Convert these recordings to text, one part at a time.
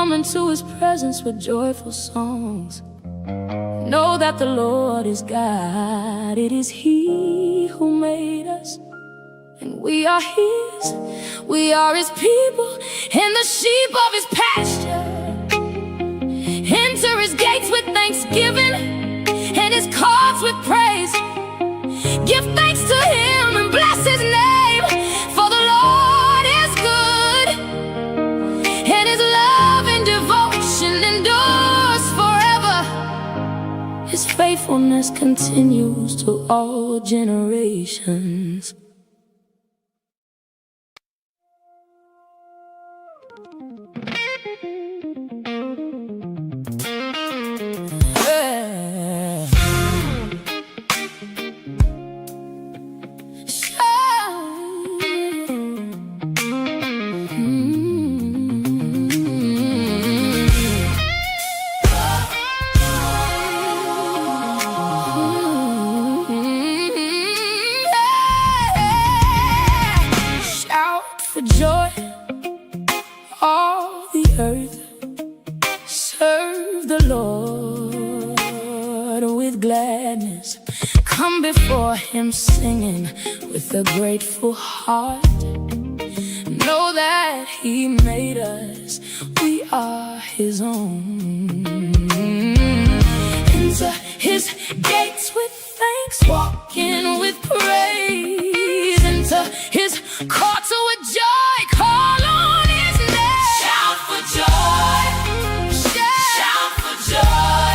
come into his presence with joyful songs. Know that the Lord is God. It is he who made us, and we are his. We are his people and the sheep of his pasture. Enter his gates with thanksgiving and his courts with praise. Give thanks to him and bless his name, for the Lord is good, and his love and devotion endures forever. His faithfulness continues to all generations. For joy, all the earth, serve the Lord with gladness. Come before him singing with a grateful heart. Know that he made us, we are his own. Enter his gates with thanks, walk in with praise. Enter his courts with joy, call on his name. Shout for joy, shout for joy.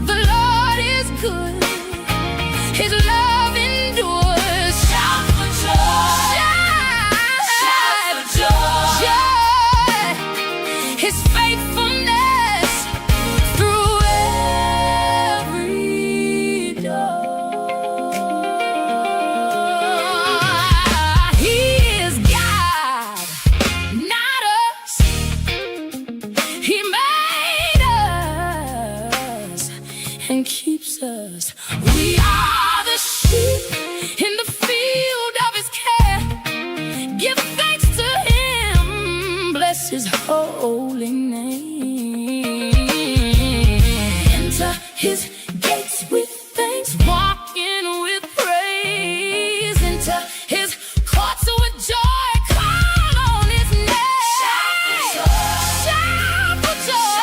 The Lord is good, his love endures. Shout for joy, shout for joy. His faithfulness through every door. And keeps us. We are the sheep in the field of his care. Give thanks to him, bless his holy name. Enter his gates with thanks, walk in with praise. Enter his courts with joy, call on his name. Shout for joy, shout for joy.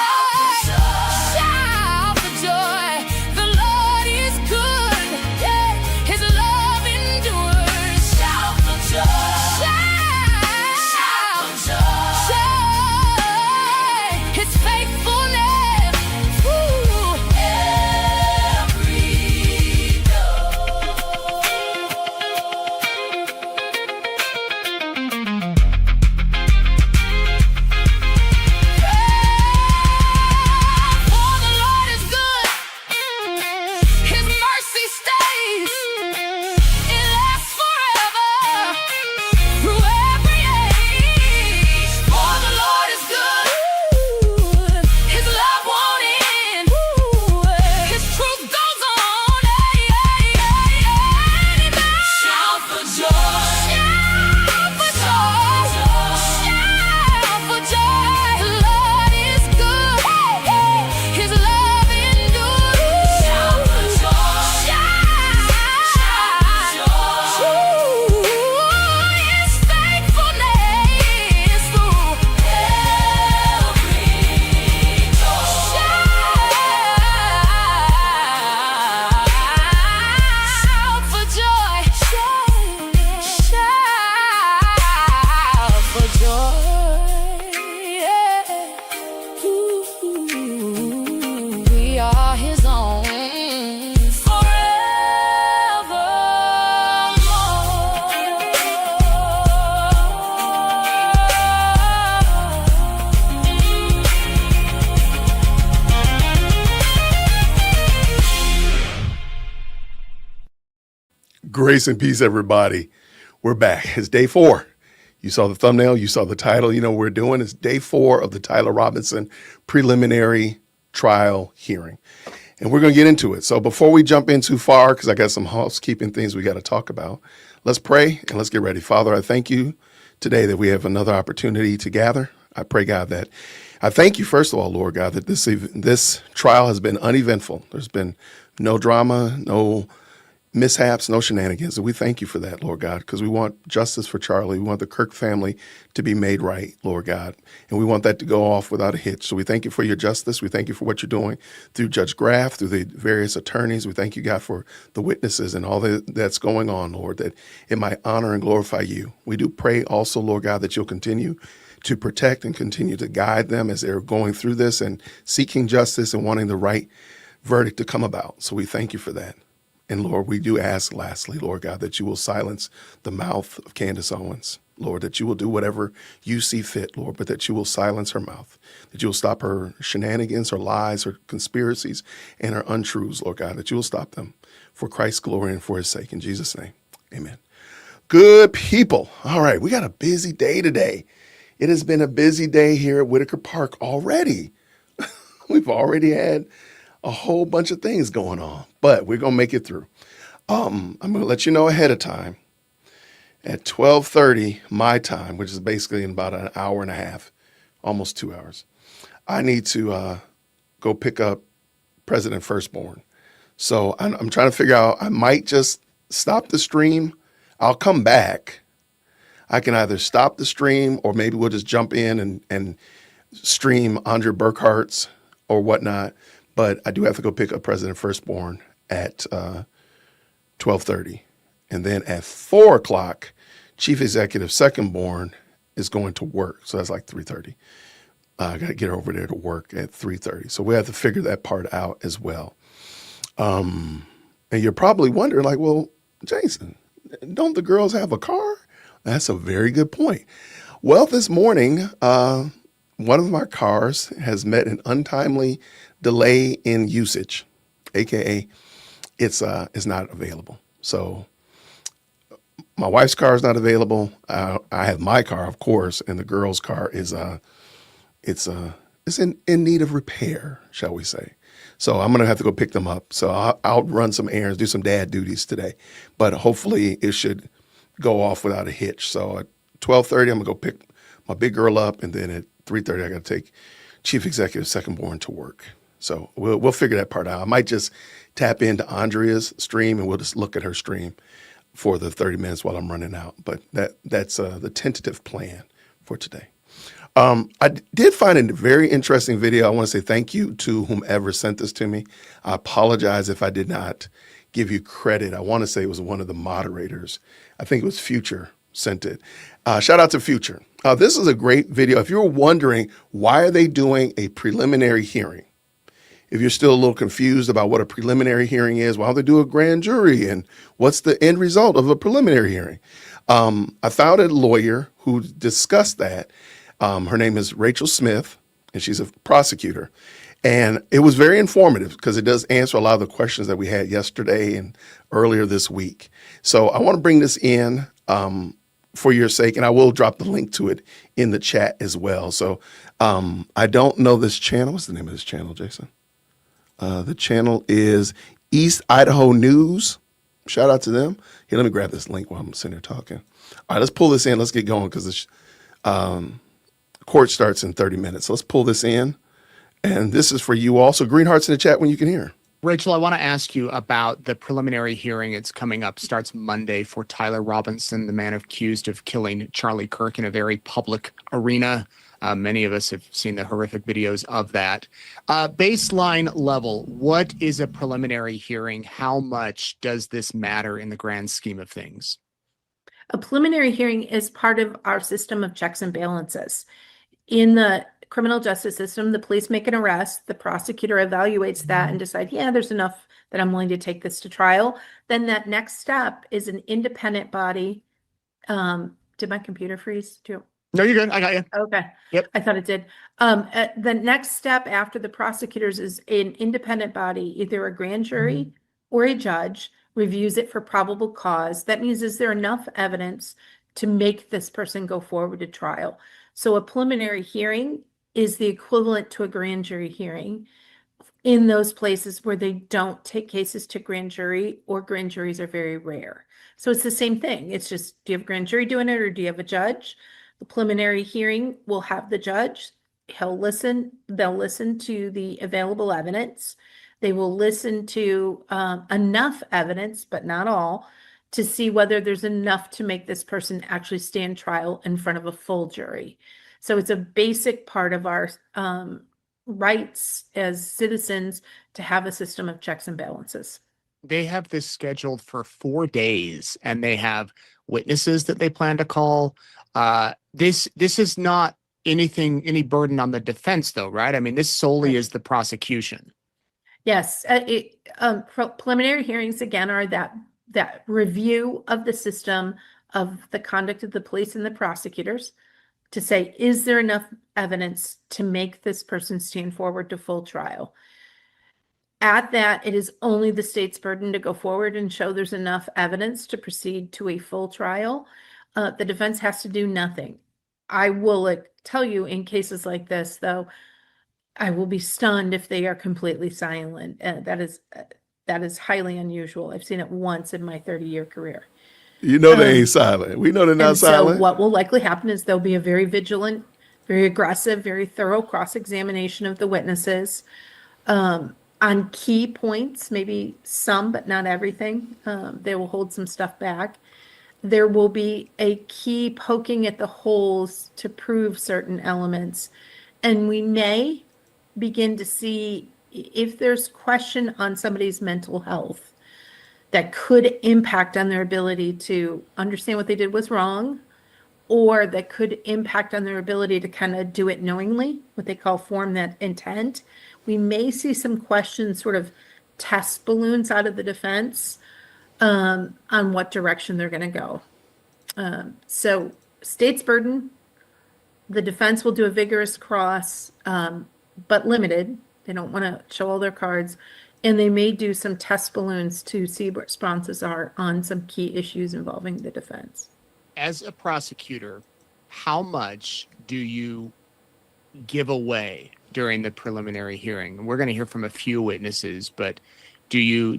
Grace and peace, everybody. We're back. It's day 4. You saw the thumbnail. You saw the title. You know what we're doing. It's day 4 of the Tyler Robinson preliminary trial hearing. And we're going to get into it. So before we jump in too far, because I got some housekeeping things we got to talk about, let's pray and let's get ready. Father, I thank you today that we have another opportunity to gather. I pray, God, that I thank you, first of all, Lord God, that this trial has been uneventful. There's been no drama, no mishaps, no shenanigans. And we thank you for that, Lord God, because we want justice for Charlie. We want the Kirk family to be made right, Lord God. And we want that to go off without a hitch. So we thank you for your justice. We thank you for what you're doing through Judge Graff, through the various attorneys. We thank you, God, for the witnesses and all that's going on, Lord, that it might honor and glorify you. We do pray also, Lord God, that you'll continue to protect and continue to guide them as they're going through this and seeking justice and wanting the right verdict to come about. So we thank you for that. And Lord, we do ask lastly, Lord God, that you will silence the mouth of Candace Owens. Lord, that you will do whatever you see fit, Lord, but that you will silence her mouth, that you will stop her shenanigans, her lies, her conspiracies, and her untruths, Lord God, that you will stop them for Christ's glory and for his sake. In Jesus' name, amen. Good people. All right, we got a busy day today. It has been a busy day here at Whitaker Park already. We've already had a whole bunch of things going on, but we're going to make it through. I'm going to let you know ahead of time at 12:30 my time, which is basically in about an hour and a half, almost 2 hours. I need to go pick up President Firstborn. So I'm trying to figure out, I might just stop the stream. I'll come back. I can either stop the stream or maybe we'll just jump in and stream Andre Burkhart's or whatnot. But I do have to go pick up President Firstborn at 12:30. And then at 4 o'clock, Chief Executive Secondborn is going to work. So that's like 3:30. I got to get over there to work at 3:30. So we have to figure that part out as well. And you're probably wondering, like, well, Jason, don't the girls have a car? That's a very good point. Well, this morning, one of my cars has met an untimely delay in usage, aka it's not available. So my wife's car is not available. I have my car, of course, and the girl's car is it's in need of repair, shall we say. So I'm gonna have to go pick them up. So I'll run some errands, do some dad duties today, but hopefully it should go off without a hitch. So at 12:30, I'm gonna go pick my big girl up, and then at 3:30, I gotta take Chief Executive Secondborn to work. So we'll figure that part out. I might just tap into Andrea's stream and we'll just look at her stream for the 30 minutes while I'm running out. But that's the tentative plan for today. I did find a very interesting video. I want to say thank you to whomever sent this to me. I apologize if I did not give you credit. I want to say it was one of the moderators. I think it was Future sent it. Shout out to Future. This is a great video. If you're wondering, why are they doing a preliminary hearing? If you're still a little confused about what a preliminary hearing is, why don't they do a grand jury and what's the end result of a preliminary hearing? I found a lawyer who discussed that. Her name is Rachel Smith, and she's a prosecutor. And it was very informative because it does answer a lot of the questions that we had yesterday and earlier this week. So I want to bring this in for your sake, and I will drop the link to it in the chat as well. So I don't know this channel. What's the name of this channel, Jason? The channel is East Idaho News. Shout out to them. Here, let me grab this link while I'm sitting here talking. All right, let's pull this in. Let's get going because the court starts in 30 minutes. So let's pull this in. And this is for you all. So green hearts in the chat when you can hear. Rachel, I want to ask you about the preliminary hearing. It's coming up, starts Monday, for Tyler Robinson, the man accused of killing Charlie Kirk in a very public arena. Many of us have seen the horrific videos of that. Baseline level, what is a preliminary hearing? How much does this matter in the grand scheme of things? A preliminary hearing is part of our system of checks and balances. In the criminal justice system, the police make an arrest, the prosecutor evaluates that and decide, yeah, there's enough that I'm willing to take this to trial. Then that next step is an independent body. Did my computer freeze too? No, you're good. I got you. Okay. Yep. I thought it did. The next step after the prosecutors is an independent body, either a grand jury or a judge, reviews it for probable cause. That means, is there enough evidence to make this person go forward to trial? So a preliminary hearing is the equivalent to a grand jury hearing in those places where they don't take cases to grand jury, or grand juries are very rare. So it's the same thing. It's just, do you have a grand jury doing it, or do you have a judge? The preliminary hearing will have the judge. They'll listen to the available evidence. They will listen to enough evidence, but not all, to see whether there's enough to make this person actually stand trial in front of a full jury. So it's a basic part of our rights as citizens to have a system of checks and balances. They have this scheduled for 4 days, and they have witnesses that they plan to call. This is not any burden on the defense, though, right? I mean, this solely is the prosecution. Yes, preliminary hearings again are that review of the system, of the conduct of the police and the prosecutors, to say, is there enough evidence to make this person stand forward to full trial? At that, it is only the state's burden to go forward and show there's enough evidence to proceed to a full trial. The defense has to do nothing. I will tell you, in cases like this, though, I will be stunned if they are completely silent. That is highly unusual. I've seen it once in my 30-year career. You know they ain't silent. We know they're not silent. So what will likely happen is there'll be a very vigilant, very aggressive, very thorough cross-examination of the witnesses on key points, maybe some, but not everything. They will hold some stuff back. There will be a key poking at the holes to prove certain elements. And we may begin to see if there's question on somebody's mental health that could impact on their ability to understand what they did was wrong, or that could impact on their ability to kind of do it knowingly, what they call form that intent. We may see some questions, sort of test balloons out of the defense on what direction they're going to go. So state's burden, the defense will do a vigorous cross, but limited. They don't want to show all their cards. And they may do some test balloons to see what responses are on some key issues involving the defense. As a prosecutor, how much do you give away during the preliminary hearing? We're going to hear from a few witnesses, but do you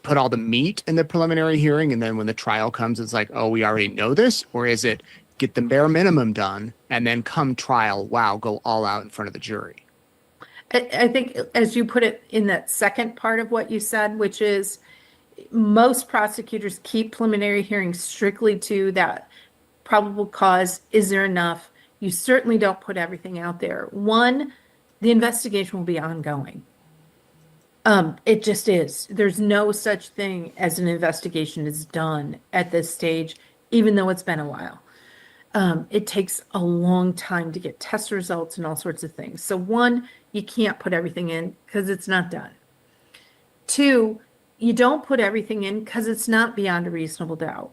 put all the meat in the preliminary hearing, and then when the trial comes, it's like, oh, we already know this? Or is it get the bare minimum done, and then come trial, wow, go all out in front of the jury? I think, as you put it in that second part of what you said, which is most prosecutors keep preliminary hearings strictly to that probable cause. Is there enough? You certainly don't put everything out there. One, the investigation will be ongoing. It just is. There's no such thing as an investigation is done at this stage, even though it's been a while. It takes a long time to get test results and all sorts of things. So one, you can't put everything in because it's not done. Two, you don't put everything in because it's not beyond a reasonable doubt.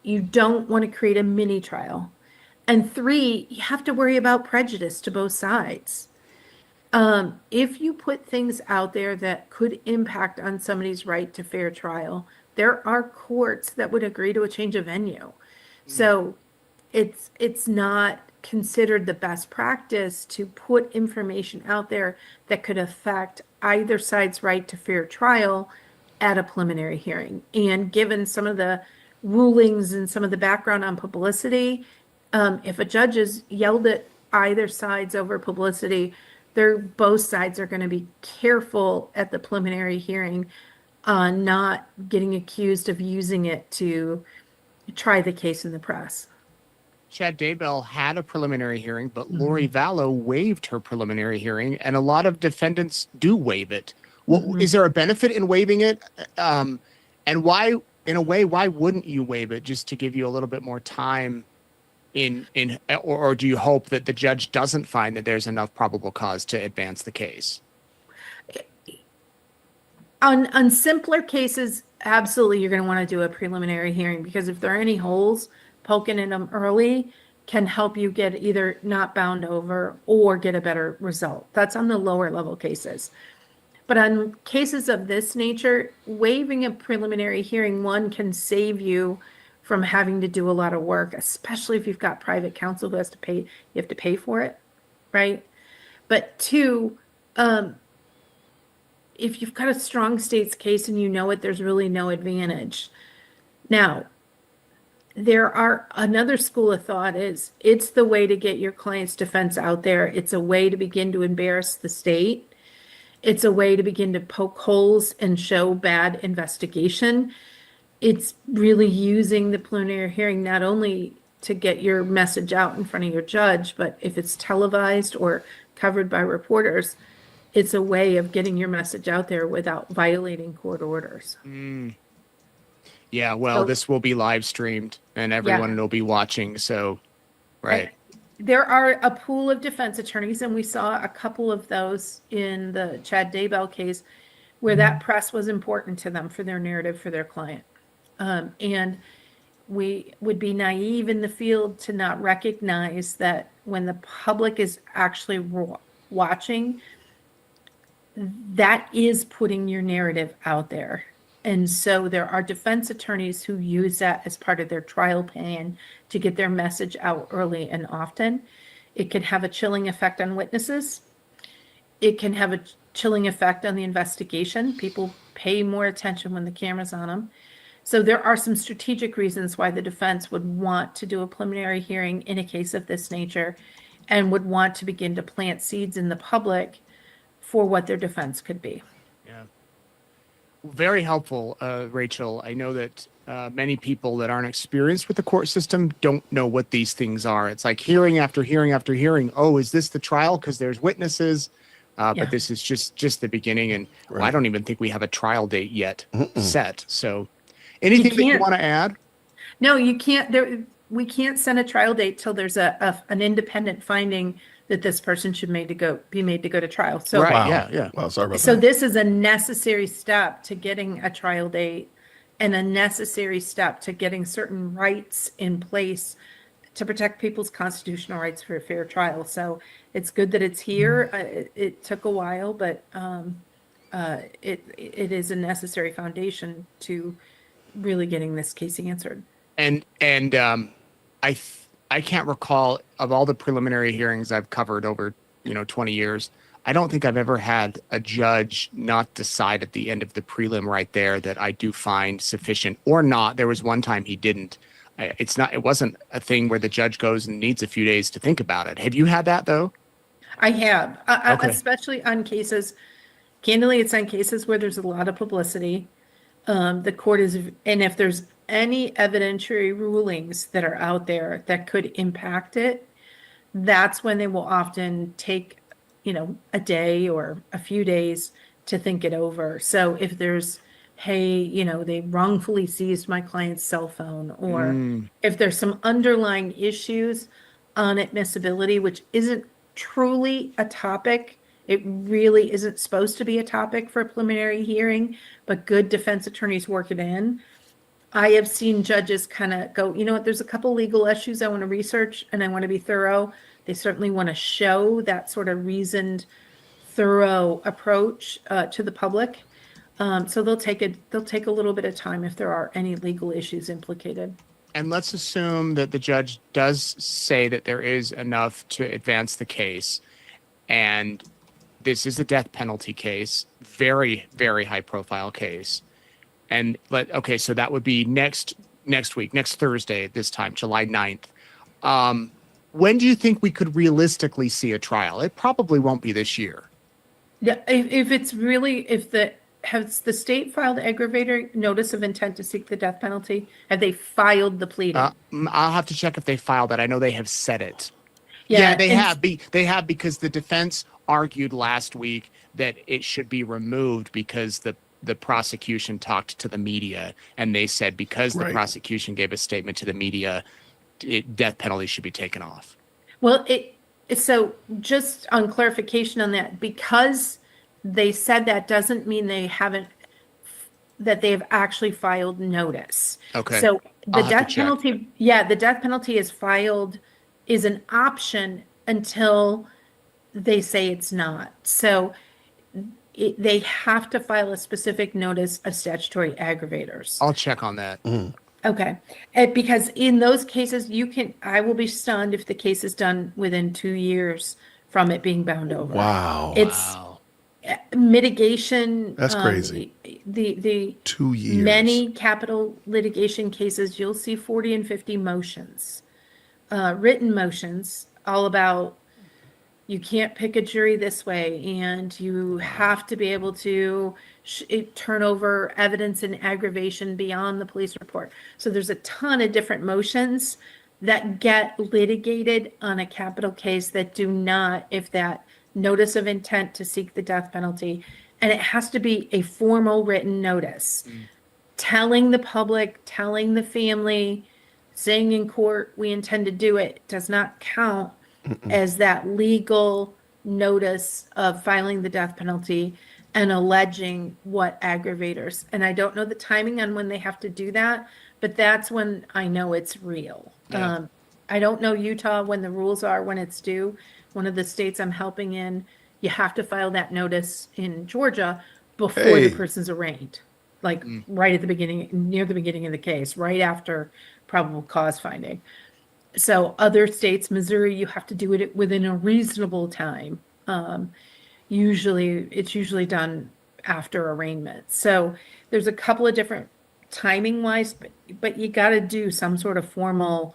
You don't want to create a mini trial. And three, you have to worry about prejudice to both sides. If you put things out there that could impact on somebody's right to fair trial, there are courts that would agree to a change of venue. So it's not considered the best practice to put information out there that could affect either side's right to fair trial at a preliminary hearing. And given some of the rulings and some of the background on publicity, if a judge has yelled at either sides over publicity, both sides are going to be careful at the preliminary hearing on not getting accused of using it to try the case in the press. Chad Daybell had a preliminary hearing, but Lori Vallow waived her preliminary hearing, and a lot of defendants do waive it. Well, is there a benefit in waiving it? And why, in a way, why wouldn't you waive it, just to give you a little bit more time or do you hope that the judge doesn't find that there's enough probable cause to advance the case? On simpler cases, absolutely, you're going to want to do a preliminary hearing, because if there are any holes, poking in them early can help you get either not bound over or get a better result. That's on the lower level cases. But on cases of this nature, waiving a preliminary hearing, one, can save you from having to do a lot of work, especially if you've got private counsel who has to pay, you have to pay for it, right? But two, if you've got a strong state's case and you know it, there's really no advantage. Now, there are another school of thought is it's the way to get your client's defense out there. It's a way to begin to embarrass the state. It's a way to begin to poke holes and show bad investigation. It's really using the preliminary hearing not only to get your message out in front of your judge, but if it's televised or covered by reporters, it's a way of getting your message out there without violating court orders. Yeah, well, So- this will be live streamed and everyone will be watching. So, right. There are a pool of defense attorneys, and we saw a couple of those in the Chad Daybell case where that press was important to them for their narrative for their client. And we would be naive in the field to not recognize that when the public is actually watching, that is putting your narrative out there. And so there are defense attorneys who use that as part of their trial plan to get their message out early and often. It can have a chilling effect on witnesses. It can have a chilling effect on the investigation. People pay more attention when the camera's on them. So there are some strategic reasons why the defense would want to do a preliminary hearing in a case of this nature and would want to begin to plant seeds in the public for what their defense could be. Yeah. Very helpful, Rachel. I know that many people that aren't experienced with the court system don't know what these things are. It's like hearing after hearing after hearing. Oh, is this the trial? Because there's witnesses. Yeah. But this is just the beginning. And Right. I don't even think we have a trial date yet set. So anything that you can't- want to add? No, you can't. We can't set a trial date till there's an independent finding that this person should be made to go to trial. So, Right. Wow. Yeah. Wow, sorry about so that. this is a necessary step to getting a trial date and a necessary step to getting certain rights in place to protect people's constitutional rights for a fair trial. So it's good that it's here. It took a while, but it is a necessary foundation to really getting this case answered. And I can't recall of all the preliminary hearings I've covered over 20 years. I don't think I've ever had a judge not decide at the end of the prelim right there that I do find sufficient or not. There was one time he didn't. It wasn't a thing where the judge goes and needs a few days to think about it. Have you had that though? I have, Okay. especially on cases, candidly, it's on cases where there's a lot of publicity. The court is, and if there's any evidentiary rulings that are out there that could impact it, that's when they will often take, a day or a few days to think it over. So if there's, hey, they wrongfully seized my client's cell phone, or if there's some underlying issues on admissibility, which isn't truly a topic. It really isn't supposed to be a topic for a preliminary hearing, but good defense attorneys work it in. I have seen judges kind of go, you know what, there's a couple legal issues I want to research and I want to be thorough. They certainly want to show that sort of reasoned, thorough approach to the public. So they'll take a little bit of time if there are any legal issues implicated. And let's assume that the judge does say that there is enough to advance the case. And this is a death penalty case, very, very high profile case. And so that would be next week, next Thursday at this time, July 9th. When do you think we could realistically see a trial? It probably won't be this year. Yeah, has the state filed aggravator notice of intent to seek the death penalty? Have they filed the pleading? I'll have to check if they filed that. I know they have said it. Yeah, they and- have. They have, because the defense argued last week that it should be removed because the prosecution talked to the media, and they said because the Right. prosecution gave a statement to the media, death penalty should be taken off. Well, so just on clarification on that, because they said that doesn't mean they have actually filed notice. Okay. So the I'll have to death check. penalty, the death penalty is an option until they say it's not. So they have to file a specific notice of statutory aggravators. I'll check on that. Okay, because in those cases, I will be stunned if the case is done within 2 years from it being bound over. Wow. It's, Wow. Mitigation. That's crazy. The 2 years. many capital litigation cases, you'll see 40 and 50 motions, written motions, all about you can't pick a jury this way, and you have to be able to turn over evidence and aggravation beyond the police report. So there's a ton of different motions that get litigated on a capital case that do not, if that notice of intent to seek the death penalty, and it has to be a formal written notice telling the public, telling the family, saying in court, we intend to do it, does not count as that legal notice of filing the death penalty and alleging what aggravators. And I don't know the timing on when they have to do that, but that's when I know it's real. Yeah. I don't know Utah when the rules are, when it's due. One of the states I'm helping in, you have to file that notice in Georgia before Hey. the person's arraigned. Like right at the beginning, near the beginning of the case, right after probable cause finding. So other states, Missouri, you have to do it within a reasonable time. It's usually done after arraignment. So there's a couple of different timing wise, but you got to do some sort of formal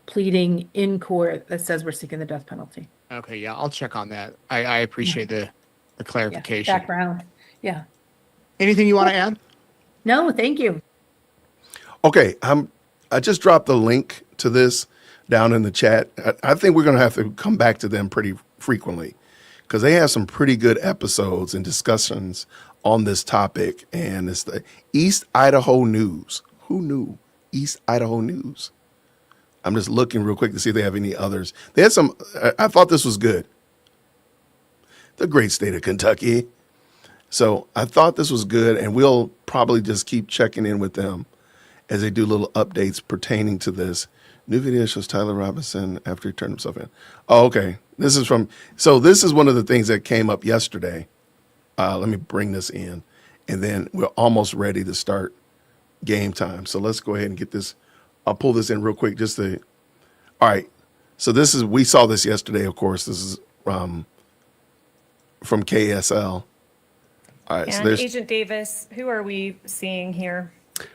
pleading in court that says we're seeking the death penalty. Okay, yeah, I'll check on that. I appreciate the Yeah, clarification. background. Yeah. Anything you want to add? No, thank you. Okay, I just dropped the link to this down in the chat. I think we're going to have to come back to them pretty frequently because they have some pretty good episodes and discussions on this topic. And it's the East Idaho News. Who knew? East Idaho News. I'm just looking real quick to see if they have any others. They had some, I thought this was good. The great state of Kentucky. So I thought this was good, and we'll probably just keep checking in with them as they do little updates pertaining to this. New video shows Tyler Robinson after he turned himself in. Oh, okay. This is one of the things that came up yesterday. Let me bring this in, and then we're almost ready to start game time. So let's go ahead and get this. I'll pull this in real quick all right. So we saw this yesterday, of course. This is from KSL. All right, And Agent Davis, who are we seeing here?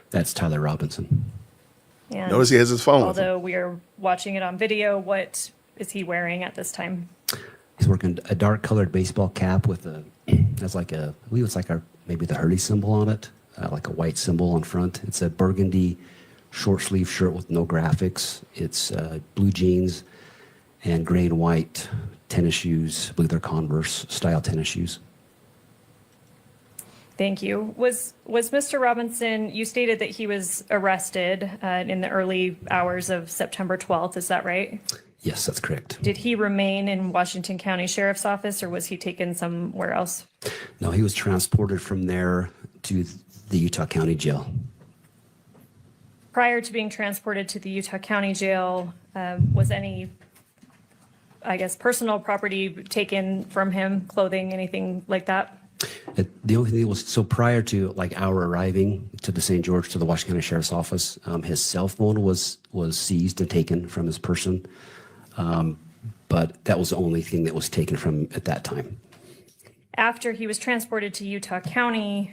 That's Tyler Robinson. And Notice he has his phone with him. although we are watching it on video, what is he wearing at this time? He's working a dark colored baseball cap with that's like I believe it's like maybe the Hurley symbol on it, like a white symbol on front. It's a burgundy short sleeve shirt with no graphics. It's blue jeans and gray and white tennis shoes. I believe they're Converse style tennis shoes. Thank you. Was Mr. Robinson, you stated that he was arrested in the early hours of September 12th, is that right? Yes, that's correct. Did he remain in Washington County Sheriff's Office, or was he taken somewhere else? No, he was transported from there to the Utah County Jail. Prior to being transported to the Utah County Jail, was any, I guess, personal property taken from him, clothing, anything like that? The only thing was, so prior to like our arriving to the St. George, to the Washington County Sheriff's Office, his cell phone was seized and taken from his person. But that was the only thing that was taken from at that time. After he was transported to Utah County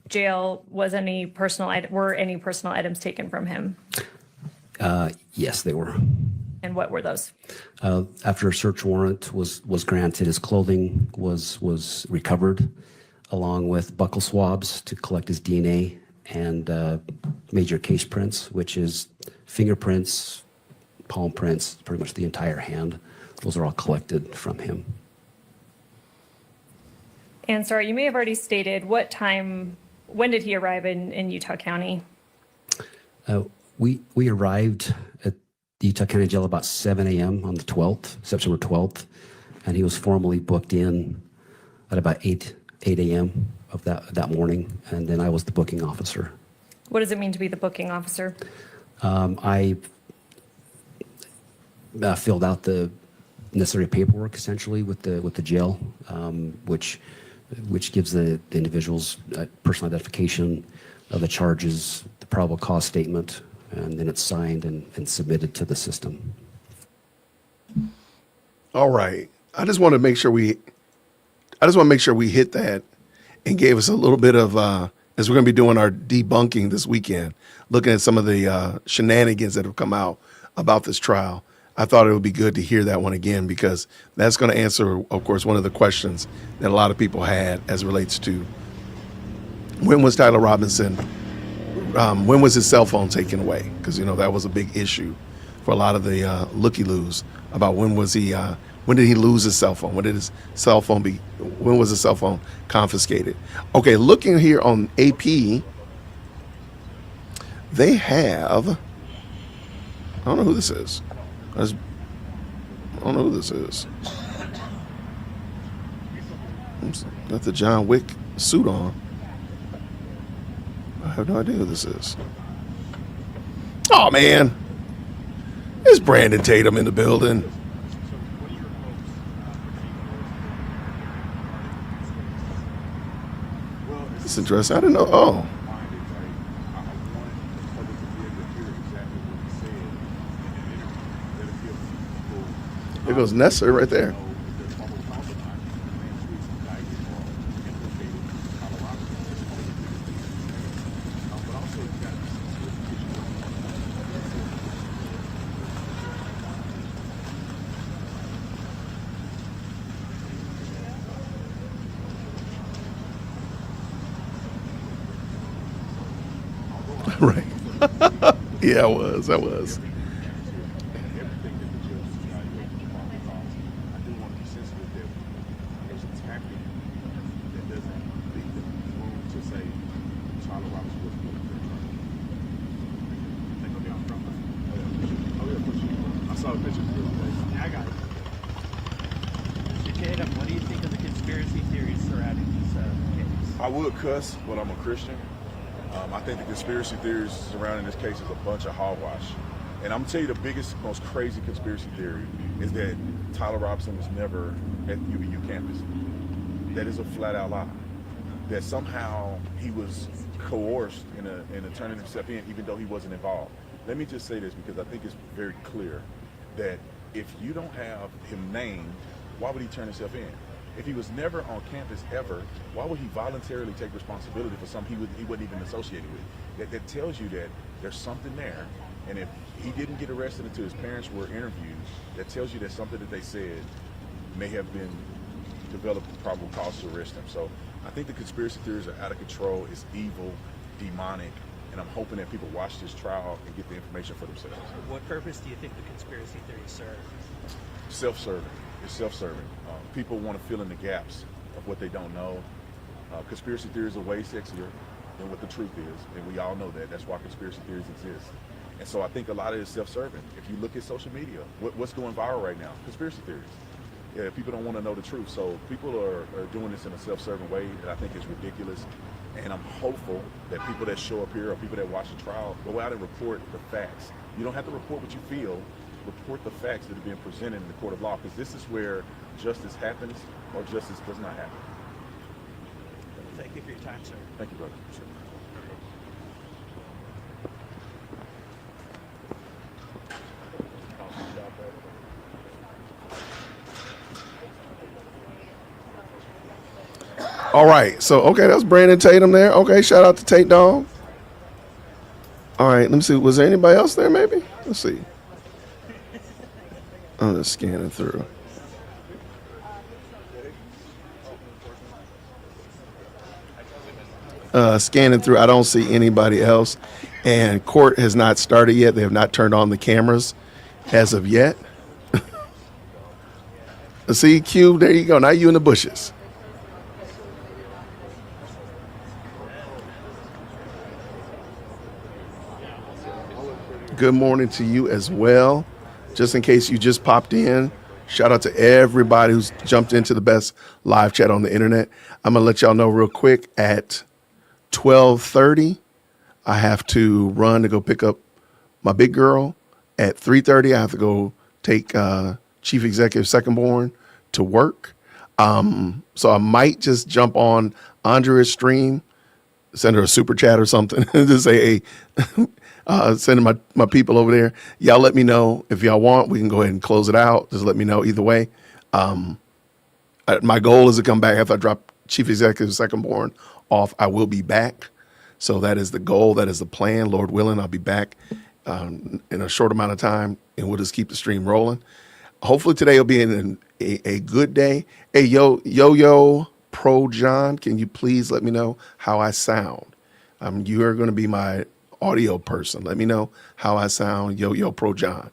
Jail, were any personal items taken from him? Yes, they were. And what were those? After a search warrant was granted, his clothing was recovered, along with buccal swabs to collect his DNA and major case prints, which is fingerprints, palm prints, pretty much the entire hand. Those are all collected from him. And sorry, you may have already stated when did he arrive in Utah County? We arrived at the Utah County Jail about 7 a.m. on the 12th, September 12th, and he was formally booked in at about 8 a.m. of that morning, and then I was the booking officer. What does it mean to be the booking officer? I filled out the necessary paperwork essentially with the jail, which gives the individuals personal identification of the charges, the probable cause statement, and then it's signed and submitted to the system. All right. I just want to make sure I just want to make sure we hit that and gave us a little bit of, as we're going to be doing our debunking this weekend, looking at some of the shenanigans that have come out about this trial. I thought it would be good to hear that one again, because that's going to answer, of course, one of the questions that a lot of people had as it relates to when was Tyler Robinson, when was his cell phone taken away? Because, that was a big issue for a lot of the looky-loos about when did he lose his cell phone? When was his cell phone confiscated? Okay, looking here on AP, they have, I don't know who this is. I don't know who this is. Oops, got the John Wick suit on. I have no idea who this is. Oh, man. It's Brandon Tatum in the building. That's interesting. I didn't know. Oh. There goes Nestor right there. Right. Yeah, I was. Tatum, what do you think of the conspiracy theories surrounding this case? I would cuss, but I'm a Christian. I think the conspiracy theories surrounding this case is a bunch of hogwash. And I'm going to tell you the biggest, most crazy conspiracy theory is that Tyler Robinson was never at UVU campus. That is a flat out lie. That somehow he was coerced into turning himself in, even though he wasn't involved. Let me just say this, because I think it's very clear that if you don't have him named, why would he turn himself in? If he was never on campus ever, why would he voluntarily take responsibility for something he wasn't even associated with? That tells you that there's something there. And if he didn't get arrested until his parents were interviewed, that tells you that something that they said may have been developed probable cause to arrest him. So I think the conspiracy theories are out of control. It's evil, demonic, and I'm hoping that people watch this trial and get the information for themselves. What purpose do you think the conspiracy theories serve? Self-serving. It's self-serving. People want to fill in the gaps of what they don't know. Conspiracy theories are way sexier than what the truth is, and we all know that. That's why conspiracy theories exist. And so I think a lot of it is self-serving. If you look at social media, what's going viral right now? Conspiracy theories. Yeah, people don't want to know the truth. So people are doing this in a self-serving way that I think is ridiculous. And I'm hopeful that people that show up here or people that watch the trial go out and report the facts. You don't have to report what you feel. Report the facts that are being presented in the court of law, because this is where justice happens or justice does not happen. Thank you for your time, sir. Thank you, brother. Sure. All right. So, okay, that's Brandon Tatum there. Okay, shout out to Tate Dog. All right, let me see. Was there anybody else there maybe? Let's see. I'm just scanning through. Scanning through, I don't see anybody else. And court has not started yet. They have not turned on the cameras as of yet. See, Cube, there you go. Now you in the bushes. Good morning to you as well. Just in case you just popped in, shout out to everybody who's jumped into the best live chat on the internet. I'm going to let y'all know real quick at 12:30, I have to run to go pick up my big girl. At 3:30, I have to go take Chief Executive Secondborn to work. So I might just jump on Andrea's stream, send her a super chat or something, to say, hey, sending my people over there. Y'all let me know if y'all want. We can go ahead and close it out. Just let me know either way. My goal is to come back after I drop Chief Executive Second Born off. I will be back. So that is the goal. That is the plan. Lord willing, I'll be back in a short amount of time, and we'll just keep the stream rolling. Hopefully today will be a good day. Hey, yo, Pro John, can you please let me know how I sound? You are going to be my audio person. Let me know how I sound, yo, Pro John.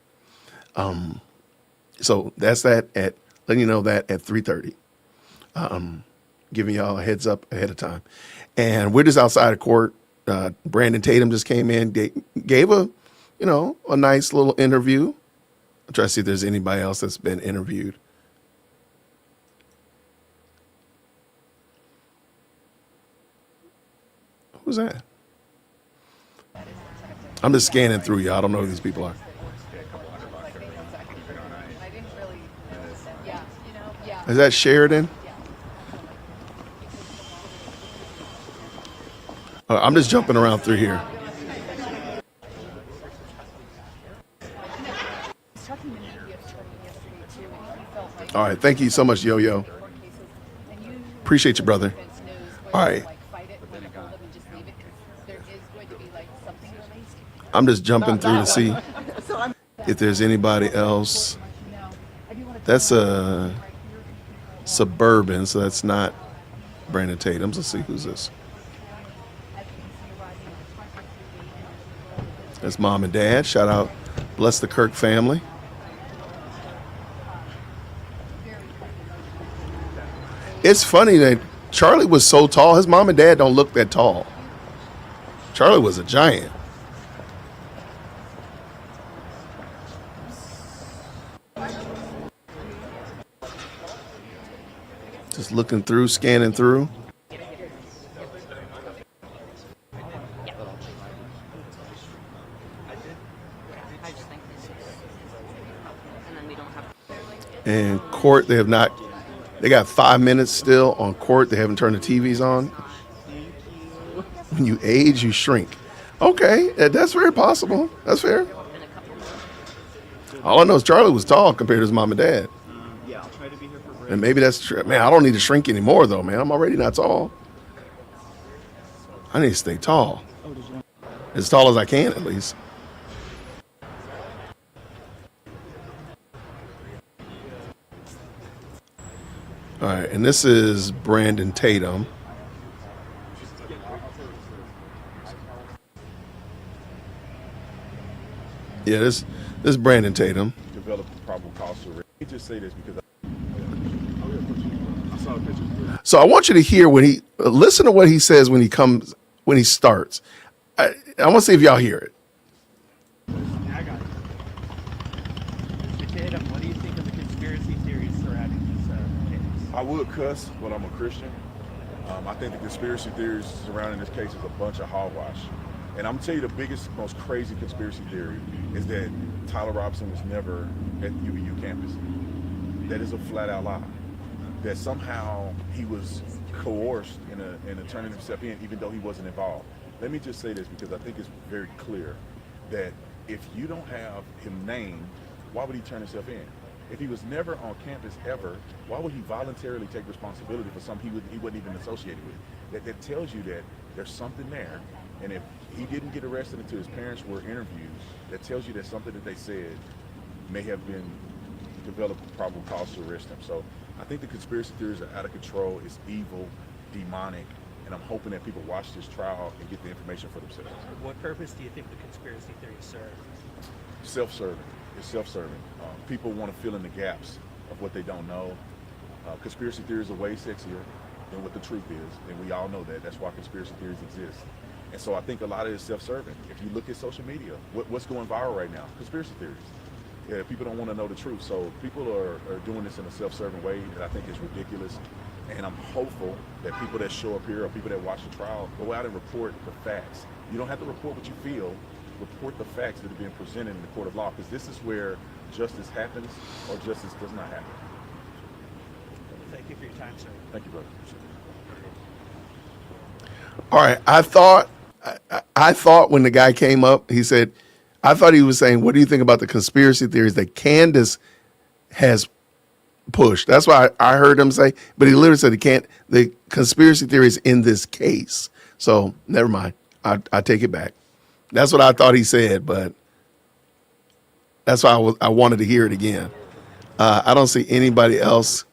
So that's that at letting you know that at 3:30. Giving y'all a heads up ahead of time. And we're just outside of court. Brandon Tatum just came in, gave a nice little interview. I'll try to see if there's anybody else that's been interviewed. Who's that? I'm just scanning through y'all. I don't know who these people are. Is that Sheridan? I'm just jumping around through here. All right. Thank you so much, Yo-Yo. Appreciate you, brother. All right. I'm just jumping through to see if there's anybody else. That's a Suburban, so that's not Brandon Tatum. Let's see who's this. That's mom and dad. Shout out, bless the Kirk family. It's funny that Charlie was so tall. His mom and dad don't look that tall. Charlie was a giant. Just looking through, scanning through. And court, they got 5 minutes still on court. They haven't turned the TVs on. When you age, you shrink. Okay, that's very possible. That's fair. All I know is Charlie was tall compared to his mom and dad. Yeah, I'll try to be here for break. And maybe that's true. Man, I don't need to shrink anymore, though, man. I'm already not tall. I need to stay tall. As tall as I can, at least. All right, and this is Brandon Tatum. Yeah, this is Brandon Tatum. Develop probable cause to arrest. Let me just say this because I saw the picture. So I want you to hear listen to what he says when he starts. I want to see if y'all hear it. I got it. Mr. Tatum, what do you think of the conspiracy theories surrounding this case? I would cuss, but I'm a Christian. I think the conspiracy theories surrounding this case is a bunch of hogwash. And I'm gonna tell you the biggest, most crazy conspiracy theory is that Tyler Robinson was never at the UVU campus. That is a flat out lie. That somehow he was coerced into turning himself in, even though he wasn't involved. Let me just say this because I think it's very clear that if you don't have him named, why would he turn himself in? If he was never on campus ever, why would he voluntarily take responsibility for something he wasn't even associated with? That tells you that there's something there. And if he didn't get arrested until his parents were interviewed, that tells you that something that they said may have been developed probable cause to arrest him. So I think the conspiracy theories are out of control. It's evil, demonic, and I'm hoping that people watch this trial and get the information for themselves. What purpose do you think the conspiracy theories serve? Self-serving. It's self-serving. People want to fill in the gaps of what they don't know. Conspiracy theories are way sexier than what the truth is, and we all know that. That's why conspiracy theories exist. And so I think a lot of it is self-serving. If you look at social media, what's going viral right now? Conspiracy theories. Yeah, people don't want to know the truth. So people are doing this in a self-serving way that I think is ridiculous. And I'm hopeful that people that show up here or people that watch the trial go out and report the facts. You don't have to report what you feel. Report the facts that are being presented in the court of law, because this is where justice happens or justice does not happen. Thank you for your time, sir. Thank you, brother. All right, I thought when the guy came up, he said, I thought he was saying, what do you think about the conspiracy theories that Candace has push. That's why I heard him say, but he literally said he can't. The conspiracy theory is in this case. So never mind. I take it back. That's what I thought he said, but that's why I wanted to hear it again. I don't see anybody else.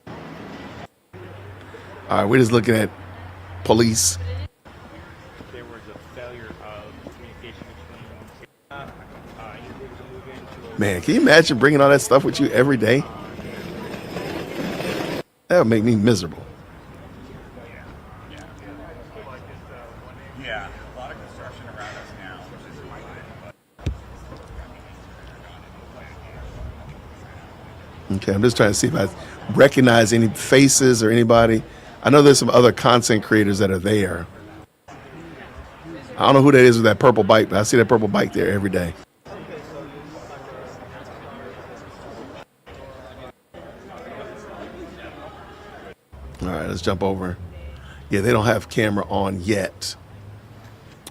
All right, we're just looking at police. There was a failure of communication between he was able to move into a Man, can you imagine bringing all that stuff with you every day? That would make me miserable. Yeah, a lot of construction around us now, which is Okay, I'm just trying to see if I recognize any faces or anybody. I know there's some other content creators that are there. I don't know who that is with that purple bike, but I see that purple bike there every day. All right, let's jump over. Yeah, they don't have camera on yet.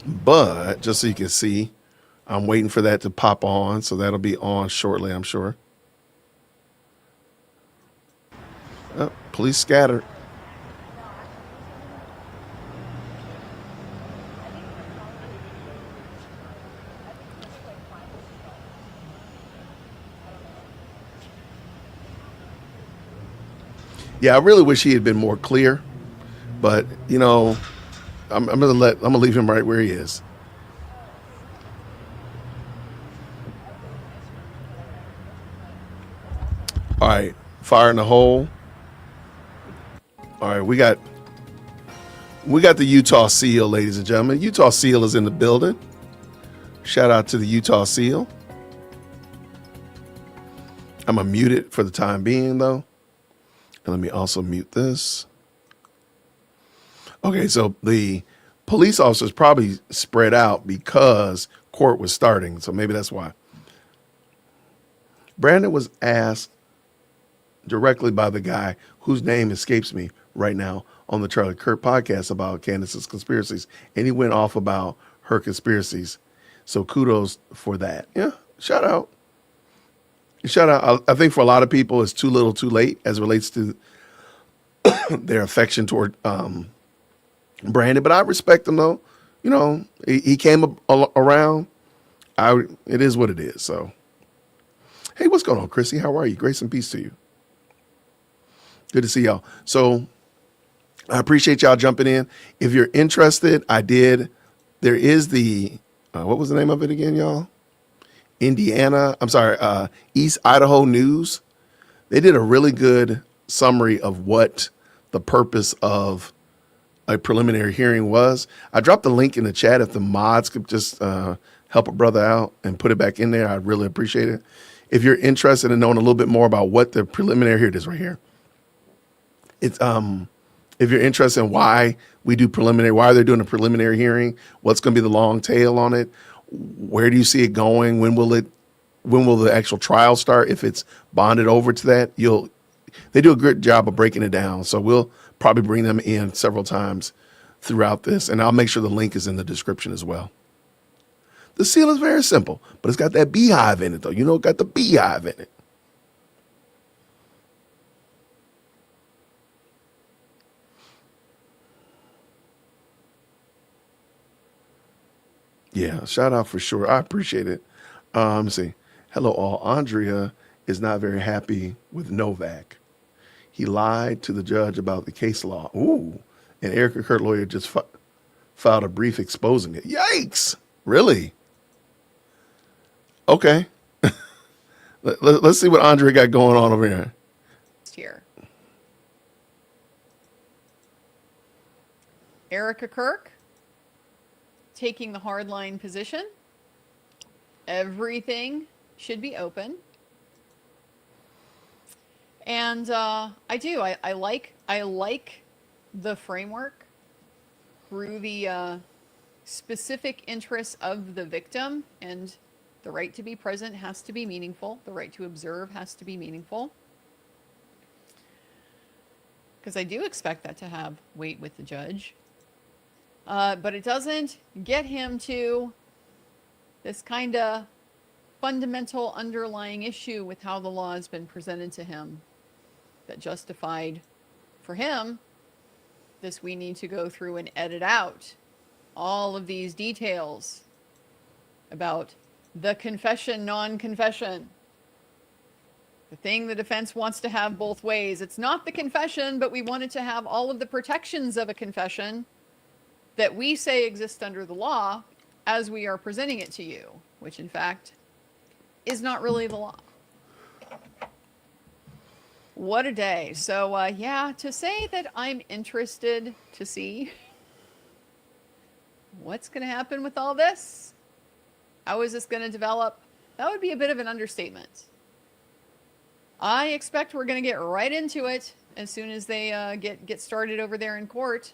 But just so you can see, I'm waiting for that to pop on, so that'll be on shortly, I'm sure. Oh, police scattered. Yeah, I really wish he had been more clear, but you know, I'm gonna leave him right where he is. All right, fire in the hole. All right, we got the Utah SEAL, ladies and gentlemen. Utah SEAL is in the building. Shout out to the Utah SEAL. I'm gonna mute it for the time being, though. And let me also mute this. Okay, so the police officers probably spread out because court was starting, so maybe that's why. Brandon was asked directly by the guy whose name escapes me right now on the Charlie Kirk podcast about Candace's conspiracies, and he went off about her conspiracies. So kudos for that. Yeah, shout out. Shout out. I think for a lot of people, it's too little, too late as it relates to their affection toward Brandon. But I respect him, though. You know, he came around. It is what it is. So, hey, what's going on, Chrissy? How are you? Grace and peace to you. Good to see y'all. So, I appreciate y'all jumping in. If you're interested, there is the, what was the name of it again, y'all? East Idaho News. They did a really good summary of what the purpose of a preliminary hearing was. I dropped the link in the chat. If the mods could just help a brother out and put it back in there, I'd really appreciate it. If you're interested in knowing a little bit more about what the preliminary, here it is right here. It's if you're interested in why we do preliminary, why they're doing a preliminary hearing, what's going to be the long tail on it, where do you see it going, when will the actual trial start, if it's bonded over to that, they do a good job of breaking it down. So we'll probably bring them in several times throughout this, and I'll make sure the link is in the description as well. The seal is very simple, but it's got that beehive in it, though. You know, it got the beehive in it. Yeah, shout out for sure. I appreciate it. Let me see. Hello, all. Andrea is not very happy with Novak. He lied to the judge about the case law. Ooh. And Erica Kurt lawyer just filed a brief exposing it. Yikes. Really? Okay. Let's see what Andrea got going on over here. Here. Erica Kirk taking the hardline position. Everything should be open. And I like the framework through the specific interests of the victim, and the right to be present has to be meaningful. The right to observe has to be meaningful. Because I do expect that to have weight with the judge. But it doesn't get him to this kind of fundamental underlying issue with how the law has been presented to him. that justified for him this. We need to go through and edit out all of these details about the confession, non-confession. The thing the defense wants to have both ways. It's not the confession, but we wanted to have all of the protections of a confession that we say exist under the law as we are presenting it to you, which in fact is not really the law. What a day. So yeah, to say that I'm interested to see what's going to happen with all this, how is this going to develop, that would be a bit of an understatement. I expect we're going to get right into it as soon as they get started over there in court,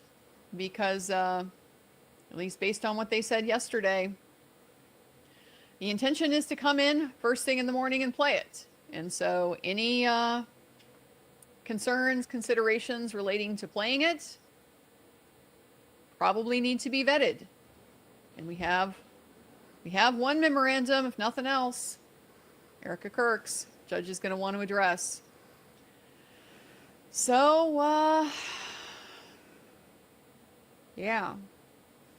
because at least based on what they said yesterday, the intention is to come in first thing in the morning and play it. And so any concerns, considerations relating to playing it probably need to be vetted. And we have one memorandum, if nothing else, Erica Kirks, judge is going to want to address. So, yeah.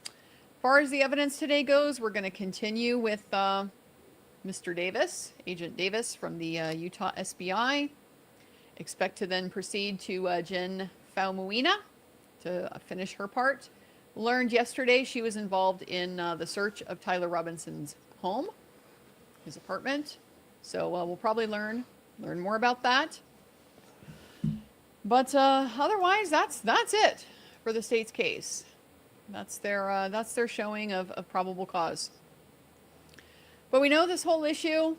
As far as the evidence today goes, we're going to continue with Mr. Davis, Agent Davis from the Utah SBI. Expect to then proceed to Jen Faumuina to finish her part. Learned yesterday she was involved in the search of Tyler Robinson's home, his apartment. So we'll probably learn more about that. But otherwise, that's it for the state's case. That's their showing of probable cause. But we know this whole issue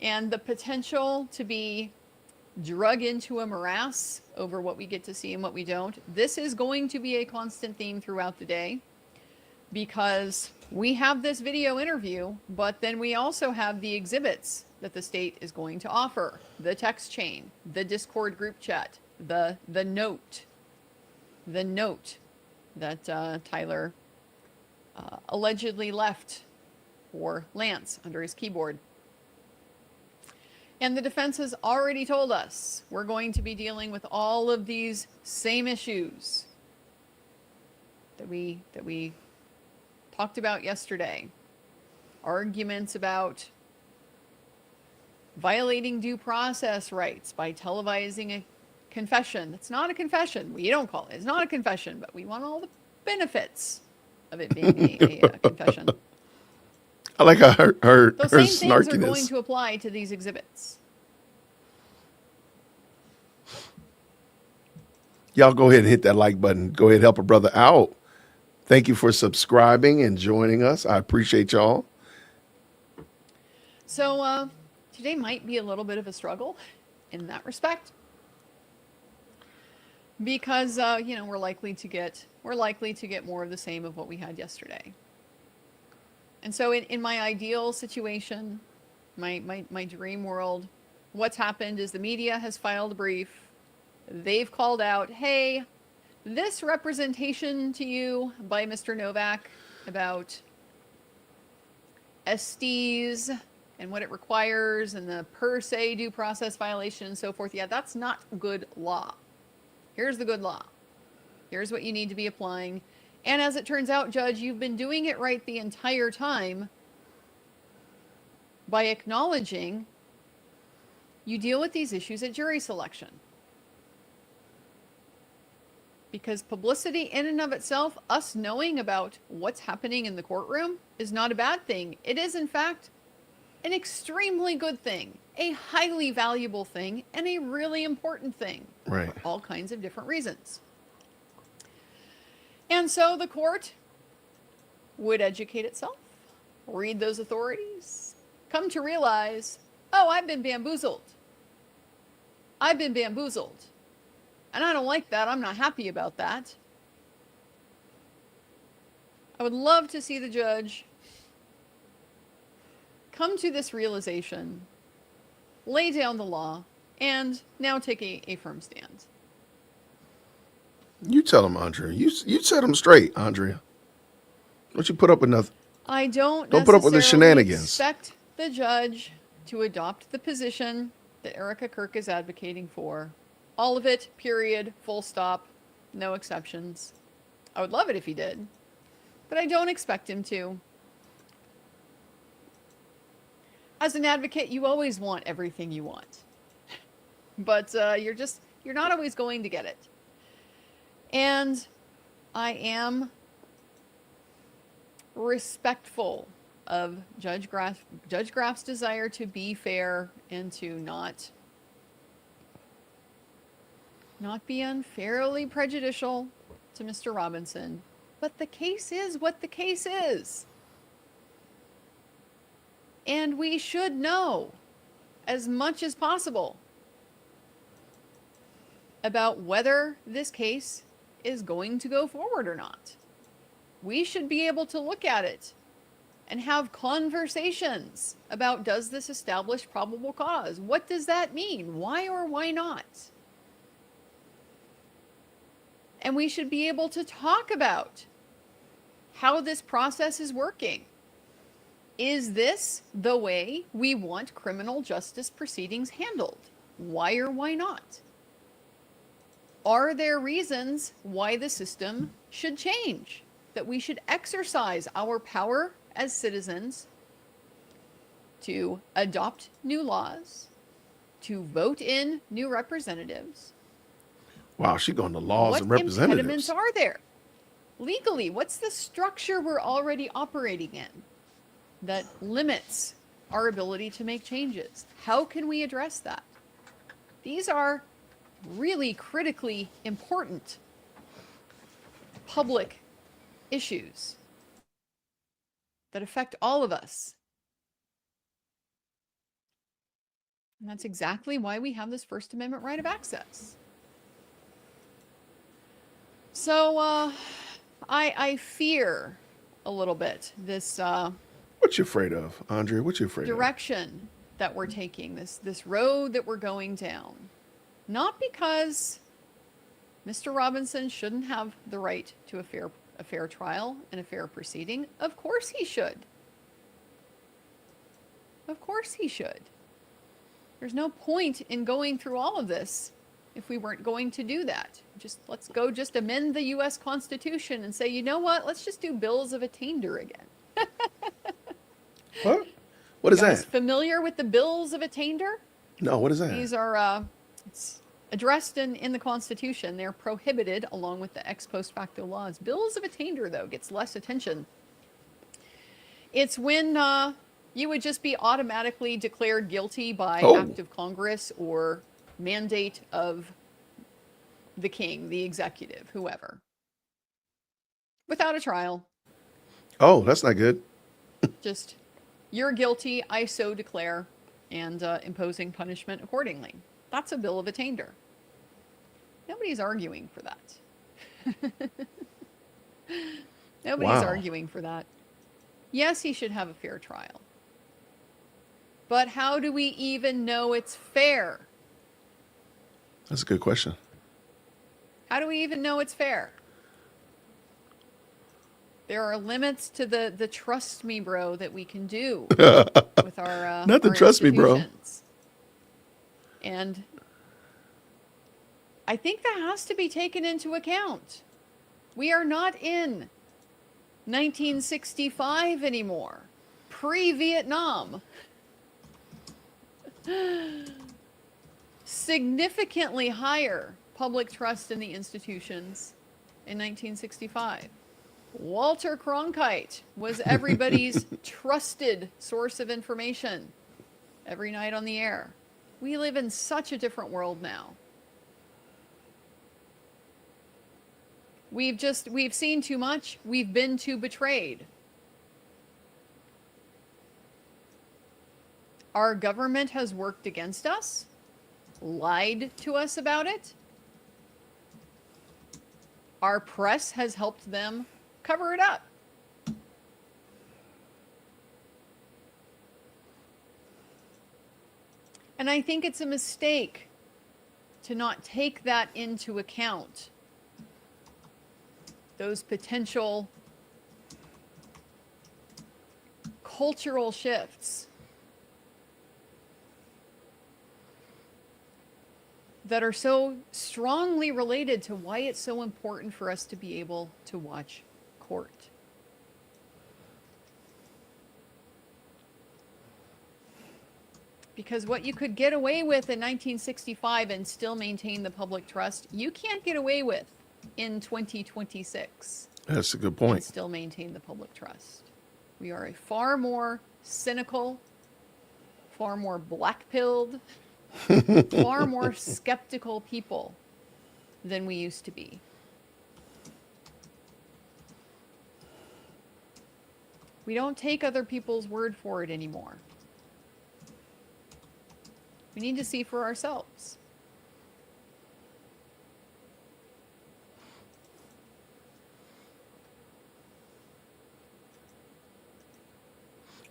and the potential to be drug into a morass over what we get to see and what we don't. This is going to be a constant theme throughout the day, because we have this video interview, but then we also have the exhibits that the state is going to offer, the text chain, the Discord group chat, the note that Tyler allegedly left for Lance under his keyboard. And the defense has already told us we're going to be dealing with all of these same issues that we talked about yesterday. Arguments about violating due process rights by televising a confession. It's not a confession. We don't call it. It's not a confession, but we want all the benefits of it being a confession. I like her Those same things are snarkiness. going to apply to these exhibits. Y'all go ahead and hit that like button. Go ahead and help a brother out. Thank you for subscribing and joining us. I appreciate y'all. So today might be a little bit of a struggle in that respect, because we're likely to get more of the same of what we had yesterday. And so in my ideal situation, my dream world, what's happened is the media has filed a brief. They've called out, hey, this representation to you by Mr. Novak about SDs and what it requires and the per se due process violation and so forth. Yeah, that's not good law. Here's the good law. Here's what you need to be applying. And as it turns out, Judge, you've been doing it right the entire time by acknowledging you deal with these issues at jury selection. Because publicity in and of itself, us knowing about what's happening in the courtroom, is not a bad thing. It is, in fact, an extremely good thing, a highly valuable thing, and a really important thing. Right. For all kinds of different reasons. And so the court would educate itself, read those authorities, come to realize, oh, I've been bamboozled. I've been bamboozled. And I don't like that. I'm not happy about that. I would love to see the judge come to this realization, lay down the law, and now take a firm stand. You tell him, Andrea. You set him straight, Andrea. Don't you put up with nothing. I don't put up with the necessarily shenanigans. expect the judge to adopt the position that Erica Kirk is advocating for All of it, period, full stop, no exceptions. I would love it if he did, but I don't expect him to. As an advocate, you always want everything you want, but you're not always going to get it. And I am respectful of Judge Graff's desire to be fair and to not be unfairly prejudicial to Mr. Robinson. But the case is what the case is. And we should know as much as possible about whether this case is going to go forward or not. We should be able to look at it and have conversations about, does this establish probable cause? What does that mean? Why or why not? And we should be able to talk about how this process is working. Is this the way we want criminal justice proceedings handled? Why or why not? Are there reasons why the system should change? That we should exercise our power as citizens to adopt new laws, to vote in new representatives? Wow, she's going to laws What and representatives. impediments are there? Legally, what's the structure we're already operating in that limits our ability to make changes? How can we address that? These are really critically important public issues that affect all of us. And that's exactly why we have this First Amendment right of access. So I fear a little bit this What you afraid of, Andre? What you afraid direction that we're taking, this road that we're going down. Not because Mr. Robinson shouldn't have the right to a fair trial and a fair proceeding. Of course he should. Of course he should. There's no point in going through all of this if we weren't going to do that. Let's go amend the US Constitution and say, you know what, let's just do bills of attainder again. What? What is Guys that? familiar with the bills of attainder? No, what is that? These are it's addressed in the Constitution. They're prohibited along with the ex post facto laws. Bills of attainder, though, gets less attention. It's when you would just be automatically declared guilty by act of Congress or mandate of the king, the executive, whoever, without a trial. Oh, that's not good. Just, you're guilty, I so declare, and imposing punishment accordingly. That's a bill of attainder. Nobody's arguing for that. Nobody's arguing for that. Yes, he should have a fair trial. But how do we even know it's fair? That's a good question. How do we even know it's fair? There are limits to the trust me, bro, that we can do with our Not the our trust me, bro. institutions. And I think that has to be taken into account. We are not in 1965 anymore, pre-Vietnam. Significantly higher public trust in the institutions in 1965. Walter Cronkite was everybody's trusted source of information every night on the air. We live in such a different world now. We've seen too much. We've been too betrayed. Our government has worked against us, lied to us about it. Our press has helped them cover it up. And I think it's a mistake to not take that into account. Those potential cultural shifts that are so strongly related to why it's so important for us to be able to watch court. Because what you could get away with in 1965 and still maintain the public trust, you can't get away with in 2026 That's a good and point. still maintain the public trust. We are a far more cynical, far more black-pilled, far more skeptical people than we used to be. We don't take other people's word for it anymore. We need to see for ourselves.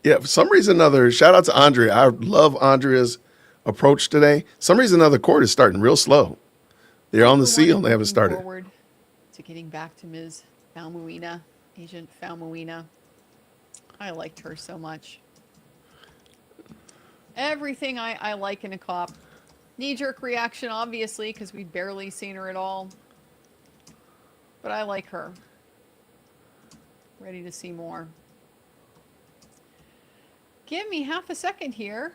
Yeah, for some reason or another, shout out to Andrea. I love Andrea's approach today. Some reason or another, court is starting real slow. They're on the For one, seal. I'm They haven't looking started. Forward to getting back to Ms. Falmuina, Agent Falmuina. I liked her so much. Everything I like in a cop. Knee-jerk reaction, obviously, because we've barely seen her at all. But I like her. Ready to see more. Give me half a second here.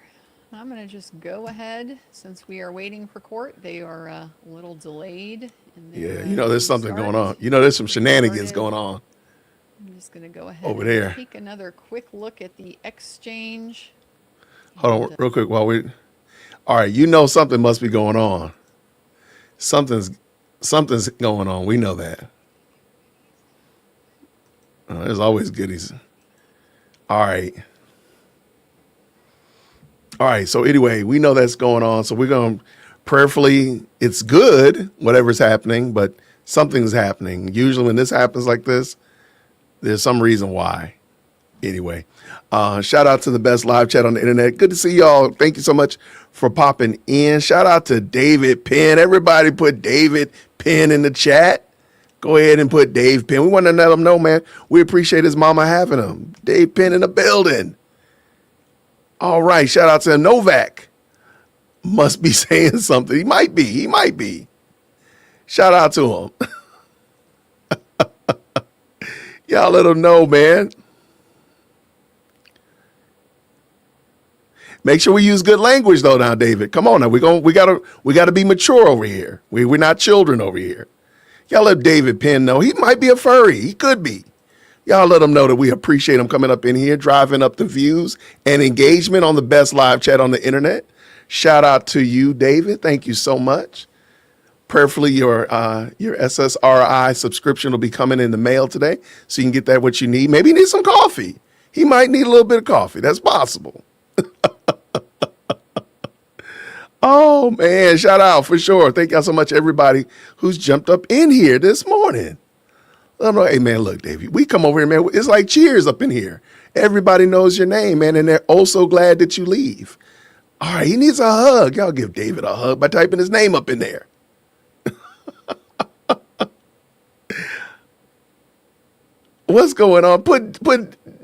I'm going to just go ahead. Since we are waiting for court, they are a little delayed. In their, Yeah, you know, there's something start. going on. You know, there's some shenanigans Started. going on. I'm just going to go ahead Over and there. take another quick look at the exchange. Hold on real quick while we. All right, you know something must be going on. Something's going on. We know that. There's always goodies. All right. All right. So anyway, we know that's going on. So we're going to prayerfully. It's good, whatever's happening, but something's happening. Usually when this happens like this, there's some reason why. Anyway, shout out to the best live chat on the internet. Good to see y'all. Thank you so much for popping in. Shout out to David Penn. Everybody put David Penn in the chat. Go ahead and put Dave Penn. We want to let him know, man, we appreciate his mama having him. Dave Penn in the building. All right. Shout out to Novak. Must be saying something. He might be. He might be. Shout out to him. Y'all let him know, man. Make sure we use good language though now, David. Come on now. We gotta be mature over here. We're not children over here. Y'all let David Penn know. He might be a furry. He could be. Y'all let him know that we appreciate him coming up in here, driving up the views and engagement on the best live chat on the internet. Shout out to you, David. Thank you so much. Prayerfully, your SSRI subscription will be coming in the mail today, so you can get that what you need. Maybe you need some coffee. He might need a little bit of coffee. That's possible. Oh, man, shout out for sure. Thank y'all so much, everybody who's jumped up in here this morning. I'm like, hey, man, look, Davey, we come over here, man. It's like cheers up in here. Everybody knows your name, man, and they're oh so glad that you leave. All right, he needs a hug. Y'all give David a hug by typing his name up in there. What's going on? Put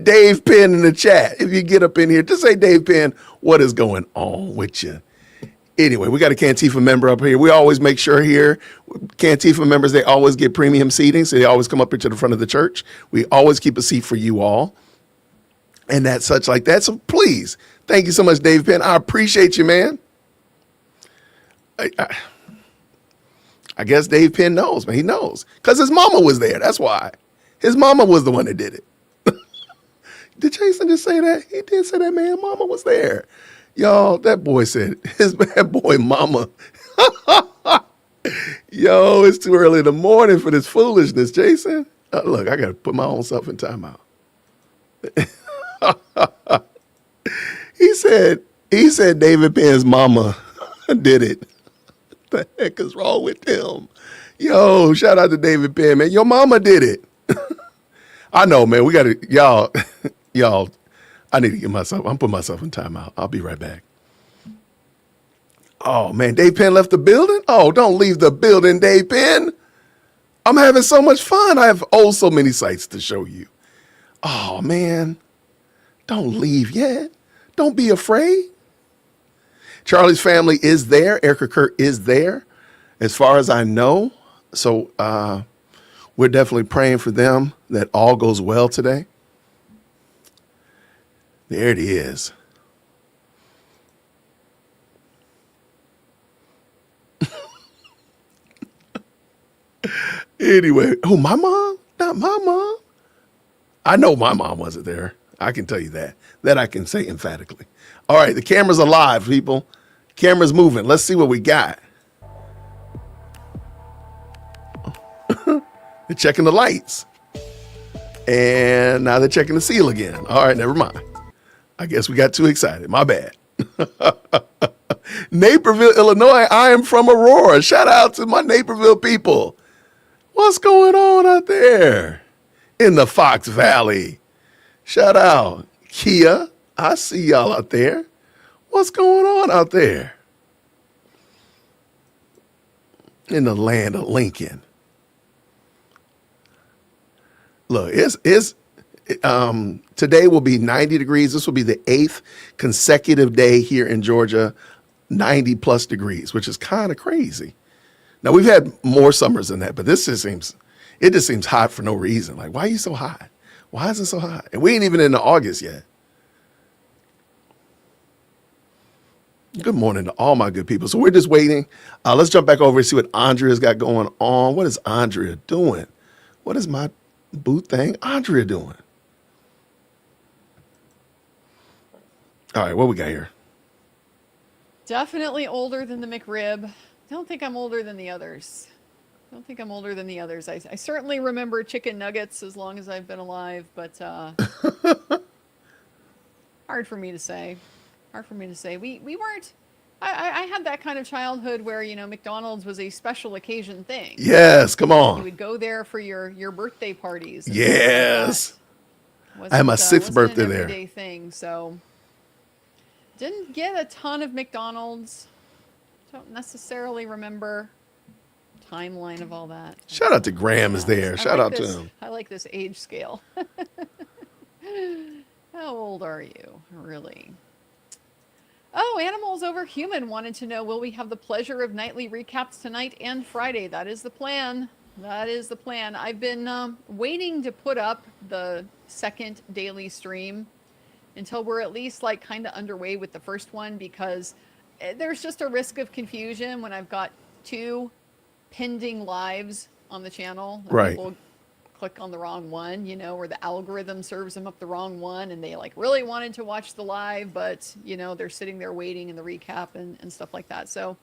Dave Penn in the chat. If you get up in here, just say, Dave Penn, what is going on with you? Anyway, we got a Cantifa member up here. We always make sure here, Cantifa members, they always get premium seating, so they always come up here to the front of the church. We always keep a seat for you all. And that's such like that. So please, thank you so much, Dave Penn. I appreciate you, man. I guess Dave Penn knows, man. He knows. Because his mama was there. That's why. His mama was the one that did it. Did Jason just say that? He did say that, man. Mama was there. Y'all, that boy said, his bad boy mama. Yo, it's too early in the morning for this foolishness, Jason. Look, I got to put my own self in timeout. He said David Penn's mama did it. What the heck is wrong with him? Yo, shout out to David Penn, man. Your mama did it. I know, man. We got to, y'all, I need to get myself, I'm putting myself in timeout. I'll be right back. Oh, man, Dave Penn left the building? Oh, don't leave the building, Dave Penn. I'm having so much fun. I have so many sights to show you. Oh, man, don't leave yet. Don't be afraid. Charlie's family is there. Erica Kurt is there. as far as I know. So we're definitely praying for them that all goes well today. There it is. Anyway, oh, my mom? Not my mom. I know my mom wasn't there. I can tell you that. That I can say emphatically. All right, the camera's alive, people. Camera's moving. Let's see what we got. They're checking the lights. And now they're checking the seal again. All right, never mind. I guess we got too excited. My bad. Naperville, Illinois. I am from Aurora. Shout out to my Naperville people. What's going on out there in the Fox Valley? Shout out. Kia, I see y'all out there. What's going on out there in the land of Lincoln? Look, today will be 90 degrees. This will be the 8th consecutive day here in Georgia, 90 plus degrees, which is kind of crazy. Now, we've had more summers than that, but it just seems hot for no reason. Like, why are you so hot? Why is it so hot? And we ain't even into August yet. Good morning to all my good people. So we're just waiting. Let's jump back over and see what Andrea's got going on. What is Andrea doing? What is my boot thing Andrea doing? All right, what we got here? Definitely older than the McRib. Don't think I'm older than the others. I certainly remember chicken nuggets as long as I've been alive, but hard for me to say. We weren't. I had that kind of childhood where, you know, McDonald's was a special occasion thing. Yes, come You on. would go there for your birthday parties. and Yes. stuff like that. I had my Wasn't- 6th wasn't birthday an there. everyday thing, so didn't get a ton of McDonald's. Don't necessarily remember timeline of all that. Shout out to Graham is there. I Shout like out to this- him. I like this age scale. How old are you, really? Oh, Animals Over Human wanted to know, will we have the pleasure of nightly recaps tonight and Friday? That is the plan. I've been waiting to put up the second daily stream until we're at least like kind of underway with the first one, because there's just a risk of confusion when I've got 2 pending lives on the channel. Right. People click on the wrong one, you know, or the algorithm serves them up the wrong one, and they like really wanted to watch the live, but you know, they're sitting there waiting in the recap and stuff like that. So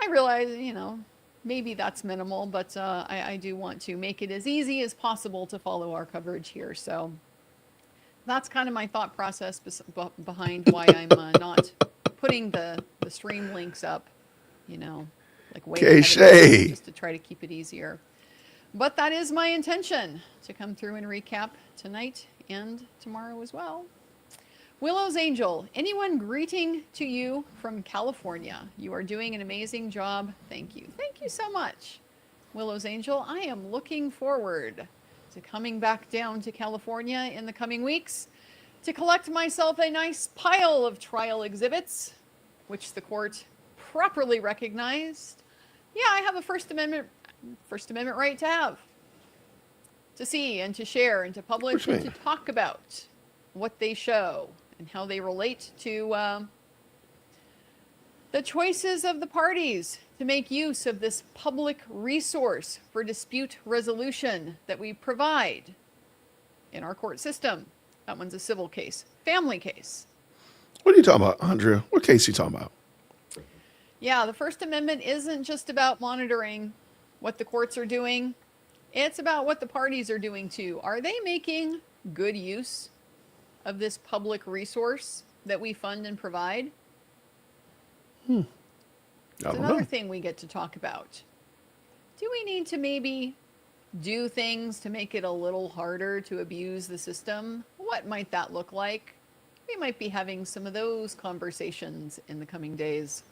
I realize, you know, maybe that's minimal, but I do want to make it as easy as possible to follow our coverage here. So that's kind of my thought process behind why I'm not putting the stream links up, you know, like way ahead of K-Shay. time, just to try to keep it easier. But that is my intention, to come through and recap tonight and tomorrow as well. Willow's Angel, anyone greeting to you from California? You are doing an amazing job. Thank you. Thank you so much. Willow's Angel, I am looking forward to coming back down to California in the coming weeks to collect myself a nice pile of trial exhibits, which the court properly recognized. Yeah, I have a First Amendment right to have, to see and to share and to publish and to talk about what they show and how they relate to the choices of the parties to make use of this public resource for dispute resolution that we provide in our court system. That one's a civil case, family case. What are you talking about, Andrea? What case are you talking about? Yeah, the First Amendment isn't just about monitoring what the courts are doing. It's about what the parties are doing too. Are they making good use of this public resource that we fund and provide? It's another thing we get to talk about. Do we need to maybe do things to make it a little harder to abuse the system? What might that look like? We might be having some of those conversations in the coming days.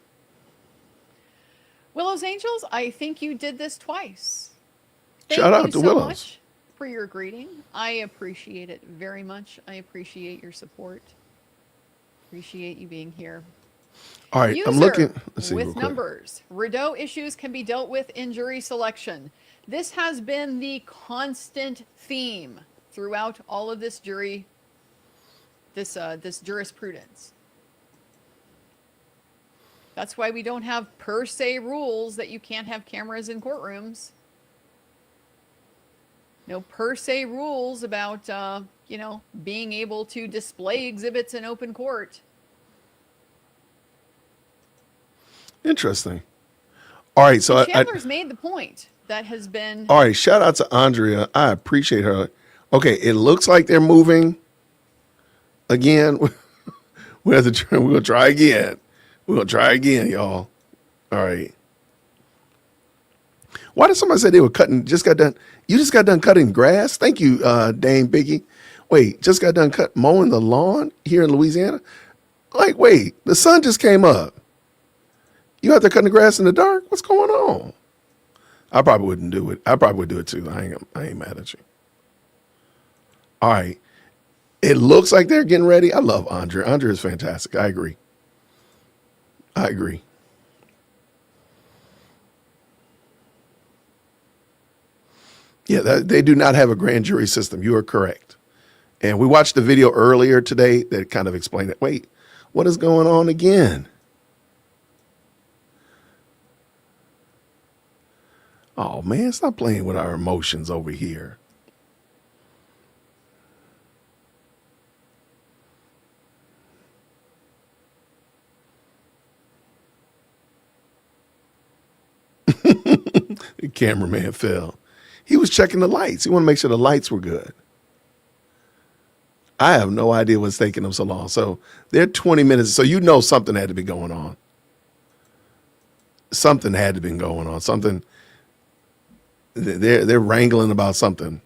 Willow's Angels, I think you did this twice. Shout out to so Willows. much for your greeting. I appreciate it very much. I appreciate your support. Appreciate you being here. All right, I'm User, looking. Let's see real with quick. numbers. Rideau issues can be dealt with in jury selection. This has been the constant theme throughout all of this this jurisprudence. That's why we don't have per se rules that you can't have cameras in courtrooms. No per se rules about, being able to display exhibits in open court. Interesting. All right, so Chandler's made the point that has been. all right, shout out to Andrea. I appreciate her. Okay, it looks like they're moving again. We're gonna try again. We're gonna try again, y'all. All right. Why did somebody say they were cutting? Just got done. You just got done cutting grass. Thank you, Dame Biggie. Wait, just got done mowing the lawn here in Louisiana. Like, wait, the sun just came up. You out there cutting the grass in the dark? What's going on? I probably wouldn't do it. I probably would do it too. I ain't mad at you. All right. It looks like they're getting ready. I love Andrea. Andrea is fantastic. I agree. Yeah, they do not have a grand jury system. You are correct. And we watched the video earlier today that kind of explained it. Wait, what is going on again? Oh, man, stop playing with our emotions over here. The cameraman fell. He was checking the lights. He wanted to make sure the lights were good. I have no idea what's taking them so long. So they're 20 minutes. So you know something had to be going on. Something had to be going on. Something. They're wrangling about something.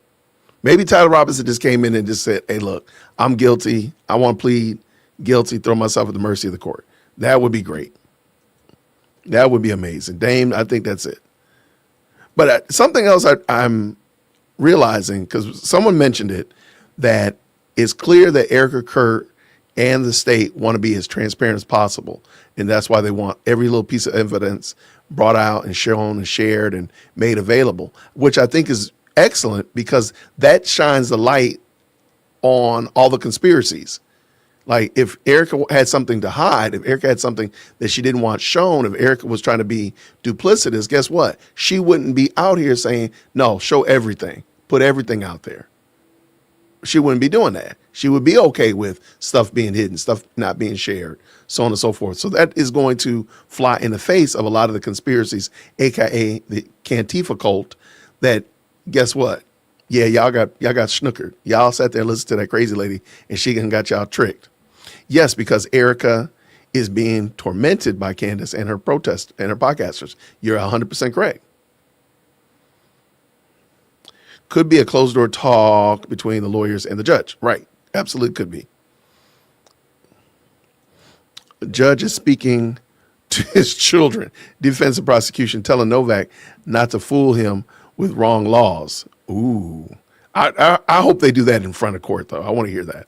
Maybe Tyler Robinson just came in and just said, hey, look, I'm guilty. I want to plead guilty, throw myself at the mercy of the court. That would be great. That would be amazing. Dame, I think that's it. But something else I'm realizing, because someone mentioned it, that it's clear that Erica Kurt and the state want to be as transparent as possible. And that's why they want every little piece of evidence brought out and shown and shared and made available, which I think is excellent because that shines the light on all the conspiracies. Like if Erica had something to hide, if Erica had something that she didn't want shown, if Erica was trying to be duplicitous, guess what? She wouldn't be out here saying, no, show everything, put everything out there. She wouldn't be doing that. She would be okay with stuff being hidden, stuff not being shared, so on and so forth. So that is going to fly in the face of a lot of the conspiracies, AKA the Cantifa cult, that guess what? Yeah, y'all got snookered. Y'all sat there and listened to that crazy lady and she got y'all tricked. Yes, because Erica is being tormented by Candace and her protest and her podcasters. You're 100% correct. Could be a closed door talk between the lawyers and the judge. Right. Absolutely could be. The judge is speaking to his children. Defense and prosecution telling Novak not to fool him with wrong laws. Ooh. I hope they do that in front of court, though. I want to hear that.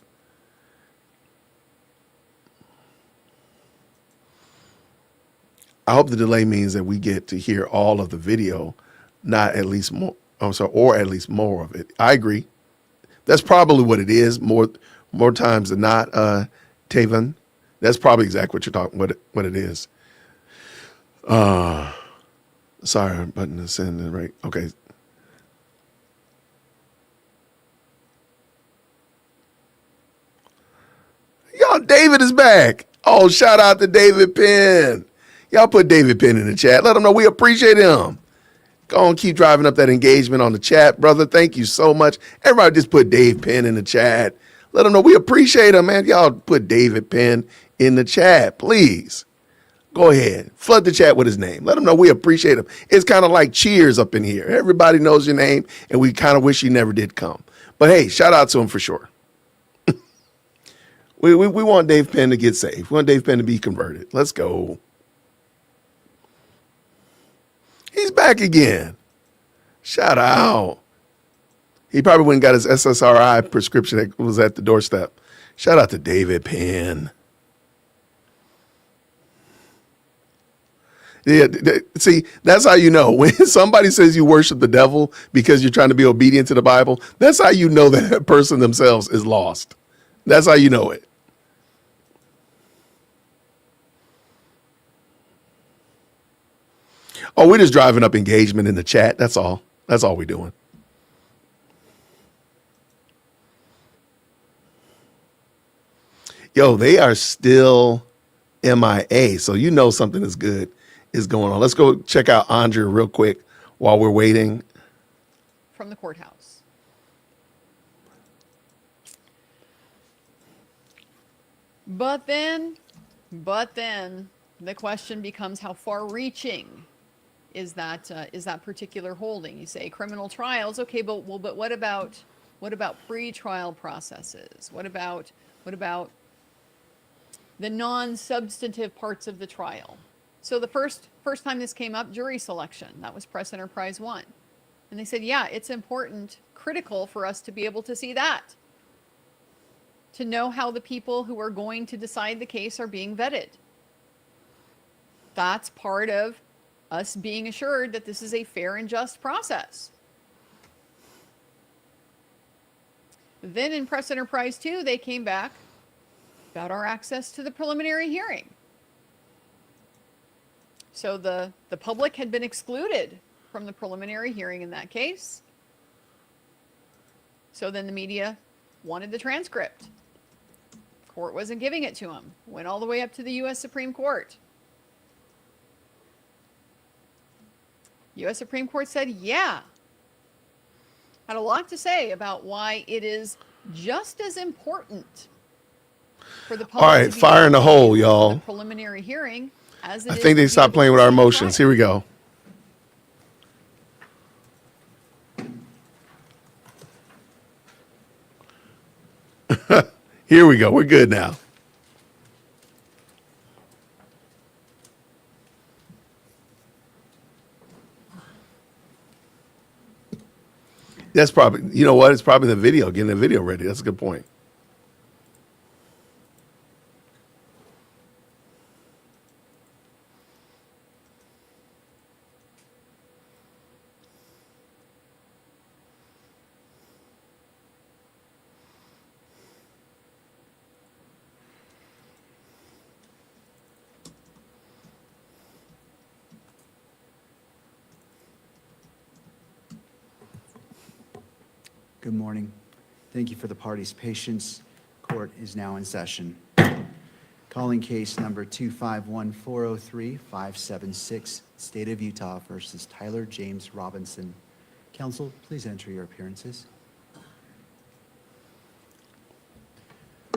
I hope the delay means that we get to hear all of the video, not at least more. I'm sorry, or at least more of it. I agree. That's probably what it is. More times than not, Taven. That's probably exactly what you're talking. What it is. Sorry, button is sending right. Okay. Y'all, David is back. Oh, shout out to David Penn. Y'all put David Penn in the chat. Let him know we appreciate him. Go on, keep driving up that engagement on the chat, brother. Thank you so much. Everybody just put Dave Penn in the chat. Let him know we appreciate him, man. Y'all put David Penn in the chat, please. Go ahead. Flood the chat with his name. Let him know we appreciate him. It's kind of like Cheers up in here. Everybody knows your name, and we kind of wish you never did come. But hey, shout out to him for sure. We want Dave Penn to get saved. We want Dave Penn to be converted. Let's go. He's back again. Shout out. He probably went and got his SSRI prescription that was at the doorstep. Shout out to David Penn. Yeah, see, that's how you know. When somebody says you worship the devil because you're trying to be obedient to the Bible, that's how you know that person themselves is lost. That's how you know it. Oh, we're just driving up engagement in the chat. That's all. That's all we're doing. Yo, they are still MIA. So you know something is good is going on. Let's go check out Andrea real quick while we're waiting. From the courthouse. But then the question becomes, how far-reaching is that particular holding? You say criminal trials, okay, but what about pre-trial processes? What about the non-substantive parts of the trial? So the first time this came up, jury selection, that was Press Enterprise 1. And they said, yeah, it's important, critical for us to be able to see that, to know how the people who are going to decide the case are being vetted. That's part of us being assured that this is a fair and just process. Then in Press Enterprise 2, they came back about our access to the preliminary hearing. So the public had been excluded from the preliminary hearing in that case. So then the media wanted the transcript. Court wasn't giving it to them. Went all the way up to the U.S. Supreme Court. U.S. Supreme Court said, yeah. Had a lot to say about why it is just as important for the public. All right, fire in the hole, y'all. The preliminary hearing as it I is think to they be stopped able playing to with our see the emotions. trial. Here we go. Here we go. We're good now. That's probably, you know what? It's probably the video, getting the video ready. That's a good point. Good morning. Thank you for the party's patience. Court is now in session. Calling case number 251403576, State of Utah versus Tyler James Robinson. Counsel, please enter your appearances.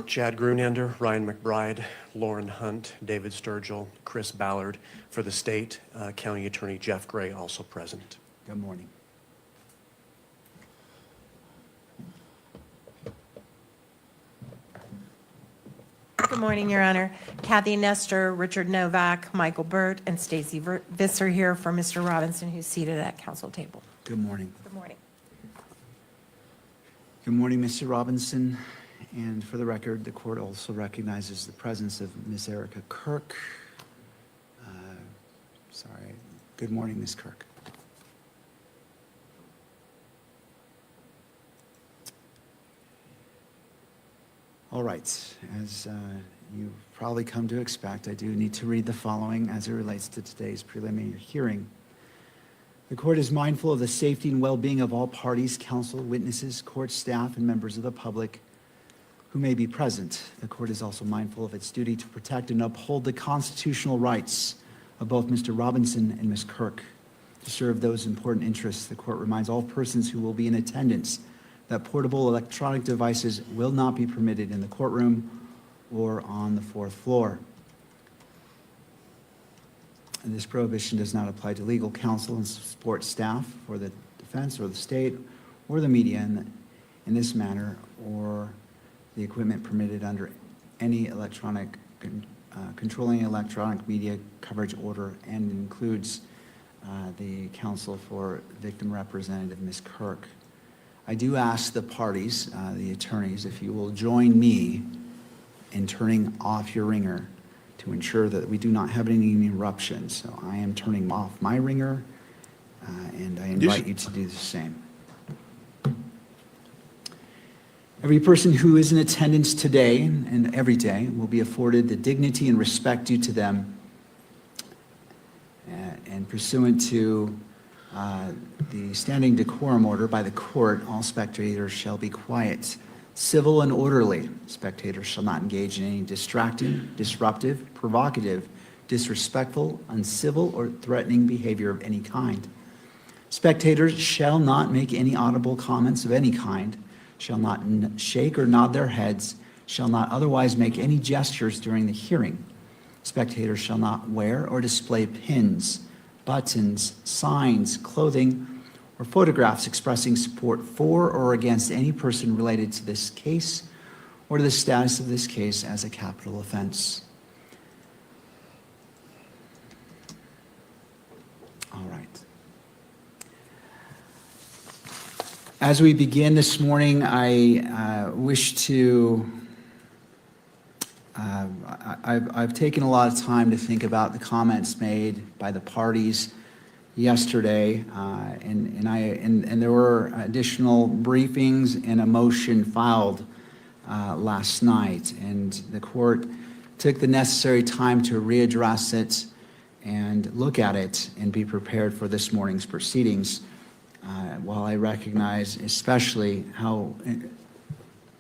Chad Grunander, Ryan McBride, Lauren Hunt, David Sturgill, Chris Ballard. For the state, County Attorney Jeff Gray also present. Good morning. Good morning, Your Honor. Kathy Nestor, Richard Novak, Michael Burt, and Stacy Visser here for Mr. Robinson, who's seated at council table. Good morning. Good morning. Good morning, Mr. Robinson. And for the record, the court also recognizes the presence of Ms. Erica Kirk. Sorry. Good morning, Ms. Kirk. All right, as you've probably come to expect, I do need to read the following as it relates to today's preliminary hearing. The court is mindful of the safety and well-being of all parties, counsel, witnesses, court staff, and members of the public who may be present. The court is also mindful of its duty to protect and uphold the constitutional rights of both Mr. Robinson and Ms. Kirk. To serve those important interests, the court reminds all persons who will be in attendance that portable electronic devices will not be permitted in the courtroom or on the fourth floor. And this prohibition does not apply to legal counsel and support staff for the defense or the state or the media in this manner, or the equipment permitted under any electronic controlling electronic media coverage order, and includes the counsel for victim representative Ms. Kirk. I do ask the parties, the attorneys, if you will join me in turning off your ringer to ensure that we do not have any interruptions. So I am turning off my ringer, and I invite you to do the same. Every person who is in attendance today and every day will be afforded the dignity and respect due to them, and pursuant to the standing decorum order by the court, all spectators shall be quiet, civil, and orderly. Spectators shall not engage in any distracting, disruptive, provocative, disrespectful, uncivil, or threatening behavior of any kind. Spectators shall not make any audible comments of any kind, shall not shake or nod their heads, shall not otherwise make any gestures during the hearing. Spectators shall not wear or display pins, buttons, signs, clothing, or photographs expressing support for or against any person related to this case or to the status of this case as a capital offense. All right. As we begin this morning, I wish to, I've taken a lot of time to think about the comments made by the parties yesterday, and there were additional briefings and a motion filed last night, and the court took the necessary time to readdress it and look at it and be prepared for this morning's proceedings. While I recognize especially how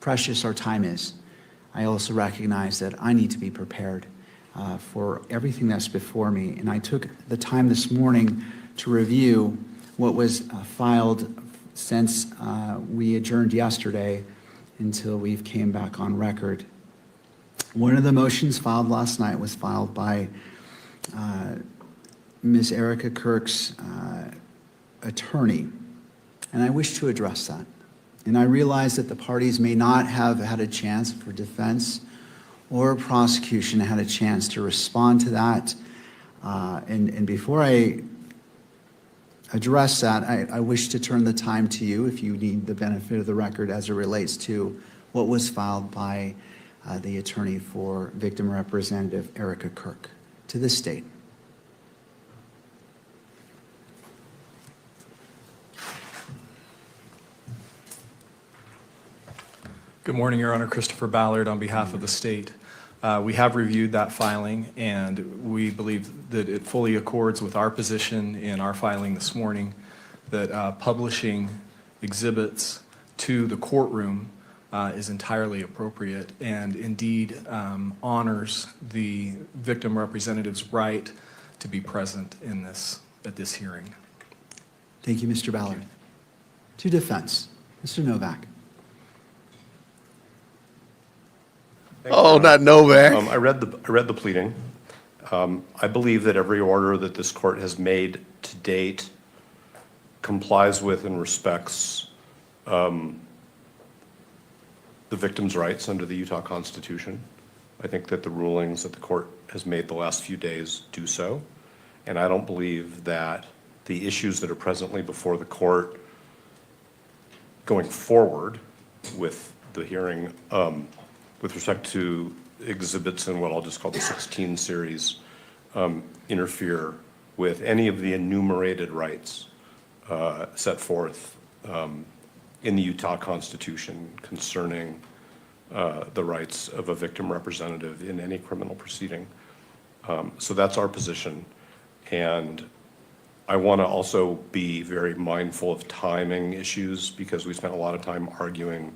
precious our time is, I also recognize that I need to be prepared for everything that's before me. And I took the time this morning to review what was filed since we adjourned yesterday until we came back on record. One of the motions filed last night was filed by Ms. Erica Kirk's attorney, and I wish to address that. And I realize that the parties may not have had a chance for defense or prosecution had a chance to respond to that. And before I address that, I wish to turn the time to you if you need the benefit of the record as it relates to what was filed by the attorney for victim representative Erica Kirk to the state. Good morning, Your Honor. Christopher Ballard on behalf of the state. We have reviewed that filing, and we believe that it fully accords with our position in our filing this morning that publishing exhibits to the courtroom is entirely appropriate and indeed honors the victim representative's right to be present in at this hearing. Thank you, Mr. Ballard. To defense, Mr. Novak. Oh, not Novak. I read the pleading. I believe that every order that this court has made to date complies with and respects the victim's rights under the Utah Constitution. I think that the rulings that the court has made the last few days do so. And I don't believe that the issues that are presently before the court going forward with the hearing with respect to exhibits in what I'll just call the 16 series interfere with any of the enumerated rights set forth in the Utah Constitution concerning the rights of a victim representative in any criminal proceeding. So that's our position. And I want to also be very mindful of timing issues because we spent a lot of time arguing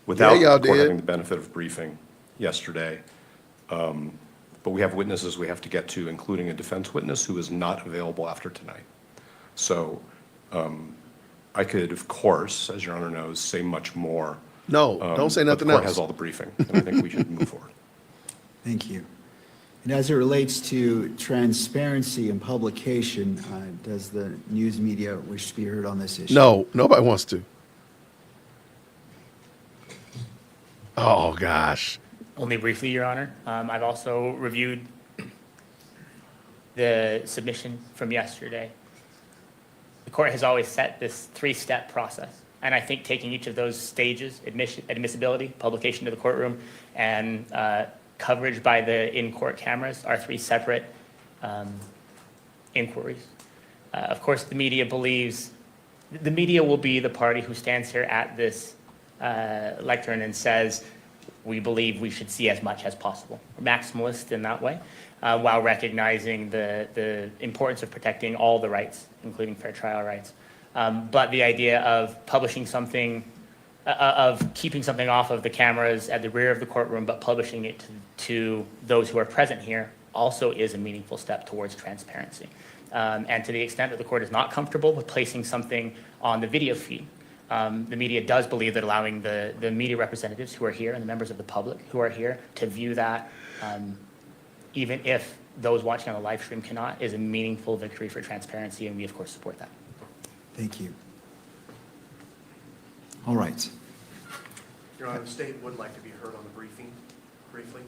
without the court having the benefit of briefing yesterday. But we have witnesses we have to get to, including a defense witness who is not available after tonight. So I could, of course, as Your Honor knows, say much more. No, don't say nothing but the court else. has all the briefing, and I think we should move forward. Thank you. And as it relates to transparency and publication, does the news media wish to be heard on this issue? No, nobody wants to. Oh, gosh. Only briefly, Your Honor. I've also reviewed the submission from yesterday. The court has always set this three-step process, and I think taking each of those stages, admissibility, publication to the courtroom, and coverage by the in-court cameras are three separate inquiries. Of course, the media believes, the media will be the party who stands here at this lectern and says, we believe we should see as much as possible. We're maximalist in that way, while recognizing the importance of protecting all the rights, including fair trial rights. But the idea of publishing something, of keeping something off of the cameras at the rear of the courtroom, but publishing it to those who are present here also is a meaningful step towards transparency. And to the extent that the court is not comfortable with placing something on the video feed, the media does believe that allowing the media representatives who are here and the members of the public who are here to view that, even if those watching on the live stream cannot, is a meaningful victory for transparency, and we of course support that. Thank you. All right. Your Honor, the state would like to be heard on the briefing briefly,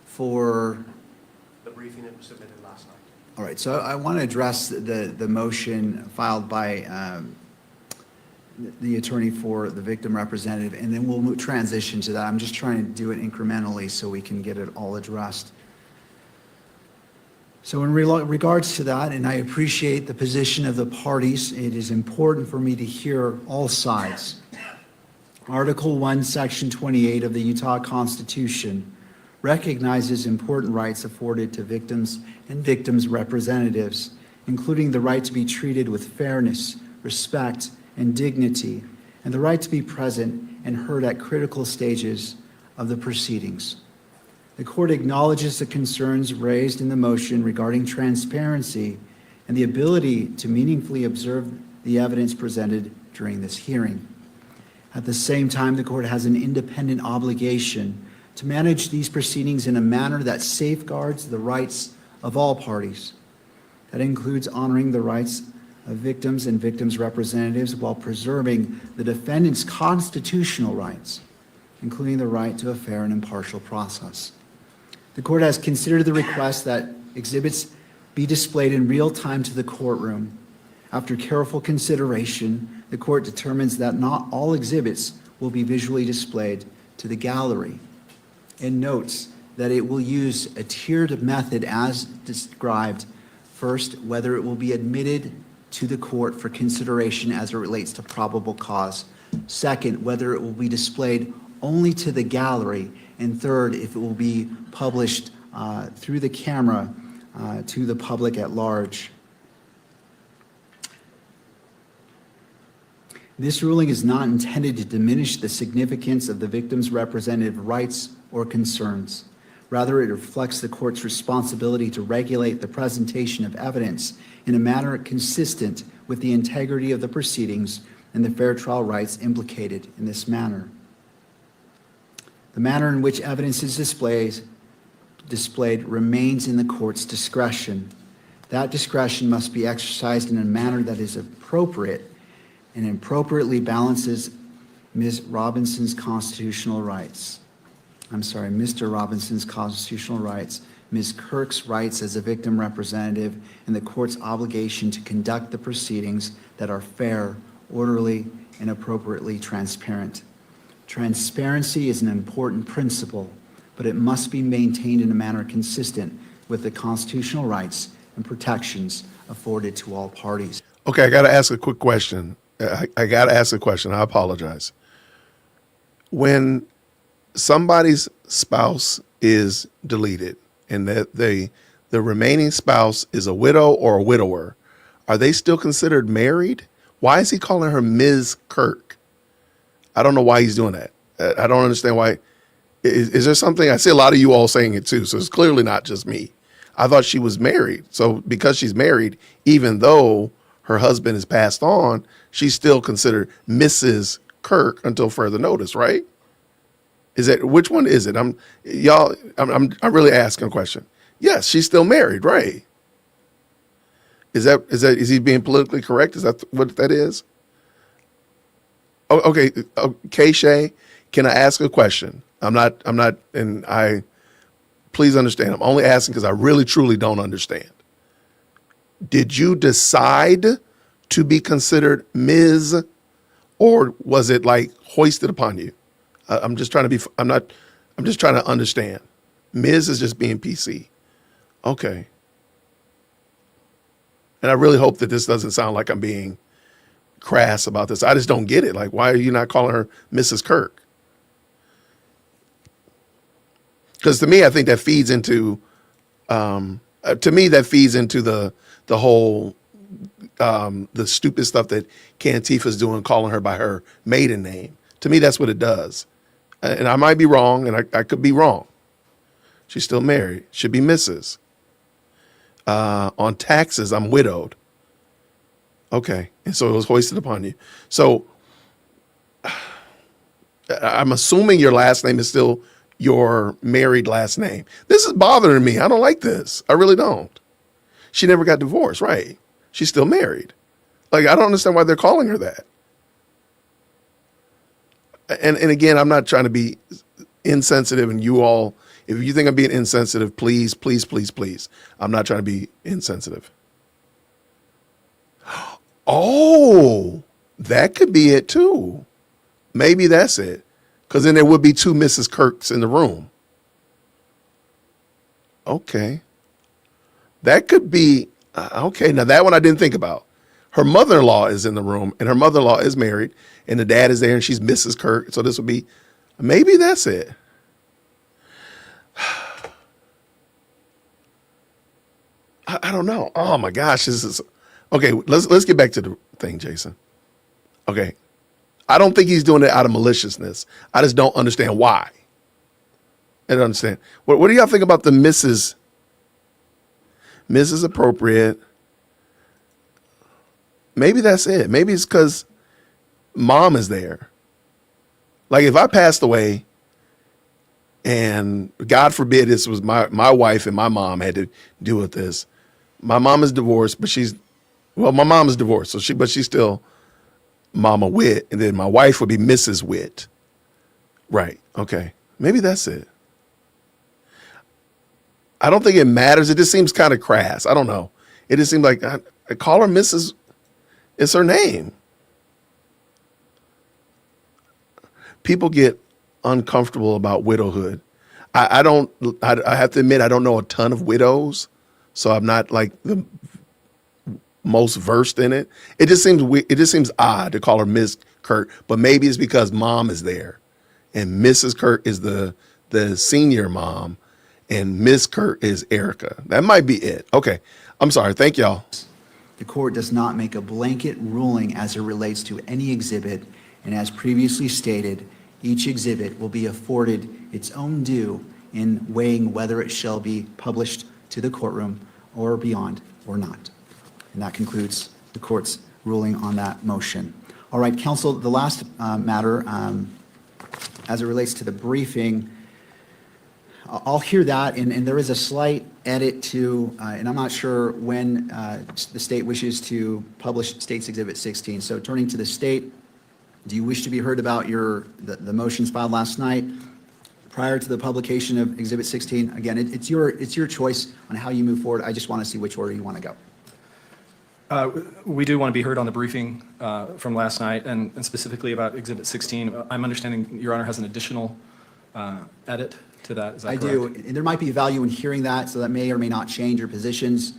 For, the briefing that was submitted last night. all right, so I want to address the motion filed by the attorney for the victim representative, and then we'll transition to that. I'm just trying to do it incrementally so we can get it all addressed. So in regards to that, and I appreciate the position of the parties, it is important for me to hear all sides. Article 1, Section 28 of the Utah Constitution recognizes important rights afforded to victims and victims' representatives, including the right to be treated with fairness, respect, and dignity, and the right to be present and heard at critical stages of the proceedings. The court acknowledges the concerns raised in the motion regarding transparency and the ability to meaningfully observe the evidence presented during this hearing. At the same time, the court has an independent obligation to manage these proceedings in a manner that safeguards the rights of all parties. That includes honoring the rights of victims and victims' representatives while preserving the defendant's constitutional rights, including the right to a fair and impartial process. The court has considered the request that exhibits be displayed in real time to the courtroom. After careful consideration, the court determines that not all exhibits will be visually displayed to the gallery, and notes that it will use a tiered method as described. First, whether it will be admitted to the court for consideration as it relates to probable cause. Second, whether it will be displayed only to the gallery. And third, if it will be published through the camera to the public at large. This ruling is not intended to diminish the significance of the victim's representative rights or concerns. Rather, it reflects the court's responsibility to regulate the presentation of evidence in a manner consistent with the integrity of the proceedings and the fair trial rights implicated in this manner. The manner in which evidence is displayed remains in the court's discretion. That discretion must be exercised in a manner that is appropriate and appropriately balances Mr. Robinson's constitutional rights, Ms. Kirk's rights as a victim representative, and the court's obligation to conduct the proceedings that are fair, orderly, and appropriately transparent. Transparency is an important principle, but it must be maintained in a manner consistent with the constitutional rights and protections afforded to all parties. Okay, I got to ask a quick question. I got to ask a question. I apologize. When somebody's spouse is deleted and the remaining spouse is a widow or a widower, are they still considered married? Why is he calling her Ms. Kirk? I don't know why he's doing that. I don't understand why. Is there something? I see a lot of you all saying it too, so it's clearly not just me. I thought she was married. So because she's married, even though her husband is passed on, she's still considered Mrs. Kirk until further notice, right? Is that, which one is it? I'm really asking a question. Yes, she's still married, right? Is he being politically correct? Is that what that is? Oh, okay. K-Shay, can I ask a question? Please understand, I'm only asking because I really truly don't understand. Did you decide to be considered Ms., or was it like hoisted upon you? I'm just trying to understand. Ms. is just being PC. Okay. And I really hope that this doesn't sound like I'm being crass about this. I just don't get it. Like, why are you not calling her Mrs. Kirk? Because to me, I think that feeds into, the whole, the stupid stuff that Cantifa's doing, calling her by her maiden name. To me, that's what it does. And I might be wrong, and I could be wrong. She's still married. Should be Mrs. On taxes, I'm widowed. Okay. And so it was hoisted upon you. So I'm assuming your last name is still your married last name. This is bothering me. I don't like this. I really don't. She never got divorced, right? She's still married. Like, I don't understand why they're calling her that. And again, I'm not trying to be insensitive, and you all, if you think I'm being insensitive, please, please, please, please. I'm not trying to be insensitive. Oh, that could be it too. Maybe that's it. Because then there would be two Mrs. Kirks in the room. Okay. That could be, okay. Now that one I didn't think about. Her mother-in-law is in the room, and her mother-in-law is married, and the dad is there, and she's Mrs. Kirk. So this would be, maybe that's it. I don't know. Oh my gosh, this is okay. Let's get back to the thing, Jason. Okay, I don't think he's doing it out of maliciousness. I just don't understand why. I don't understand. What do y'all think about the Mrs. Mrs. appropriate? Maybe that's it. Maybe it's because mom is there. Like if I passed away, and God forbid this was my wife and my mom had to deal with this. My mom is divorced, but my mom is divorced, so she's still Mama Witt, and then my wife would be Mrs. Witt. Right. Okay. Maybe that's it. I don't think it matters. It just seems kind of crass. I don't know. It just seems like I call her Mrs. It's her name. People get uncomfortable about widowhood. I have to admit, I don't know a ton of widows, so I'm not like the most versed in it. It just seems odd to call her Miss Kirk, but maybe it's because mom is there, and Mrs. Kirk is the senior mom, and Miss Kirk is Erica. That might be it. Okay, I'm sorry. Thank y'all. The court does not make a blanket ruling as it relates to any exhibit, and as previously stated, each exhibit will be afforded its own due in weighing whether it shall be published to the courtroom or beyond or not. And that concludes the court's ruling on that motion. All right, counsel, the last matter, as it relates to the briefing, I'll hear that, and there is a slight edit to, and I'm not sure when the state wishes to publish State's Exhibit 16. So turning to the state, do you wish to be heard about the motions filed last night prior to the publication of Exhibit 16? Again, it's your choice on how you move forward. I just want to see which order you want to go. We do want to be heard on the briefing from last night, and specifically about Exhibit 16. I'm understanding Your Honor has an additional edit to that. Is that correct? I do, and there might be value in hearing that, so that may or may not change your positions.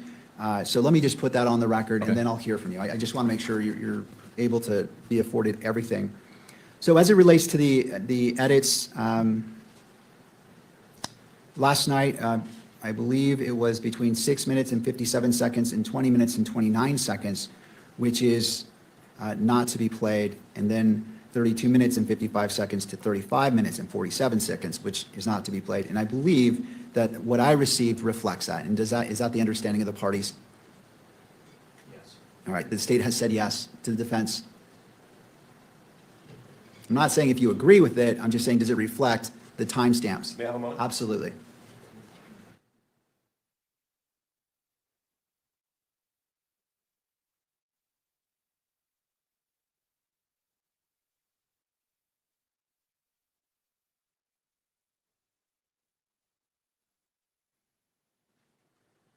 So let me just put that on the record, Okay. and then I'll hear from you. I just want to make sure you're able to be afforded everything. So as it relates to the edits, last night, I believe it was between 6 minutes and 57 seconds and 20 minutes and 29 seconds, which is not to be played, and then 32 minutes and 55 seconds to 35 minutes and 47 seconds, which is not to be played. And I believe that what I received reflects that. And is that the understanding of the parties? Yes. All right, the state has said yes to the defense. I'm not saying if you agree with it, I'm just saying, does it reflect the timestamps? May I have a moment? Absolutely.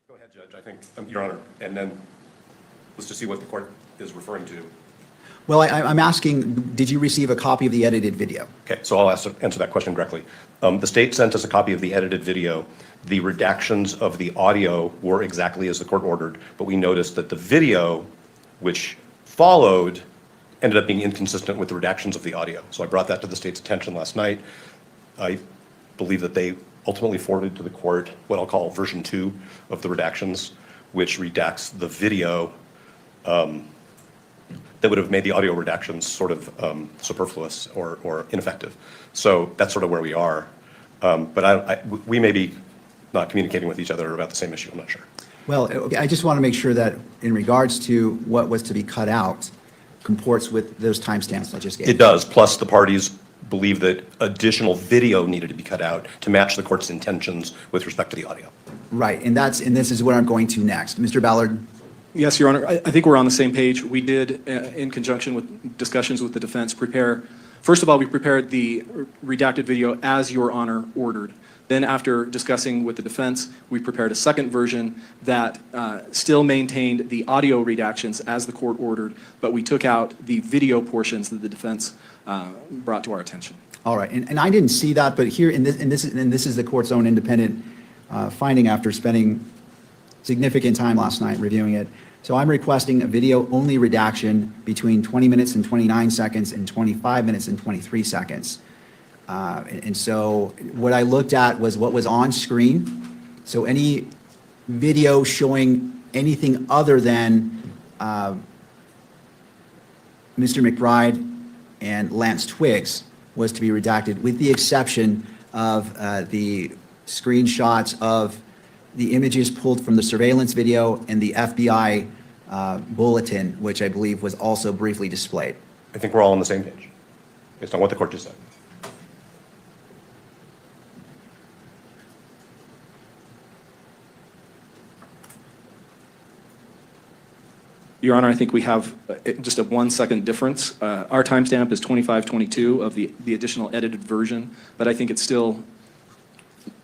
Go ahead, Judge. I think, Your Honor, and then let's just see what the court is referring to. Well, I'm asking, did you receive a copy of the edited video? Okay, so I'll answer that question directly. The state sent us a copy of the edited video. The redactions of the audio were exactly as the court ordered, but we noticed that the video, which followed, ended up being inconsistent with the redactions of the audio. So I brought that to the state's attention last night. I believe that they ultimately forwarded to the court what I'll call version 2 of the redactions, which redacts the video that would have made the audio redactions sort of superfluous or ineffective. So that's sort of where we are. But we may be not communicating with each other about the same issue. I'm not sure. Well, I just want to make sure that in regards to what was to be cut out comports with those timestamps I just gave. It does. Plus, the parties believe that additional video needed to be cut out to match the court's intentions with respect to the audio. Right, and this is what I'm going to next. Mr. Ballard? Yes, Your Honor. I think we're on the same page. We did, in conjunction with discussions with the defense, first of all, we prepared the redacted video as Your Honor ordered. Then after discussing with the defense, we prepared a second version that still maintained the audio redactions as the court ordered, but we took out the video portions that the defense brought to our attention. All right, and I didn't see that, but here, and this is the court's own independent finding after spending significant time last night reviewing it. So I'm requesting a video-only redaction between 20 minutes and 29 seconds and 25 minutes and 23 seconds. And so what I looked at was what was on screen. So any video showing anything other than Mr. McBride and Lance Twiggs was to be redacted, with the exception of the screenshots of the images pulled from the surveillance video and the FBI bulletin, which I believe was also briefly displayed. I think we're all on the same page, based on what the court just said. Your Honor, I think we have just a 1 second difference. Our timestamp is 2522 of the additional edited version, but I think it still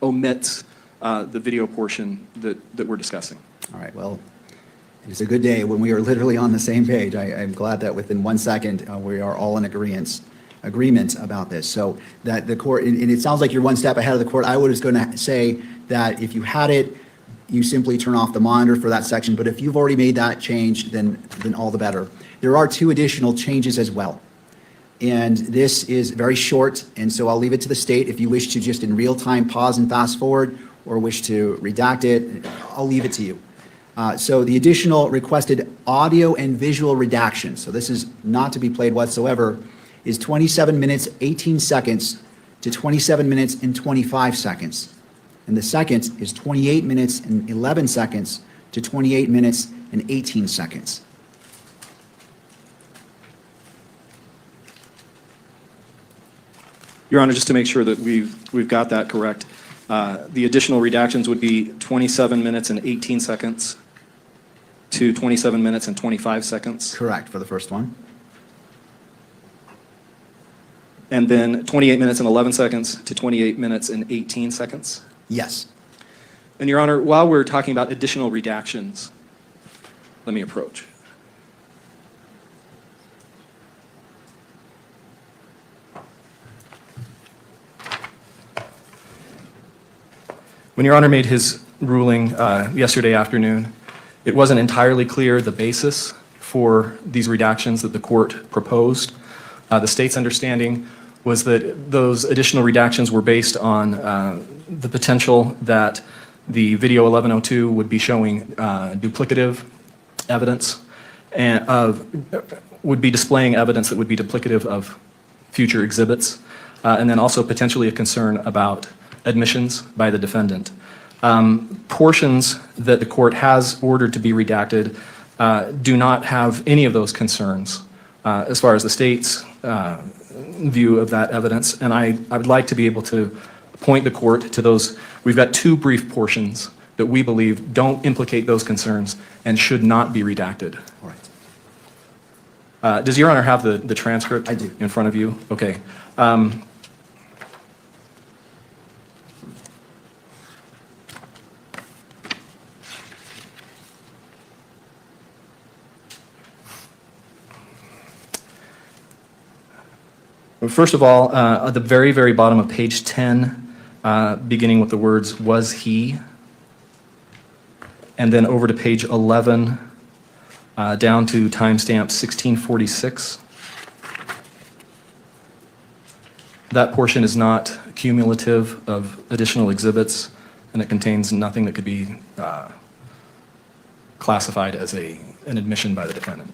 omits the video portion that we're discussing. All right, well, it's a good day when we are literally on the same page. I'm glad that within 1 second, we are all in agreement about this. So that the court, and it sounds like you're one step ahead of the court. I was going to say that if you had it, you simply turn off the monitor for that section. But if you've already made that change, then all the better. There are 2 additional changes as well. And this is very short, and so I'll leave it to the state. If you wish to just in real time pause and fast forward, or wish to redact it, I'll leave it to you. So the additional requested audio and visual redaction, so this is not to be played whatsoever, is 27 minutes, 18 seconds to 27 minutes and 25 seconds. And the second is 28 minutes and 11 seconds to 28 minutes and 18 seconds. Your Honor, just to make sure that we've got that correct, the additional redactions would be 27 minutes and 18 seconds to 27 minutes and 25 seconds. Correct for the first one. And then 28 minutes and 11 seconds to 28 minutes and 18 seconds. Yes. And Your Honor, while we're talking about additional redactions, let me approach. When Your Honor made his ruling yesterday afternoon, it wasn't entirely clear the basis for these redactions that the court proposed. The state's understanding was that those additional redactions were based on the potential that the video 1102 would be showing duplicative evidence and would be displaying evidence that would be duplicative of future exhibits, and then also potentially a concern about admissions by the defendant. Portions that the court has ordered to be redacted do not have any of those concerns as far as the state's view of that evidence, and I would like to be able to point the court to those. We've got 2 brief portions that we believe don't implicate those concerns and should not be redacted. All right. Does Your Honor have the transcript? I do. In front of you? Okay. First of all, at the very, very bottom of page 10, beginning with the words, "was he," and then over to page 11, down to timestamp 1646. That portion is not cumulative of additional exhibits, and it contains nothing that could be classified as an admission by the defendant.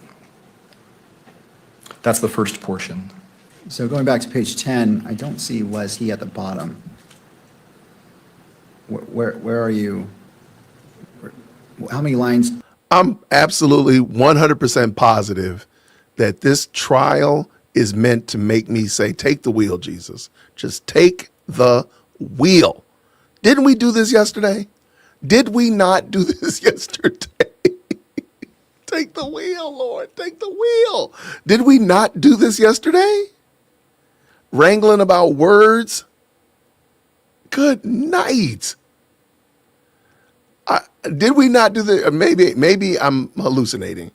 That's the first portion. So going back to page 10, I don't see "was he" at the bottom. Where are you? How many lines? I'm absolutely 100% positive that this trial is meant to make me say, take the wheel, Jesus. Just take the wheel. Didn't we do this yesterday? Did we not do this yesterday? Take the wheel, Lord. Take the wheel. Did we not do this yesterday? Wrangling about words? Good night. Did we not do the? Maybe I'm hallucinating.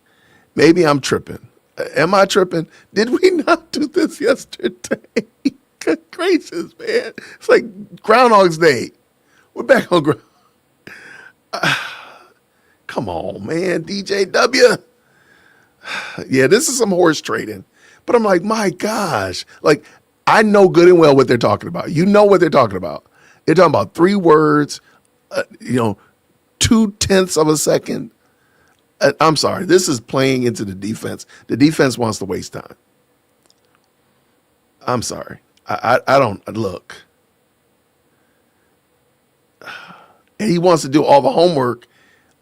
Maybe I'm tripping. Am I tripping? Did we not do this yesterday? Good gracious, man! It's like Groundhog's Day. We're back on ground. Come on, man, DJW. Yeah, this is some horse trading. But I'm like, my gosh, like I know good and well what they're talking about. You know what they're talking about. They're talking about 3 words. 0.2 of a second. I'm sorry. This is playing into the defense. The defense wants to waste time. I'm sorry. I don't look. And he wants to do all the homework.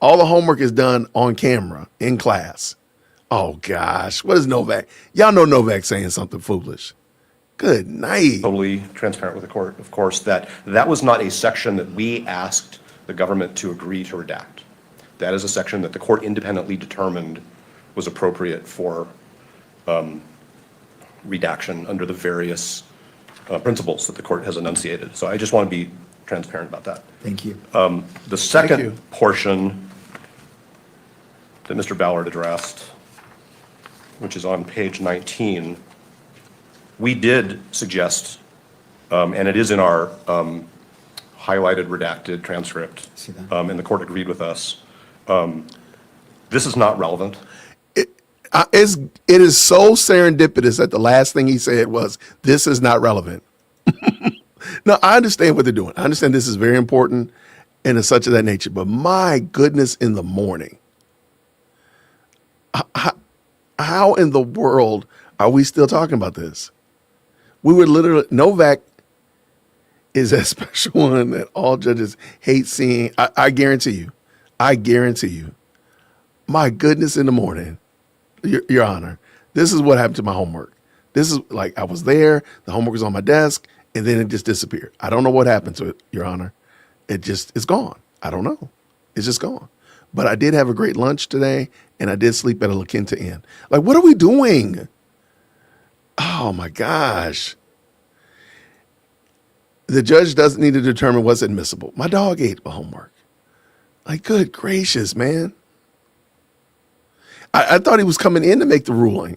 All the homework is done on camera in class. Oh gosh, what is Novak? Y'all know Novak saying something foolish. Good night. Totally transparent with the court, of course, that was not a section that we asked the government to agree to redact. That is a section that the court independently determined was appropriate for redaction under the various principles that the court has enunciated. So I just want to be transparent about that. Thank you. The second portion that Mr. Ballard addressed, which is on page 19, we did suggest, and it is in our highlighted redacted transcript, and the court agreed with us. This is not relevant. It is so serendipitous that the last thing he said was, this is not relevant. No, I understand what they're doing. I understand this is very important and it's such of that nature, but my goodness, in the morning, how in the world are we still talking about this? We were literally, Novak is that special one that all judges hate seeing. I guarantee you, my goodness, in the morning, Your Honor, this is what happened to my homework. This is like, I was there, the homework was on my desk, and then it just disappeared. I don't know what happened to it, Your Honor. It's gone. I don't know. It's just gone. But I did have a great lunch today, and I did sleep at a La Quinta Inn. Like, what are we doing? Oh my gosh. The judge doesn't need to determine what's admissible. My dog ate my homework. Like, good gracious, man. I thought he was coming in to make the ruling.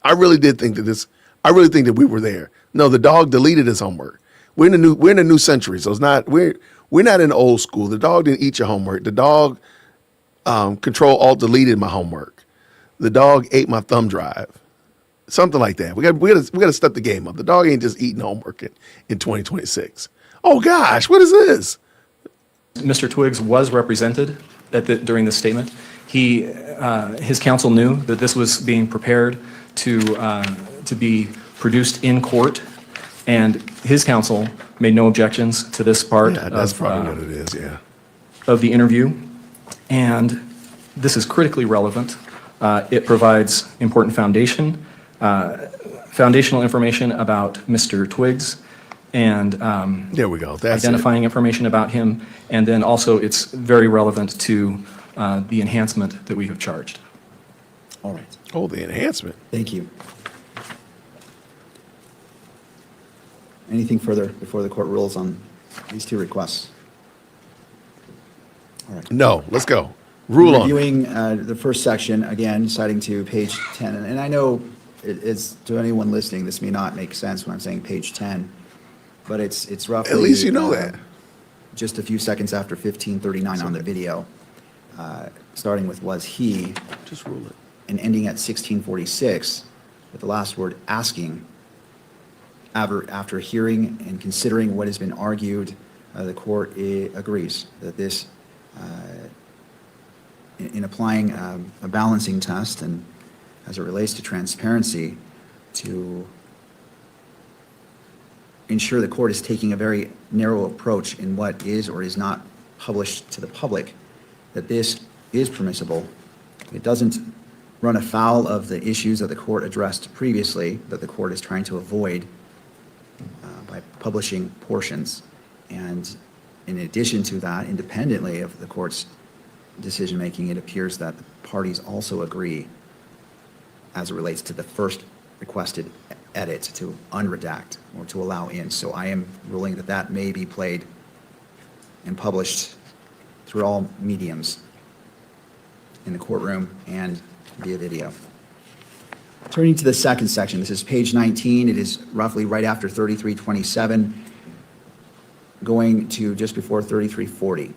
I really did think that we were there. No, the dog deleted his homework. We're in a new century, so it's not, we're not in old school. The dog didn't eat your homework. The dog Control-Alt deleted my homework. The dog ate my thumb drive. Something like that. We got to step the game up. The dog ain't just eating homework in 2026. Oh gosh, what is this? Mr. Twiggs was represented during this statement. His counsel knew that this was being prepared to be produced in court, and his counsel made no objections to this part. Yeah, that's probably what it is. Yeah. Of the interview, and this is critically relevant. It provides important foundational information about Mr. Twiggs, and there we go. That's identifying information about him, and then also it's very relevant to the enhancement that we have charged. All right. Oh, the enhancement. Thank you. Anything further before the court rules on these 2 requests? All right. No, let's go. Rule on. Reviewing the first section, again, citing to page 10. And I know it's, to anyone listening, this may not make sense when I'm saying page 10, but it's roughly. At least you know that. Just a few seconds after 1539 on the video, starting with "was he," Just rule it. and ending at 1646, with the last word "asking." After hearing and considering what has been argued, the court agrees that this, in applying a balancing test and as it relates to transparency, to ensure the court is taking a very narrow approach in what is or is not published to the public, that this is permissible. It doesn't run afoul of the issues that the court addressed previously, that the court is trying to avoid by publishing portions. And in addition to that, independently of the court's decision-making, it appears that the parties also agree as it relates to the first requested edit to unredact or to allow in. So I am ruling that that may be played and published through all mediums in the courtroom and via video. Turning to the second section, this is page 19. It is roughly right after 3327, going to just before 3340.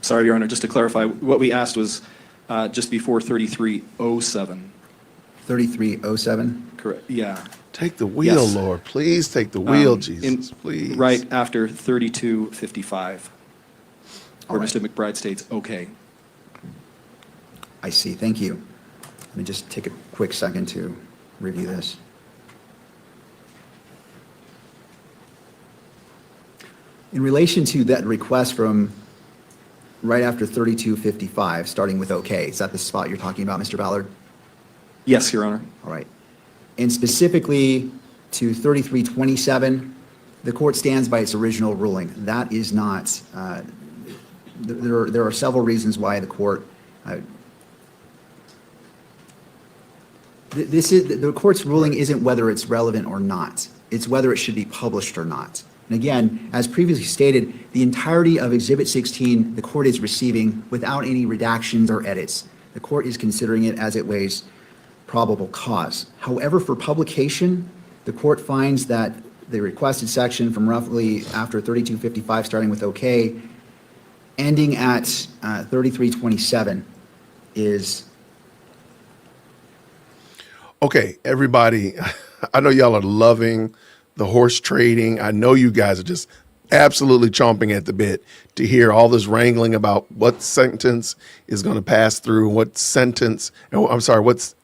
Sorry, Your Honor, just to clarify, what we asked was just before 3307. 3307? Correct, yeah. Take the wheel, Yes. Lord. Please take the wheel, Jesus. Please. Right after 3255, where All right. Mr. McBride states, okay. I see, thank you. Let me just take a quick second to review this. In relation to that request from right after 3255, starting with okay, is that the spot you're talking about, Mr. Ballard? Yes, Your Honor. All right. And specifically to 3327, the court stands by its original ruling. That is not, there are several reasons why the court, the court's ruling isn't whether it's relevant or not. It's whether it should be published or not. And again, as previously stated, the entirety of Exhibit 16, the court is receiving without any redactions or edits. The court is considering it as it weighs probable cause. However, for publication, the court finds that the requested section from roughly after 3255, starting with okay, ending at 3327 is. Okay, everybody, I know y'all are loving the horse trading. I know you guys are just absolutely chomping at the bit to hear all this wrangling about what sentence is going to pass through, what sentence, what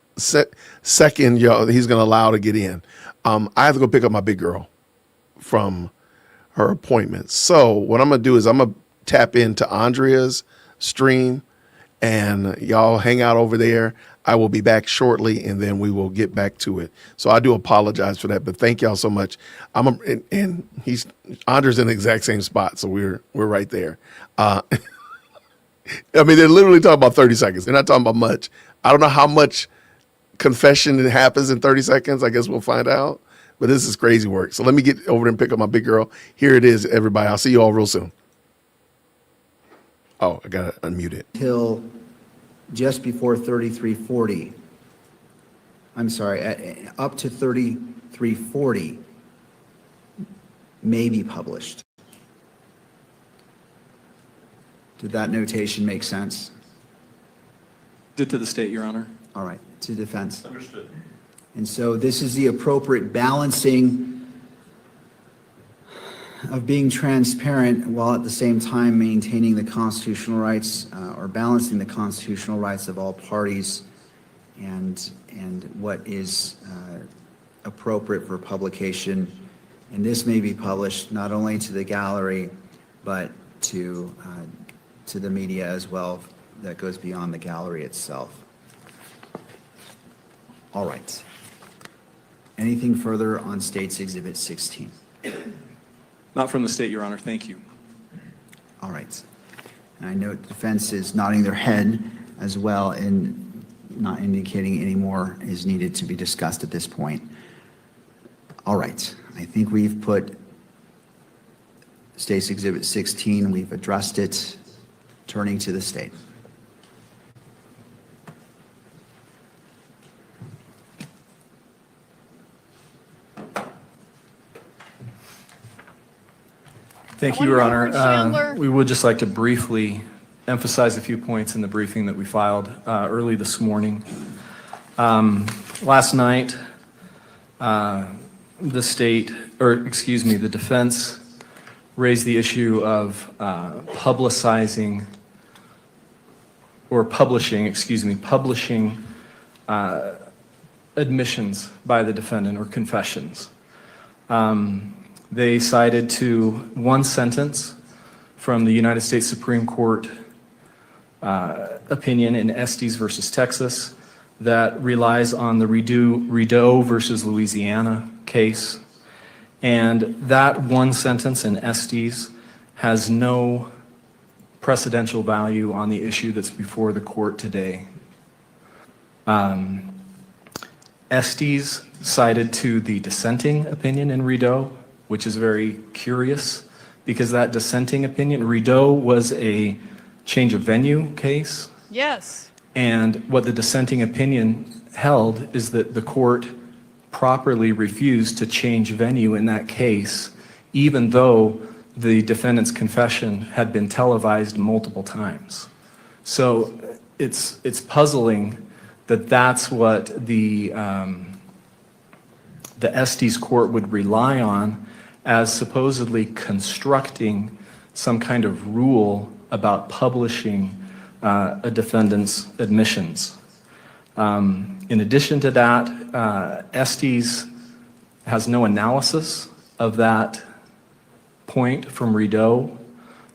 second he's going to allow to get in. I have to go pick up my big girl from her appointment. So what I'm going to do is I'm going to tap into Andrea's stream and y'all hang out over there. I will be back shortly, and then we will get back to it. So I do apologize for that, but thank y'all so much. And Andre's in the exact same spot, so we're right there. I mean, they're literally talking about 30 seconds. They're not talking about much. I don't know how much confession happens in 30 seconds. I guess we'll find out. But this is crazy work. So let me get over there and pick up my big girl. Here it is, everybody. I'll see you all real soon. Oh, I got to unmute it. Till just before 3340. I'm sorry, up to 3340 may be published. Did that notation make sense? Did to the state, Your Honor. All right, to defense. Understood. And so this is the appropriate balancing of being transparent while at the same time maintaining the constitutional rights or balancing the constitutional rights of all parties and what is appropriate for publication. And this may be published not only to the gallery, but to the media as well, that goes beyond the gallery itself. All right. Anything further on State's Exhibit 16? Not from the state, Your Honor. Thank you. All right. And I note defense is nodding their head as well and not indicating any more is needed to be discussed at this point. All right. I think we've put State's Exhibit 16, we've addressed it Turning to the state. Thank you, Your Honor. Chandler. We would just like to briefly emphasize a few points in the briefing that we filed early this morning. Last night, the defense raised the issue of publishing admissions by the defendant or confessions. They cited to one sentence from the United States Supreme Court opinion in Estes versus Texas that relies on the Rideau versus Louisiana case. And that one sentence in Estes has no precedential value on the issue that's before the court today. Estes cited to the dissenting opinion in Rideau, which is very curious because that dissenting opinion, Rideau was a change of venue case. Yes. And what the dissenting opinion held is that the court properly refused to change venue in that case, even though the defendant's confession had been televised multiple times. So it's puzzling that that's what the Estes court would rely on as supposedly constructing some kind of rule about publishing a defendant's admissions. In addition to that, Estes has no analysis of that point from Rideau.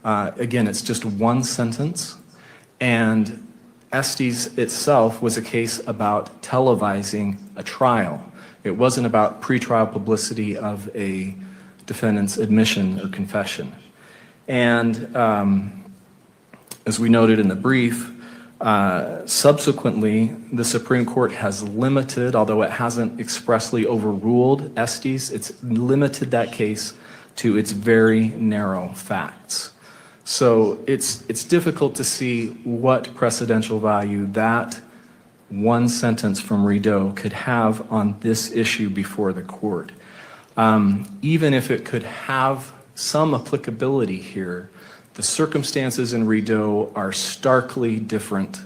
Again, it's just one sentence, and Estes itself was a case about televising a trial. It wasn't about pretrial publicity of a defendant's admission or confession. And as we noted in the brief, subsequently, the Supreme Court has limited, although it hasn't expressly overruled Estes, it's limited that case to its very narrow facts. So it's difficult to see what precedential value that one sentence from Rideau could have on this issue before the court. Even if it could have some applicability here, the circumstances in Rideau are starkly different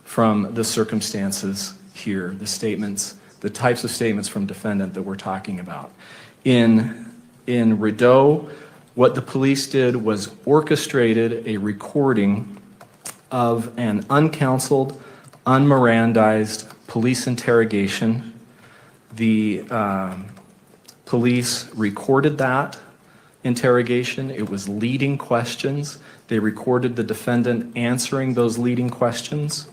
from the circumstances here, the types of statements from defendant that we're talking about. In Rideau, what the police did was orchestrated a recording of an uncounseled, unmirandized police interrogation. The police recorded that interrogation. It was leading questions. They recorded the defendant answering those leading questions.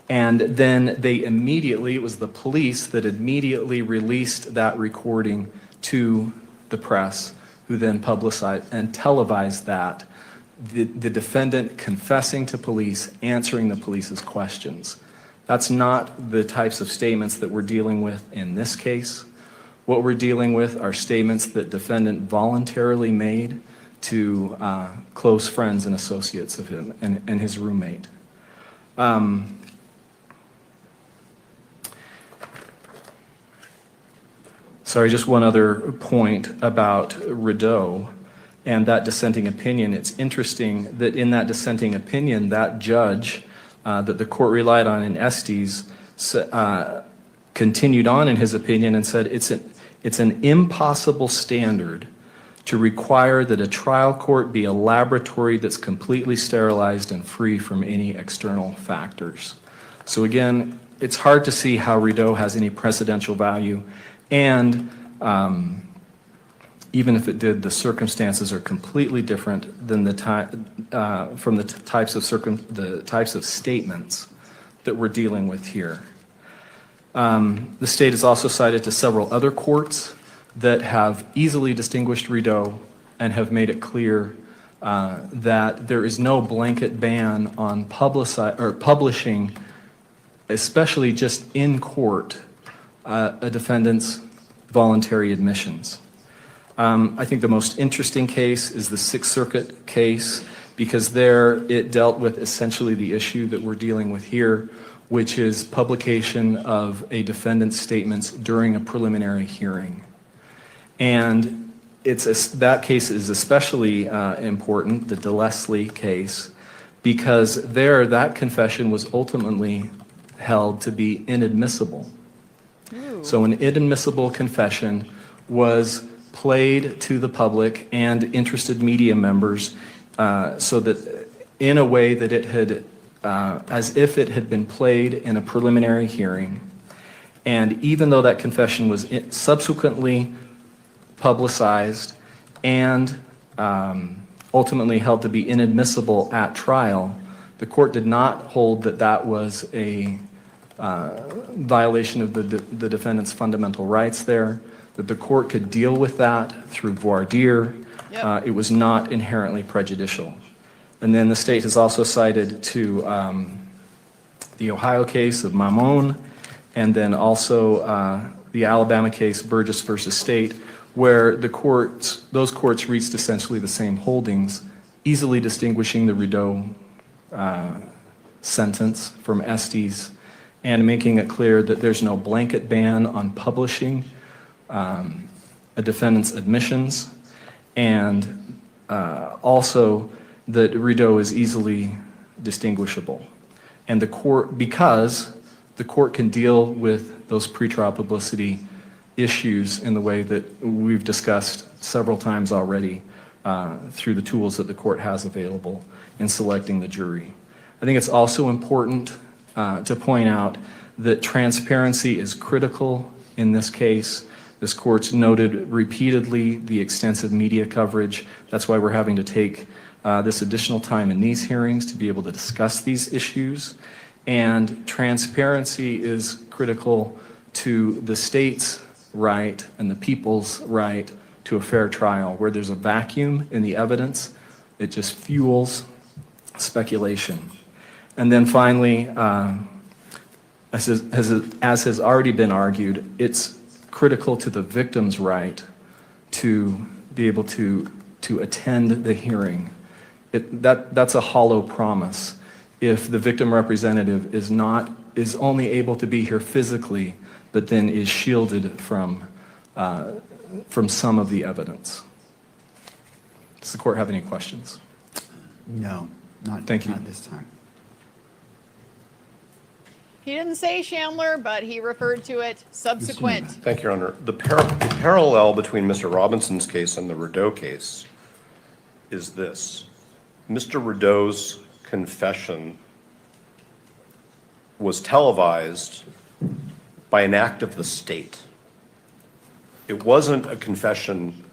And then it was the police that immediately released that recording to the press, who then publicized and televised that. The defendant confessing to police, answering the police's questions. That's not the types of statements that we're dealing with in this case. What we're dealing with are statements that defendant voluntarily made to close friends and associates of him and his roommate. Sorry, just one other point about Rideau and that dissenting opinion. It's interesting that in that dissenting opinion, that judge that the court relied on in Estes continued on in his opinion and said it's an impossible standard to require that a trial court be a laboratory that's completely sterilized and free from any external factors. So again, it's hard to see how Rideau has any precedential value, and even if it did, the circumstances are completely different than the types of statements that we're dealing with here. The state has also cited to several other courts that have easily distinguished Rideau and have made it clear that there is no blanket ban on publishing, especially just in court, a defendant's voluntary admissions. I think the most interesting case is the Sixth Circuit case, because there it dealt with essentially the issue that we're dealing with here, which is publication of a defendant's statements during a preliminary hearing. And that case is especially important, the DeLeslie case, because there that confession was ultimately held to be inadmissible. So an inadmissible confession was played to the public and interested media members so that in a way that it had, as if it had been played in a preliminary hearing. And even though that confession was subsequently publicized and ultimately held to be inadmissible at trial, the court did not hold that that was a violation of the defendant's fundamental rights there, that the court could deal with that through voir dire. It was not inherently prejudicial. And then the state has also cited to the Ohio case of Mamon, and then also the Alabama case, Burgess versus State, where those courts reached essentially the same holdings, easily distinguishing the Rideau sentence from Estes and making it clear that there's no blanket ban on publishing a defendant's admissions, and also that Rideau is easily distinguishable. And the court, because the court can deal with those pretrial publicity issues in the way that we've discussed several times already through the tools that the court has available in selecting the jury. I think it's also important to point out that transparency is critical in this case. This court's noted repeatedly the extensive media coverage. That's why we're having to take this additional time in these hearings to be able to discuss these issues. And transparency is critical to the state's right and the people's right to a fair trial. Where there's a vacuum in the evidence, it just fuels speculation. And then finally, as has already been argued, it's critical to the victim's right to be able to attend the hearing. That's a hollow promise if the victim representative is only able to be here physically, but then is shielded from some of the evidence. Does the court have any questions? No, not Thank you. not this time. He didn't say Chandler, but he referred to it subsequent. Thank you, Your Honor. The parallel between Mr. Robinson's case and the Rideau case is this. Mr. Rideau's confession was televised by an act of the state. It wasn't a confession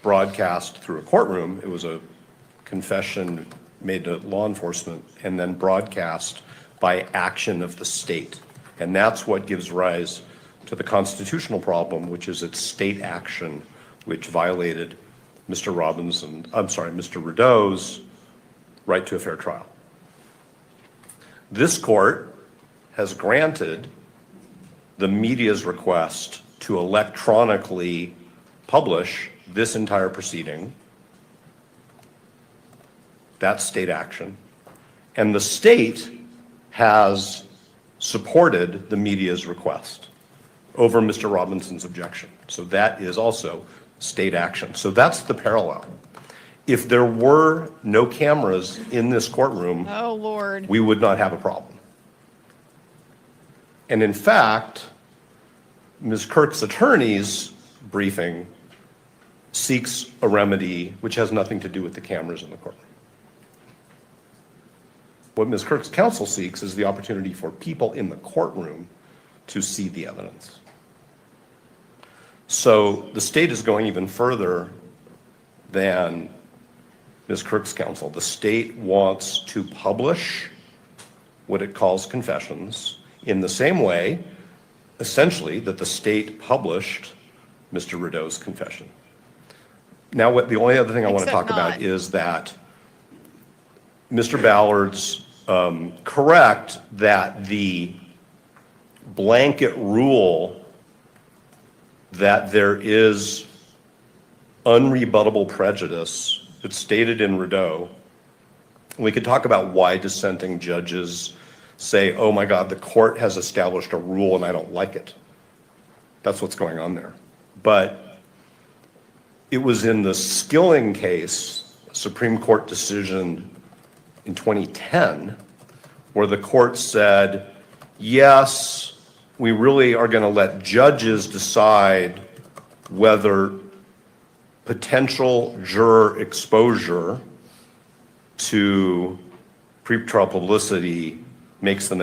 broadcast through a courtroom. It was a confession made to law enforcement and then broadcast by action of the state. And that's what gives rise to the constitutional problem, which is its state action, which violated Mr. Rideau's right to a fair trial. This court has granted the media's request to electronically publish this entire proceeding. That's state action. And the state has supported the media's request over Mr. Robinson's objection. So that is also state action. So that's the parallel. If there were no cameras in this courtroom, Oh, Lord. we would not have a problem. And in fact, Ms. Kirk's attorney's briefing seeks a remedy which has nothing to do with the cameras in the courtroom. What Ms. Kirk's counsel seeks is the opportunity for people in the courtroom to see the evidence. So the state is going even further than Ms. Kirk's counsel. The state wants to publish what it calls confessions in the same way, essentially, that the state published Mr. Rideau's confession. Now, the only other thing I want to Except talk not. about is that Mr. Ballard's correct that the blanket rule that there is unrebuttable prejudice that's stated in Rideau We could talk about why dissenting judges say, oh my God, the court has established a rule and I don't like it. That's what's going on there. But it was in the Skilling case, Supreme Court decision in 2010, where the court said, yes, we really are going to let judges decide whether potential juror exposure to pretrial publicity makes them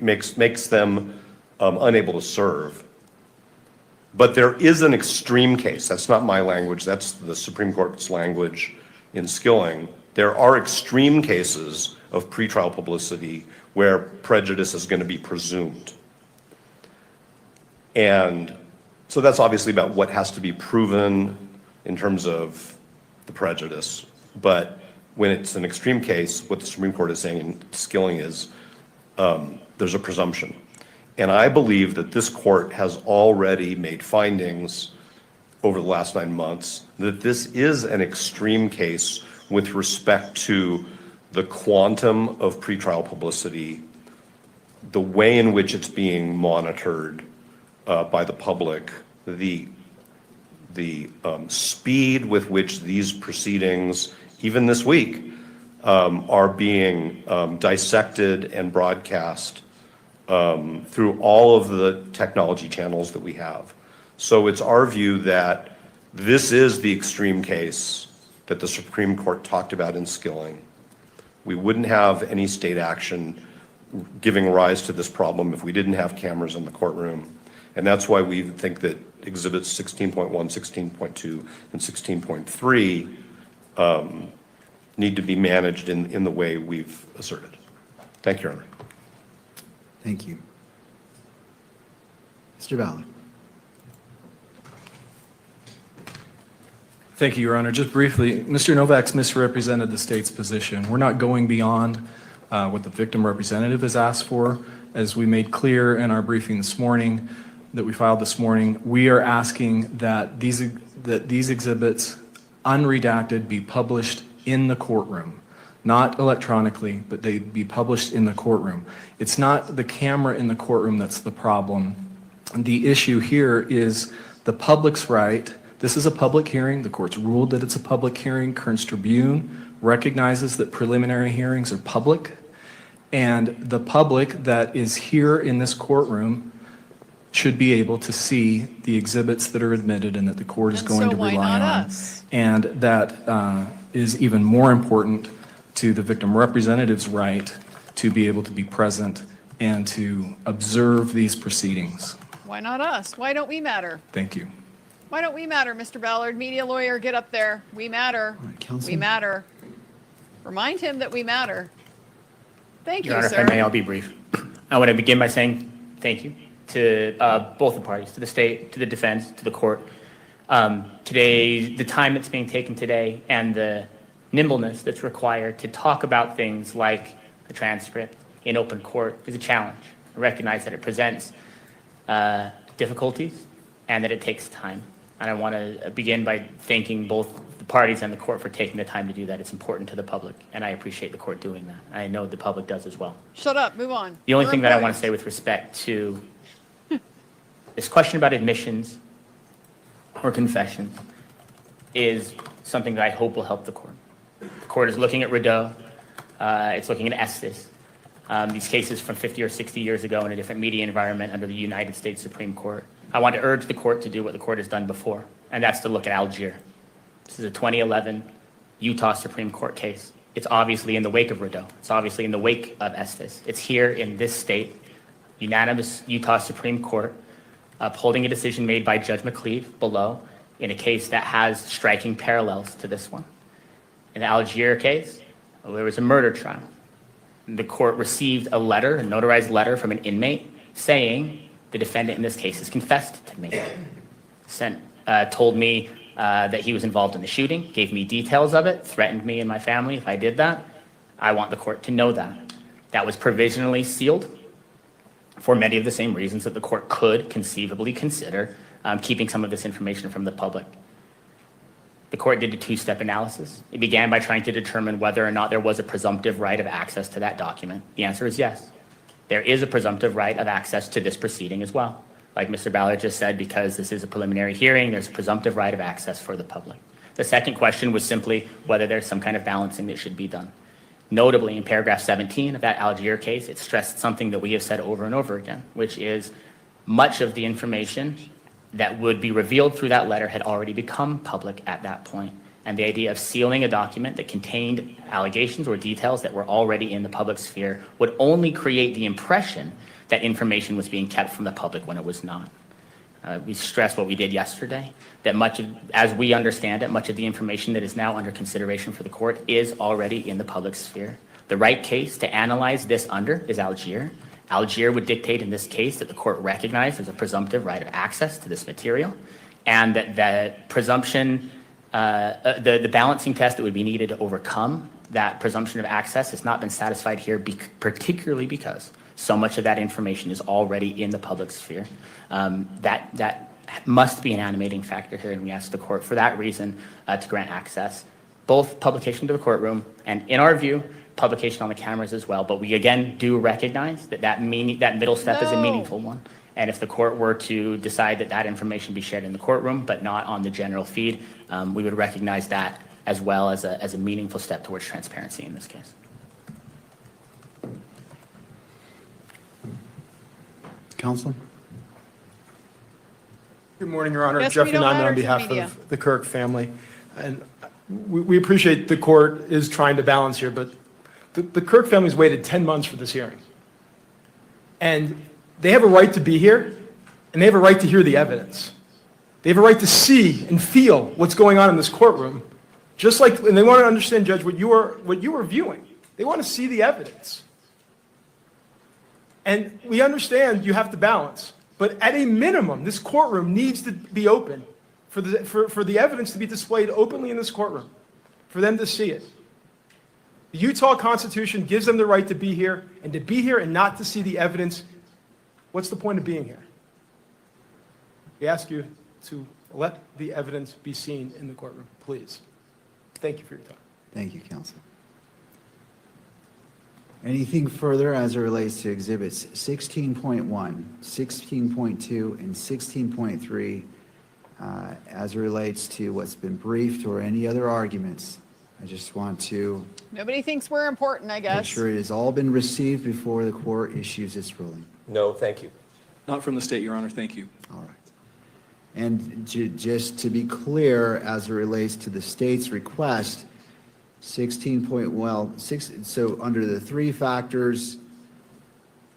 makes them unable to serve. But there is an extreme case. That's not my language. That's the Supreme Court's language in Skilling. There are extreme cases of pretrial publicity where prejudice is going to be presumed. And so that's obviously about what has to be proven in terms of the prejudice. But when it's an extreme case, what the Supreme Court is saying in Skilling is there's a presumption. And I believe that this court has already made findings over the last 9 months that this is an extreme case with respect to the quantum of pretrial publicity, the way in which it's being monitored by the public, the speed with which these proceedings, even this week, are being dissected and broadcast through all of the technology channels that we have. So it's our view that this is the extreme case that the Supreme Court talked about in Skilling. We wouldn't have any state action giving rise to this problem if we didn't have cameras in the courtroom. And that's why we think that exhibits 16.1, 16.2, and 16.3 need to be managed in the way we've asserted. Thank you, Your Honor. Thank you. Mr. Ballard. Thank you, Your Honor. Just briefly, Mr. Novak's misrepresented the state's position. We're not going beyond what the victim representative has asked for. As we made clear in our briefing this morning, that we filed this morning, we are asking that these exhibits, unredacted, be published in the courtroom. Not electronically, but they be published in the courtroom. It's not the camera in the courtroom that's the problem. The issue here is the public's right. This is a public hearing. The court's ruled that it's a public hearing. Kearns Tribune recognizes that preliminary hearings are public. And the public that is here in this courtroom should be able to see the exhibits that are admitted and that the court is going to rely on. And that is even more important to the victim representative's right to be able to be present and to observe these proceedings. Why not us? Why don't we matter? Thank you. Why don't we matter, Mr. Ballard? Media lawyer, get up there. We matter. We matter. Remind him that we matter. Thank Your you, Honor, sir. if I may, I'll be brief. I want to begin by saying thank you to both the parties, to the state, to the defense, to the court. Today, the time that's being taken today and the nimbleness that's required to talk about things like a transcript in open court is a challenge. I recognize that it presents difficulties and that it takes time. And I want to begin by thanking both the parties and the court for taking the time to do that. It's important to the public, and I appreciate the court doing that. I know the public does as well. Shut up. Move on. The only You're thing that I want important. to say with respect to this question about admissions or confessions is something that I hope will help the court. The court is looking at Rideau. It's looking at Estes. These cases from 50 or 60 years ago in a different media environment under the United States Supreme Court. I want to urge the court to do what the court has done before, and that's to look at Algier. This is a 2011 Utah Supreme Court case. It's obviously in the wake of Rideau. It's obviously in the wake of Estes. It's here in this state, unanimous Utah Supreme Court, upholding a decision made by Judge McCleave below in a case that has striking parallels to this one. In the Algier case, there was a murder trial. The court received a letter, a notarized letter from an inmate saying the defendant in this case has confessed to me. Told me that he was involved in the shooting, gave me details of it, threatened me and my family if I did that. I want the court to know that. That was provisionally sealed for many of the same reasons that the court could conceivably consider keeping some of this information from the public. The court did a two-step analysis. It began by trying to determine whether or not there was a presumptive right of access to that document. The answer is yes. There is a presumptive right of access to this proceeding as well. Like Mr. Ballard just said, because this is a preliminary hearing, there's a presumptive right of access for the public. The second question was simply whether there's some kind of balancing that should be done. Notably, in paragraph 17 of that Algier case, it stressed something that we have said over and over again, which is much of the information that would be revealed through that letter had already become public at that point. And the idea of sealing a document that contained allegations or details that were already in the public sphere would only create the impression that information was being kept from the public when it was not. We stressed what we did yesterday, that as we understand it, much of the information that is now under consideration for the court is already in the public sphere. The right case to analyze this under is Algier. Algier would dictate in this case that the court recognized there's a presumptive right of access to this material, and that the presumption, the balancing test that would be needed to overcome that presumption of access has not been satisfied here, particularly because so much of that information is already in the public sphere. That must be an animating factor here, and we ask the court for that reason to grant access, both publication to the courtroom and, in our view, publication on the cameras as well. But we again do recognize that middle step is a meaningful one. And if the court were to decide that information be shared in the courtroom but not on the general feed, we would recognize that as well as a meaningful step towards transparency in this case. Counsel? Good morning, Your Honor. Yes, Jeffrey we don't Nyman matter on to the behalf media. of the Kirk family. And we appreciate the court is trying to balance here, but the Kirk family's waited 10 months for this hearing. And they have a right to be here, and they have a right to hear the evidence. They have a right to see and feel what's going on in this courtroom, just like, and they want to understand, Judge, what you were viewing. They want to see the evidence. And we understand you have to balance, but at a minimum, this courtroom needs to be open for the evidence to be displayed openly in this courtroom, for them to see it. The Utah Constitution gives them the right to be here, and to be here and not to see the evidence, what's the point of being here? We ask you to let the evidence be seen in the courtroom, please. Thank you for your time. Thank you, counsel. Anything further as it relates to exhibits 16.1, 16.2, and 16.3 as it relates to what's been briefed or any other arguments? I just want to Nobody thinks we're important, I guess. make sure it has all been received before the court issues its ruling. No, thank you. Not from the state, Your Honor. Thank you. All right. And just to be clear, as it relates to the state's request, 16 point, well, so under the three factors,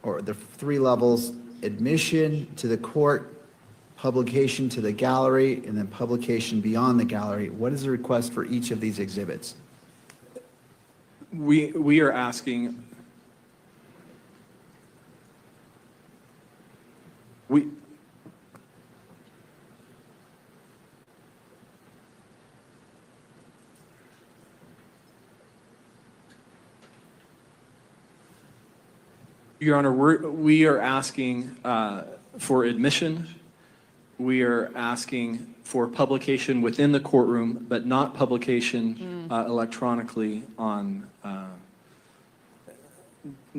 or the three levels, admission to the court, publication to the gallery, and then publication beyond the gallery, what is the request for each of these exhibits? We are asking, Your Honor, we are asking for admission. We are asking for publication within the courtroom, but not publication electronically on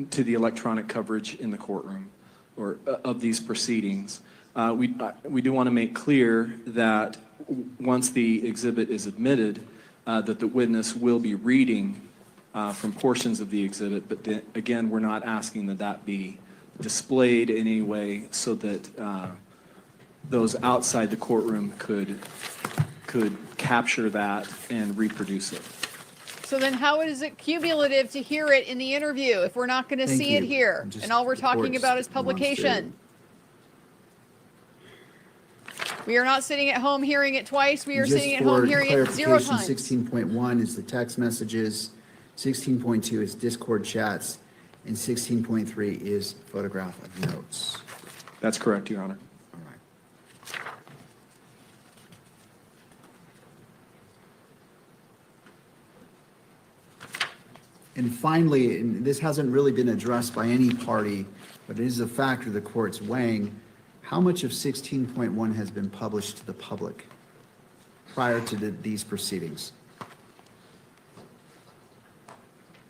to the electronic coverage in the courtroom or of these proceedings. We do want to make clear that once the exhibit is admitted, that the witness will be reading from portions of the exhibit, but again, we're not asking that be displayed in any way so that those outside the courtroom could capture that and reproduce it. So then how is it cumulative to hear it in the interview if we're not going to Thank see it you. here? Just And all we're the talking court about is wants to- publication. We are not sitting at home hearing it twice. We are Just sitting at home for hearing it 0 clarification, times. 16.1 is the text messages, 16.2 is Discord chats, and 16.3 is photograph of notes. That's correct, Your Honor. All right. And finally, and this hasn't really been addressed by any party, but it is a factor the court's weighing, how much of 16.1 has been published to the public? prior to these proceedings?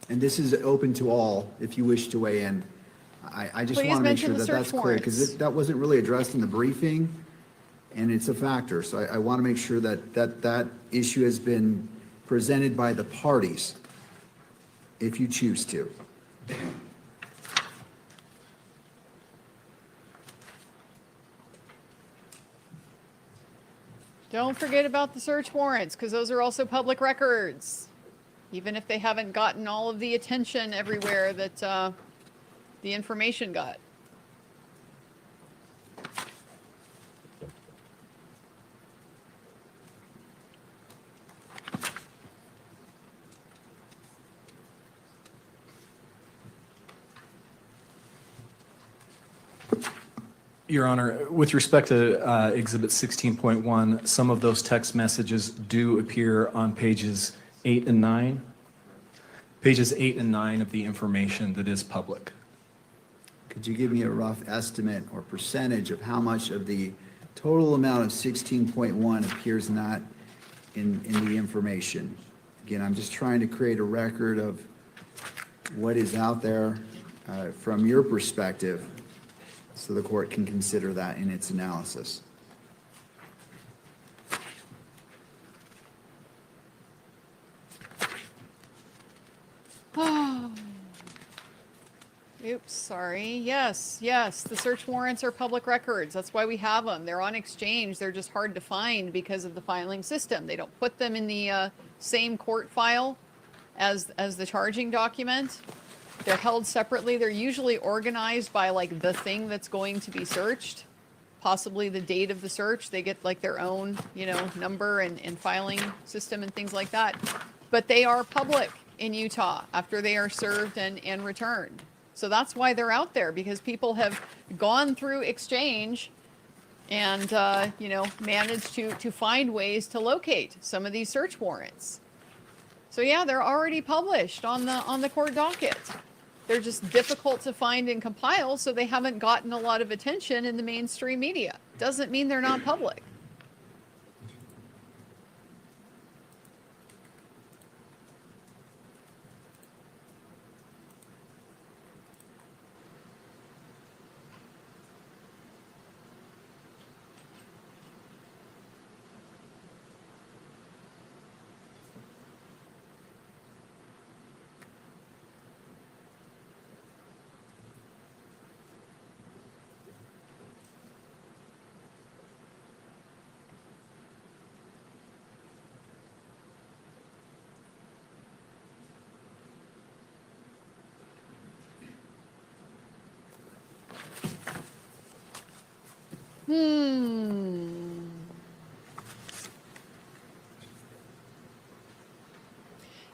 And this is open to all if you wish to weigh in. I just Please want to make mention sure the that search that's clear, warrants. because that wasn't really addressed in the briefing, and it's a factor. So I want to make sure that issue has been presented by the parties, if you choose to. Don't forget about the search warrants, because those are also public records. Even if they haven't gotten all of the attention everywhere that the information got. Your Honor, with respect to Exhibit 16.1, some of those text messages do appear on pages 8 and 9. Pages 8 and 9 of the information that is public. Could you give me a rough estimate or percentage of how much of the total amount of 16.1 appears not in the information? Again, I'm just trying to create a record of what is out there from your perspective, so the court can consider that in its analysis. Oh. Oops, sorry. Yes, the search warrants are public records. That's why we have them. They're on Exchange. They're just hard to find because of the filing system. They don't put them in the same court file as the charging document. They're held separately. They're usually organized by like the thing that's going to be searched, possibly the date of the search. They get like their own, number and filing system and things like that. But they are public in Utah after they are served and returned. So that's why they're out there, because people have gone through Exchange and, managed to find ways to locate some of these search warrants. So yeah, they're already published on the court docket. They're just difficult to find and compile, so they haven't gotten a lot of attention in the mainstream media. Doesn't mean they're not public.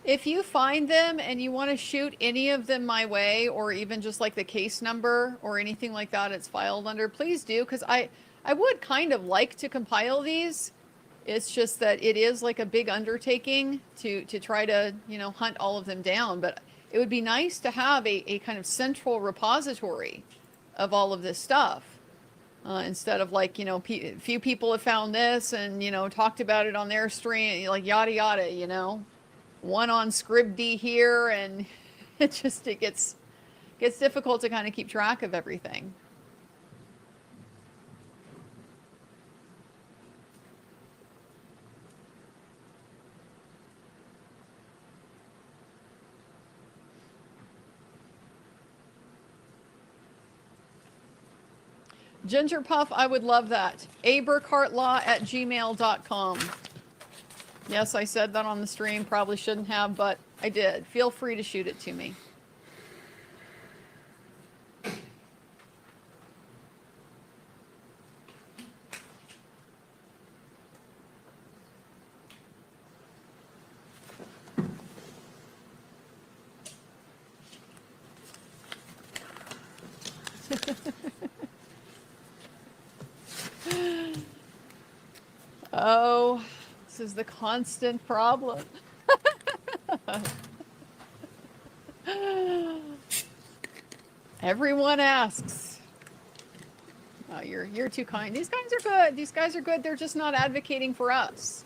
If you find them and you want to shoot any of them my way, or even just like the case number or anything like that it's filed under, please do, because I would kind of like to compile these. It's just that it is like a big undertaking to try to, hunt all of them down. But it would be nice to have a kind of central repository of all of this stuff. Instead of like, few people have found this and, talked about it on their stream, like yada, yada, one on Scribd here, and it gets difficult to kind of keep track of everything. Ginger Puff, I would love that. aburkhartlaw@gmail.com. Yes, I said that on the stream. Probably shouldn't have, but I did. Feel free to shoot it to me. Oh, this is the constant problem. Everyone asks. Oh, you're too kind. These guys are good. These guys are good. They're just not advocating for us.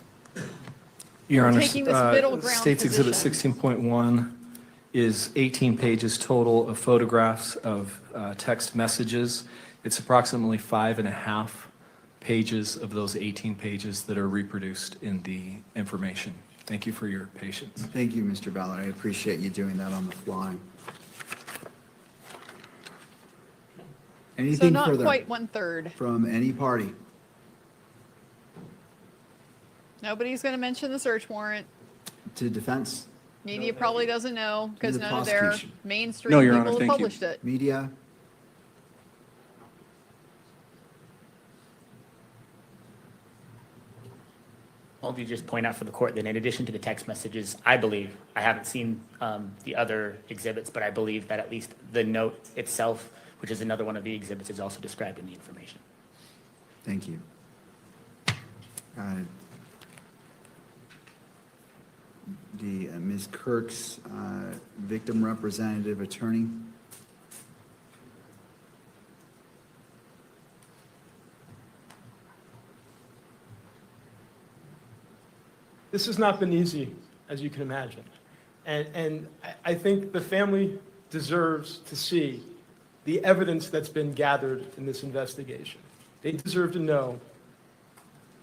Your We're Honor, taking this middle ground State's Exhibit position. 16.1 is 18 pages total of photographs of text messages. It's approximately 5.5 pages of those 18 pages that are reproduced in the information. Thank you for your patience. Thank you, Mr. Ballard. I appreciate you doing that on the fly. So Anything not further quite 1/3. from any party? Nobody's going to mention the search warrant. To defense? Media probably doesn't know because To the none of their prosecution. mainstream No, Your people Honor, have thank you. published it. Media? I'll just point out for the court that in addition to the text messages, I believe, I haven't seen the other exhibits, but I believe that at least the note itself, which is another one of the exhibits, is also described in the information. Thank you. Ms. Kirk's victim representative attorney. This has not been easy, as you can imagine. And I think the family deserves to see the evidence that's been gathered in this investigation. They deserve to know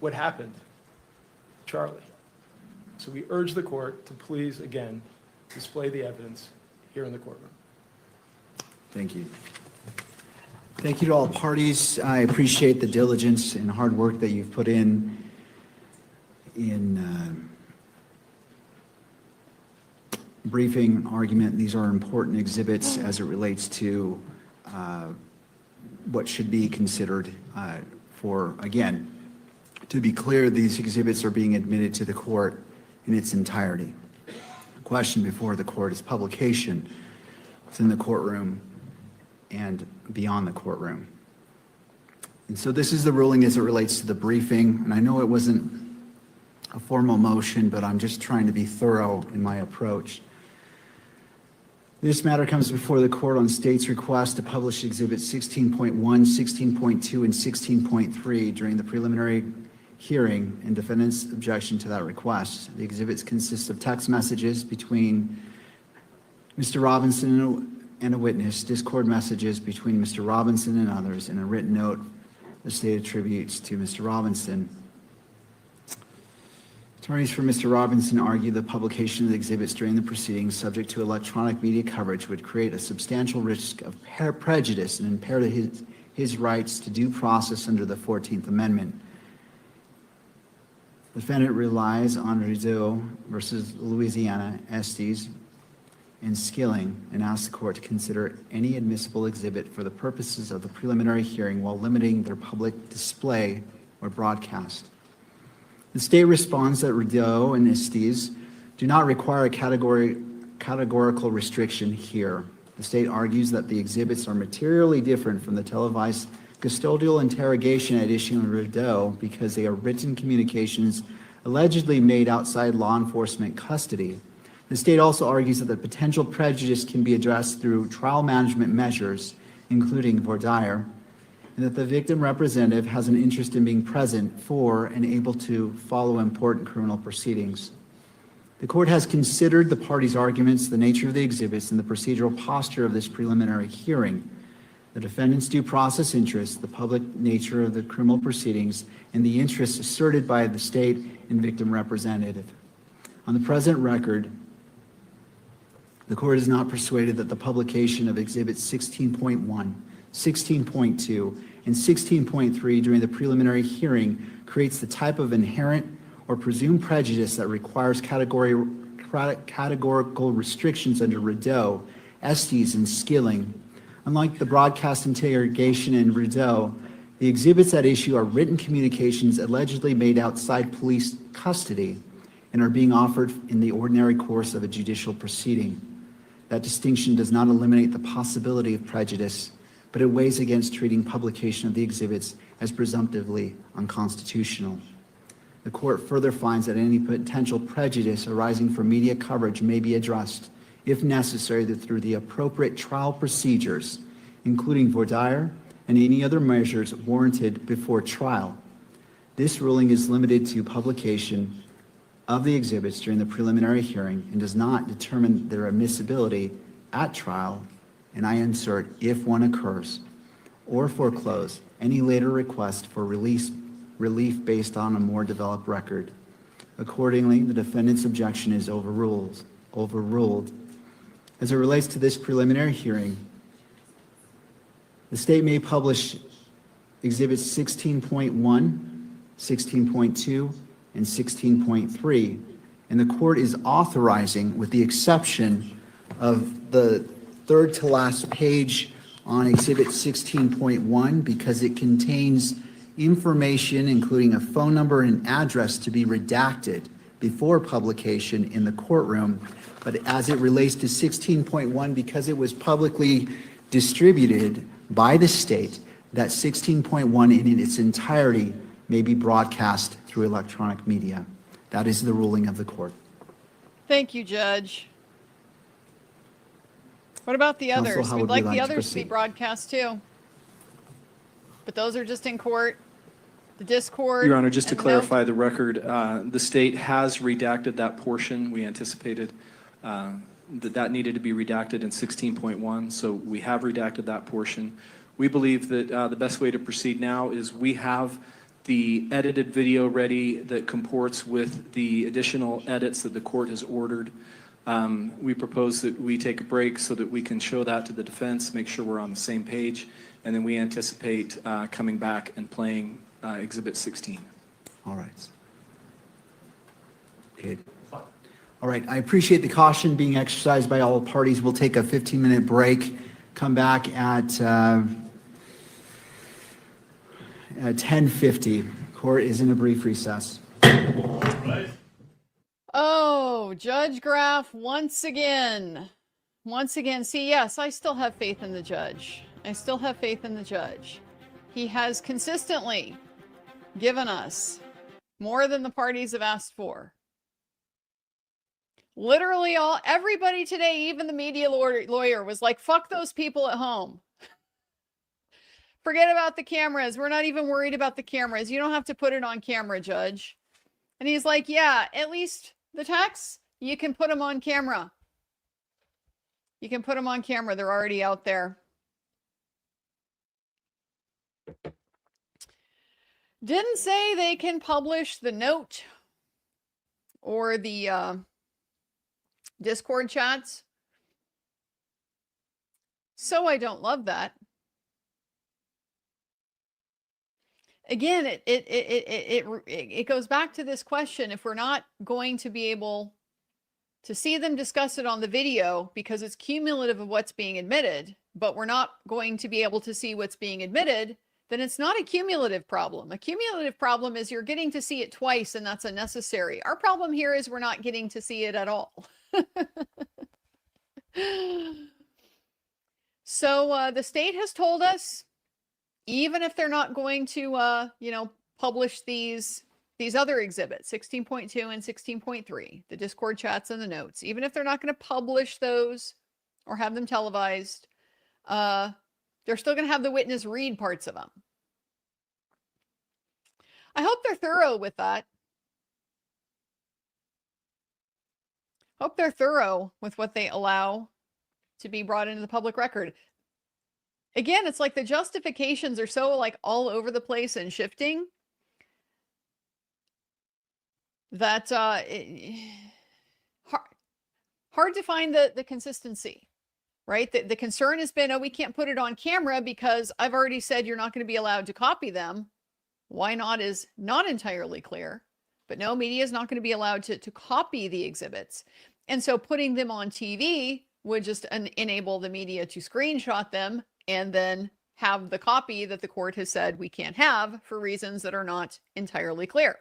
what happened to Charlie. So we urge the court to please, again, display the evidence here in the courtroom. Thank you. Thank you to all parties. I appreciate the diligence and hard work that you've put in briefing, argument. These are important exhibits as it relates to what should be considered for, again, to be clear, these exhibits are being admitted to the court in its entirety. The question before the court is publication within the courtroom and beyond the courtroom. And so this is the ruling as it relates to the briefing, and I know it wasn't a formal motion, but I'm just trying to be thorough in my approach. This matter comes before the court on state's request to publish exhibits 16.1, 16.2, and 16.3 during the preliminary hearing and defendant's objection to that request. The exhibits consist of text messages between Mr. Robinson and a witness, Discord messages between Mr. Robinson and others, and a written note the state attributes to Mr. Robinson. Attorneys for Mr. Robinson argue the publication of the exhibits during the proceedings subject to electronic media coverage would create a substantial risk of prejudice and impair his rights to due process under the 14th Amendment. The defendant relies on Rizzo versus Louisiana, Estes, and Skilling, and asks the court to consider any admissible exhibit for the purposes of the preliminary hearing while limiting their public display or broadcast. The state responds that Rizzo and Estes do not require a categorical restriction here. The state argues that the exhibits are materially different from the televised custodial interrogation at issue in Rizzo because they are written communications allegedly made outside law enforcement custody. The state also argues that the potential prejudice can be addressed through trial management measures, including voir dire, and that the victim representative has an interest in being present for and able to follow important criminal proceedings. The court has considered the parties' arguments, the nature of the exhibits, and the procedural posture of this preliminary hearing, the defendant's due process interests, the public nature of the criminal proceedings, and the interests asserted by the state and victim representative. On the present record, the court is not persuaded that the publication of exhibits 16.1, 16.2, and 16.3 during the preliminary hearing creates the type of inherent or presumed prejudice that requires categorical restrictions under Rizzo, Estes, and Skilling. Unlike the broadcast interrogation in Rizzo, the exhibits at issue are written communications allegedly made outside police custody and are being offered in the ordinary course of a judicial proceeding. That distinction does not eliminate the possibility of prejudice, but it weighs against treating publication of the exhibits as presumptively unconstitutional. The court further finds that any potential prejudice arising from media coverage may be addressed, if necessary, through the appropriate trial procedures, including voir dire and any other measures warranted before trial. This ruling is limited to publication of the exhibits during the preliminary hearing and does not determine their admissibility at trial, and I insert if one occurs, or foreclose any later request for relief based on a more developed record. Accordingly, the defendant's objection is overruled. As it relates to this preliminary hearing, the state may publish exhibits 16.1, 16.2, and 16.3, and the court is authorizing, with the exception of the third to last page on exhibit 16.1, because it contains information including a phone number and address to be redacted before publication in the courtroom. But as it relates to 16.1, because it was publicly distributed by the state, that 16.1 in its entirety may be broadcast through electronic media. That is the ruling of the court. Thank you, Judge. What about the Counsel, others? how We'd would we like like the to others to be proceed? broadcast too. But those are just in court. The Discord. Your Honor, just to and the clarify the record, the state has redacted that portion. We anticipated that needed to be redacted in 16.1, so we have redacted that portion. We believe that the best way to proceed now is we have the edited video ready that comports with the additional edits that the court has ordered. We propose that we take a break so that we can show that to the defense, make sure we're on the same page, and then we anticipate coming back and playing Exhibit 16. All right. Okay. All right, I appreciate the caution being exercised by all parties. We'll take a 15-minute break, come back at 10:50. Court is in a brief recess. Oh, Judge Graff, once again. See, yes, I still have faith in the judge. I still have faith in the judge. He has consistently given us more than the parties have asked for. Literally everybody today, even the media lawyer, was like, fuck those people at home. Forget about the cameras. We're not even worried about the cameras. You don't have to put it on camera, Judge. And he's like, yeah, at least the texts, you can put them on camera. You can put them on camera. They're already out there. Didn't say they can publish the note or the Discord chats. So I don't love that. Again, it goes back to this question. If we're not going to be able to see them discuss it on the video because it's cumulative of what's being admitted, but we're not going to be able to see what's being admitted, then it's not a cumulative problem. A cumulative problem is you're getting to see it twice and that's unnecessary. Our problem here is we're not getting to see it at all. So the state has told us, even if they're not going to, publish these other exhibits, 16.2 and 16.3, the Discord chats and the notes, even if they're not going to publish those or have them televised, they're still going to have the witness read parts of them. I hope they're thorough with that. Hope they're thorough with what they allow to be brought into the public record. Again, it's like the justifications are so like all over the place and shifting that hard to find the consistency, right? The concern has been, oh, we can't put it on camera because I've already said you're not going to be allowed to copy them. Why not is not entirely clear, but no, media is not going to be allowed to copy the exhibits. And so putting them on TV would just enable the media to screenshot them and then have the copy that the court has said we can't have for reasons that are not entirely clear.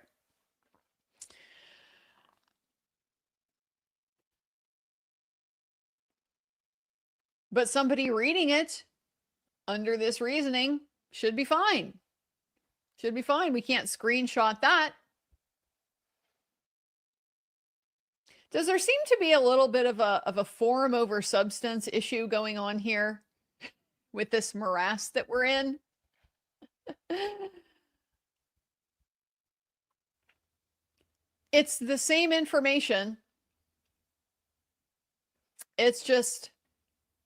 But somebody reading it under this reasoning should be fine. Should be fine. We can't screenshot that. Does there seem to be a little bit of a form over substance issue going on here with this morass that we're in? It's the same information. It's just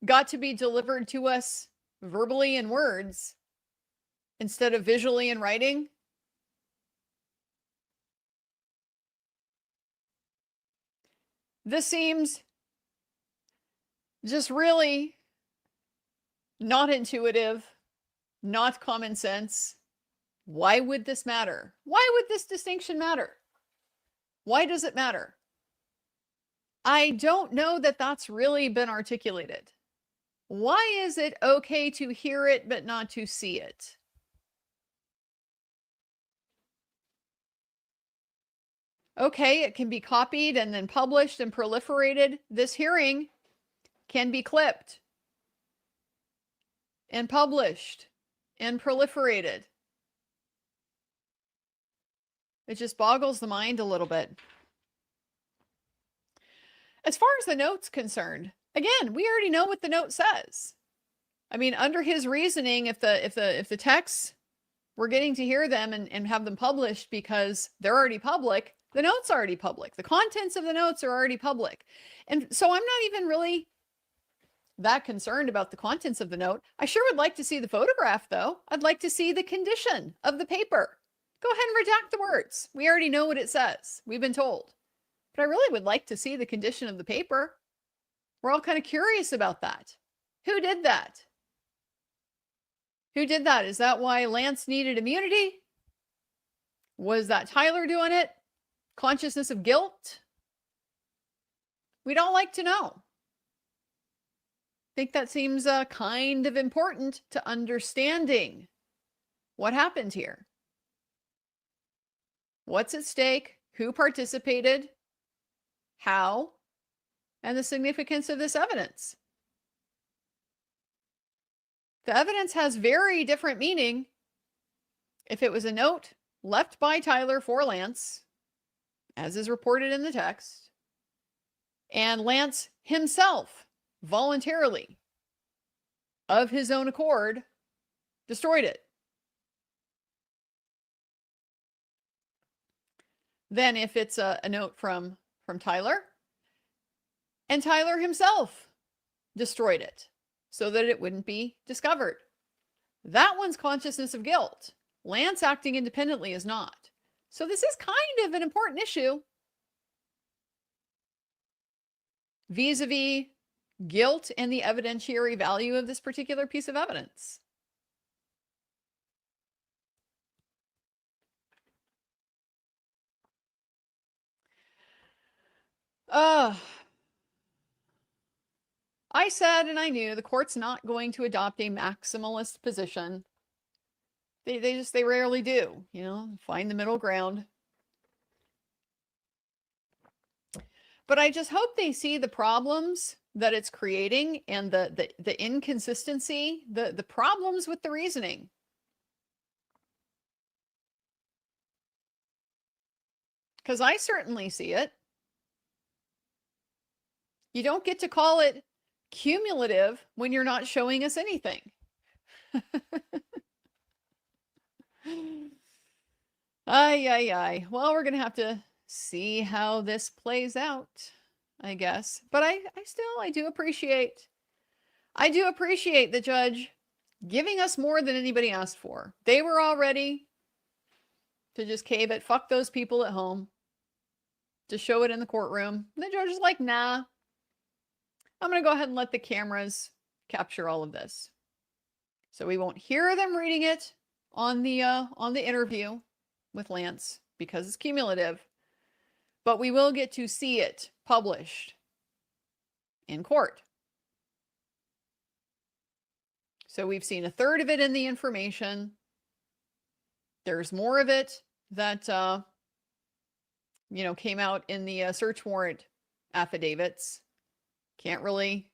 got to be delivered to us verbally in words instead of visually in writing. This seems just really not intuitive, not common sense. Why would this matter? Why would this distinction matter? Why does it matter? I don't know that that's really been articulated. Why is it okay to hear it but not to see it? Okay, it can be copied and then published and proliferated. This hearing can be clipped and published and proliferated. It just boggles the mind a little bit. As far as the note's concerned, again, we already know what the note says. I mean, under his reasoning, if the texts, we're getting to hear them and have them published because they're already public, the note's already public. The contents of the notes are already public. And so I'm not even really that concerned about the contents of the note. I sure would like to see the photograph, though. I'd like to see the condition of the paper. Go ahead and redact the words. We already know what it says. We've been told. But I really would like to see the condition of the paper. We're all kind of curious about that. Who did that? Who did that? Is that why Lance needed immunity? Was that Tyler doing it? Consciousness of guilt? We'd all like to know. I think that seems kind of important to understanding what happened here. What's at stake? Who participated? How? And the significance of this evidence. The evidence has very different meaning if it was a note left by Tyler for Lance, as is reported in the text, and Lance himself voluntarily, of his own accord, destroyed it. Then if it's a note from Tyler, and Tyler himself destroyed it so that it wouldn't be discovered. That one's consciousness of guilt. Lance acting independently is not. So this is kind of an important issue vis-a-vis guilt and the evidentiary value of this particular piece of evidence. I said, and I knew, the court's not going to adopt a maximalist position. They rarely do, you know, find the middle ground. But I just hope they see the problems that it's creating and the inconsistency, the problems with the reasoning. Because I certainly see it. You don't get to call it cumulative when you're not showing us anything. Ay. Well, we're going to have to see how this plays out, I guess. But I do appreciate the judge giving us more than anybody asked for. They were all ready to just cave it. Fuck those people at home. To show it in the courtroom. And the judge is like, nah. I'm going to go ahead and let the cameras capture all of this. So we won't hear them reading it on the interview with Lance because it's cumulative, but we will get to see it published in court. So we've seen a third of it in the information. There's more of it that, came out in the search warrant affidavits. Can't really,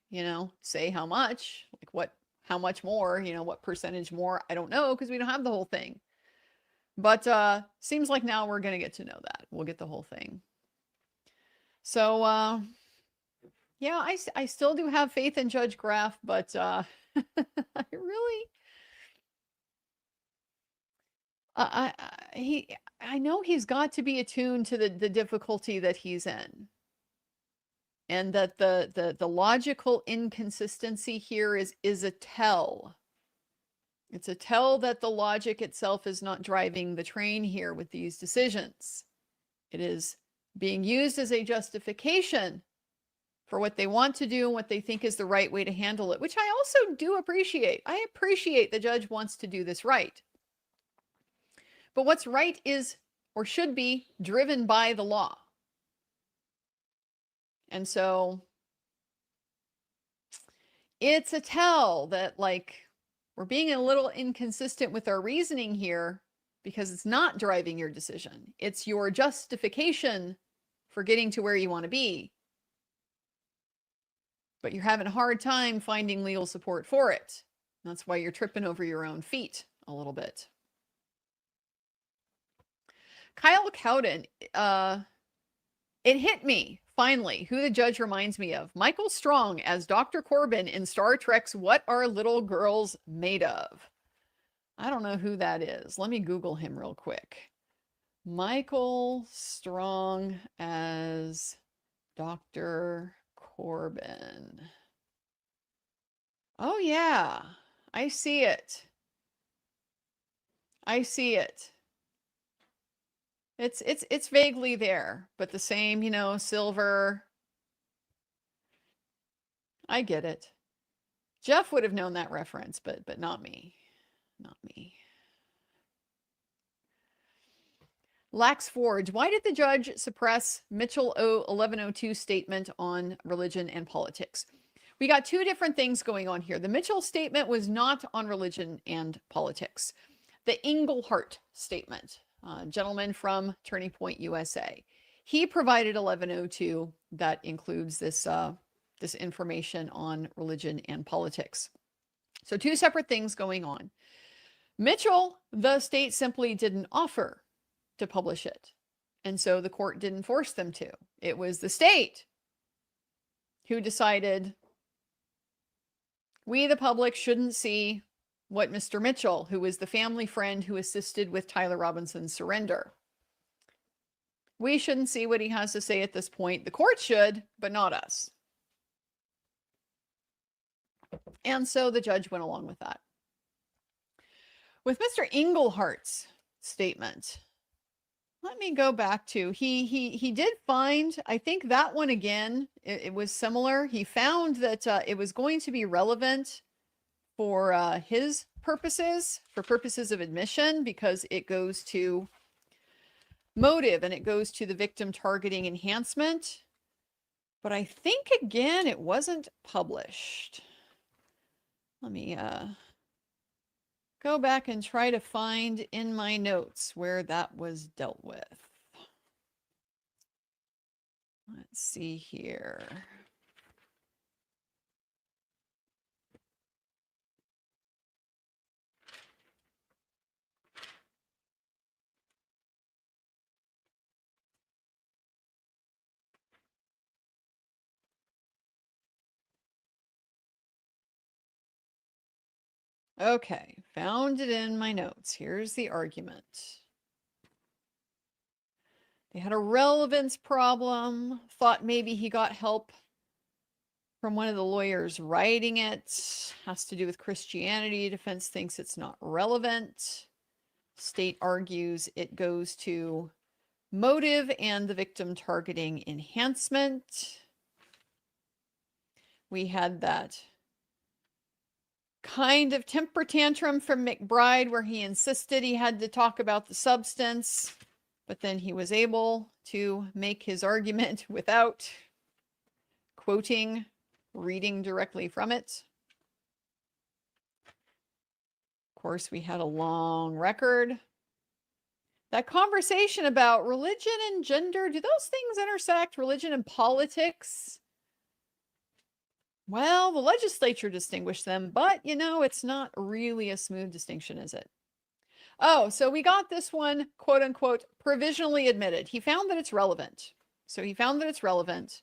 say how much, how much more, what percentage more, I don't know, because we don't have the whole thing. But seems like now we're going to get to know that. We'll get the whole thing. So, yeah, I still do have faith in Judge Graff, but I know he's got to be attuned to the difficulty that he's in. And that the logical inconsistency here is a tell. It's a tell that the logic itself is not driving the train here with these decisions. It is being used as a justification for what they want to do and what they think is the right way to handle it, which I also do appreciate. I appreciate the judge wants to do this right. But what's right is, or should be, driven by the law. And so it's a tell that, like, we're being a little inconsistent with our reasoning here because it's not driving your decision. It's your justification for getting to where you want to be. But you're having a hard time finding legal support for it. That's why you're tripping over your own feet a little bit. Kyle Cowden, it hit me, finally, who the judge reminds me of. Michael Strong as Dr. Corbin in Star Trek's What Are Little Girls Made Of? I don't know who that is. Let me Google him real quick. Michael Strong as Dr. Corbin. Oh, yeah. I see it. I see it. It's vaguely there, but the same, you know, silver. I get it. Jeff would have known that reference, but not me. Not me. Lax Forge, why did the judge suppress Mitchell 1102 statement on religion and politics? We got two different things going on here. The Mitchell statement was not on religion and politics. The Englehart statement, gentleman from Turning Point USA, he provided 1102 that includes this this information on religion and politics. So two separate things going on. Mitchell, the state simply didn't offer to publish it, and so the court didn't force them to. It was the state who decided we, the public, shouldn't see what Mr. Mitchell, who was the family friend who assisted with Tyler Robinson's surrender, we shouldn't see what he has to say at this point. The court should, but not us. And so the judge went along with that. With Mr. Englehart's statement, let me go back to, he did find, I think that one again, it was similar. He found that it was going to be relevant for his purposes, for purposes of admission, because it goes to motive and it goes to the victim targeting enhancement. But I think, again, it wasn't published. Let me go back and try to find in my notes where that was dealt with. Let's see here. Okay, found it in my notes. Here's the argument. They had a relevance problem, thought maybe he got help from one of the lawyers writing it. Has to do with Christianity. Defense thinks it's not relevant. State argues it goes to motive and the victim targeting enhancement. We had that kind of temper tantrum from McBride where he insisted he had to talk about the substance, but then he was able to make his argument without quoting, reading directly from it. Of course, we had a long record. That conversation about religion and gender, do those things intersect, religion and politics? Well, the legislature distinguished them, but, you know, it's not really a smooth distinction, is it? Oh, so we got this one, quote unquote, provisionally admitted. He found that it's relevant. So he found that it's relevant.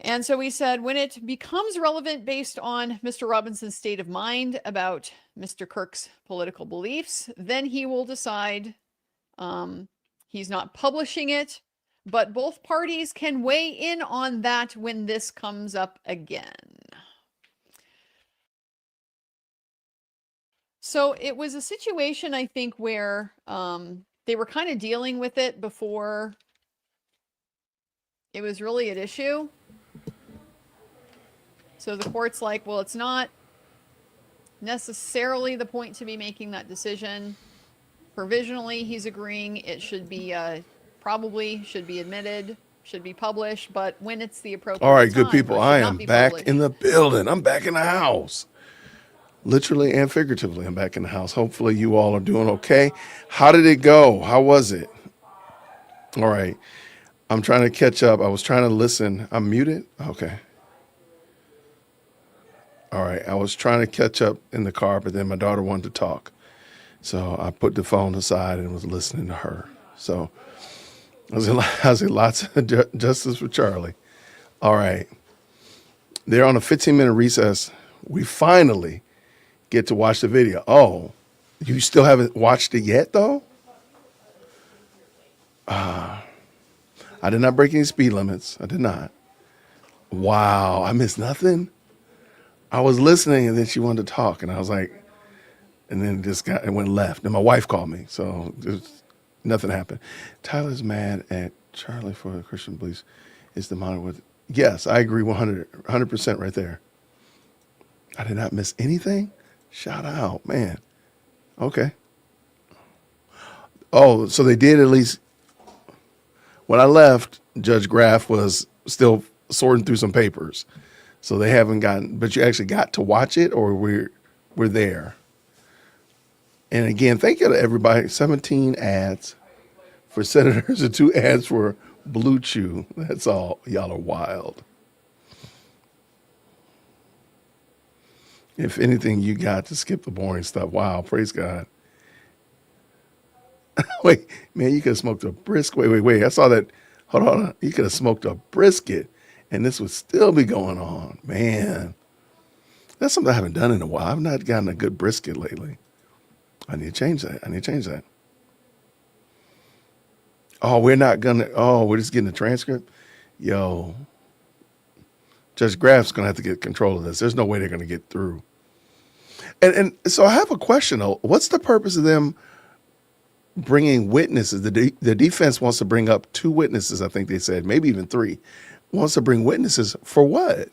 And so we said when it becomes relevant based on Mr. Robinson's state of mind about Mr. Kirk's political beliefs, then he will decide. He's not publishing it, but both parties can weigh in on that when this comes up again. So it was a situation, I think, where they were kind of dealing with it before it was really at issue. So the court's like, well, it's not necessarily the point to be making that decision. Provisionally, he's agreeing it should be probably should be admitted, should be published, but when it's the appropriate All right, time, good people. it should I not am be back published. in the building. I'm back in the house. Literally and figuratively, I'm back in the house. Hopefully you all are doing okay. How did it go? How was it? All right. I'm trying to catch up. I was trying to listen. I'm muted? Okay. All right. I was trying to catch up in the car, but then my daughter wanted to talk. So I put the phone aside and was listening to her. So I was lots of justice for Charlie. All right. They're on a 15-minute recess. We finally get to watch the video. Oh, you still haven't watched it yet, though? I did not break any speed limits. I did not. Wow, I missed nothing. I was listening, and then she wanted to talk, and I was like, and then it went left. And my wife called me, so nothing happened. Tyler's mad at Charlie for the Christian beliefs. Is the monitor with? Yes, I agree 100% right there. I did not miss anything. Shout out, man. Okay. Oh, so they did at least. When I left, Judge Graff was still sorting through some papers. So they haven't gotten, but you actually got to watch it, or we're there. And again, thank you to everybody. 17 ads for senators and 2 ads for Blue Chew. That's all. Y'all are wild. If anything, you got to skip the boring stuff. Wow, praise God. Wait, man, you could have smoked a brisket. Wait. I saw that. Hold on. You could have smoked a brisket, and this would still be going on. Man, that's something I haven't done in a while. I've not gotten a good brisket lately. I need to change that. Oh, we're just getting the transcript? Yo, Judge Graff's going to have to get control of this. There's no way they're going to get through. And so I have a question, though. What's the purpose of them bringing witnesses? The defense wants to bring up 2 witnesses, I think they said, maybe even 3. Wants to bring witnesses for what?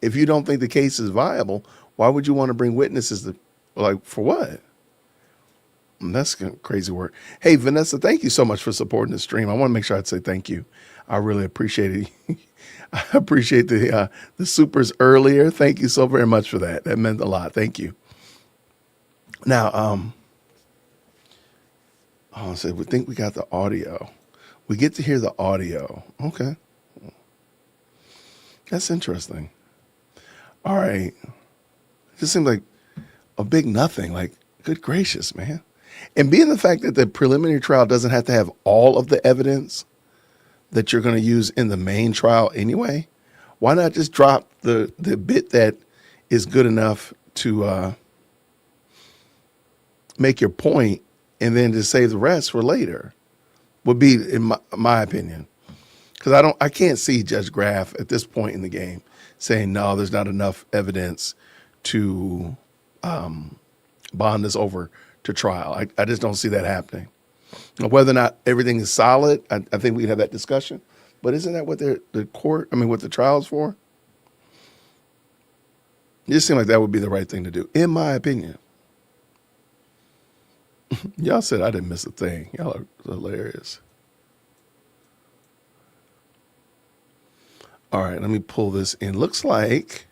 If you don't think the case is viable, why would you want to bring witnesses for what? That's crazy work. Hey, Vanessa, thank you so much for supporting the stream. I want to make sure I'd say thank you. I really appreciate it. I appreciate the supers earlier. Thank you so very much for that. That meant a lot. Thank you. Now, so we think we got the audio. We get to hear the audio. Okay. That's interesting. All right. It just seems like a big nothing. Like, good gracious, man. And being the fact that the preliminary trial doesn't have to have all of the evidence that you're going to use in the main trial anyway, why not just drop the bit that is good enough to make your point and then just save the rest for later? Would be, in my opinion. Because I can't see Judge Graff at this point in the game saying, no, there's not enough evidence to bond this over to trial. I just don't see that happening. Now, whether or not everything is solid, I think we can have that discussion. But isn't that what what the trial's for? It just seems like that would be the right thing to do, in my opinion. Y'all said I didn't miss a thing. Y'all are hilarious. All right, let me pull this in. Looks like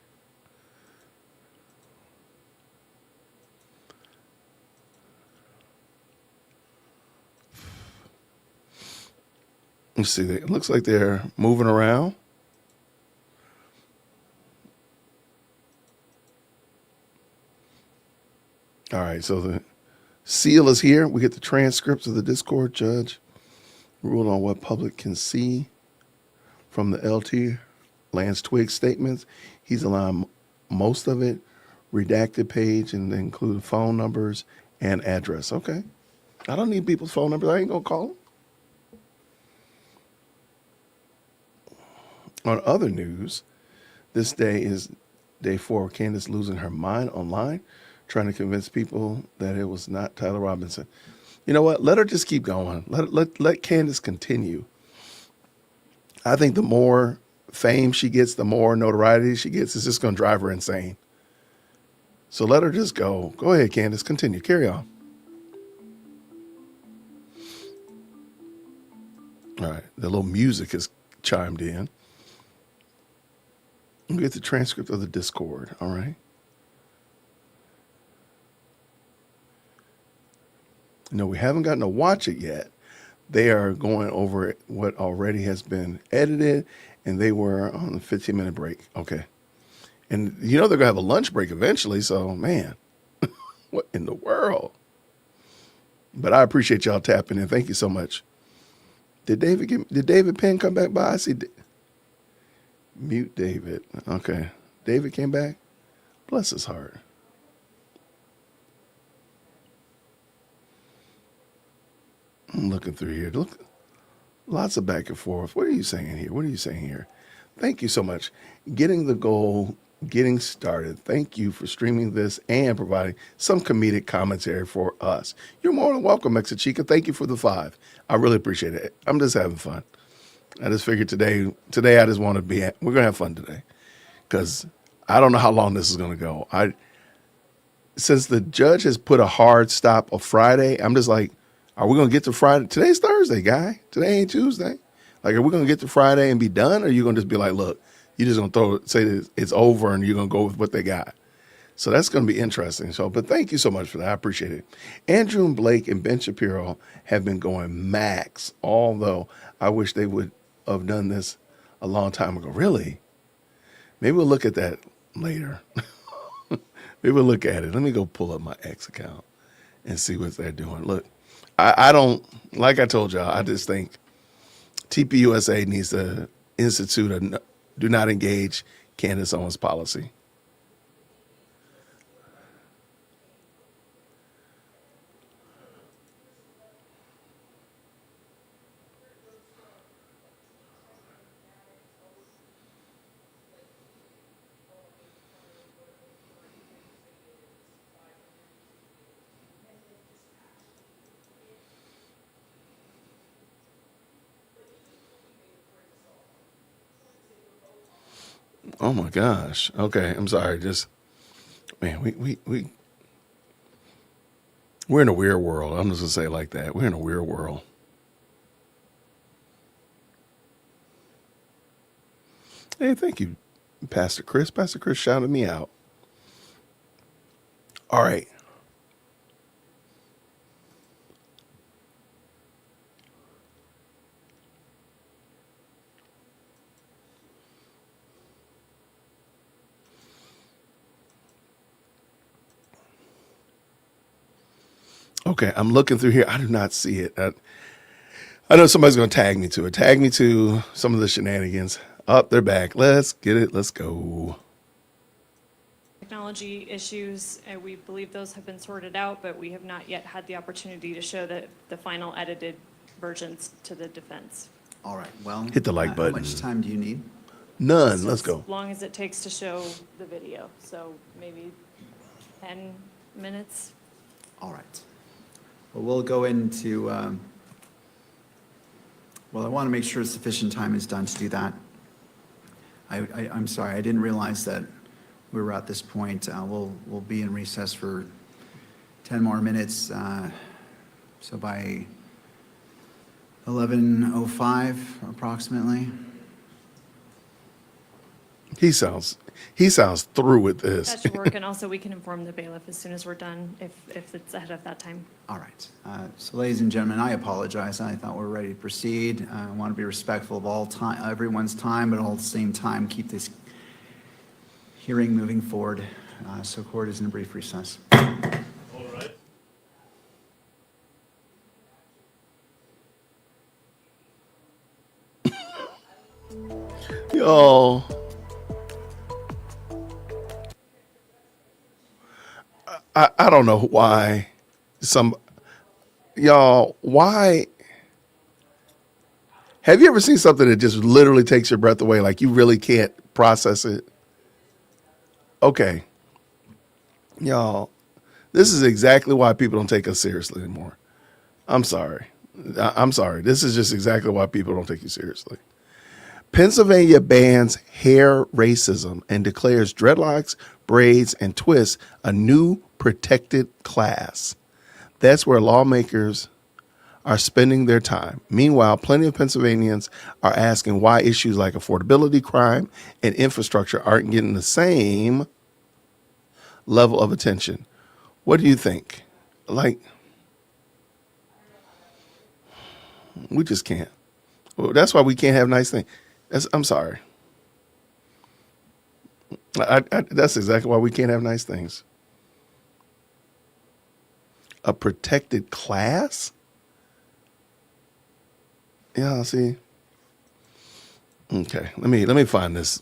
let's see. It looks like they're moving around. All right, so the seal is here. We get the transcripts of the Discord. Judge ruled on what public can see from the LT Lance Twiggs statements. He's allowing most of it, redacted page, and include phone numbers and address. Okay. I don't need people's phone numbers. I ain't going to call them. On other news, this day is day 4 of Candace losing her mind online, trying to convince people that it was not Tyler Robinson. You know what? Let her just keep going. Let Candace continue. I think the more fame she gets, the more notoriety she gets. It's just going to drive her insane. So let her just go. Go ahead, Candace. Continue. Carry on. All right. The little music has chimed in. We get the transcript of the Discord. All right. No, we haven't gotten to watch it yet. They are going over what already has been edited, and they were on a 15-minute break. Okay. And you know they're going to have a lunch break eventually, so man, what in the world? But I appreciate y'all tapping in. Thank you so much. Did David Penn come back by? I see. Mute David. Okay. David came back. Bless his heart. I'm looking through here. Look, lots of back and forth. What are you saying here? What are you saying here? Thank you so much. Getting the goal, getting started. Thank you for streaming this and providing some comedic commentary for us. You're more than welcome, Mexichica. Thank you for the 5. I really appreciate it. I'm just having fun. I just figured today I just want to we're going to have fun today because I don't know how long this is going to go. Since the judge has put a hard stop of Friday, I'm just like, are we going to get to Friday? Today's Thursday, guy. Today ain't Tuesday. Like, are we going to get to Friday and be done? Or are you going to just be like, look, you're just going to say that it's over and you're going to go with what they got. So that's going to be interesting. So, but thank you so much for that. I appreciate it. Andrew and Blake and Ben Shapiro have been going max, although I wish they would have done this a long time ago. Really? Maybe we'll look at that later. Maybe we'll look at it. Let me go pull up my X account and see what they're doing. Look, I don't, like I told y'all, I just think TPUSA needs to institute a do not engage Candace Owens policy. Oh my gosh. Okay, I'm sorry. Just man, we're in a weird world. I'm just gonna say it like that. We're in a weird world. Hey, thank you, Pastor Chris. Pastor Chris shouted me out. All right. Okay, I'm looking through here. I do not see it. I know somebody's going to tag me to it. Tag me to some of the shenanigans. Up, they're back. Let's get it. Let's go. Technology issues, we believe those have been sorted out, but we have not yet had the opportunity to show the final edited versions to the defense. All right, well. Hit the like button. How much time do you need? None. Let's go. As long as it takes to show the video, so maybe 10 minutes. All right. Well, we'll go into, well, I want to make sure sufficient time is done to do that. I'm sorry, I didn't realize that we were at this point. We'll be in recess for 10 more minutes. So by 11:05 approximately. He sounds through with this. That should work, and also we can inform the bailiff as soon as we're done, if it's ahead of that time. All right. So ladies and gentlemen, I apologize. I thought we were ready to proceed. I want to be respectful of everyone's time, but at the same time, keep this hearing moving forward. So court is in a brief recess. All right. Y'all. I don't know why why have you ever seen something that just literally takes your breath away? Like you really can't process it. Okay. Y'all, this is exactly why people don't take us seriously anymore. I'm sorry. I'm sorry. This is just exactly why people don't take you seriously. Pennsylvania bans hair racism and declares dreadlocks, braids, and twists a new protected class. That's where lawmakers are spending their time. Meanwhile, plenty of Pennsylvanians are asking why issues like affordability, crime, and infrastructure aren't getting the same level of attention. What do you think? Like, we just can't. Well, that's why we can't have nice things. I'm sorry. That's exactly why we can't have nice things. A protected class? Yeah, see. Okay, let me find this.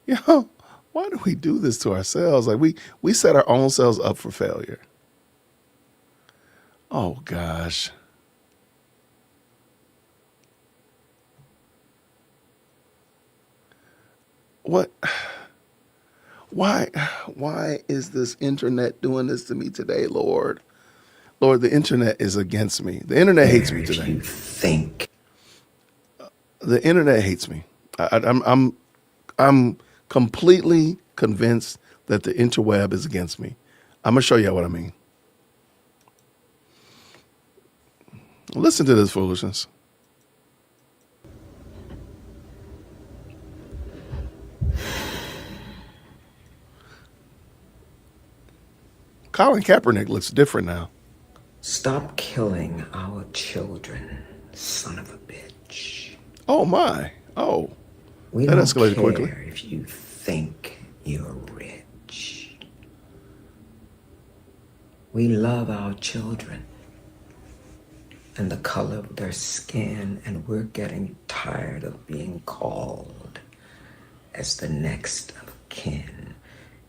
Why do we do this to ourselves? Like we set our own selves up for failure. Oh gosh. What? Why is this internet doing this to me today, Lord? Lord, the internet is against me. The internet hates me today. You think the internet hates me. I'm completely convinced that the interweb is against me. I'm gonna show you what I mean. Listen to this foolishness. Colin Kaepernick looks different now. Stop killing our children, son of a bitch. Oh my. Oh. We That don't escalated care quickly. if you think you're rich. We love our children and the color of their skin, and we're getting tired of being called as the next of kin.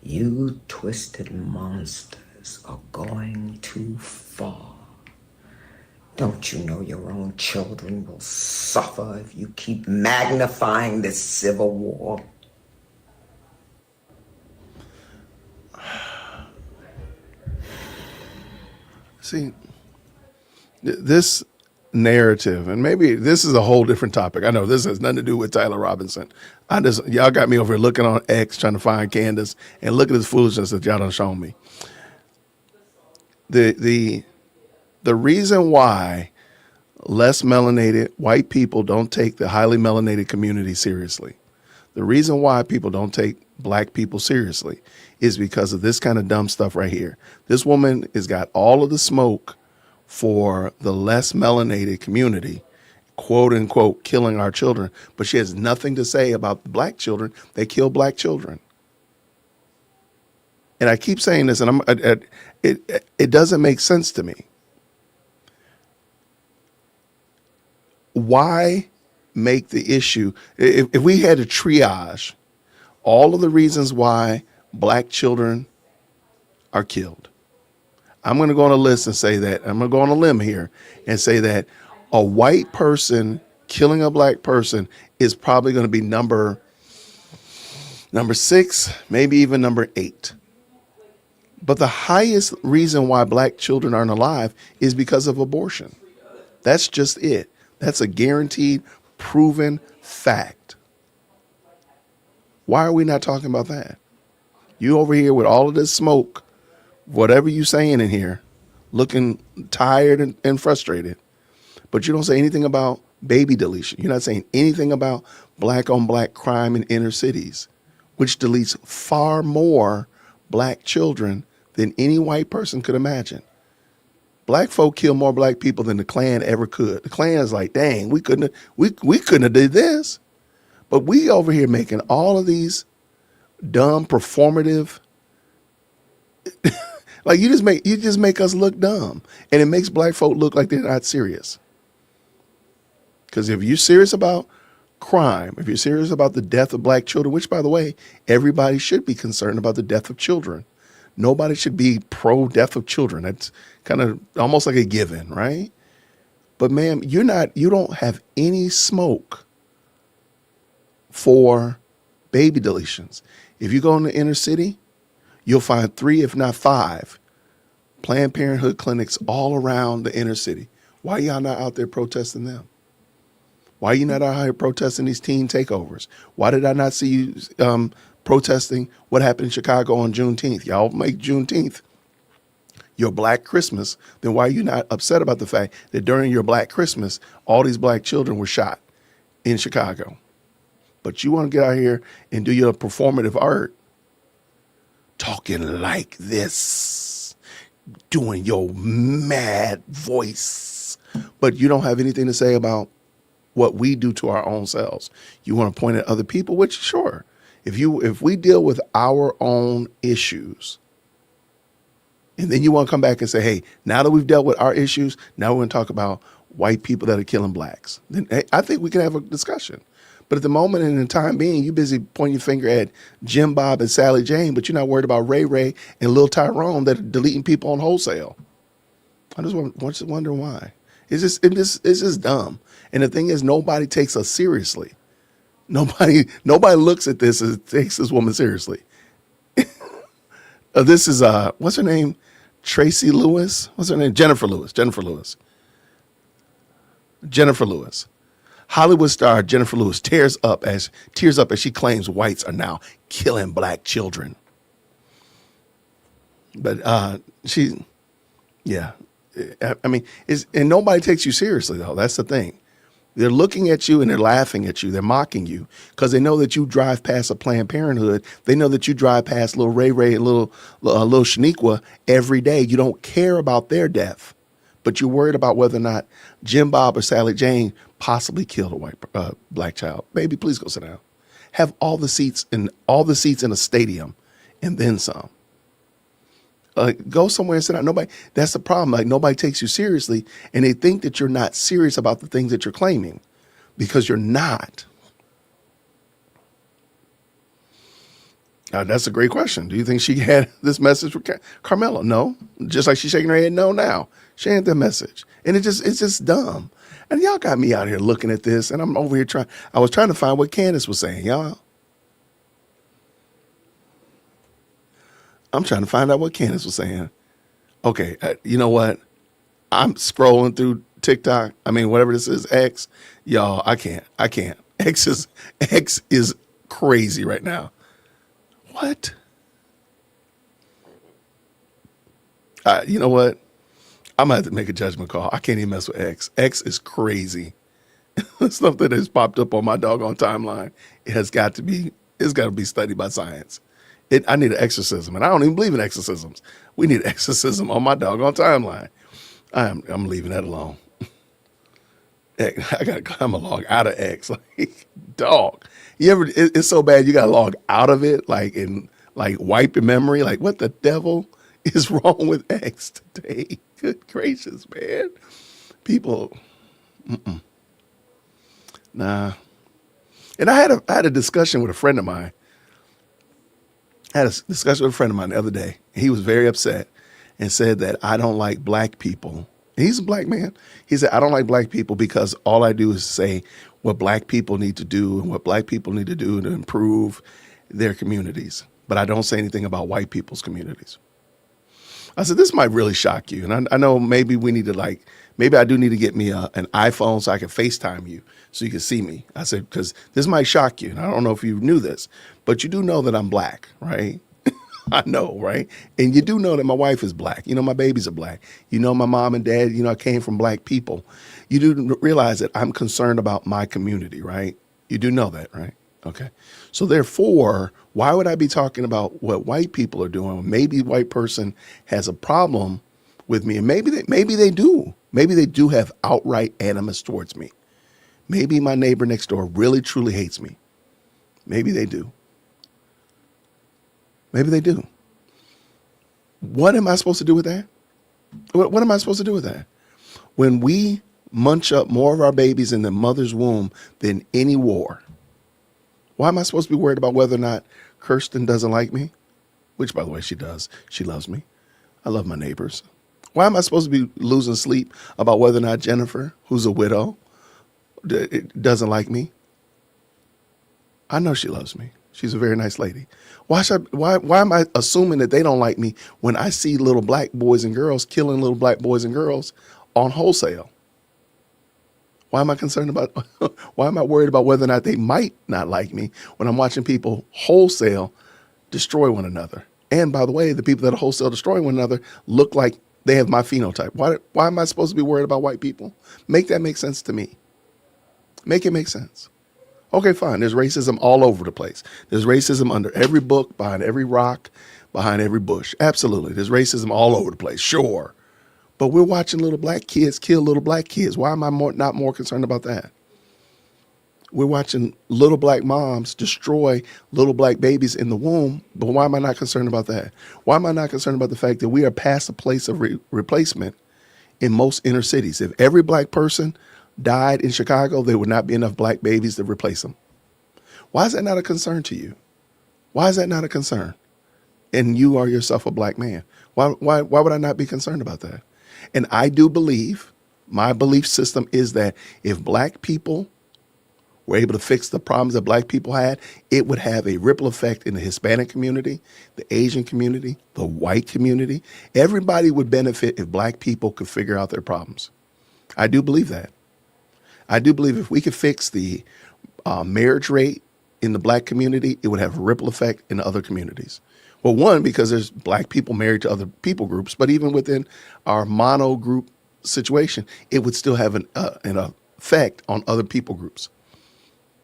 You twisted monsters are going too far. Don't you know your own children will suffer if you keep magnifying this civil war? See, this narrative, and maybe this is a whole different topic. I know this has nothing to do with Tyler Robinson. Y'all got me over here looking on X trying to find Candace, and look at this foolishness that y'all done shown me. The reason why less melanated white people don't take the highly melanated community seriously, the reason why people don't take black people seriously is because of this kind of dumb stuff right here. This woman has got all of the smoke for the less melanated community, quote unquote, killing our children, but she has nothing to say about the black children. They kill black children. And I keep saying this, and it doesn't make sense to me. Why make the issue, if we had to triage all of the reasons why black children are killed, I'm going to go on a list and say that, I'm going to go on a limb here and say that a white person killing a black person is probably going to be number 6, maybe even number 8. But the highest reason why black children aren't alive is because of abortion. That's just it. That's a guaranteed, proven fact. Why are we not talking about that? You over here with all of this smoke, whatever you saying in here, looking tired and frustrated, but you don't say anything about baby deletion. You're not saying anything about black on black crime in inner cities, which deletes far more black children than any white person could imagine. Black folk kill more black people than the Klan ever could. The Klan is like, dang, we couldn't have did this. But we over here making all of these dumb performative, like you just make us look dumb, and it makes black folk look like they're not serious. Because if you're serious about crime, if you're serious about the death of black children, which by the way, everybody should be concerned about the death of children. Nobody should be pro death of children. That's kind of almost like a given, right? But ma'am, you don't have any smoke for baby deletions. If you go in the inner city, you'll find 3, if not 5, Planned Parenthood clinics all around the inner city. Why y'all not out there protesting them? Why are you not out here protesting these teen takeovers? Why did I not see you protesting what happened in Chicago on Juneteenth? Y'all make Juneteenth your Black Christmas. Then why are you not upset about the fact that during your Black Christmas, all these Black children were shot in Chicago? But you want to get out here and do your performative art, talking like this, doing your mad voice, but you don't have anything to say about what we do to our own selves. You want to point at other people, which sure, if we deal with our own issues, and then you want to come back and say, hey, now that we've dealt with our issues, now we're going to talk about white people that are killing blacks, then hey, I think we can have a discussion. But at the moment and in the time being, you're busy pointing your finger at Jim Bob and Sally Jane, but you're not worried about Ray Ray and Lil Tyrone that are deleting people on wholesale. I just wonder why. It's just dumb. And the thing is, nobody takes us seriously. Nobody looks at this and takes this woman seriously. This is what's her name? Tracy Lewis. What's her name? Jennifer Lewis. Hollywood star Jennifer Lewis tears up as she claims whites are now killing black children. But I mean, and nobody takes you seriously though. That's the thing. They're looking at you and they're laughing at you. They're mocking you because they know that you drive past a Planned Parenthood. They know that you drive past little Ray Ray and little Shaniqua every day. You don't care about their death, but you're worried about whether or not Jim Bob or Sally Jane possibly killed a black child. Baby, please go sit down. Have all the seats in a stadium and then some. Go somewhere and sit down. That's the problem. Like, nobody takes you seriously, and they think that you're not serious about the things that you're claiming because you're not. That's a great question. Do you think she had this message for Carmelo? No. Just like she's shaking her head no now. She ain't the message. And it's just dumb. And y'all got me out here looking at this, and I'm over here I was trying to find what Candace was saying, y'all. I'm trying to find out what Candace was saying. Okay, you know what? I'm scrolling through TikTok. I mean, whatever this is, X. Y'all, I can't. X is crazy right now. What? You know what? I'm going to have to make a judgment call. I can't even mess with X. X is crazy. Stuff that has popped up on my doggone timeline. It's got to be studied by science. I need an exorcism, and I don't even believe in exorcisms. We need exorcism on my doggone timeline. I'm leaving that alone. I'm gonna log out of X. Like, dog. It's so bad you gotta log out of it, wipe your memory. Like, what the devil is wrong with X today? Good gracious, man. People, nah. And I had a discussion with a friend of mine. The other day. He was very upset and said that I don't like black people. And he's a black man. He said, I don't like black people because all I do is say what black people need to do and what black people need to do to improve their communities. But I don't say anything about white people's communities. I said, this might really shock you. And I know maybe we need to maybe I do need to get me an iPhone so I can FaceTime you so you can see me. I said, because this might shock you. And I don't know if you knew this, but you do know that I'm black, right? I know, right? And you do know that my wife is black. You know, my babies are black. You know, my mom and dad, I came from black people. You do realize that I'm concerned about my community, right? You do know that, right? Okay. So therefore, why would I be talking about what white people are doing? Maybe a white person has a problem with me, and maybe they do. Maybe they do have outright animus towards me. Maybe my neighbor next door really, truly hates me. Maybe they do. Maybe they do. What am I supposed to do with that? What am I supposed to do with that? When we munch up more of our babies in the mother's womb than any war, why am I supposed to be worried about whether or not Kirsten doesn't like me? which by the way, she does. She loves me. I love my neighbors. Why am I supposed to be losing sleep about whether or not Jennifer, who's a widow, doesn't like me? I know she loves me. She's a very nice lady. Why am I assuming that they don't like me when I see little black boys and girls killing little black boys and girls on wholesale? Why am I concerned about, why am I worried about whether or not they might not like me when I'm watching people wholesale destroy one another? And by the way, the people that are wholesale destroying one another look like they have my phenotype. Why am I supposed to be worried about white people? Make that make sense to me. Make it make sense. Okay, fine. There's racism all over the place. There's racism under every book, behind every rock, behind every bush. Absolutely. There's racism all over the place. Sure. But we're watching little black kids kill little black kids. Why am I not more concerned about that? We're watching little black moms destroy little black babies in the womb. But why am I not concerned about that? Why am I not concerned about the fact that we are past the place of replacement in most inner cities? If every black person died in Chicago, there would not be enough black babies to replace them. Why is that not a concern to you? Why is that not a concern? And you are yourself a black man. Why would I not be concerned about that? And I do believe, my belief system is that if black people were able to fix the problems that black people had, it would have a ripple effect in the Hispanic community, the Asian community, the white community. Everybody would benefit if black people could figure out their problems. I do believe that. I do believe if we could fix the marriage rate in the black community, it would have a ripple effect in other communities. Well, one, because there's black people married to other people groups, but even within our mono group situation, it would still have an effect on other people groups.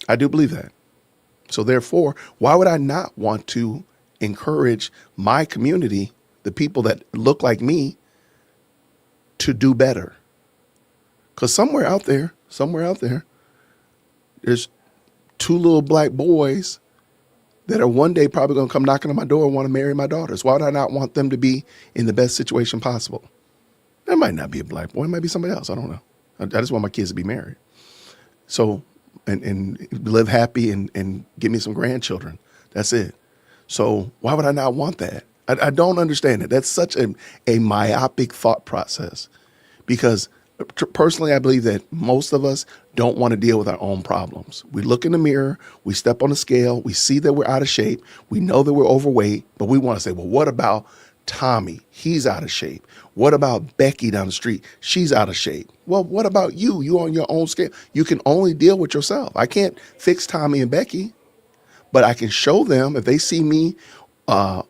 I do believe that. So therefore, why would I not want to encourage my community, the people that look like me, to do better? Because somewhere out there, there's two little black boys that are one day probably going to come knocking on my door and want to marry my daughters. Why would I not want them to be in the best situation possible? There might not be a black boy. It might be somebody else. I don't know. I just want my kids to be married. So, and live happy and give me some grandchildren. That's it. So why would I not want that? I don't understand it. That's such a myopic thought process, because personally, I believe that most of us don't want to deal with our own problems. We look in the mirror, we step on the scale, we see that we're out of shape, we know that we're overweight, but we want to say, well, what about Tommy? He's out of shape. What about Becky down the street? She's out of shape. Well, what about you? You on your own scale. You can only deal with yourself. I can't fix Tommy and Becky, but I can show them if they see me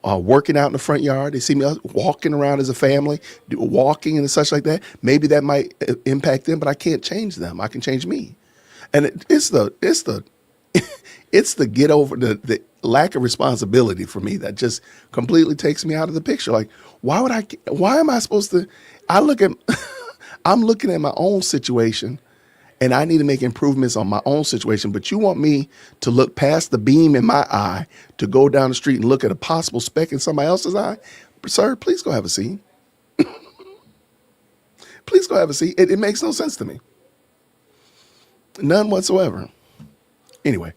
working out in the front yard, they see me walking around as a family, walking and such like that. Maybe that might impact them, but I can't change them. I can change me. And it's the get over the lack of responsibility for me that just completely takes me out of the picture. Like, why am I supposed to, I'm looking at my own situation and I need to make improvements on my own situation. But you want me to look past the beam in my eye to go down the street and look at a possible speck in somebody else's eye? Sir, please go have a seat. Please go have a seat. It makes no sense to me. None whatsoever. Anyway,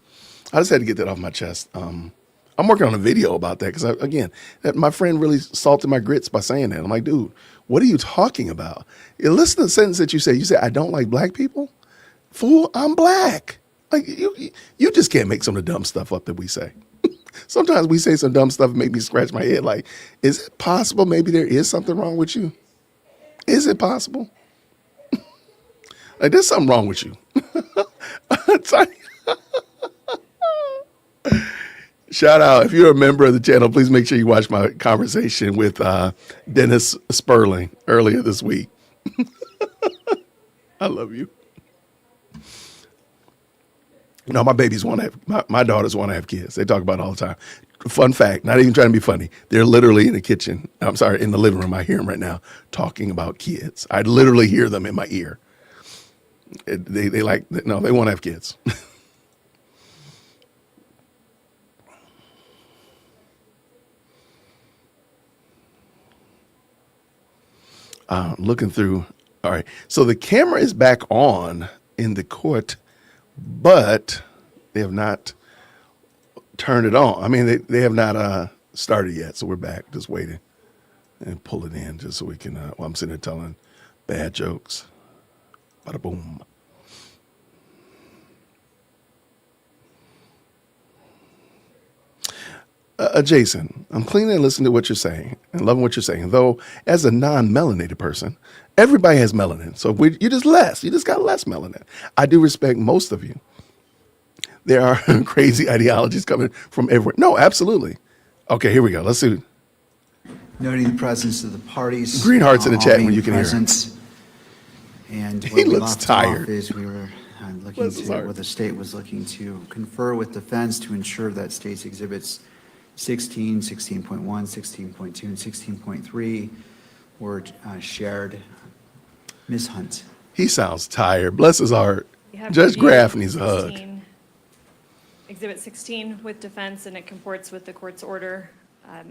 I just had to get that off my chest. I'm working on a video about that because, again, my friend really salted my grits by saying that. I'm like, dude, what are you talking about? Listen to the sentence that you say. You say, I don't like black people? Fool, I'm black. Like, you just can't make some of the dumb stuff up that we say. Sometimes we say some dumb stuff and make me scratch my head. Like, is it possible maybe there is something wrong with you? Is it possible? Like, there's something wrong with you. Shout out. If you're a member of the channel, please make sure you watch my conversation with Dennis Sperling earlier this week. I love you. No, my babies want to have, my daughters want to have kids. They talk about it all the time. Fun fact, not even trying to be funny. They're literally in the kitchen. I'm sorry, in the living room. I hear them right now talking about kids. I literally hear them in my ear. They want to have kids. Looking through. All right. So the camera is back on in the court, but they have not turned it on. I mean, they have not started yet, so we're back, just waiting and pull it in just so we can. While I'm sitting there telling bad jokes. Bada boom. Jason, I'm cleaning and listening to what you're saying and loving what you're saying. Though, as a non-melanated person, everybody has melanin. So you're just less. You just got less melanin. I do respect most of you. There are crazy ideologies coming from everywhere. No, absolutely. Okay, here we go. Let's see. Noting the presence of the parties. Green hearts in the all chat when being you can hear him. present. And He where we looks left tired. off is we were looking Bless his to, heart. what the state was looking to confer with defense to ensure that states exhibits 16, 16.1, 16.2, and 16.3 were shared. Ms. Hunt. He sounds tired. Bless his heart. We have Judge reviewed Graff needs a hug. 16, Exhibit 16 with defense, and it comports with the court's order.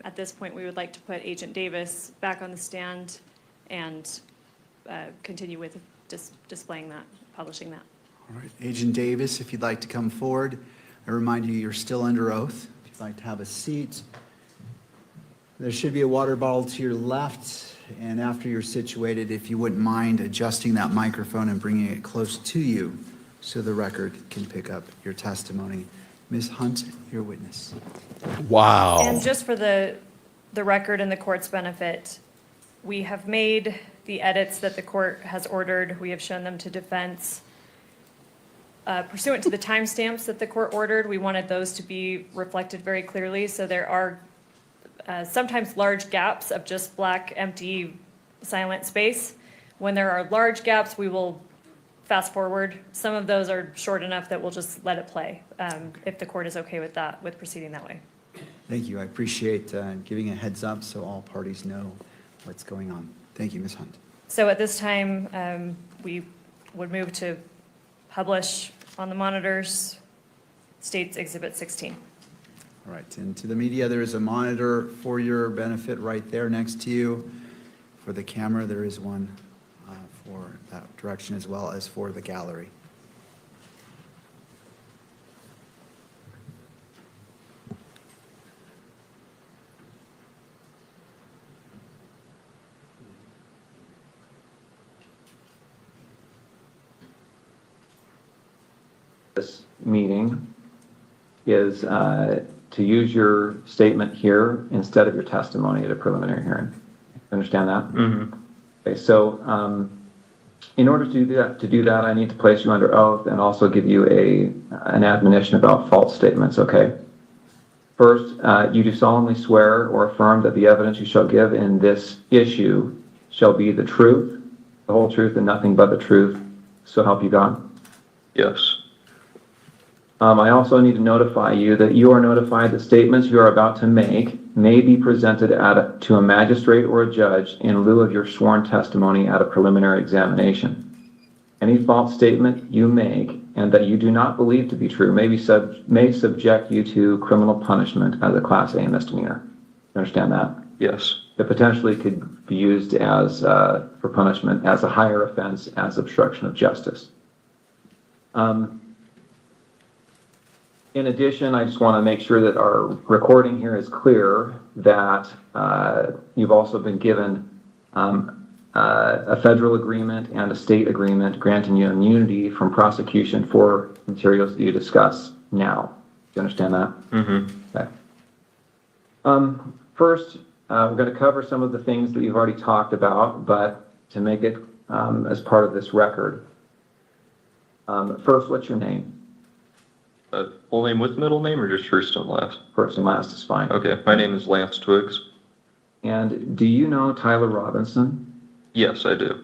At this point, we would like to put Agent Davis back on the stand and continue with displaying that, publishing that. All right, Agent Davis, if you'd like to come forward, I remind you, you're still under oath. If you'd like to have a seat, there should be a water bottle to your left. And after you're situated, if you wouldn't mind adjusting that microphone and bringing it close to you so the record can pick up your testimony. Ms. Hunt, your witness. Wow. And just for the record and the court's benefit, we have made the edits that the court has ordered. We have shown them to defense. Pursuant to the timestamps that the court ordered, we wanted those to be reflected very clearly. So there are sometimes large gaps of just black, empty, silent space. When there are large gaps, we will fast forward. Some of those are short enough that we'll just let it play, if the court is okay with that, with proceeding that way. Thank you. I appreciate giving a heads up so all parties know what's going on. Thank you, Ms. Hunt. So at this time, we would move to publish on the monitors State's Exhibit 16. All right, and to the media, there is a monitor for your benefit right there next to you. For the camera, there is one for that direction as well as for the gallery. This meeting is to use your statement here instead of your testimony at a preliminary hearing. Understand that? Mm-hmm. Okay, so in order to do that, I need to place you under oath and also give you an admonition about false statements, okay? First, you do solemnly swear or affirm that the evidence you shall give in this issue shall be the truth, the whole truth, and nothing but the truth, so help you God? Yes. I also need to notify you that you are notified that statements you are about to make may be presented to a magistrate or a judge in lieu of your sworn testimony at a preliminary examination. Any false statement you make and that you do not believe to be true may subject you to criminal punishment as a Class A misdemeanor. You understand that? Yes. It potentially could be used as for punishment as a higher offense as obstruction of justice. In addition, I just want to make sure that our recording here is clear that you've also been given a federal agreement and a state agreement granting you immunity from prosecution for materials that you discuss now. Do you understand that? Mm-hmm. Okay. First, we're going to cover some of the things that you've already talked about, but to make it as part of this record. First, what's your name? Full name with middle name or just first and last? First and last is fine. Okay, my name is Lance Twiggs. And do you know Tyler Robinson? Yes, I do.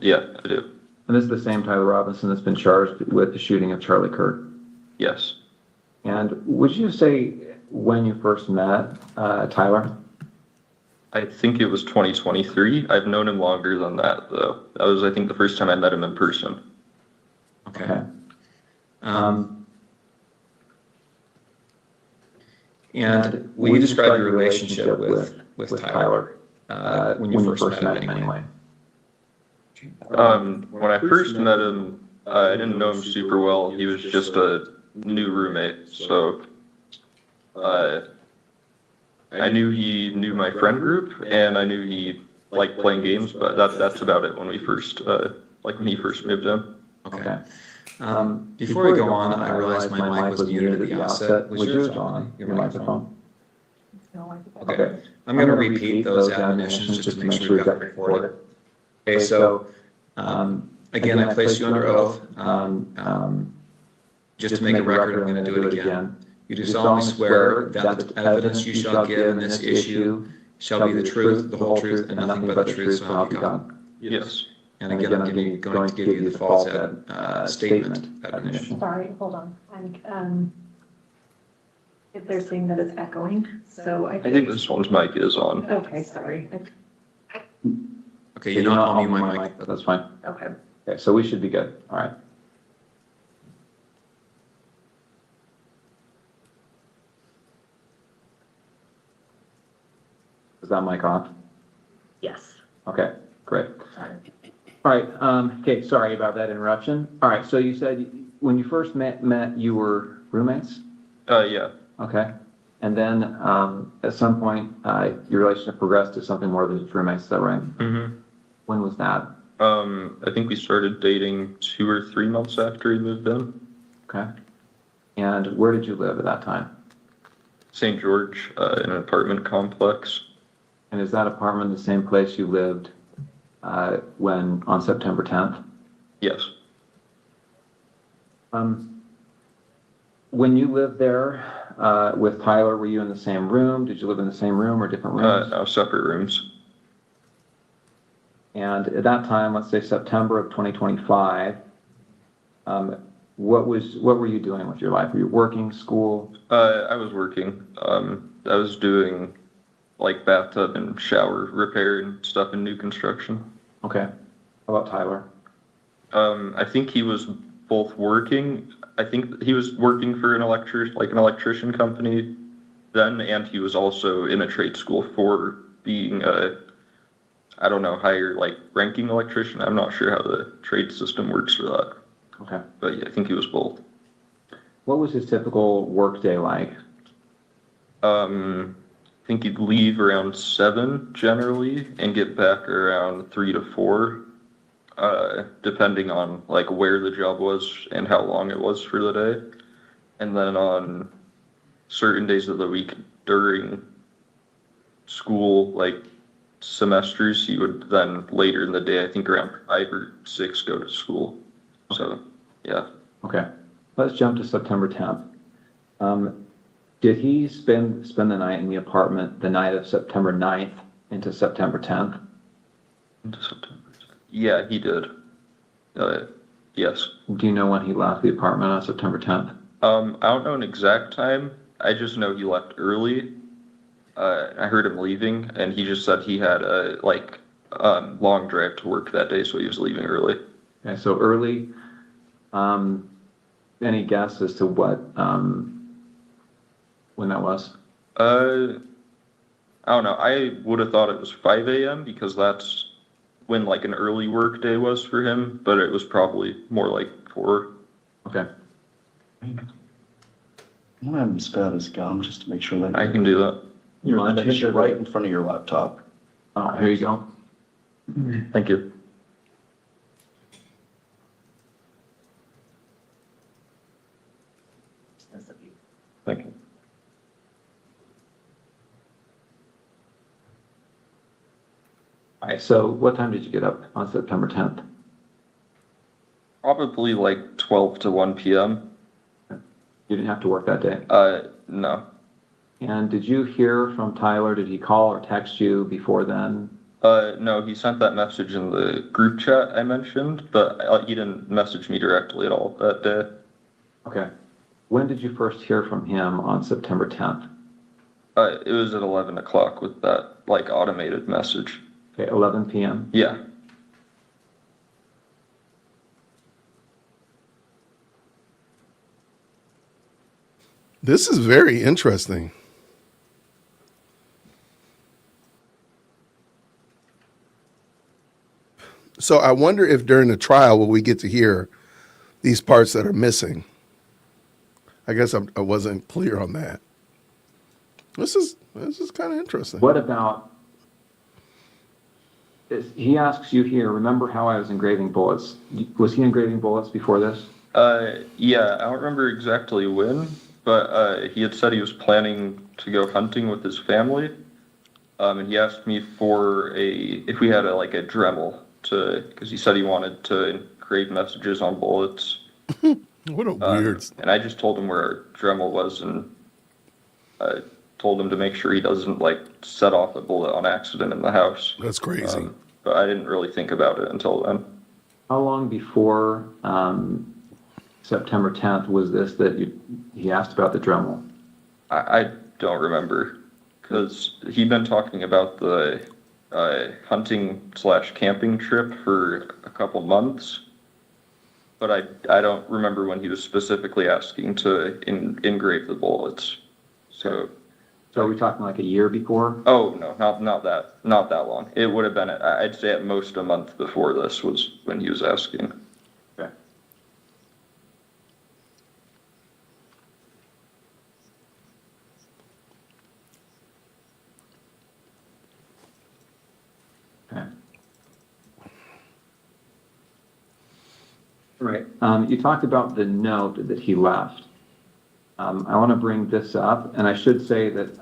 Yeah, I do. And this is the same Tyler Robinson that's been charged with the shooting of Charlie Kirk? Yes. And would you say when you first met Tyler? I think it was 2023. I've known him longer than that, though. That was, I think, the first time I met him in person. Okay. And will you describe your relationship with Tyler when you first met him anyway? When I first met him, I didn't know him super well. He was just a new roommate, so I knew he knew my friend group, and I knew he liked playing games, but that's about it when we first, when he first moved in. Okay. Before we go on, I realized my mic was muted at the outset. Was yours on, your microphone? Okay. I'm going to repeat those admonitions just to make sure we've got it recorded. Okay, so, again, I placed you under oath. Just to make a record, I'm going to do it again. You do solemnly swear that the evidence you shall give in this issue shall be the truth, the whole truth, and nothing but the truth, so help you God. Yes. And again, I'm going to give you the false statement admonition. Sorry, hold on. If they're saying that it's echoing, so I think this one's mic is on. Okay, sorry. Okay, you're not on my mic. That's fine. Okay. Okay, so we should be good. All right. Is that mic on? Yes. Okay, great. All right, okay, sorry about that interruption. All right, so you said when you first met you were roommates? Yeah. Okay. And then at some point, your relationship progressed to something more than just roommates, is that right? Mm-hmm. When was that? I think we started dating 2 or 3 months after he moved in. Okay. And where did you live at that time? St. George, in an apartment complex. And is that apartment the same place you lived when on September 10th? Yes. When you lived there with Tyler, were you in the same room? Did you live in the same room or different rooms? No, separate rooms. And at that time, let's say September of 2025, what were you doing with your life? Were you working, school? I was working. I was doing like bathtub and shower repair and stuff in new construction. Okay. How about Tyler? I think he was both working. I think he was working for an electrician company then, and he was also in a trade school for being I don't know, higher ranking electrician. I'm not sure how the trade system works for that. Okay. But yeah, I think he was both. What was his typical work day like? I think he'd leave around 7 generally and get back around 3 to 4, depending on where the job was and how long it was for the day. And then on certain days of the week during school, semesters, he would then later in the day, I think around 5 or 6, go to school. So, yeah. Okay. Let's jump to September 10th. Did he spend the night in the apartment the night of September 9th into September 10th? Into September 10th. Yeah, he did. Yes. Do you know when he left the apartment on September 10th? I don't know an exact time. I just know he left early. I heard him leaving, and he just said he had a long drive to work that day, so he was leaving early. Okay, so early. Any guess as to what when that was? I don't know. I would have thought it was 5 a.m. because that's when an early work day was for him, but it was probably more like 4. Okay. I'm gonna have him spit out his gum just to make sure that I can do that. You're right in front of your laptop. Here you go. Thank you. Thank you. All right, so what time did you get up on September 10th? Probably 12 to 1 p.m. You didn't have to work that day? No. And did you hear from Tyler? Did he call or text you before then? No, he sent that message in the group chat I mentioned, but he didn't message me directly at all that day. Okay. When did you first hear from him on September 10th? It was at 11 o'clock with that automated message. Okay, 11 p.m. Yeah. This is very interesting. So I wonder if during the trial will we get to hear these parts that are missing. I guess I wasn't clear on that. This is kind of interesting. What about, he asks you here, remember how I was engraving bullets? Was he engraving bullets before this? Yeah, I don't remember exactly when, but he had said he was planning to go hunting with his family. And he asked me for if we had a Dremel because he said he wanted to engrave messages on bullets. What a weird. And I just told him where our Dremel was and told him to make sure he doesn't set off a bullet on accident in the house. That's crazy. But I didn't really think about it until then. How long before September 10th was this that he asked about the Dremel? I don't remember because he'd been talking about the hunting/camping trip for a couple months, but I don't remember when he was specifically asking to engrave the bullets. So are we talking like a year before? Oh no, not that long. It would have been I'd say at most a month before this was when he was asking. Okay. Okay. Right. You talked about the note that he left. I want to bring this up, and I should say that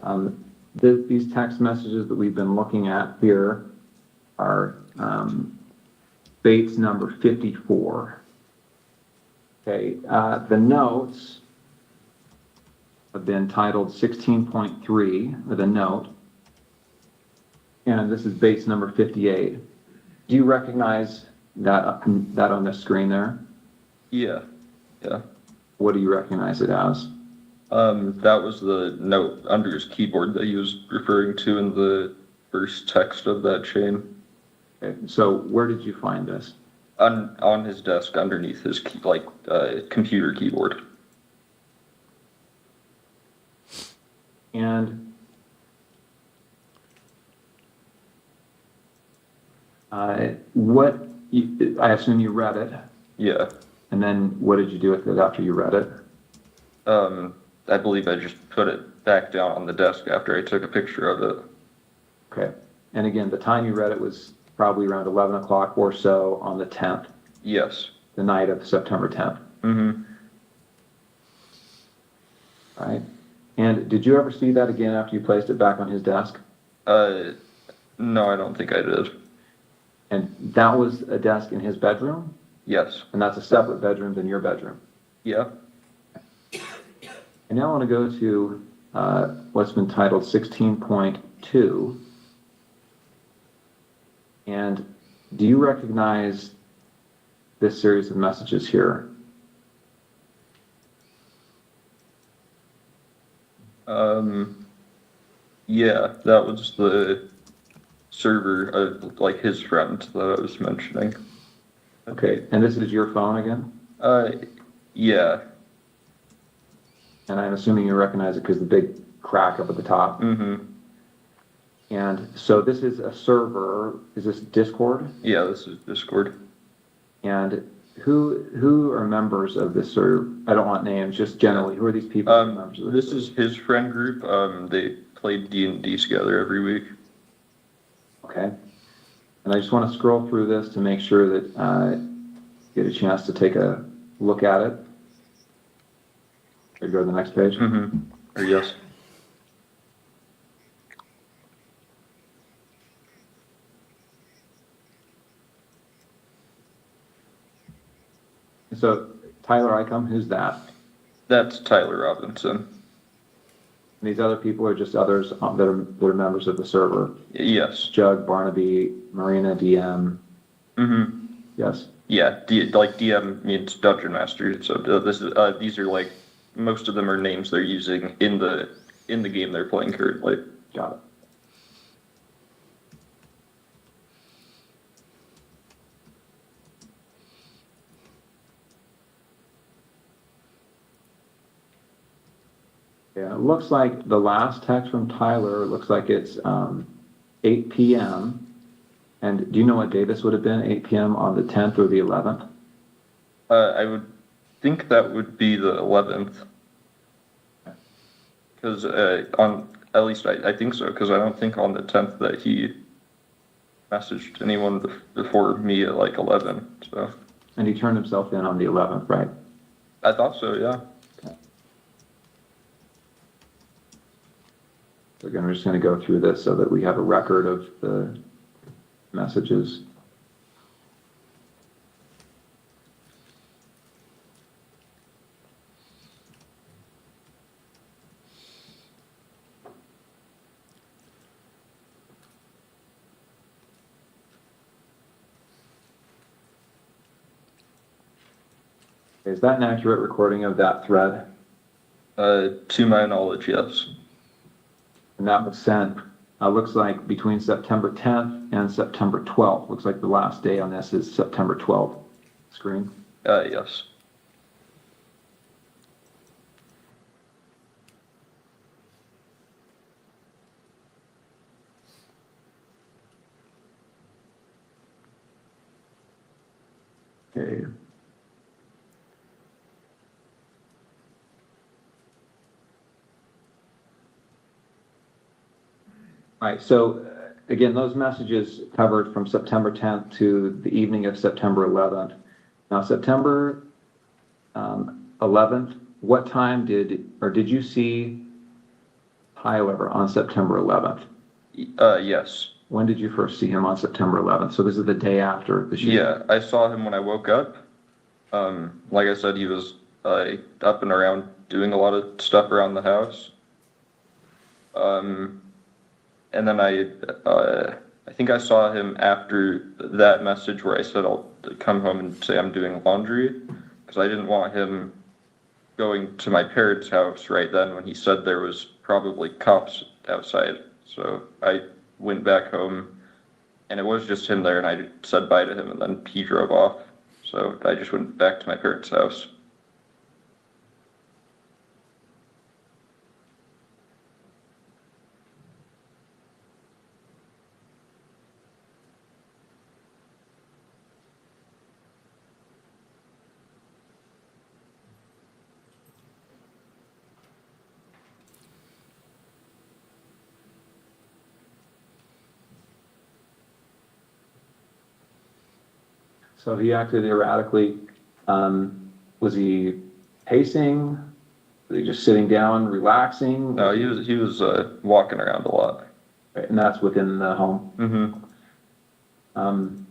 these text messages that we've been looking at here are Bates number 54. Okay, the notes have been titled 16.3 with a note, and this is Bates number 58. Do you recognize that on the screen there? Yeah. What do you recognize it as? That was the note under his keyboard that he was referring to in the first text of that chain. Okay, so where did you find this? On his desk underneath his computer keyboard. And I assume you read it. Yeah. And then what did you do with it after you read it? I believe I just put it back down on the desk after I took a picture of it. Okay. And again, the time you read it was probably around 11 o'clock or so on the 10th. Yes. The night of September 10th. Mm-hmm. Right. And did you ever see that again after you placed it back on his desk? No, I don't think I did. And that was a desk in his bedroom? Yes. And that's a separate bedroom than your bedroom? Yeah. And now I want to go to what's been titled 16.2. And do you recognize this series of messages here? Yeah, that was the server of his friend that I was mentioning. Okay, and this is your phone again? Yeah. And I'm assuming you recognize it because the big crack up at the top. Mm-hmm. And so this is a server. Is this Discord? Yeah, this is Discord. And who are members of this server? I don't want names, just generally. Who are these people? Who are members of this is his friend group. They play D&D together every week. Okay. And I just want to scroll through this to make sure that you get a chance to take a look at it. Or go to the next page. Mm-hmm. Or yes. So Tyler Icom, who's that? That's Tyler Robinson. And these other people are just others that are members of the server. Yes. Jug, Barnaby, Marina, DM. Mm-hmm. Yes. Yeah, DM means Dungeon Master. So these are most of them are names they're using in the game they're playing currently. Got it. Yeah, it looks like the last text from Tyler looks like it's 8 p.m. And do you know what day this would have been? 8 p.m. on the 10th or the 11th? I would think that would be the 11th. Because At least I think so, because I don't think on the 10th that he messaged anyone before me at like 11, so. And he turned himself in on the 11th, right? I thought so, yeah. So again, we're just going to go through this so that we have a record of the messages. Is that an accurate recording of that thread? To my knowledge, yes. And that was sent, looks like between September 10th and September 12th. Looks like the last day on this is September 12th. Screen? Yes. Okay. All right, so again, those messages covered from September 10th to the evening of September 11th. Now, September 11th, what time did you see Tyler on September 11th? Yes. When did you first see him on September 11th? So this is the day after the shooting? Yeah, I saw him when I woke up. Like I said, he was up and around doing a lot of stuff around the house. And then I think I saw him after that message where I said I'll come home and say I'm doing laundry, because I didn't want him going to my parents' house right then when he said there was probably cops outside. So I went back home, and it was just him there, and I said bye to him, and then he drove off. So I just went back to my parents' house. So he acted erratically. Was he pacing? Was he just sitting down, relaxing? No, he was walking around a lot. Right, and that's within the home? Mm-hmm.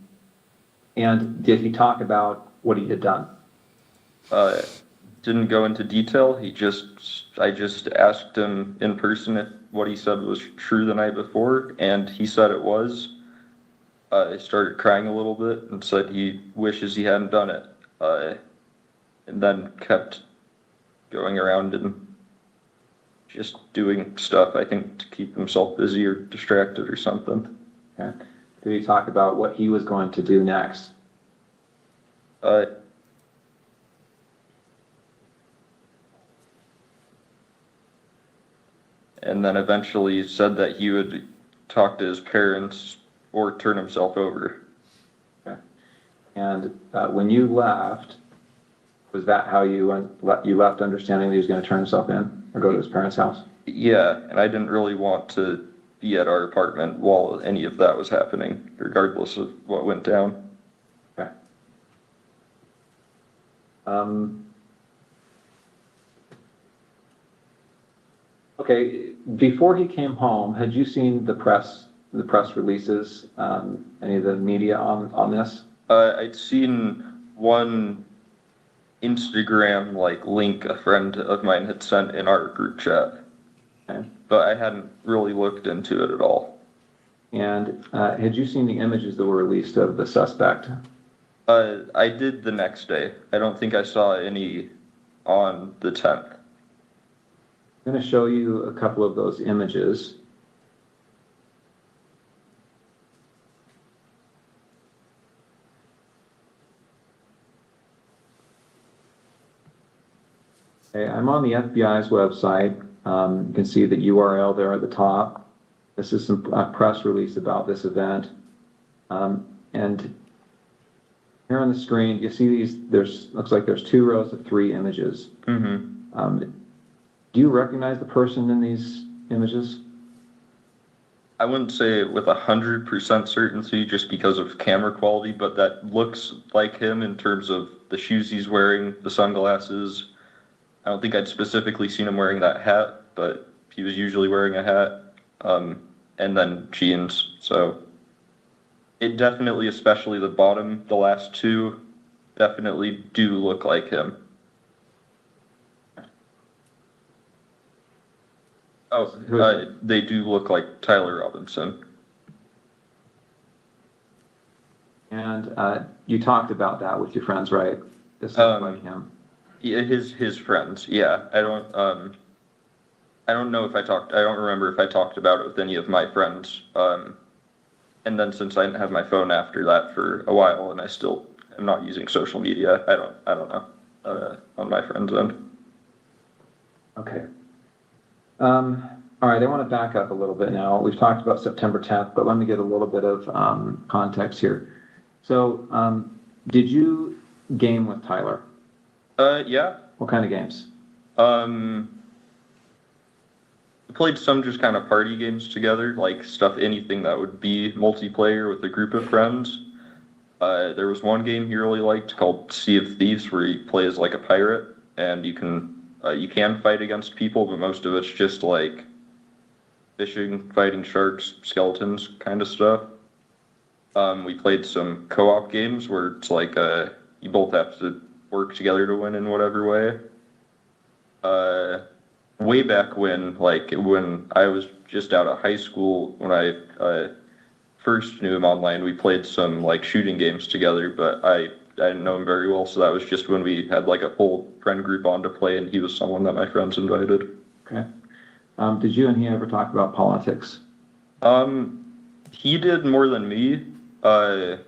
And did he talk about what he had done? Didn't go into detail. I just asked him in person if what he said was true the night before, and he said it was. I started crying a little bit and said he wishes he hadn't done it. And then kept going around and just doing stuff, I think, to keep himself busy or distracted or something. Okay. Did he talk about what he was going to do next? And then eventually said that he would talk to his parents or turn himself over. Okay. And when you left, was that how you left, understanding that he was going to turn himself in or go to his parents' house? Yeah, and I didn't really want to be at our apartment while any of that was happening, regardless of what went down. Okay. Okay, before he came home, had you seen the press releases, any of the media on this? I'd seen one Instagram link a friend of mine had sent in our group chat. Okay. But I hadn't really looked into it at all. And had you seen the images that were released of the suspect? I did the next day. I don't think I saw any on the 10th. I'm going to show you a couple of those images. Okay, I'm on the FBI's website. You can see the URL there at the top. This is some press release about this event. And here on the screen, you see these, looks like there's 2 rows of 3 images. Mm-hmm. Do you recognize the person in these images? I wouldn't say it with 100% certainty just because of camera quality, but that looks like him in terms of the shoes he's wearing, the sunglasses. I don't think I'd specifically seen him wearing that hat, but he was usually wearing a hat, and then jeans. So it definitely, especially the bottom, the last two, definitely do look like him. Oh, they do look like Tyler Robinson. And you talked about that with your friends, right? This looks like him. Yeah, his friends. Yeah, I don't know if I don't remember if I talked about it with any of my friends. And then since I didn't have my phone after that for a while, and I still am not using social media, I don't know on my friends' end. Okay. All right, I want to back up a little bit now. We've talked about September 10th, but let me get a little bit of context here. So, did you game with Tyler? Yeah. What kind of games? We played some just kind of party games together, like anything that would be multiplayer with a group of friends. There was one game he really liked called Sea of Thieves, where you play as like a pirate, and you can fight against people, but most of it's just like fishing, fighting sharks, skeletons kind of stuff. We played some co-op games where it's like you both have to work together to win in whatever way. Way back when I was just out of high school, when I first knew him online, we played some like shooting games together, but I didn't know him very well, so that was just when we had like a whole friend group on to play, and he was someone that my friends invited. Okay. Did you and he ever talk about politics? He did more than me. I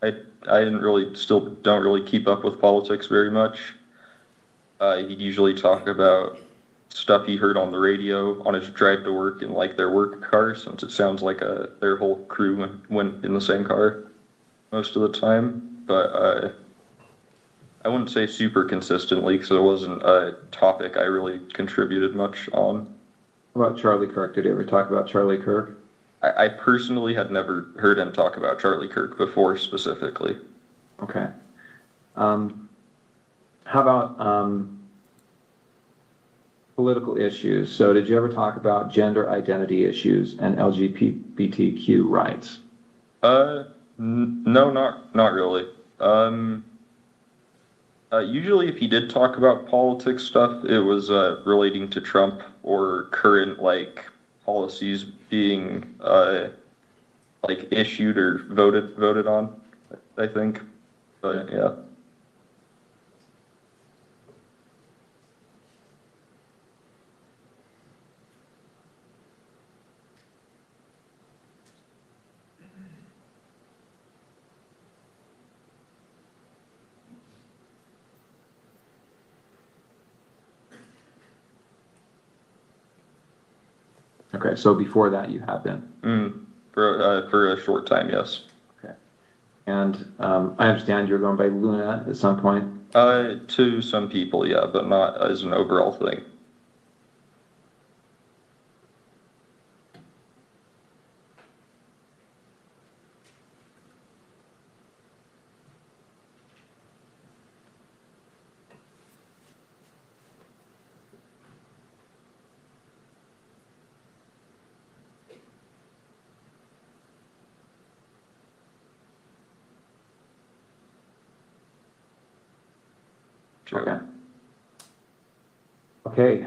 don't really keep up with politics very much. He'd usually talk about stuff he heard on the radio on his drive to work in like their work car, since it sounds like their whole crew went in the same car most of the time. But I wouldn't say super consistently, because it wasn't a topic I really contributed much on. What about Charlie Kirk? Did you ever talk about Charlie Kirk? I personally had never heard him talk about Charlie Kirk before specifically. Okay. How about political issues? So did you ever talk about gender identity issues and LGBTQ rights? No, not really. Usually if he did talk about politics stuff, it was relating to Trump or current like policies being like issued or voted on, I think. But yeah. Okay, so before that you have been? For a short time, yes. Okay. And I understand you're going by Luna at some point? To some people, yeah, but not as an overall thing. Okay. Okay.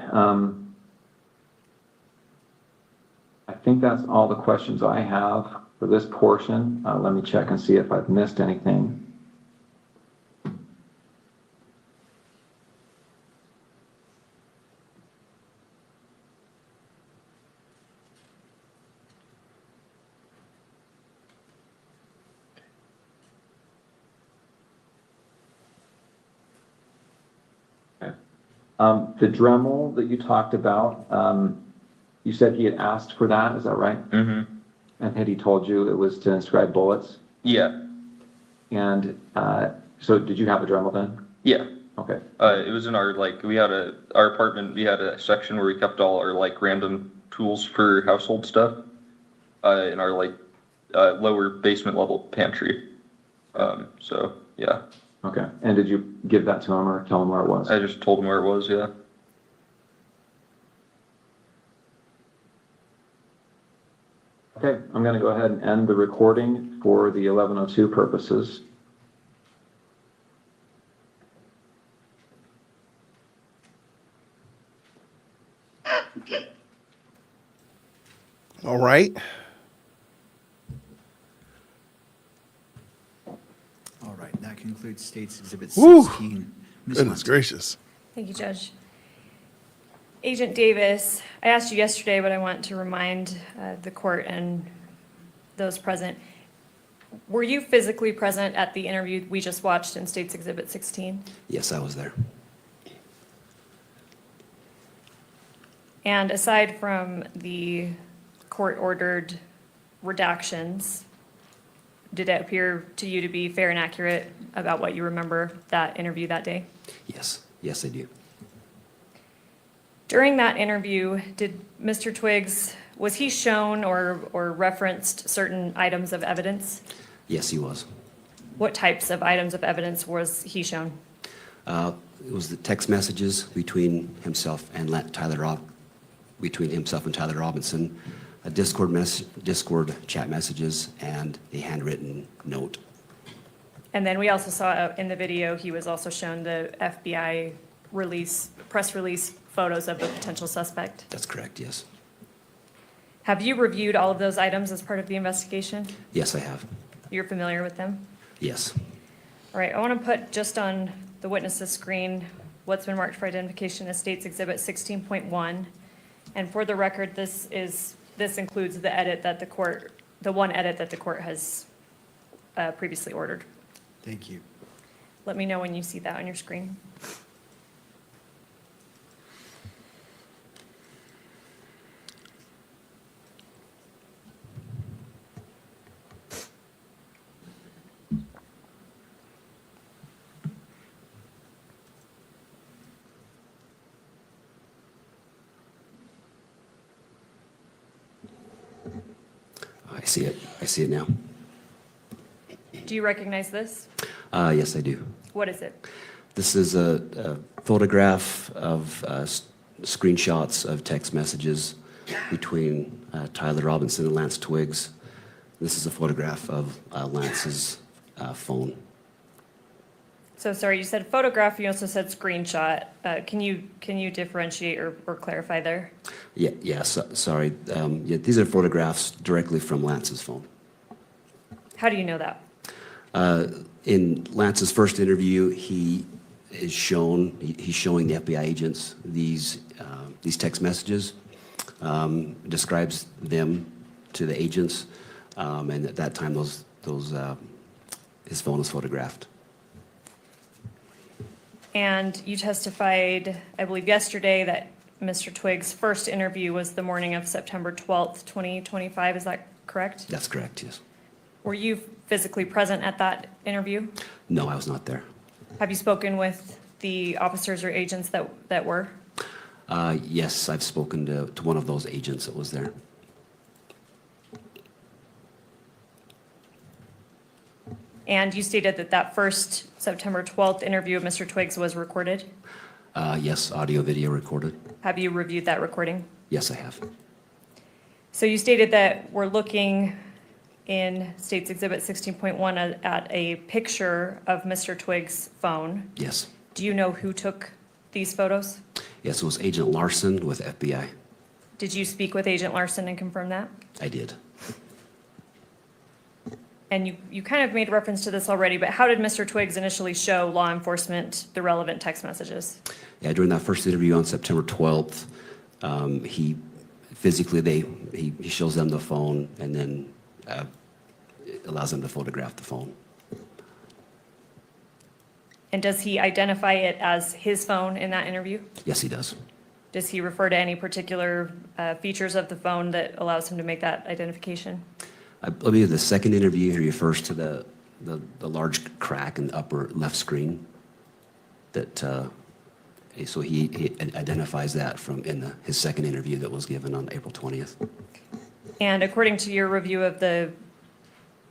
I think that's all the questions I have for this portion. Let me check and see if I've missed anything. The Dremel that you talked about, you said he had asked for that, is that right? Mm-hmm. And had he told you it was to inscribe bullets? Yeah. And so did you have a Dremel then? Yeah. Okay. It was in our our apartment, we had a section where we kept all our like random tools for household stuff. in our like lower basement level pantry. So yeah. Okay. And did you give that to him or tell him where it was? I just told him where it was. Yeah. Okay, I'm going to go ahead and end the recording for the 11:02 purposes. All right. All right, that concludes State's Exhibit Woo! 16. Ms. Goodness Hunt. gracious. Thank you, Judge. Agent Davis, I asked you yesterday, but I want to remind the court and those present. Were you physically present at the interview we just watched in State's Exhibit 16? Yes, I was there. And aside from the court-ordered redactions, did it appear to you to be fair and accurate about what you remember that interview that day? Yes, yes, I do. During that interview, did Mr. Twiggs, was he shown or referenced certain items of evidence? Yes, he was. What types of items of evidence was he shown? It was the text messages between himself and Tyler Robinson, a Discord chat messages, and a handwritten note. And then we also saw in the video, he was also shown the FBI press release photos of the potential suspect. That's correct, yes. Have you reviewed all of those items as part of the investigation? Yes, I have. You're familiar with them? Yes. All right, I want to put just on the witness's screen what's been marked for identification as State's Exhibit 16.1. And for the record, this includes the edit that the one edit that the court has previously ordered. Thank you. Let me know when you see that on your screen. I see it. I see it now. Do you recognize this? Yes, I do. What is it? This is a photograph of screenshots of text messages between Tyler Robinson and Lance Twiggs. This is a photograph of Lance's phone. So sorry, you said photograph, you also said screenshot. Can you differentiate or clarify there? Sorry. These are photographs directly from Lance's phone. How do you know that? In Lance's first interview, he's showing the FBI agents these text messages, describes them to the agents, and at that time, his phone was photographed. And you testified, I believe yesterday, that Mr. Twiggs' first interview was the morning of September 12th, 2025. Is that correct? That's correct, yes. Were you physically present at that interview? No, I was not there. Have you spoken with the officers or agents that were? Yes, I've spoken to one of those agents that was there. And you stated that first September 12th interview of Mr. Twiggs was recorded? Yes, audio, video recorded. Have you reviewed that recording? Yes, I have. So you stated that we're looking in State's Exhibit 16.1 at a picture of Mr. Twiggs' phone. Yes. Do you know who took these photos? Yes, it was Agent Larson with FBI. Did you speak with Agent Larson and confirm that? I did. And you kind of made reference to this already, but how did Mr. Twiggs initially show law enforcement the relevant text messages? Yeah, during that first interview on September 12th, he shows them the phone and then allows them to photograph the phone. And does he identify it as his phone in that interview? Yes, he does. Does he refer to any particular features of the phone that allows him to make that identification? I believe the second interview, he refers to the large crack in the upper left screen. So he identifies that from his second interview that was given on April 20th. And according to your review of the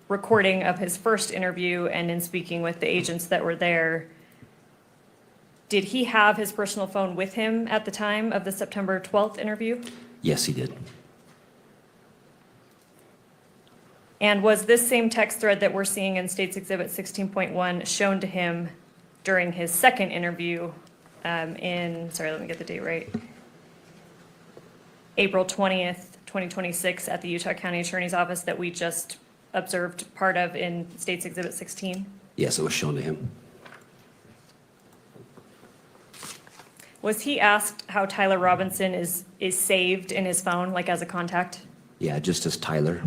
recording of his first interview and in speaking with the agents that were there, did he have his personal phone with him at the time of the September 12th interview? Yes, he did. And was this same text thread that we're seeing in State's Exhibit 16.1 shown to him during his second interview sorry, let me get the date right, April 20th, 2026 at the Utah County Attorney's Office that we just observed part of in State's Exhibit 16? Yes, it was shown to him. Was he asked how Tyler Robinson is saved in his phone, like as a contact? Yeah, just as Tyler.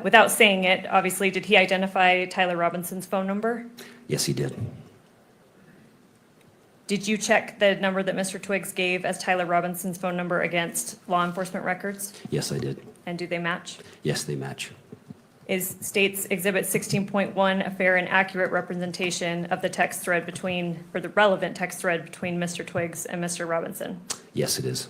Without saying it, obviously, did he identify Tyler Robinson's phone number? Yes, he did. Did you check the number that Mr. Twiggs gave as Tyler Robinson's phone number against law enforcement records? Yes, I did. And do they match? Yes, they match. Is State's Exhibit 16.1 a fair and accurate representation of the text thread between, or the relevant text thread between Mr. Twiggs and Mr. Robinson? Yes, it is.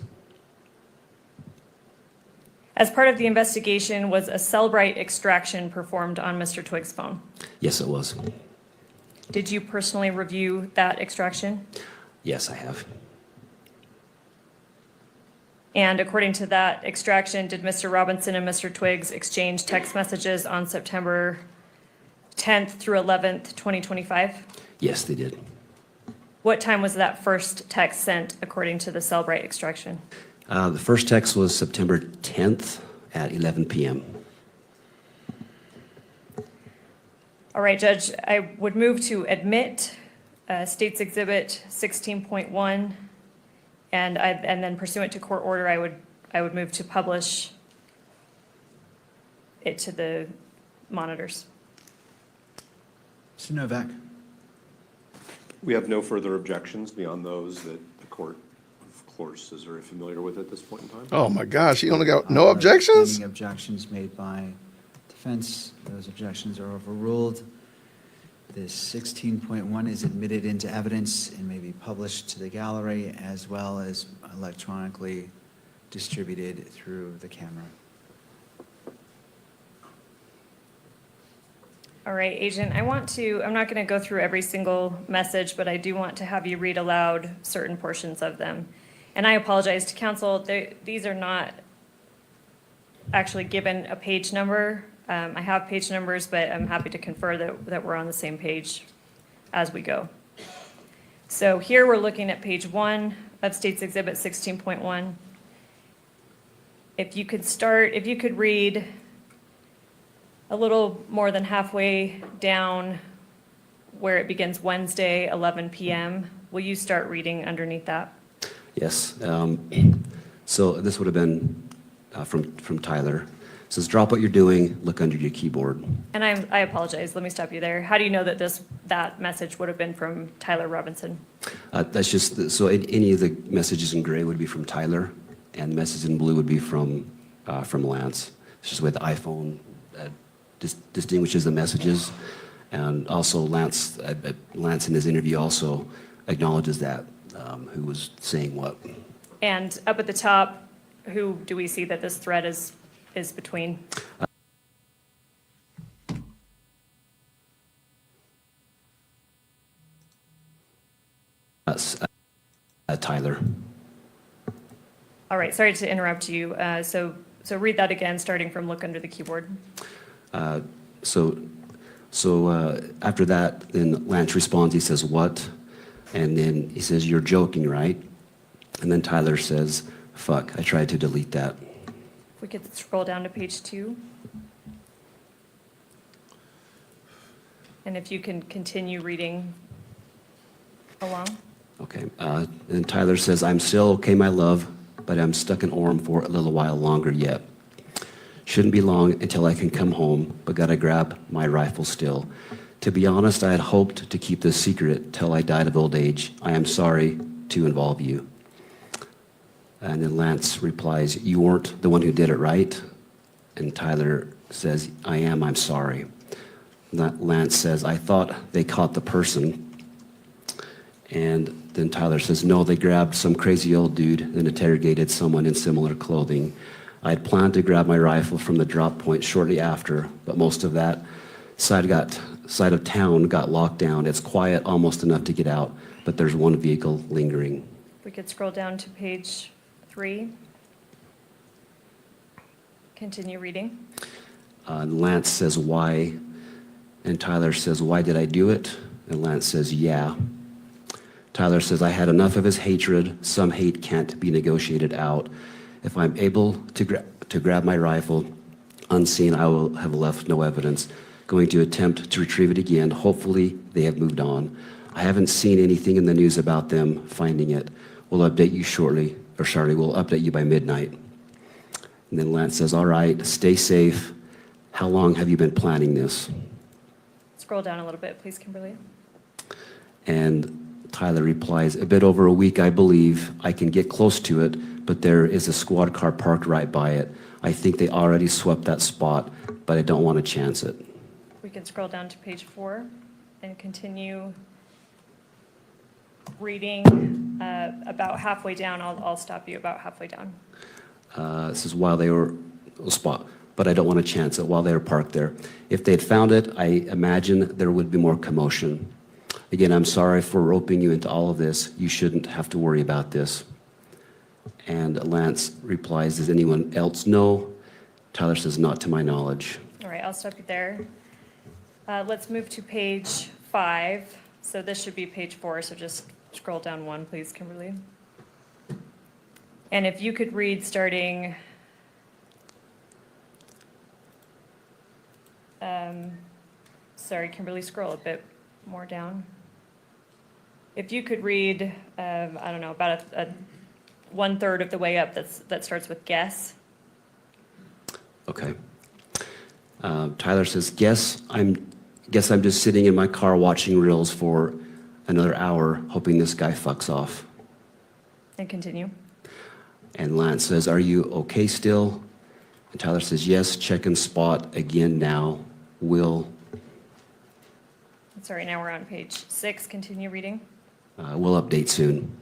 As part of the investigation, was a Cellbrite extraction performed on Mr. Twiggs' phone? Yes, it was. Did you personally review that extraction? Yes, I have. And according to that extraction, did Mr. Robinson and Mr. Twiggs exchange text messages on September 10th through 11th, 2025? Yes, they did. What time was that first text sent according to the Cellbrite extraction? The first text was September 10th at 11 p.m. All right, Judge, I would move to admit State's Exhibit 16.1, and then pursuant to court order, I would move to publish it to the monitors. Mr. Novak. We have no further objections beyond those that the court, of course, is very familiar with at this point in time. Oh my gosh, he only got no objections? Any objections made by defense, those objections are overruled. This 16.1 is admitted into evidence and may be published to the gallery as well as electronically distributed through the camera. All right, Agent, I'm not going to go through every single message, but I do want to have you read aloud certain portions of them. And I apologize to counsel, these are not actually given a page number. I have page numbers, but I'm happy to confer that we're on the same page as we go. So here we're looking at page 1 of State's Exhibit 16.1. If you could read a little more than halfway down where it begins Wednesday, 11 p.m., will you start reading underneath that? Yes. So this would have been from Tyler. It says, drop what you're doing, look under your keyboard. And I apologize, let me stop you there. How do you know that that message would have been from Tyler Robinson? That's just, so any of the messages in gray would be from Tyler, and the messages in blue would be from Lance. It's just the way the iPhone distinguishes the messages. And also Lance in his interview also acknowledges that, who was saying what. And up at the top, who do we see that this thread is between? Tyler. All right, sorry to interrupt you. So read that again, starting from look under the keyboard. So after that, then Lance responds, he says, what? And then he says, you're joking, right? And then Tyler says, fuck, I tried to delete that. If we could scroll down to page 2. And if you can continue reading along. Okay. And Tyler says, I'm still okay, my love, but I'm stuck in Orem for a little while longer yet. Shouldn't be long until I can come home, but gotta grab my rifle still. To be honest, I had hoped to keep this secret till I died of old age. I am sorry to involve you. And then Lance replies, you weren't the one who did it, right? And Tyler says, I am, I'm sorry. Lance says, I thought they caught the person. And then Tyler says, no, they grabbed some crazy old dude and interrogated someone in similar clothing. I had planned to grab my rifle from the drop point shortly after, but most of that side of town got locked down. It's quiet, almost enough to get out, but there's one vehicle lingering. We could scroll down to page 3. Continue reading. Lance says, why? And Tyler says, why did I do it? And Lance says, yeah. Tyler says, I had enough of his hatred. Some hate can't be negotiated out. If I'm able to grab my rifle unseen, I will have left no evidence. Going to attempt to retrieve it again. Hopefully they have moved on. I haven't seen anything in the news about them finding it. We'll update you shortly, or sorry, we'll update you by midnight. And then Lance says, all right, stay safe. How long have you been planning this? Scroll down a little bit, please, Kimberly. And Tyler replies, a bit over a week, I believe. I can get close to it, but there is a squad car parked right by it. I think they already swept that spot, but I don't want to chance it. We can scroll down to page 4 and continue reading about halfway down. I'll stop you about halfway down. This is while they were spot, but I don't want to chance it while they were parked there. If they'd found it, I imagine there would be more commotion. Again, I'm sorry for roping you into all of this. You shouldn't have to worry about this. And Lance replies, does anyone else know? Tyler says, not to my knowledge. All right, I'll stop you there. Let's move to page 5. So this should be page 4, so just scroll down 1, please, Kimberly. And if you could read starting, sorry, Kimberly, scroll a bit more down. If you could read, I don't know, about a 1/3 of the way up that starts with guess. Okay. Tyler says, guess I'm just sitting in my car watching reels for another hour, hoping this guy fucks off. And continue. And Lance says, are you okay still? And Tyler says, yes, check and spot again now. Will. Sorry, now we're on page 6. Continue reading. We'll update soon.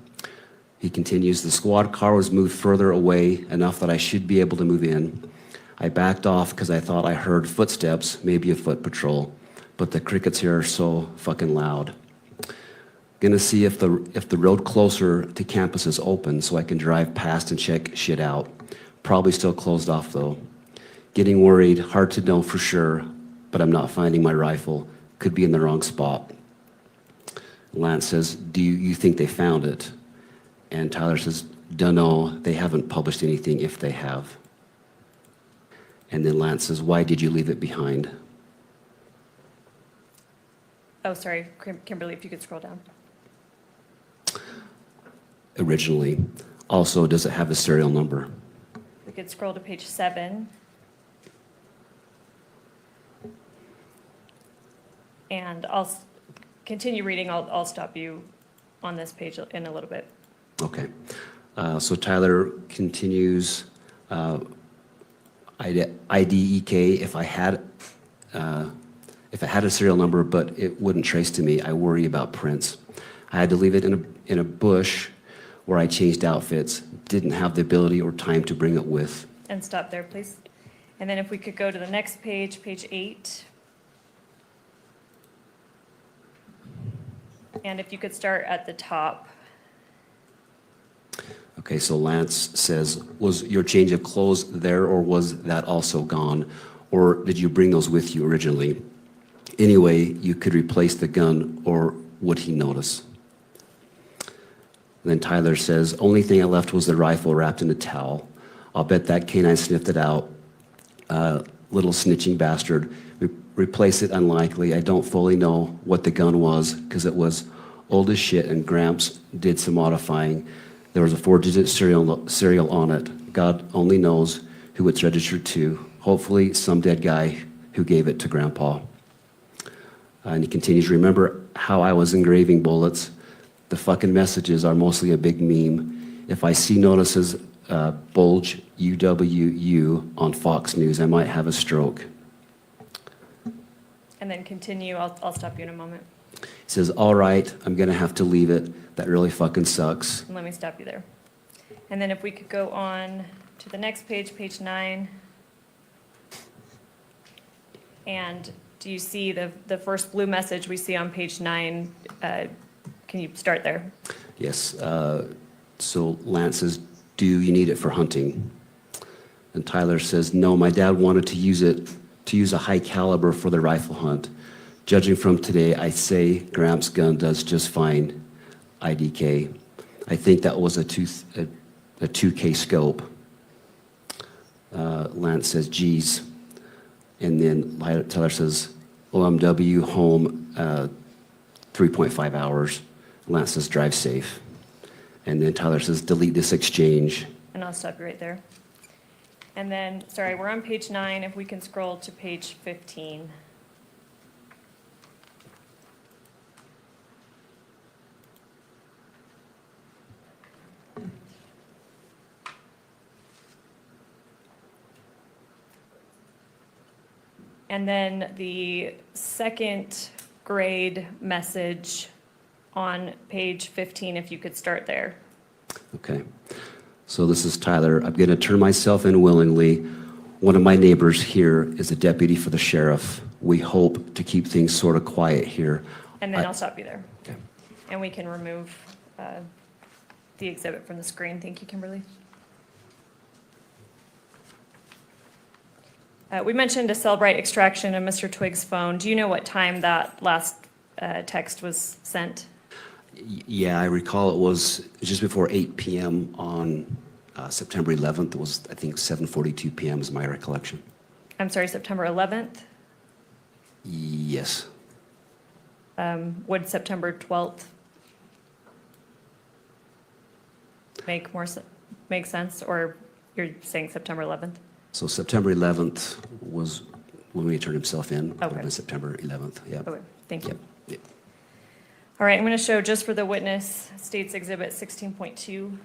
He continues, the squad car was moved further away enough that I should be able to move in. I backed off because I thought I heard footsteps, maybe a foot patrol, but the crickets here are so fucking loud. Gonna see if the road closer to campus is open so I can drive past and check shit out. Probably still closed off though. Getting worried, hard to know for sure, but I'm not finding my rifle. Could be in the wrong spot. Lance says, do you think they found it? And Tyler says, dunno, they haven't published anything if they have. And then Lance says, why did you leave it behind? Oh, sorry, Kimberly, if you could scroll down. Originally. Also, does it have a serial number? We could scroll to page 7. And I'll continue reading. I'll stop you on this page in a little bit. Okay. So Tyler continues, IDEK, if I had a serial number, but it wouldn't trace to me, I worry about prints. I had to leave it in a bush where I changed outfits, didn't have the ability or time to bring it with. And stop there, please. And then if we could go to the next page, page 8. And if you could start at the top. Okay, so Lance says, was your change of clothes there or was that also gone? Or did you bring those with you originally? Anyway, you could replace the gun or would he notice? And then Tyler says, only thing I left was the rifle wrapped in a towel. I'll bet that canine sniffed it out. Little snitching bastard. Replace it unlikely. I don't fully know what the gun was because it was old as shit and Gramps did some modifying. There was a 4-digit serial on it. God only knows who it's registered to. Hopefully some dead guy who gave it to Grandpa. And he continues, remember how I was engraving bullets? The fucking messages are mostly a big meme. If I see notices bulge UWU on Fox News, I might have a stroke. And then continue. I'll stop you in a moment. He says, all right, I'm going to have to leave it. That really fucking sucks. And let me stop you there. And then if we could go on to the next page, page 9. And do you see the first blue message we see on page 9? Can you start there? Yes. So Lance says, do you need it for hunting? And Tyler says, no, my dad wanted to use a high caliber for the rifle hunt. Judging from today, I say Gramps' gun does just fine. IDK. I think that was a 2K scope. Lance says, geez. And then Tyler says, OMW home 3.5 hours. Lance says, drive safe. And then Tyler says, delete this exchange. And I'll stop you right there. And then, sorry, we're on page 9. If we can scroll to page 15. And then the second grade message on page 15, if you could start there. Okay. So this is Tyler. I'm going to turn myself in willingly. One of my neighbors here is a deputy for the sheriff. We hope to keep things sort of quiet here. And then I'll stop you there. Okay. And we can remove the exhibit from the screen. Thank you, Kimberly. We mentioned a Cellbrite extraction of Mr. Twiggs' phone. Do you know what time that last text was sent? Yeah, I recall it was just before 8 p.m. on September 11th. It was, I think, 7:42 p.m. is my recollection. I'm sorry, September 11th? Yes. Would September 12th make sense? Or you're saying September 11th? So September 11th was when he turned himself in. Would have Okay. been September 11th, yeah. Okay, thank you. Yep, yep. All right, I'm going to show just for the witness, State's Exhibit 16.2.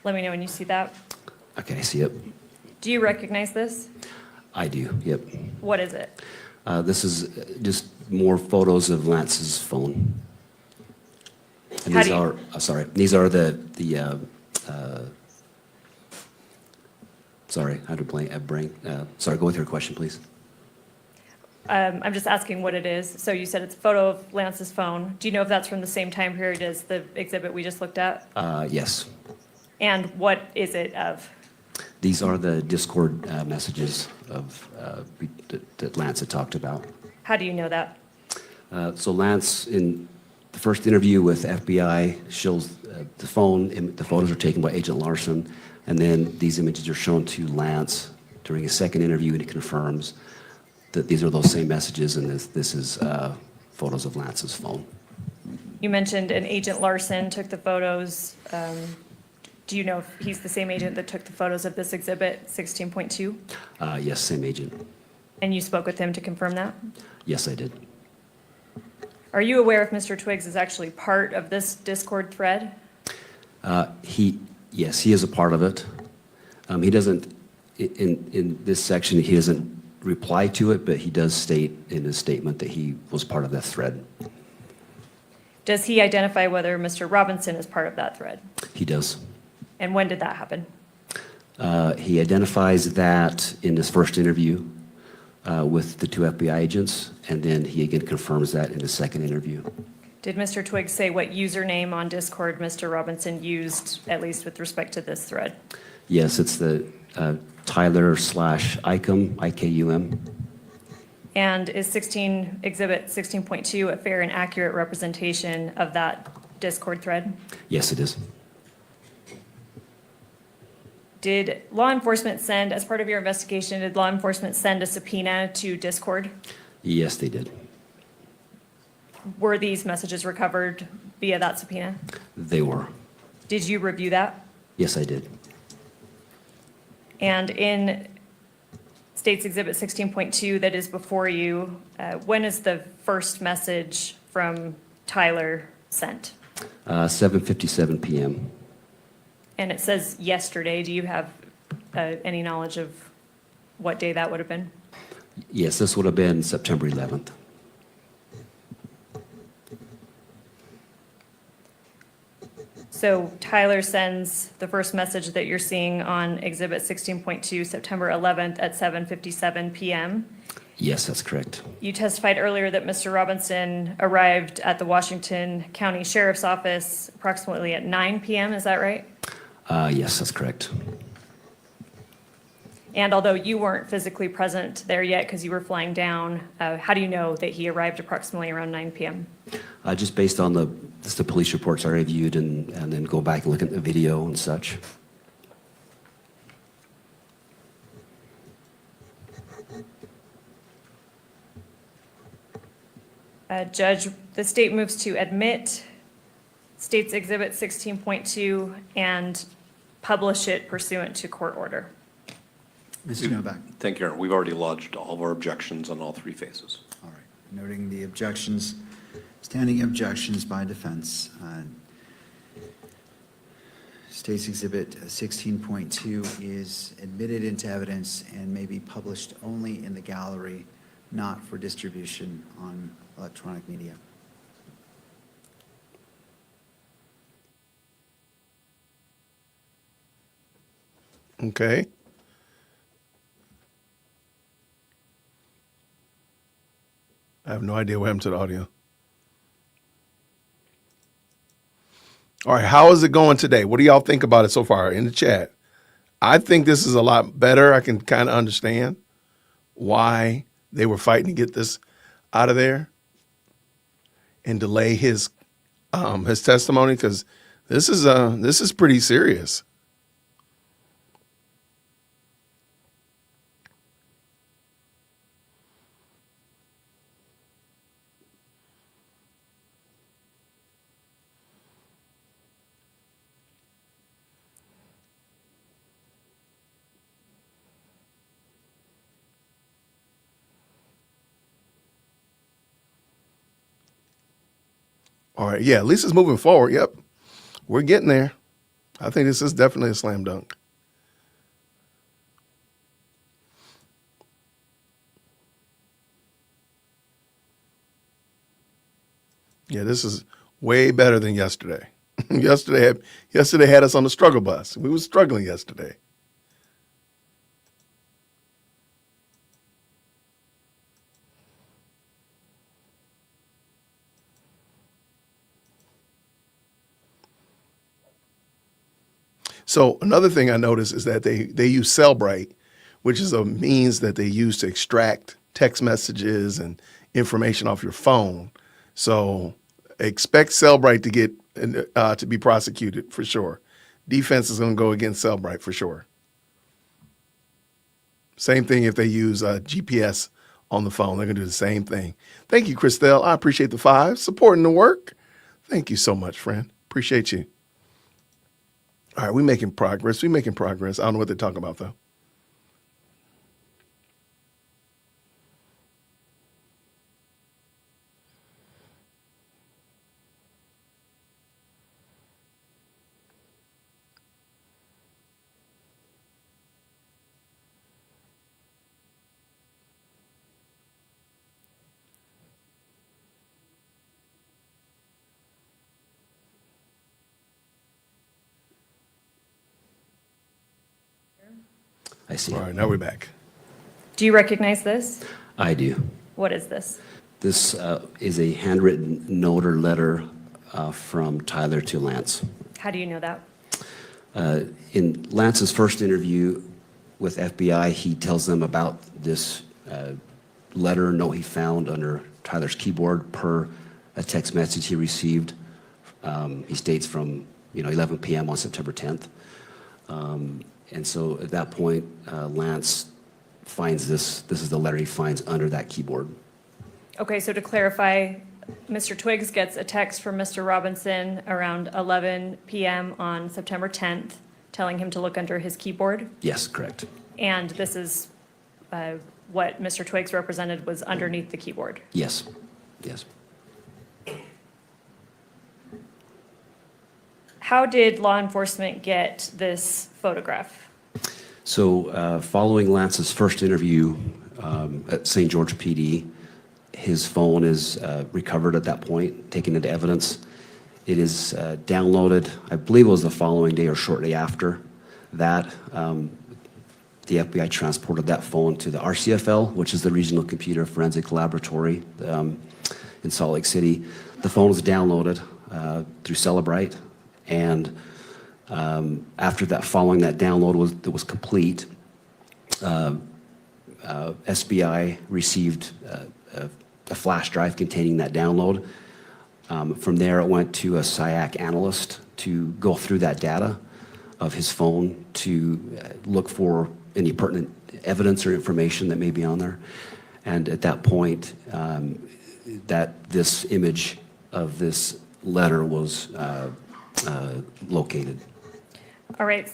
Let me know when you see that. Okay, I see it. Do you recognize this? I do, yep. What is it? This is just more photos of Lance's phone. And How these do you- are, these are sorry, how to brain. Sorry, go with your question, please. I'm just asking what it is. So you said it's a photo of Lance's phone. Do you know if that's from the same time period as the exhibit we just looked at? Yes. And what is it of? These are the Discord messages that Lance had talked about. How do you know that? So Lance, in the first interview with FBI, shows the phone. The photos are taken by Agent Larson, and then these images are shown to Lance during his second interview, and he confirms that these are those same messages, and this is photos of Lance's phone. You mentioned an Agent Larson took the photos. Do you know if he's the same agent that took the photos of this exhibit, 16.2? Yes, same agent. And you spoke with him to confirm that? Yes, I did. Are you aware if Mr. Twiggs is actually part of this Discord thread? Yes, he is a part of it. He doesn't, in this section, he doesn't reply to it, but he does state in his statement that he was part of that thread. Does he identify whether Mr. Robinson is part of that thread? He does. And when did that happen? He identifies that in his first interview with the two FBI agents, and then he again confirms that in his second interview. Did Mr. Twiggs say what username on Discord Mr. Robinson used, at least with respect to this thread? Yes, it's the Tyler/Icum, IKUM. And is Exhibit 16.2 a fair and accurate representation of that Discord thread? Yes, it is. Did law enforcement send, as part of your investigation, did law enforcement send a subpoena to Discord? Yes, they did. Were these messages recovered via that subpoena? They were. Did you review that? Yes, I did. And in State's Exhibit 16.2 that is before you, when is the first message from Tyler sent? 7:57 p.m. And it says yesterday. Do you have any knowledge of what day that would have been? Yes, this would have been September 11th. So Tyler sends the first message that you're seeing on Exhibit 16.2, September 11th at 7:57 PM. Yes, that's correct. You testified earlier that Mr. Robinson arrived at the Washington County Sheriff's Office approximately at 9 PM, is that right? Yes, that's correct. And although you weren't physically present there yet because you were flying down, how do you know that he arrived approximately around 9 PM? Just based on the police reports I reviewed and then go back and look at the video and such. Judge, the state moves to admit State's Exhibit 16.2 and publish it pursuant to court order. Mr. Novak. Thank you, Your Honor. We've already lodged all of our objections on all three phases. All right. Noting the objections, standing objections by defense. State's Exhibit 16.2 is admitted into evidence and may be published only in the gallery, not for distribution on electronic media. Okay. I have no idea what happened to the audio. All right, how is it going today? What do y'all think about it so far in the chat? I think this is a lot better. I can kind of understand why they were fighting to get this out of there and delay his testimony, because this is pretty serious. All right, yeah, at least it's moving forward. Yep, we're getting there. I think this is definitely a slam dunk. Yeah, this is way better than yesterday. yesterday had us on the struggle bus. We were struggling yesterday. So another thing I noticed is that they use Cellbrite, which is a means that they use to extract text messages and information off your phone. So expect Cellbrite to get to be prosecuted for sure. Defense is going to go against Cellbrite for sure. Same thing if they use GPS on the phone. They're going to do the same thing. Thank you, Christelle. I appreciate the 5 supporting the work. Thank you so much, friend. Appreciate you. All right, we're making progress. I don't know what they're talking about, though. I see. All right, now we're back. Do you recognize this? I do. What is this? This is a handwritten note or letter from Tyler to Lance. How do you know that? In Lance's first interview with FBI, he tells them about this letter note he found under Tyler's keyboard per a text message he received. He states from 11 p.m. on September 10th. And so at that point, Lance finds this is the letter he finds under that keyboard. Okay, so to clarify, Mr. Twiggs gets a text from Mr. Robinson around 11 p.m. on September 10th, telling him to look under his keyboard. Yes, correct. And this is what Mr. Twiggs represented was underneath the keyboard. Yes, yes. How did law enforcement get this photograph? So following Lance's first interview at St. George PD. His phone is recovered at that point, taken into evidence. It is downloaded, I believe it was the following day or shortly after that. The FBI transported that phone to the RCFL, which is the Regional Computer Forensic Laboratory in Salt Lake City. The phone was downloaded through Celebrite, and after that, following that download was complete, SBI received a flash drive containing that download. From there, it went to a SIAC analyst to go through that data of his phone to look for any pertinent evidence or information that may be on there. And at that point, that this image of this letter was located. All right,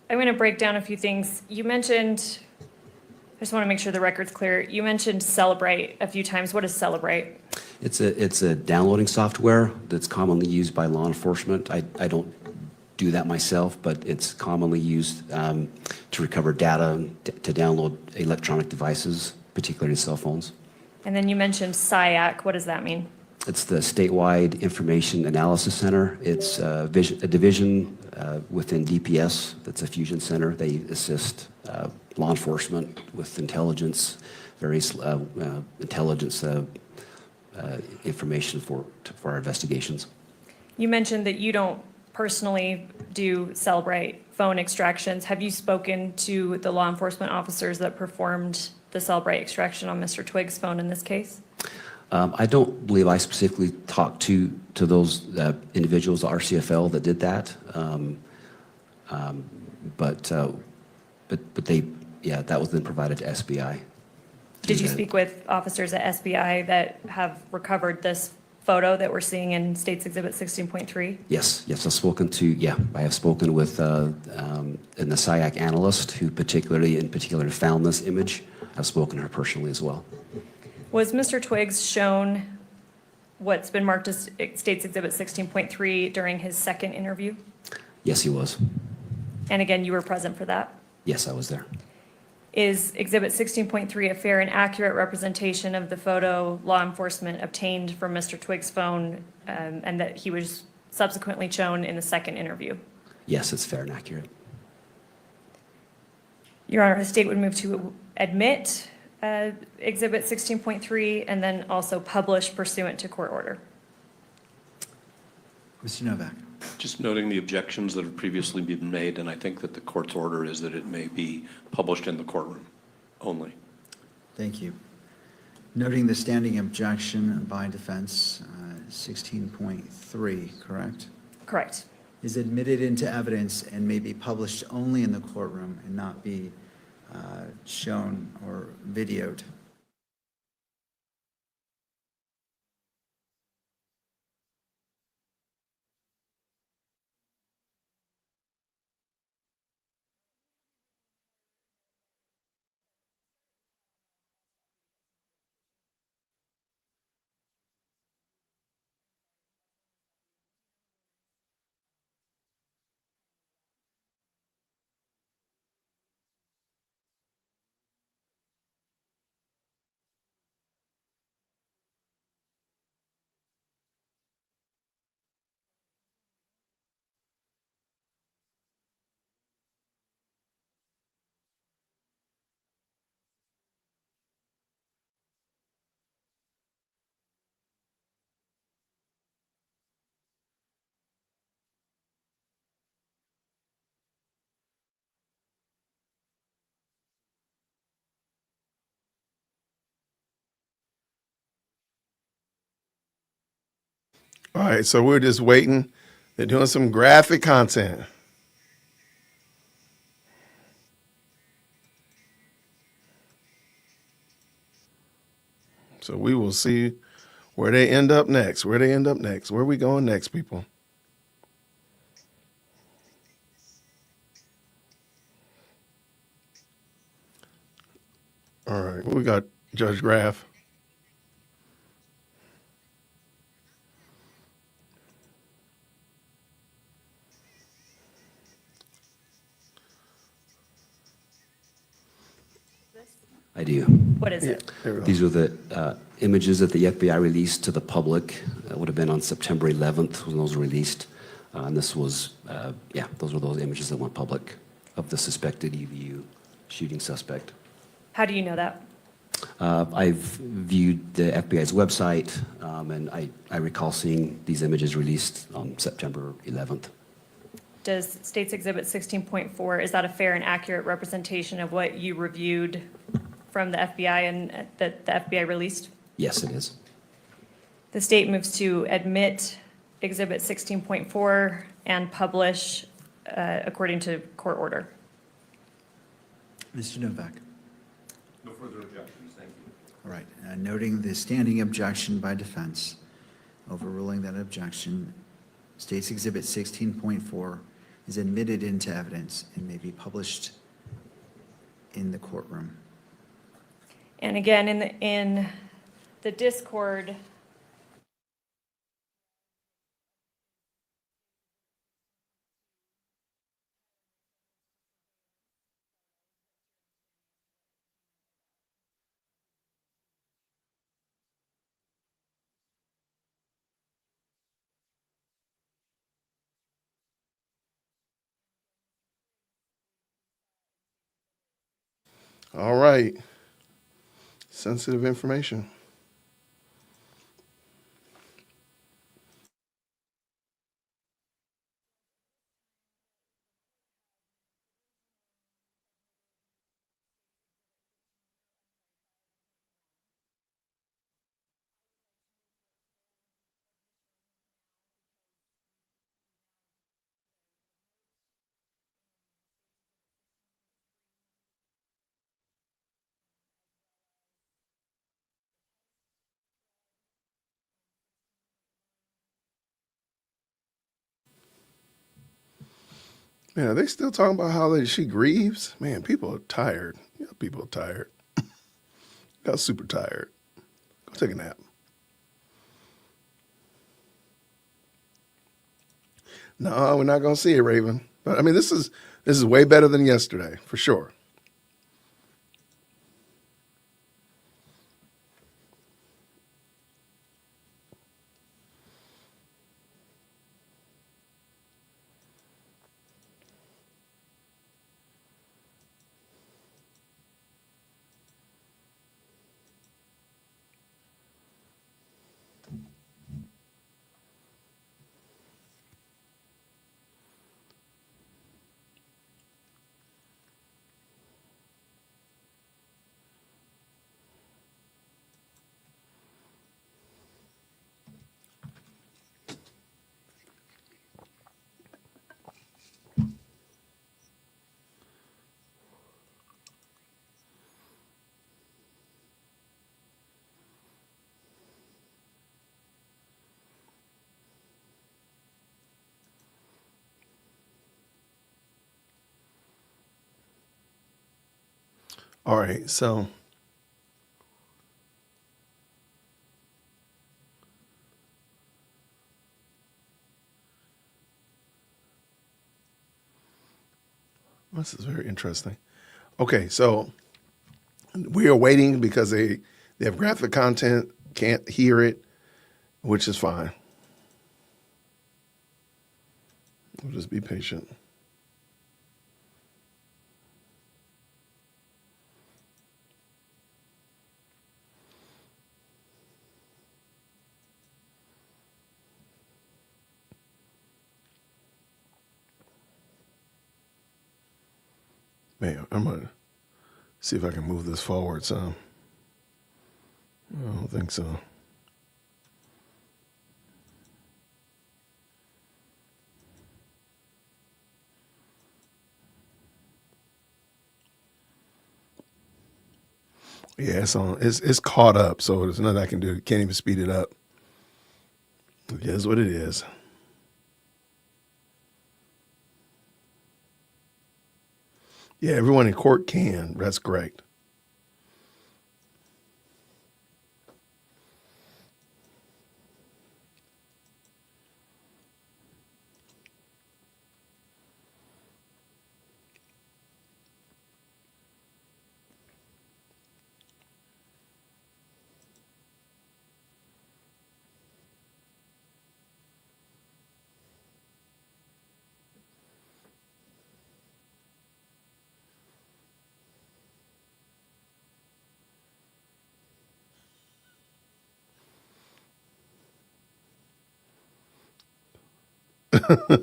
I'm going to break down a few things. You mentioned, I just want to make sure the record's clear. You mentioned Celebrite a few times. What is Celebrite? It's a downloading software that's commonly used by law enforcement. I don't do that myself, but it's commonly used to recover data, to download electronic devices, particularly cell phones. And then you mentioned SIAC. What does that mean? It's the Statewide Information Analysis Center. It's a division within DPS. That's a fusion center. They assist law enforcement with intelligence, various intelligence information for our investigations. You mentioned that you don't personally do Celebrite phone extractions. Have you spoken to the law enforcement officers that performed the Celebrite extraction on Mr. Twiggs' phone in this case? I don't believe I specifically talked to those individuals, the RCFL, that did that. But they, yeah, that was then provided to SBI. Did you speak with officers at SBI that have recovered this photo that we're seeing in State's Exhibit 16.3? Yes, I've spoken to, I have spoken with an SIAC analyst who in particular found this image. I've spoken to her personally as well. Was Mr. Twiggs shown what's been marked as State's Exhibit 16.3 during his second interview? Yes, he was. And again, you were present for that? Yes, I was there. Is Exhibit 16.3 a fair and accurate representation of the photo law enforcement obtained from Mr. Twiggs' phone and that he was subsequently shown in the second interview? Yes, it's fair and accurate. Your Honor, the state would move to admit Exhibit 16.3 and then also publish pursuant to court order. Mr. Novak. Just noting the objections that have previously been made, and I think that the court's order is that it may be published in the courtroom only. Thank you. Noting the standing objection by defense, 16.3, correct? Correct. Is admitted into evidence and may be published only in the courtroom and not be shown or videoed. All right, so we're just waiting. They're doing some graphic content. So we will see where they end up next. Where are we going next, people? All right, we got Judge Graff. I do. What is it? There we go. These are the images that the FBI released to the public. That would have been on September 11th when those were released. And this was, those were those images that went public of the suspected EVU shooting suspect. How do you know that? I've viewed the FBI's website, and I recall seeing these images released on September 11th. Does States Exhibit 16.4, is that a fair and accurate representation of what you reviewed from the FBI and that the FBI released? Yes, it is. The state moves to admit Exhibit 16.4 and publish according to court order. Mr. Novak. No further objections, thank you. All right, noting the standing objection by defense, overruling that objection, States Exhibit 16.4 is admitted into evidence and may be published in the courtroom. And again, in the Discord, All right. Sensitive information. Man, are they still talking about how she grieves? Man, people are tired. Yeah, people are tired. Got super tired. Go take a nap. No, we're not gonna see it, Raven. But I mean, this is way better than yesterday, for sure. All right, so this is very interesting. Okay, so we are waiting because they have graphic content, can't hear it, which is fine. We'll just be patient. Man, I'm gonna see if I can move this forward some. I don't think so. Yeah, it's on. It's caught up, so there's nothing I can do. Can't even speed it up. It is what it is. Yeah, everyone in court can. That's great.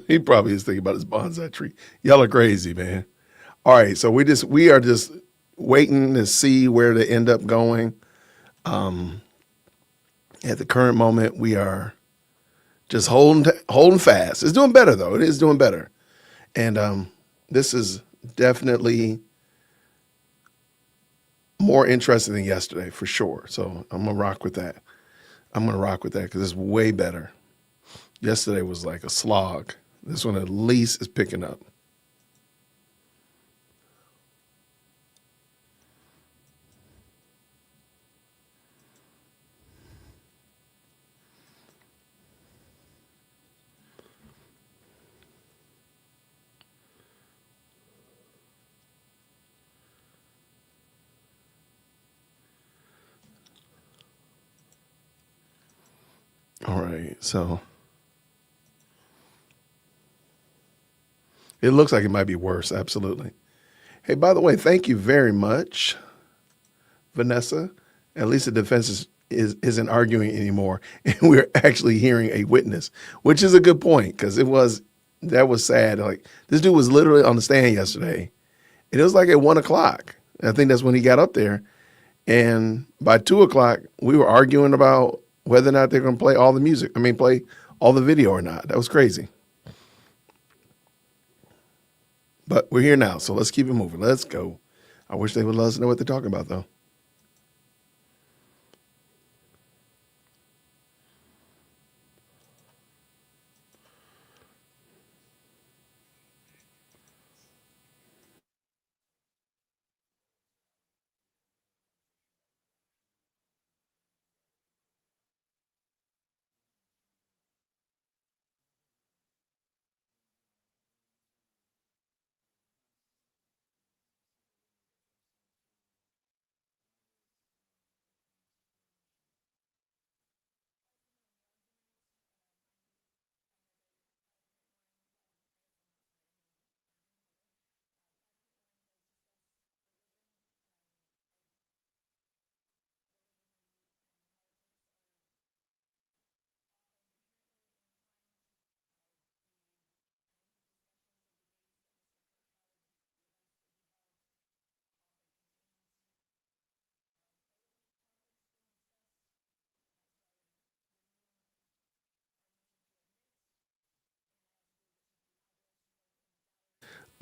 He probably is thinking about his bonsai tree. Y'all are crazy, man. All right, so we are just waiting to see where they end up going. At the current moment, we are just holding fast. It's doing better though. It is doing better, and this is definitely more interesting than yesterday for sure. So I'm gonna rock with that. Because it's way better. Yesterday was like a slog. This one at least is picking up. All right, so it looks like it might be worse, absolutely. Hey, by the way, thank you very much, Vanessa. At least the defense isn't arguing anymore, and we're actually hearing a witness, which is a good point, because that was sad. Like, this dude was literally on the stand yesterday, and it was like at 1 o'clock. I think that's when he got up there, and by 2 o'clock, we were arguing about whether or not they're going to play all the music. Play all the video or not. That was crazy. But we're here now, so let's keep it moving. Let's go. I wish they would let us know what they're talking about, though.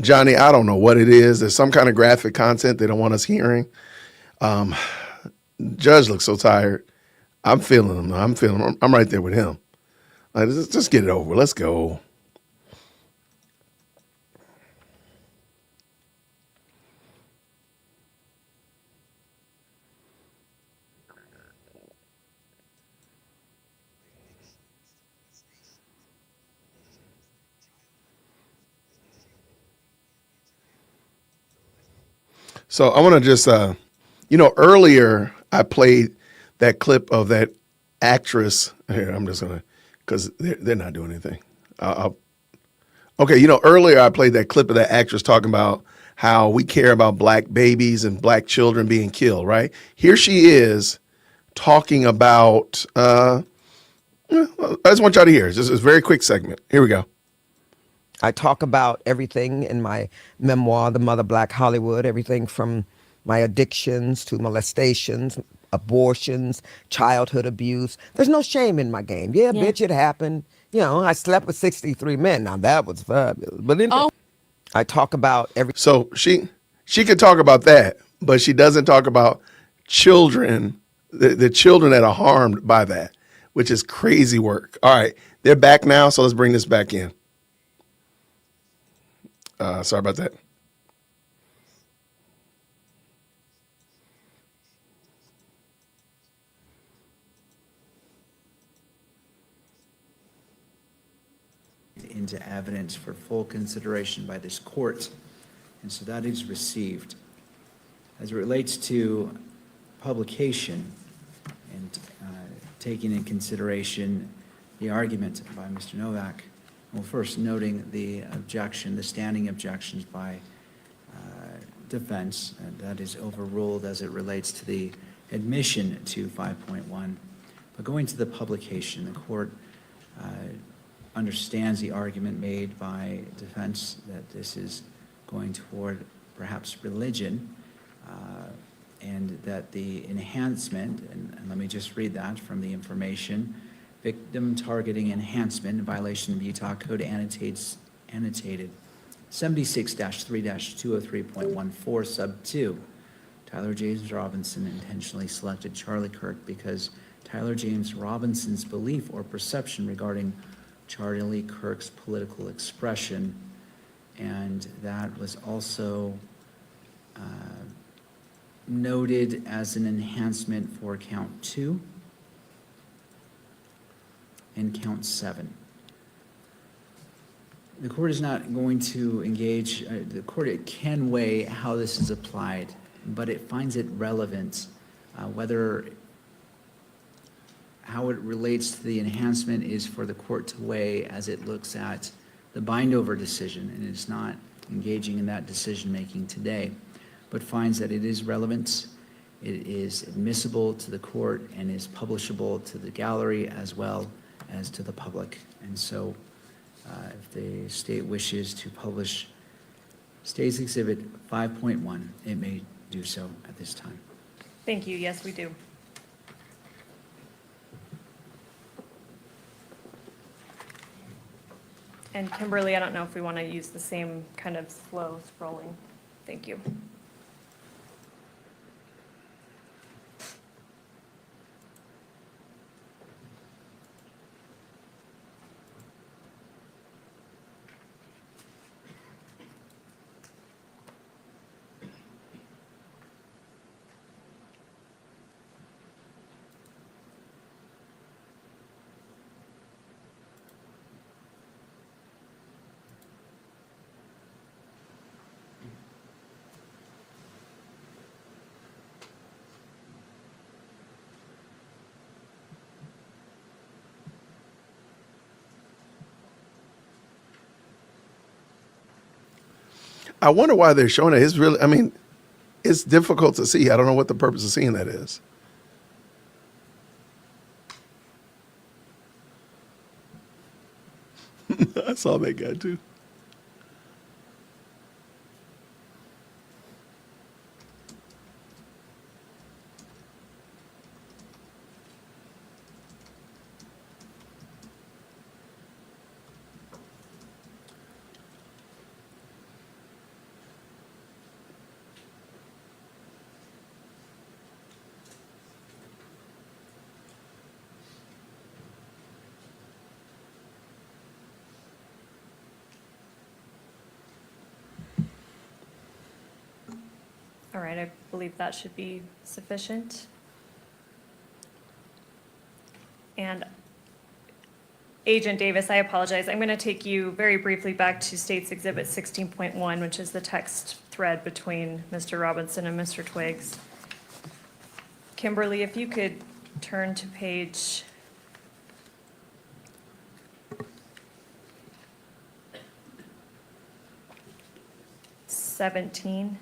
Johnny, I don't know what it is. There's some kind of graphic content they don't want us hearing. Judge looks so tired. I'm feeling him. I'm right there with him. Like, just get it over. Let's go. So I want to just, earlier I played that clip of that actress. Here, I'm just going to, because they're not doing anything. Okay, earlier I played that clip of that actress talking about how we care about black babies and black children being killed, right? Here she is talking about, I just want y'all to hear. It's just a very quick segment. Here we go. I talk about everything in my memoir, The Mother Black Hollywood, everything from my addictions to molestations, abortions, childhood abuse. There's no shame in my game. Yeah, bitch, it happened. I slept with 63 men. Now that was fabulous. But I talk about every. So she could talk about that, but she doesn't talk about children, the children that are harmed by that, which is crazy work. All right, they're back now, so let's bring this back in. Sorry about that. Into evidence for full consideration by this court, and so that is received. As it relates to publication and taking in consideration the argument by Mr. Novak, well, first noting the objection, the standing objections by defense, and that is overruled as it relates to the admission to 5.1. But going to the publication, the court understands the argument made by defense that this is going toward perhaps religion, and that the enhancement, and let me just read that from the information, victim targeting enhancement in violation of Utah Code annotated 76-3-203.14 sub 2. Tyler James Robinson intentionally selected Charlie Kirk because Tyler James Robinson's belief or perception regarding Charlie Kirk's political expression, and that was also noted as an enhancement for count 2 and count 7. The court is not going to engage, the court can weigh how this is applied, but it finds it relevant, how it relates to the enhancement is for the court to weigh as it looks at the bind-over decision, and it's not engaging in that decision-making today, but finds that it is relevant, it is admissible to the court, and is publishable to the gallery as well as to the public. And so if the state wishes to publish State's Exhibit 5.1, it may do so at this time. Thank you. Yes, we do. And Kimberly, I don't know if we want to use the same kind of slow scrolling. Thank you. I wonder why they're showing it. It's really, I mean, it's difficult to see. I don't know what the purpose of seeing that is. I saw that guy too. All right, I believe that should be sufficient. And Agent Davis, I apologize. I'm going to take you very briefly back to State's Exhibit 16.1, which is the text thread between Mr. Robinson and Mr. Twiggs. Kimberly, if you could turn to page 17.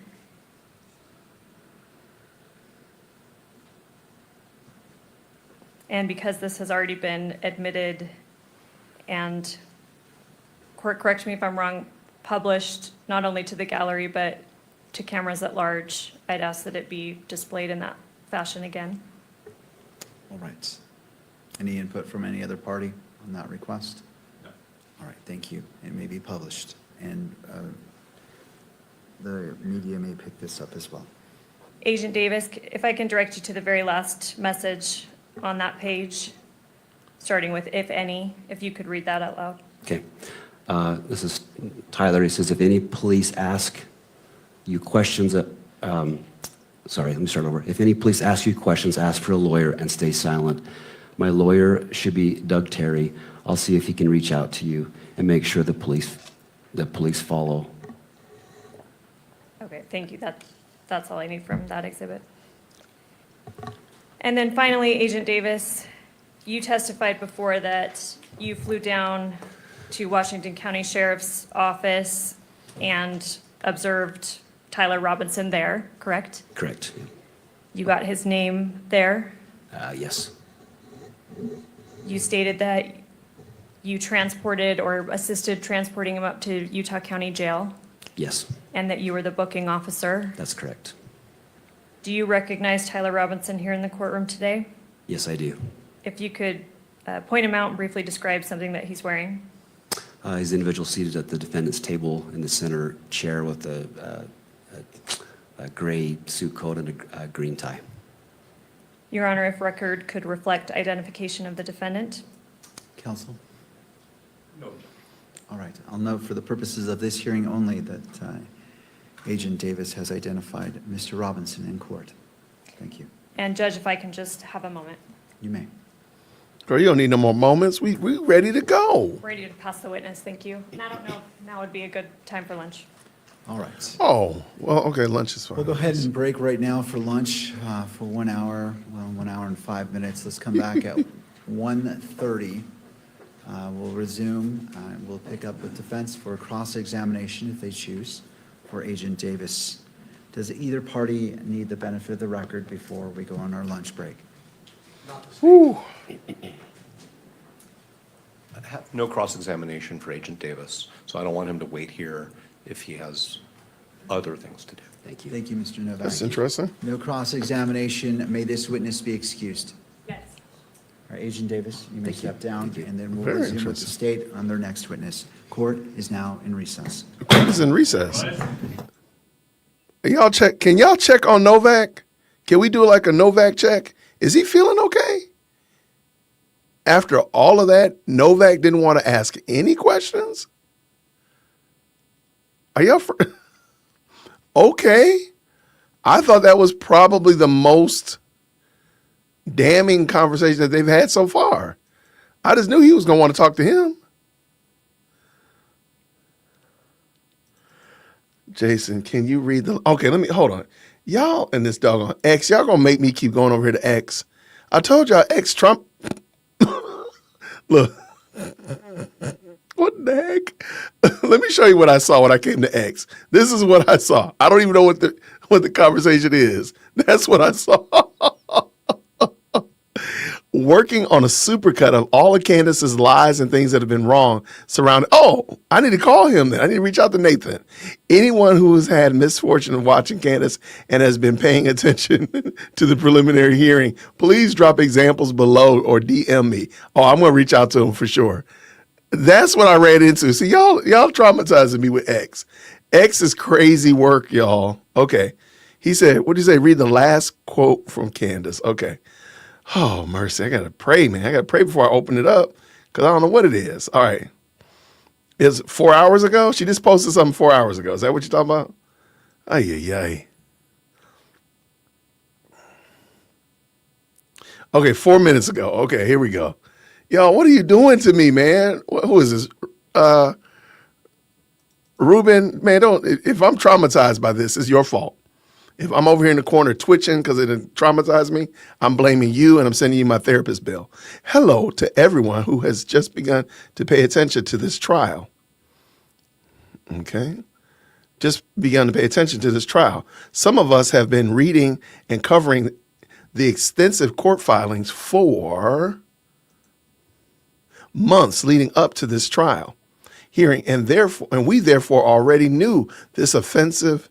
And because this has already been admitted and, court, correct me if I'm wrong, published not only to the gallery but to cameras at large, I'd ask that it be displayed in that fashion again. All right. Any input from any other party on that request? No. All right, thank you. It may be published, and the media may pick this up as well. Agent Davis, if I can direct you to the very last message on that page, starting with "if any," if you could read that out loud. Okay. This is Tyler. He says, if any police ask you questions, sorry, let me start over. If any police ask you questions, ask for a lawyer and stay silent. My lawyer should be Doug Terry. I'll see if he can reach out to you and make sure the police follow. Okay, thank you. That's all I need from that exhibit. And then finally, Agent Davis, you testified before that you flew down to Washington County Sheriff's Office and observed Tyler Robinson there, correct? Correct. Yeah. You got his name there? Yes. You stated that you transported or assisted transporting him up to Utah County Jail, Yes, and that you were the booking officer. that's correct. Do you recognize Tyler Robinson here in the courtroom today? Yes, I do. If you could point him out and briefly describe something that he's wearing. He's the individual seated at the defendant's table in the center chair with a gray suit coat and a green tie. Your Honor, if record could reflect identification of the defendant. Counsel? No. All right. I'll note for the purposes of this hearing only that Agent Davis has identified Mr. Robinson in court. Thank you. And Judge, if I can just have a moment. You may. Girl, you don't need no more moments. We ready to go. Ready to pass the witness, thank you. And I don't know if now would be a good time for lunch. All right. Oh, well, okay, lunch is fine. We'll go ahead and break right now for lunch for 1 hour, 1 hour and 5 minutes. Let's come back at 1:30. We'll resume. We'll pick up with defense for cross-examination if they choose for Agent Davis. Does either party need the benefit of the record before we go on our lunch break? Whew. No cross-examination for Agent Davis, so I don't want him to wait here if he has other things to do. Thank you. Thank you, Mr. Novak. That's interesting. No cross-examination. May this witness be excused. Yes. All right, Agent Davis, you may step down, and then we'll Very resume with the interesting. state on their next witness. Court is now in recess. The court is in recess. Y'all check. Can y'all check on Novak? Can we do like a Novak check? Is he feeling okay? After all of that, Novak didn't want to ask any questions? Are y'all okay? I thought that was probably the most damning conversation that they've had so far. I just knew he was going to want to talk to him. Jason, can you read the... Okay, hold on. Y'all and this doggone X, y'all going to make me keep going over here to X. I told y'all X Trump... Look. What the heck? Let me show you what I saw when I came to X. This is what I saw. I don't even know what the conversation is. That's what I saw. Working on a supercut of all of Candace's lies and things that have been wrong surrounding. Oh, I need to call him then. I need to reach out to Nathan. Anyone who has had misfortune of watching Candace and has been paying attention to the preliminary hearing, please drop examples below or DM me. Oh, I'm going to reach out to him for sure. That's what I ran into. See, y'all traumatizing me with X. X is crazy work, y'all. Okay. He said, what did he say? Read the last quote from Candace. Okay. Oh, mercy. I got to pray, man. I got to pray before I open it up because I don't know what it is. All right. It's 4 hours ago? She just posted something 4 hours ago. Is that what you're talking about? Ay, ay, ay. Okay, 4 minutes ago. Okay, here we go. Yo, what are you doing to me, man? Who is this? Ruben, man, if I'm traumatized by this, it's your fault. If I'm over here in the corner twitching because it traumatized me, I'm blaming you and I'm sending you my therapist bill. Hello to everyone who has just begun to pay attention to this trial. Okay? Just begun to pay attention to this trial. Some of us have been reading and covering the extensive court filings for months leading up to this trial hearing, and we therefore already knew this offensive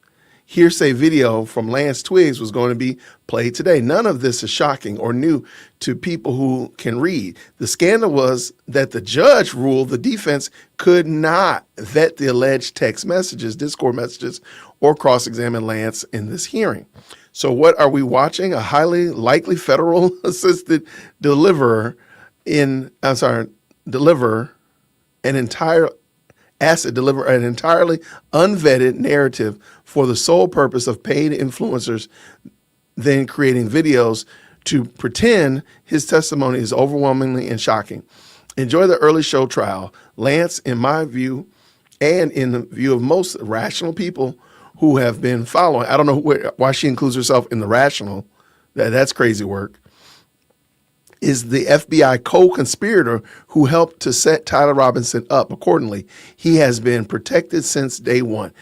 hearsay video from Lance Twiggs was going to be played today. None of this is shocking or new to people who can read. The scandal was that the judge ruled the defense could not vet the alleged text messages, Discord messages, or cross-examine Lance in this hearing. So what are we watching? A highly likely federal assisted deliver an entirely unvetted narrative for the sole purpose of paid influencers then creating videos to pretend his testimony is overwhelmingly and shocking. Enjoy the early show trial. Lance, in my view, and in the view of most rational people who have been following, I don't know why she includes herself in the rational, that's crazy work, is the FBI co-conspirator who helped to set Tyler Robinson up. Accordingly, he has been protected since day one.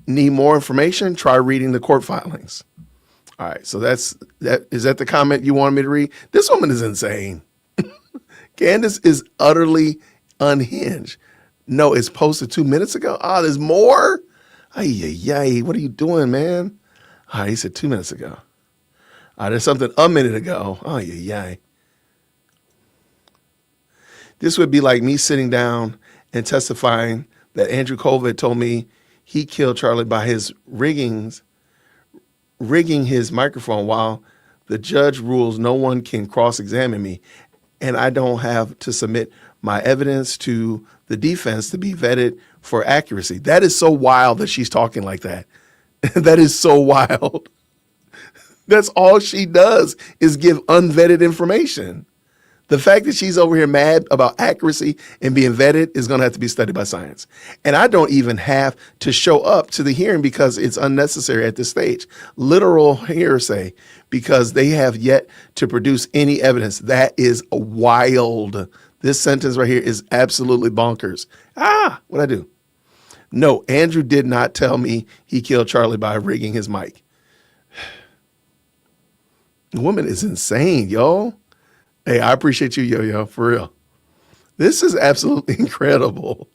Need more information? Try reading the court filings. All right, so is that the comment you wanted me to read? This woman is insane. Candace is utterly unhinged. No, it's posted 2 minutes ago. Ah, there's more? Ay, what are you doing, man? Ah, he said 2 minutes ago. Ah, there's something a minute ago. Ay. This would be like me sitting down and testifying that Andrew Colvett told me he killed Charlie by his rigging his microphone while the judge rules no one can cross-examine me, and I don't have to submit my evidence to the defense to be vetted for accuracy. That is so wild that she's talking like that. That is so wild. That's all she does is give unvetted information. The fact that she's over here mad about accuracy and being vetted is going to have to be studied by science. And I don't even have to show up to the hearing because it's unnecessary at this stage. Literal hearsay, because they have yet to produce any evidence. That is wild. This sentence right here is absolutely bonkers. What'd I do? No, Andrew did not tell me he killed Charlie by rigging his mic. The woman is insane, yo. Hey, I appreciate you, Yo-Yo, for real. This is absolutely incredible.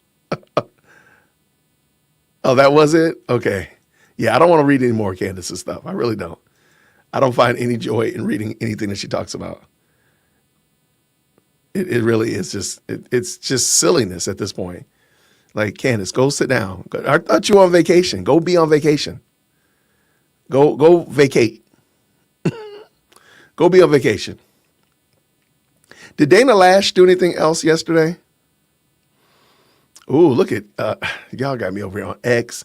Oh, that was it? Okay. Yeah, I don't want to read any more Candace's stuff. I really don't. I don't find any joy in reading anything that she talks about. It really is just, it's just silliness at this point. Like, Candace, go sit down. I thought you were on vacation. Go be on vacation. Go vacate. Go be on vacation. Did Dana Lash do anything else yesterday? Ooh, look at, y'all got me over here on X.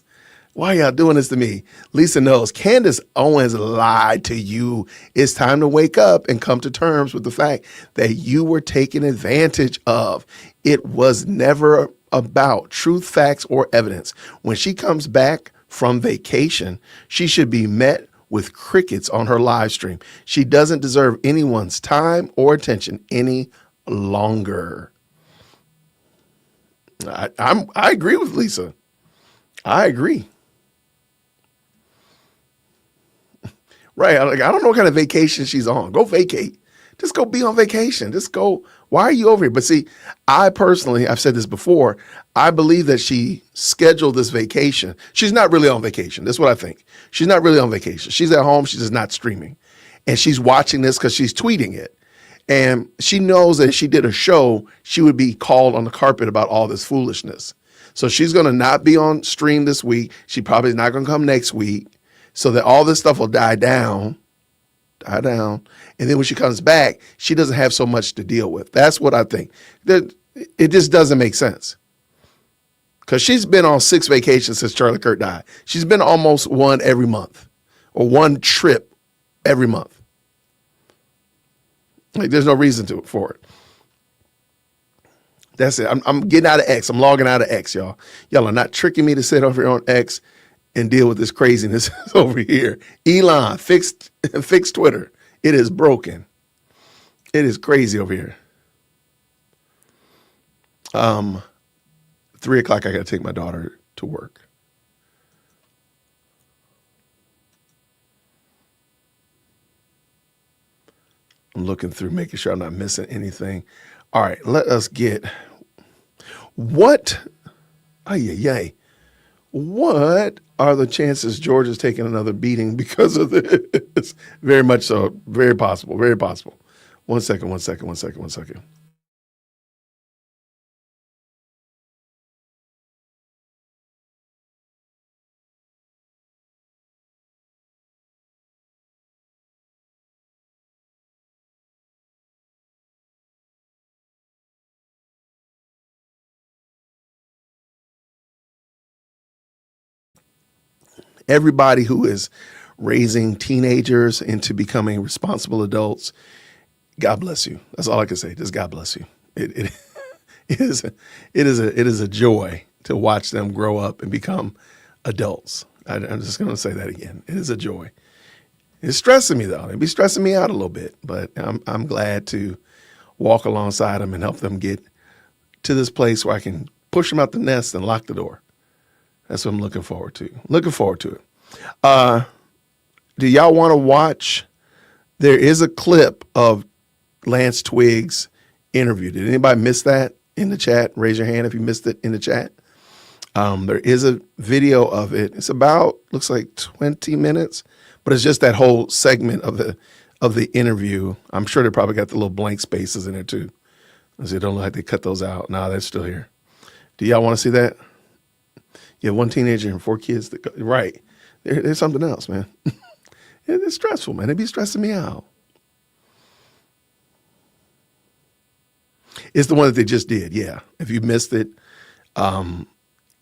Why y'all doing this to me? Lisa knows. Candace Owens lied to you. It's time to wake up and come to terms with the fact that you were taken advantage of. It was never about truth, facts, or evidence. When she comes back from vacation, she should be met with crickets on her live stream. She doesn't deserve anyone's time or attention any longer. I agree with Lisa. I agree. Right. I don't know what kind of vacation she's on. Go vacate. Just go be on vacation. Just go. Why are you over here? But see, I personally, I've said this before, I believe that she scheduled this vacation. She's not really on vacation. That's what I think. She's not really on vacation. She's at home. She's just not streaming. And she's watching this because she's tweeting it. And she knows that if she did a show, she would be called on the carpet about all this foolishness. So she's going to not be on stream this week. She probably is not going to come next week, so that all this stuff will die down. And then when she comes back, she doesn't have so much to deal with. That's what I think. It just doesn't make sense. Because she's been on 6 vacations since Charlie Kirk died. She's been almost one every month, or one trip every month. Like, there's no reason for it. That's it. I'm getting out of X. I'm logging out of X, y'all. Y'all are not tricking me to sit over here on X and deal with this craziness over here. Elon, fix Twitter. It is broken. It is crazy over here. 3 o'clock, I got to take my daughter to work. I'm looking through, making sure I'm not missing anything. All right, let us get what are the chances George is taking another beating because of this? Very much so. Very possible. Very possible. One second. Everybody who is raising teenagers into becoming responsible adults, God bless you. That's all I can say. Just God bless you. It is a joy to watch them grow up and become adults. I'm just going to say that again. It is a joy. It's stressing me though. It'd be stressing me out a little bit, but I'm glad to walk alongside them and help them get to this place where I can push them out the nest and lock the door. That's what I'm looking forward to. Looking forward to it. Do y'all want to watch? There is a clip of Lance Twiggs' interview. Did anybody miss that? in the chat. Raise your hand if you missed it in the chat. There is a video of it. It's about, looks like 20 minutes, but it's just that whole segment of the interview. I'm sure they probably got the little blank spaces in there too. They don't look like they cut those out. Nah, they're still here. Do y'all want to see that? You have 1 teenager and 4 kids. Right. There's something else, man. It's stressful, man. It'd be stressing me out. It's the one that they just did, yeah. If you missed it,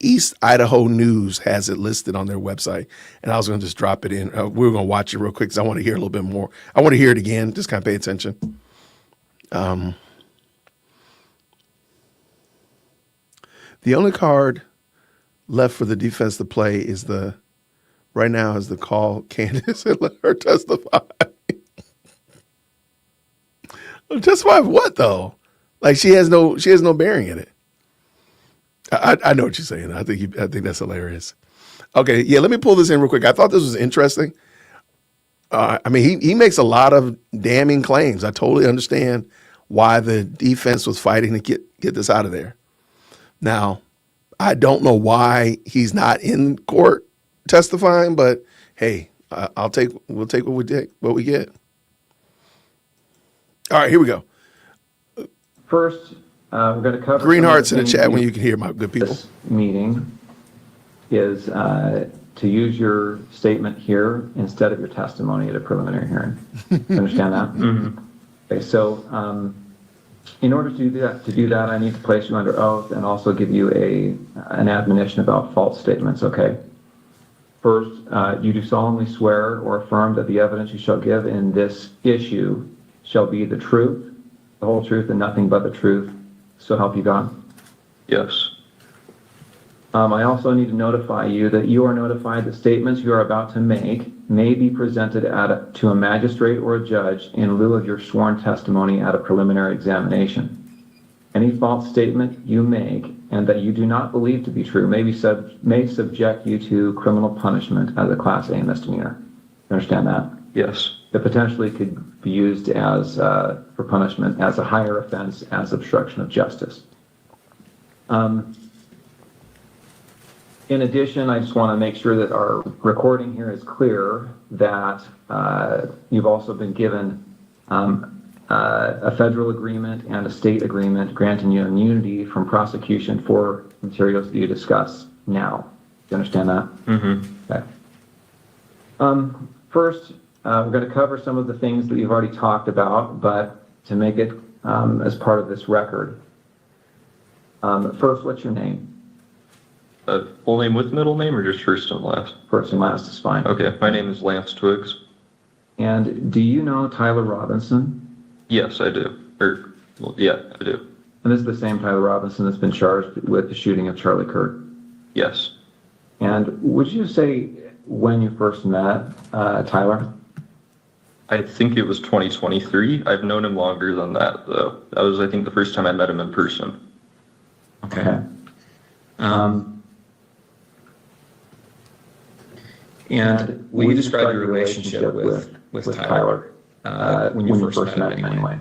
East Idaho News has it listed on their website, and I was going to just drop it in. We were going to watch it real quick because I want to hear a little bit more. I want to hear it again. Just kind of pay attention. The only card left for the defense to play is right now is the call Candace and let her testify. Testify of what though? Like she has no bearing in it. I know what you're saying. I think that's hilarious. Okay, yeah, let me pull this in real quick. I thought this was interesting. I mean, he makes a lot of damning claims. I totally understand why the defense was fighting to get this out of there. Now, I don't know why he's not in court testifying, but hey, we'll take what we get. All right, here we go. First, we're going to cover green hearts in the chat when you can hear my good people. This meeting is to use your statement here instead of your testimony at a preliminary hearing. Understand that? Mm-hmm. Okay, so in order to do that, I need to place you under oath and also give you an admonition about false statements. Okay. First, you do solemnly swear or affirm that the evidence you shall give in this issue shall be the truth, the whole truth, and nothing but the truth. So help you God? Yes. I also need to notify you that you are notified that statements you are about to make may be presented to a magistrate or a judge in lieu of your sworn testimony at a preliminary examination. Any false statement you make and that you do not believe to be true may subject you to criminal punishment as a Class A misdemeanor. You understand that? Yes. It potentially could be used as for punishment as a higher offense as obstruction of justice. In addition, I just want to make sure that our recording here is clear that you've also been given a federal agreement and a state agreement granting you immunity from prosecution for materials that you discuss now. Do you understand that? Mm-hmm. Okay. First, we're going to cover some of the things that you've already talked about, but to make it as part of this record. First, what's your name? Full name with middle name or just first and last? First and last is fine. Okay, my name is Lance Twiggs. And do you know Tyler Robinson? Yes, I do. Yeah, I do. And this is the same Tyler Robinson that's been charged with the shooting of Charlie Kirk? Yes. And would you say when you first met Tyler? I think it was 2023. I've known him longer than that, though. That was, I think, the first time I met him in person. Okay. And will you describe your relationship with Tyler when you first met him anyway?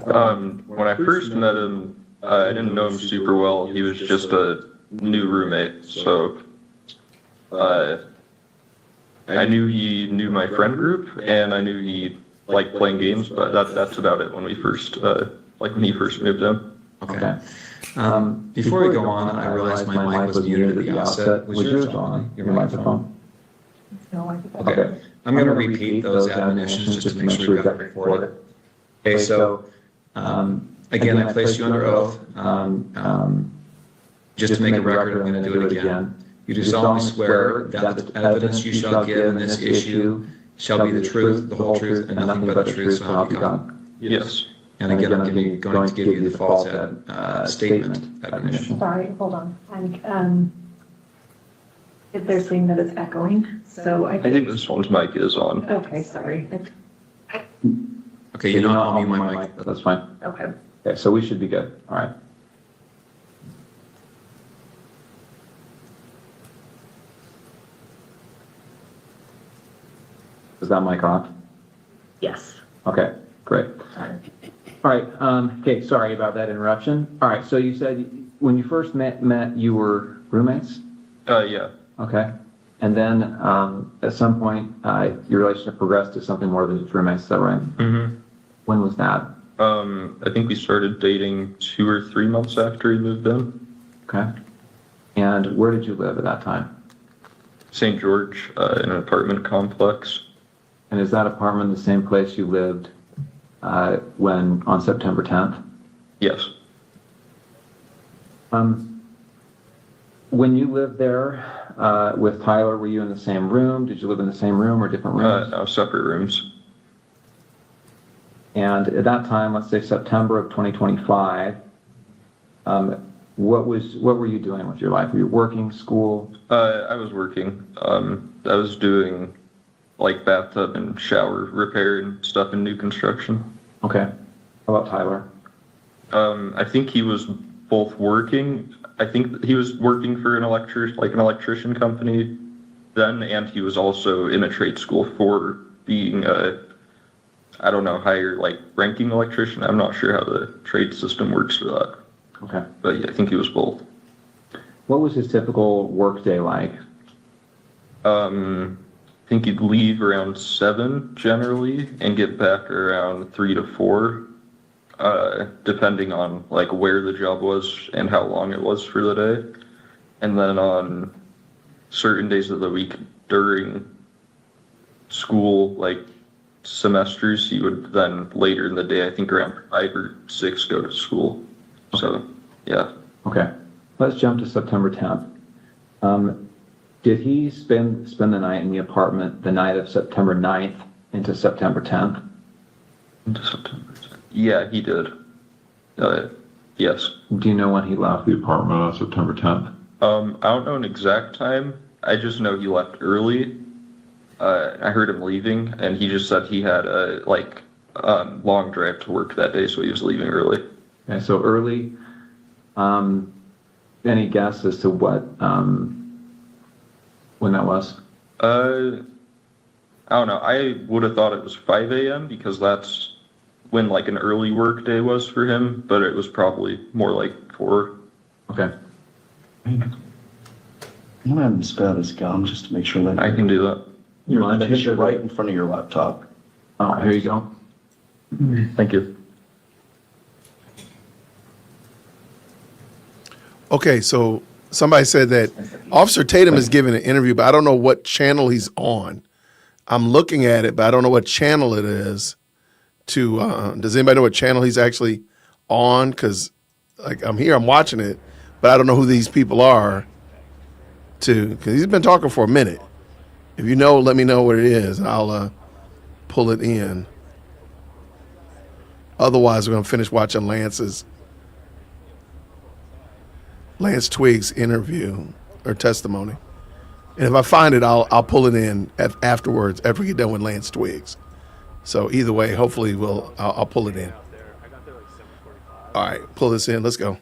When I first met him, I didn't know him super well. He was just a new roommate, so I knew he knew my friend group, and I knew he liked playing games, but that's about it when we first, when he first moved in. Okay. Before we go on, I realized my mic was muted at the outset. Was yours on, your microphone? No, I think Okay. I'm going to repeat those admonitions just to make sure we've got it recorded. Okay, so again, I placed you under oath. Just to make a record, I'm going to do it again. You do solemnly swear that the evidence you shall give in this issue shall be the truth, the whole truth, and nothing but the truth, so help you God. Yes. And again, I'm going to give you the false statement admonition. Sorry, hold on. If they're saying that it's echoing, so I think this one's mic is on. Okay, sorry. Okay, you know, I'll mute my mic. That's fine. Okay. Okay, so we should be good. All right. Is that mic on? Yes. Okay, great. Sorry. All right, okay, sorry about that interruption. All right, so you said when you first met you were roommates? Yeah. Okay. And then at some point, your relationship progressed to something more than just roommates, is that right? Mm-hmm. When was that? I think we started dating 2 or 3 months after he moved in. Okay. And where did you live at that time? St. George, in an apartment complex. And is that apartment the same place you lived when on September 10th? Yes. When you lived there with Tyler, were you in the same room? Did you live in the same room or different rooms? No, separate rooms. And at that time, let's say September of 2025, what were you doing with your life? Were you working, school? I was working. I was doing like bathtub and shower repair and stuff in new construction. Okay. How about Tyler? I think he was both working. I think he was working for an electrician company then, and he was also in a trade school for being I don't know, higher ranking electrician. I'm not sure how the trade system works for that. Okay. But yeah, I think he was both. What was his typical work day like? I think he'd leave around 7 generally and get back around 3 to 4, depending on where the job was and how long it was for the day. And then on certain days of the week during school, semesters, he would then later in the day, I think around 5 or 6, go to school. So, yeah. Okay. Let's jump to September 10th. Did he spend the night in the apartment the night of September 9th into September 10th? Into September 10th. Yeah, he did. Yes. Do you know when he left the apartment on September 10th? I don't know an exact time. I just know he left early. I heard him leaving, and he just said he had a long drive to work that day, so he was leaving early. Okay, so early. Any guess as to what when that was? I don't know. I would have thought it was 5 a.m. because that's when an early work day was for him, but it was probably more like 4. Okay. I'm gonna have him spat his gum just to make sure that I can do that. you're right in front of your laptop. Oh, here you go. Thank you. Okay, so somebody said that Officer Tatum is giving an interview, but I don't know what channel he's on. I'm looking at it, but I don't know what channel it is. Does anybody know what channel he's actually on? Because I'm here, I'm watching it, but I don't know who these people are. Because he's been talking for a minute. If you know, let me know what it is, and I'll pull it in. Otherwise, we're gonna finish watching Lance Twiggs' interview or testimony, and if I find it, I'll pull it in afterwards after we get done with Lance Twiggs. So either way, hopefully I'll pull it in. All right, pull this in. Let's go.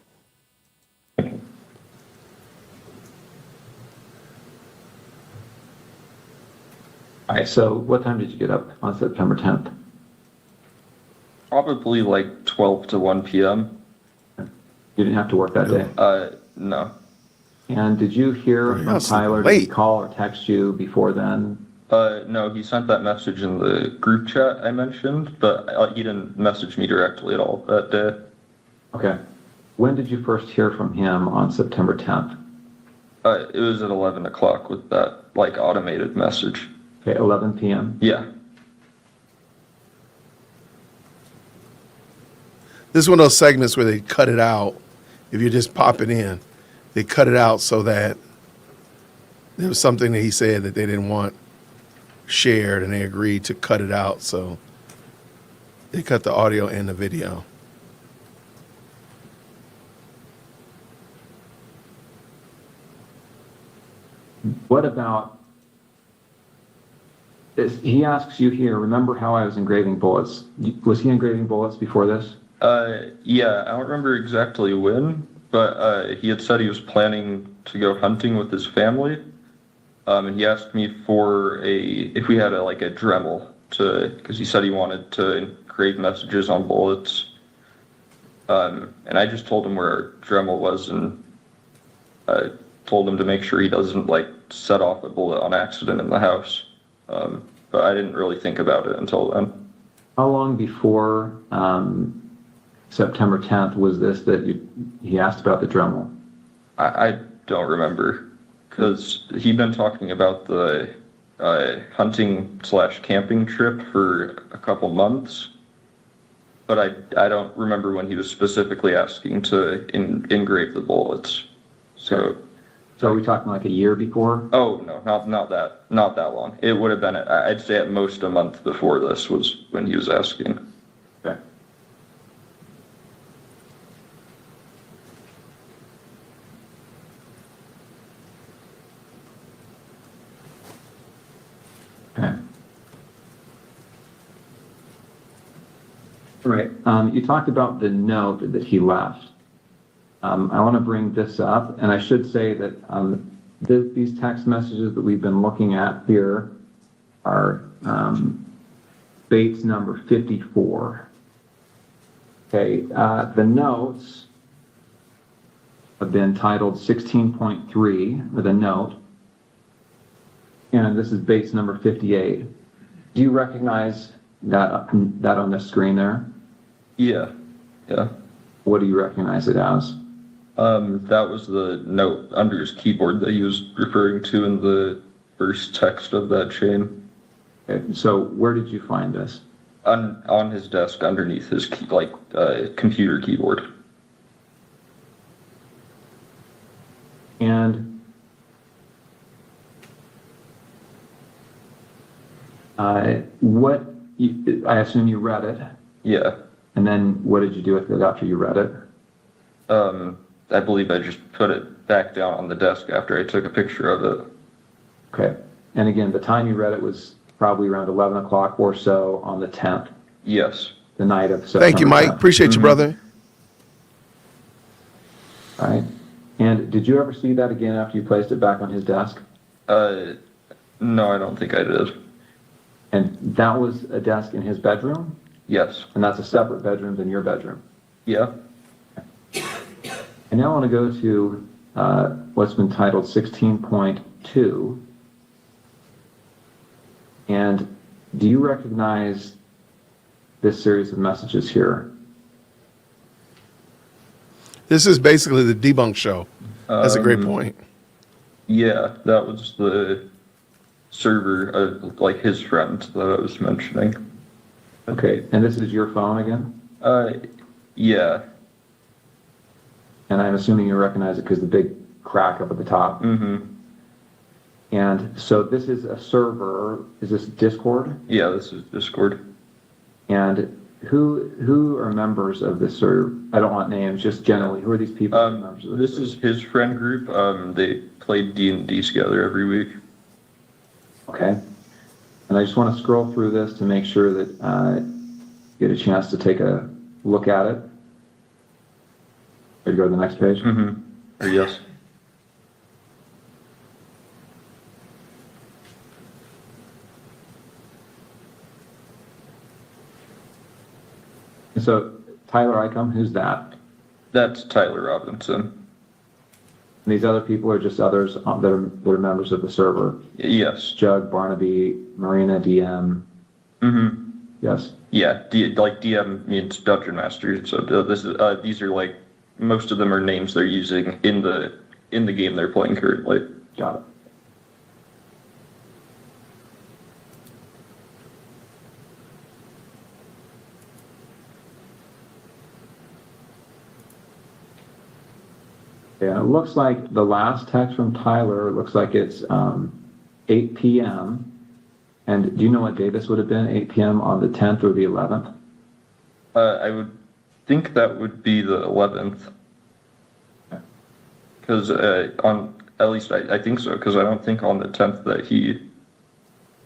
All right, so what time did you get up on September 10th? Probably 12 to 1 p.m. You didn't have to work that day? No. And did you hear from Tyler? Did he call or text you before then? No, he sent that message in the group chat I mentioned, but he didn't message me directly at all that day. Okay. When did you first hear from him on September 10th? It was at 11 o'clock with that automated message. Okay, 11 p.m. Yeah. This is one of those segments where they cut it out. If you just pop it in, they cut it out so that there was something that he said that they didn't want shared, and they agreed to cut it out. So they cut the audio and the video. What about, he asks you here, remember how I was engraving bullets? Was he engraving bullets before this? Yeah, I don't remember exactly when, but he had said he was planning to go hunting with his family. And he asked me for if we had a Dremel because he said he wanted to engrave messages on bullets. And I just told him where our Dremel was, and I told him to make sure he doesn't like set off a bullet on accident in the house. But I didn't really think about it until then. How long before September 10th was this that he asked about the Dremel? I don't remember, because he'd been talking about the hunting/camping trip for a couple months, but I don't remember when he was specifically asking to engrave the bullets. So are we talking like a year before? Oh, no, not that long. It would have been, I'd say at most a month before this was when he was asking. Okay. Okay. All right. You talked about the note that he left. I want to bring this up, and I should say that these text messages that we've been looking at here are Bates number 54. Okay, the notes have been titled 16.3 with a note, and this is Bates number 58. Do you recognize that on the screen there? Yeah. What do you recognize it as? That was the note under his keyboard that he was referring to in the first text of that chain. Okay, so where did you find this? On his desk underneath his computer keyboard. And I assume you read it. Yeah. And then what did you do with it after you read it? I believe I just put it back down on the desk after I took a picture of it. Okay. And again, the time you read it was probably around 11 o'clock or so on the 10th. Yes. The night of September Thank you, Mike. 10th. Appreciate you, brother. All right. And did you ever see that again after you placed it back on his desk? No, I don't think I did. And that was a desk in his bedroom? Yes. And that's a separate bedroom than your bedroom? Yeah. And now I want to go to what's been titled 16.2. And do you recognize this series of messages here? This is basically the debunk show. That's a great point. Yeah, that was the server, like his friend that I was mentioning. Okay, and this is your phone again? Yeah. And I'm assuming you recognize it because the big crack up at the top. Mm-hmm. And so this is a server. Is this Discord? Yeah, this is Discord. And who are members of this server? I don't want names, just generally. Who are these people? Members of This is his friend group. They played D&D together every week. Okay. And I just want to scroll through this to make sure that you get a chance to take a look at it. Ready to go to the next page? Mm-hmm. Or yes. And so Tyler Icom, who's that? That's Tyler Robinson. And these other people are just others that are members of the server? Yes. Jug, Barnaby, Marina, DM. Mm-hmm. Yes. Yeah, DM means Dungeon Master. So these are like, most of them are names they're using in the game they're playing currently. Got it. Yeah, it looks like the last text from Tyler looks like it's 8 p.m. And do you know what day this would have been? 8 p.m. on the 10th or the 11th? I would think that would be the 11th. Because at least I think so, because I don't think on the 10th that he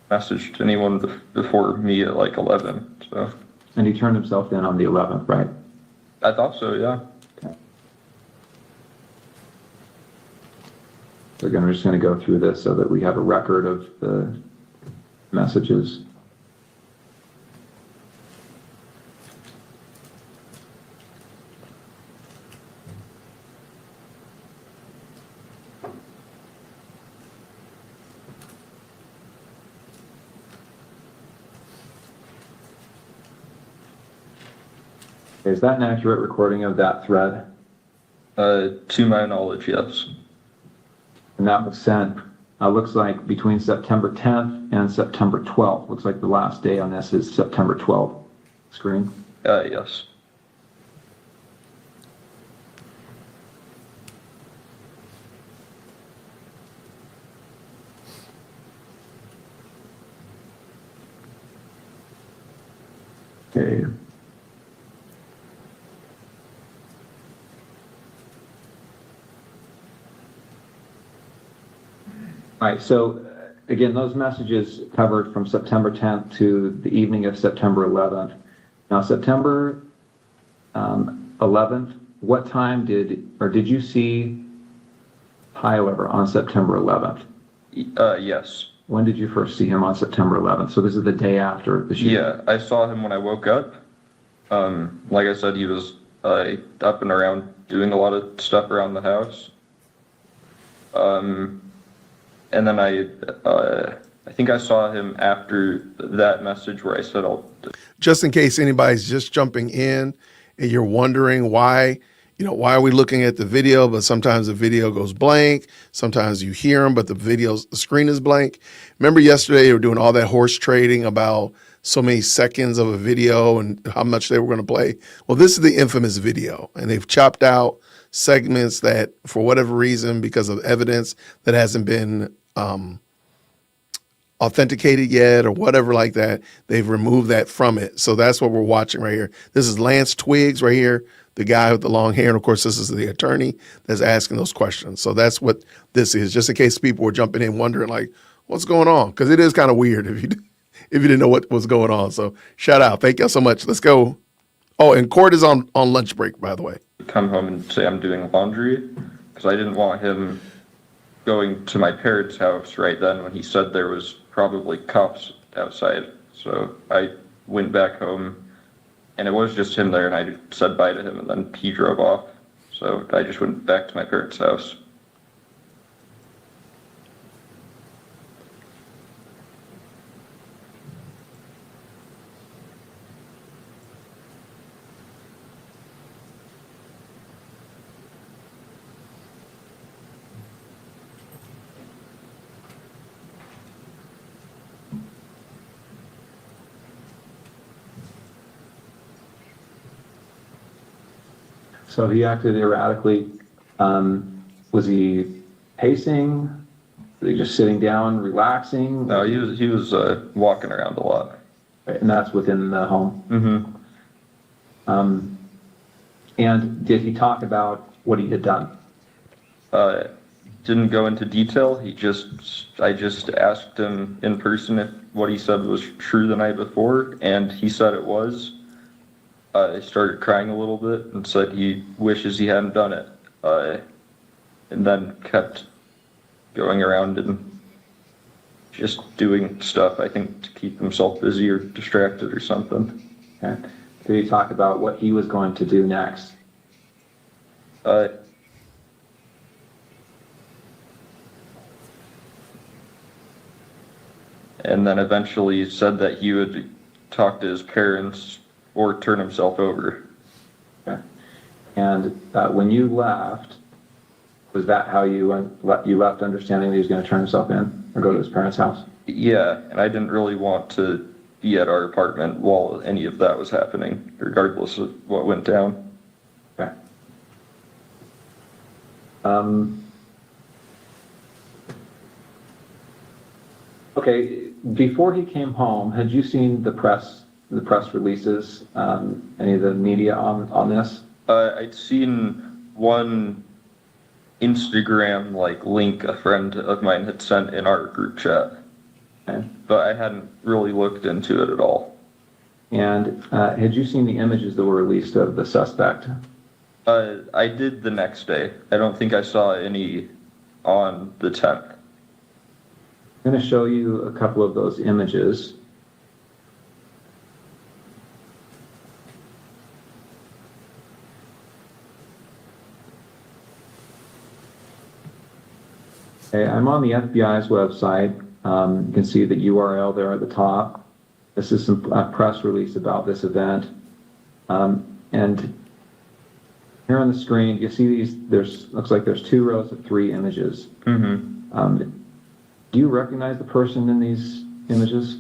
messaged anyone before me at like 11. So. And he turned himself in on the 11th, right? I thought so, yeah. Okay. So again, we're just going to go through this so that we have a record of the messages. Is that an accurate recording of that thread? To my knowledge, yes. And that was sent, looks like between September 10th and September 12th. Looks like the last day on this is September 12th. Screen? Yes. Okay. All right, so again, those messages covered from September 10th to the evening of September 11th. Now, September 11th, what time did you see Tyler on September 11th? Yes. When did you first see him on September 11th? So this is the day after the shooting? Yeah, I saw him when I woke up. Like I said, he was up and around doing a lot of stuff around the house. And then I think I saw him after that message where I said I'll... Just in case anybody's just jumping in and you're wondering why are we looking at the video, but sometimes the video goes blank. Sometimes you hear them, but the screen is blank. Remember yesterday they were doing all that horse trading about so many seconds of a video and how much they were going to play. Well, this is the infamous video, and they've chopped out segments that, for whatever reason, because of evidence that hasn't been authenticated yet or whatever like that, they've removed that from it. So that's what we're watching right here. This is Lance Twiggs right here, the guy with the long hair. And of course, this is the attorney that's asking those questions. So that's what this is, just in case people were jumping in wondering like, what's going on? Because it is kind of weird if you didn't know what was going on. So shout out. Thank y'all so much. Let's go. Oh, and Court is on lunch break, by the way. Come home and say I'm doing laundry because I didn't want him going to my parents' house right then when he said there was probably cops outside. So I went back home and it was just him there, and I said bye to him, and then he drove off. So I just went back to my parents' house. So he acted erratically. Was he pacing? Was he just sitting down, relaxing? No, he was walking around a lot. Right, and that's within the home? Mm-hmm. And did he talk about what he had done? Didn't go into detail. I just asked him in person if what he said was true the night before, and he said it was. He started crying a little bit and said he wishes he hadn't done it. And then kept going around and just doing stuff, I think, to keep himself busy or distracted or something. Okay. Did he talk about what he was going to do next? And then eventually said that he would talk to his parents or turn himself over. Okay. And when you left, was that how you left, understanding that he was going to turn himself in or go to his parents' house? Yeah, and I didn't really want to be at our apartment while any of that was happening, regardless of what went down. Okay. Okay, before he came home, had you seen the press releases, any of the media on this? I'd seen one Instagram link a friend of mine had sent in our group chat, okay, but I hadn't really looked into it at all. And had you seen the images that were released of the suspect? I did the next day. I don't think I saw any on the 10th. I'm going to show you a couple of those images. Okay, I'm on the FBI's website. You can see the URL there at the top. This is some press release about this event. And here on the screen, you see these, looks like there's 2 rows of 3 images. Mm-hmm. Do you recognize the person in these images?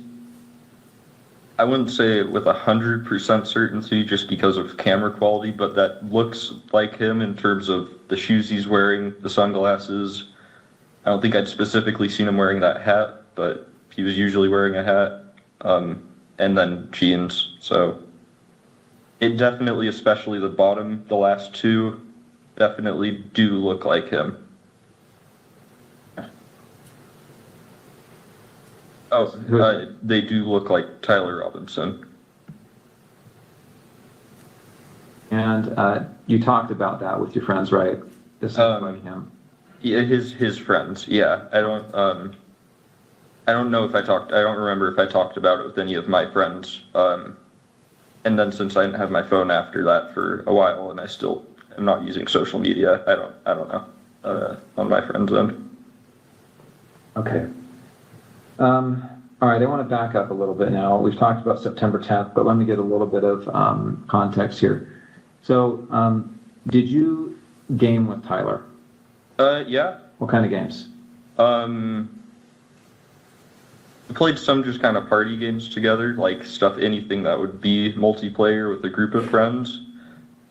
I wouldn't say with 100% certainty just because of camera quality, but that looks like him in terms of the shoes he's wearing, the sunglasses. I don't think I'd specifically seen him wearing that hat, but he was usually wearing a hat, and then jeans. So it definitely, especially the bottom, the last 2, definitely do look like him. Oh, they do look like Tyler Robinson. And you talked about that with your friends, right? This looks like him. Yeah, his friends. Yeah, I don't know if I don't remember if I talked about it with any of my friends. And then since I didn't have my phone after that for a while, and I still am not using social media, I don't know on my friends' end. Okay. All right, I want to back up a little bit now. We've talked about September 10th, but let me get a little bit of context here. So, did you game with Tyler? Yeah. What kind of games? We played some just kind of party games together, like anything that would be multiplayer with a group of friends.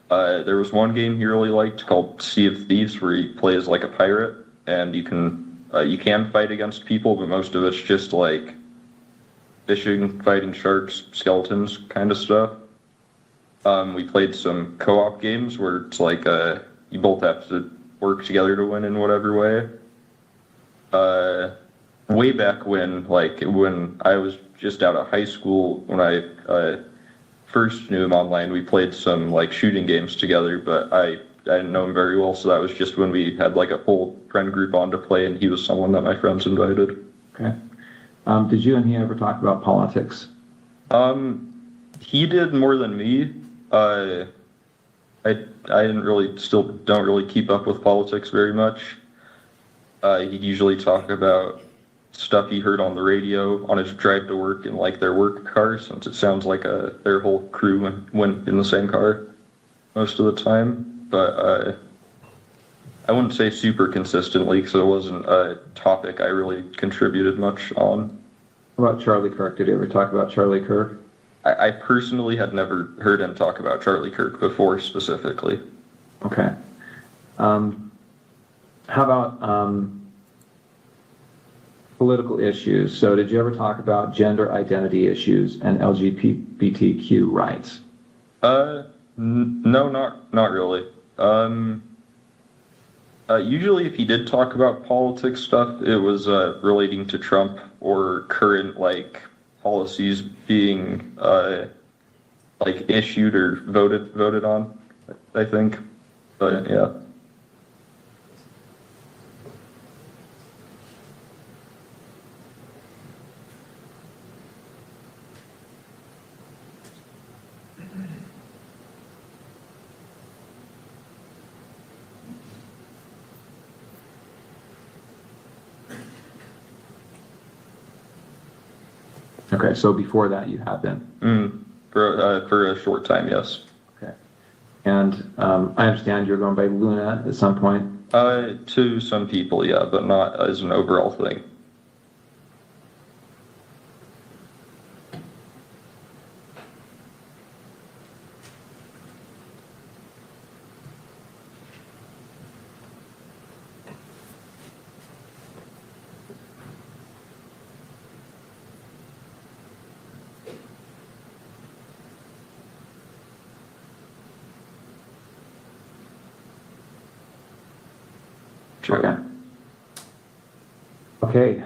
There was one game he really liked called Sea of Thieves, where you play as like a pirate, and you can fight against people, but most of it's just like fishing, fighting sharks, skeletons kind of stuff. We played some co-op games where it's like you both have to work together to win in whatever way. Way back when I was just out of high school, when I first knew him online, we played some like shooting games together, but I didn't know him very well, so that was just when we had like a full friend group on to play, and he was someone that my friends invited. Okay. Did you and he ever talk about politics? He did more than me. I don't really keep up with politics very much. He'd usually talk about stuff he heard on the radio on his drive to work in like their work car, since it sounds like their whole crew went in the same car most of the time. But I wouldn't say super consistently, because it wasn't a topic I really contributed much on. What about Charlie Kirk? Did you ever talk about Charlie Kirk? I personally had never heard him talk about Charlie Kirk before specifically. Okay. How about political issues? So did you ever talk about gender identity issues and LGBTQ rights? No, not really. Usually if he did talk about politics stuff, it was relating to Trump or current like policies being like issued or voted on, I think. But yeah. Okay, so before that you have been? For a short time, yes. Okay. And I understand you're going by Luna at some point? To some people, yeah, but not as an overall thing. Okay. Okay.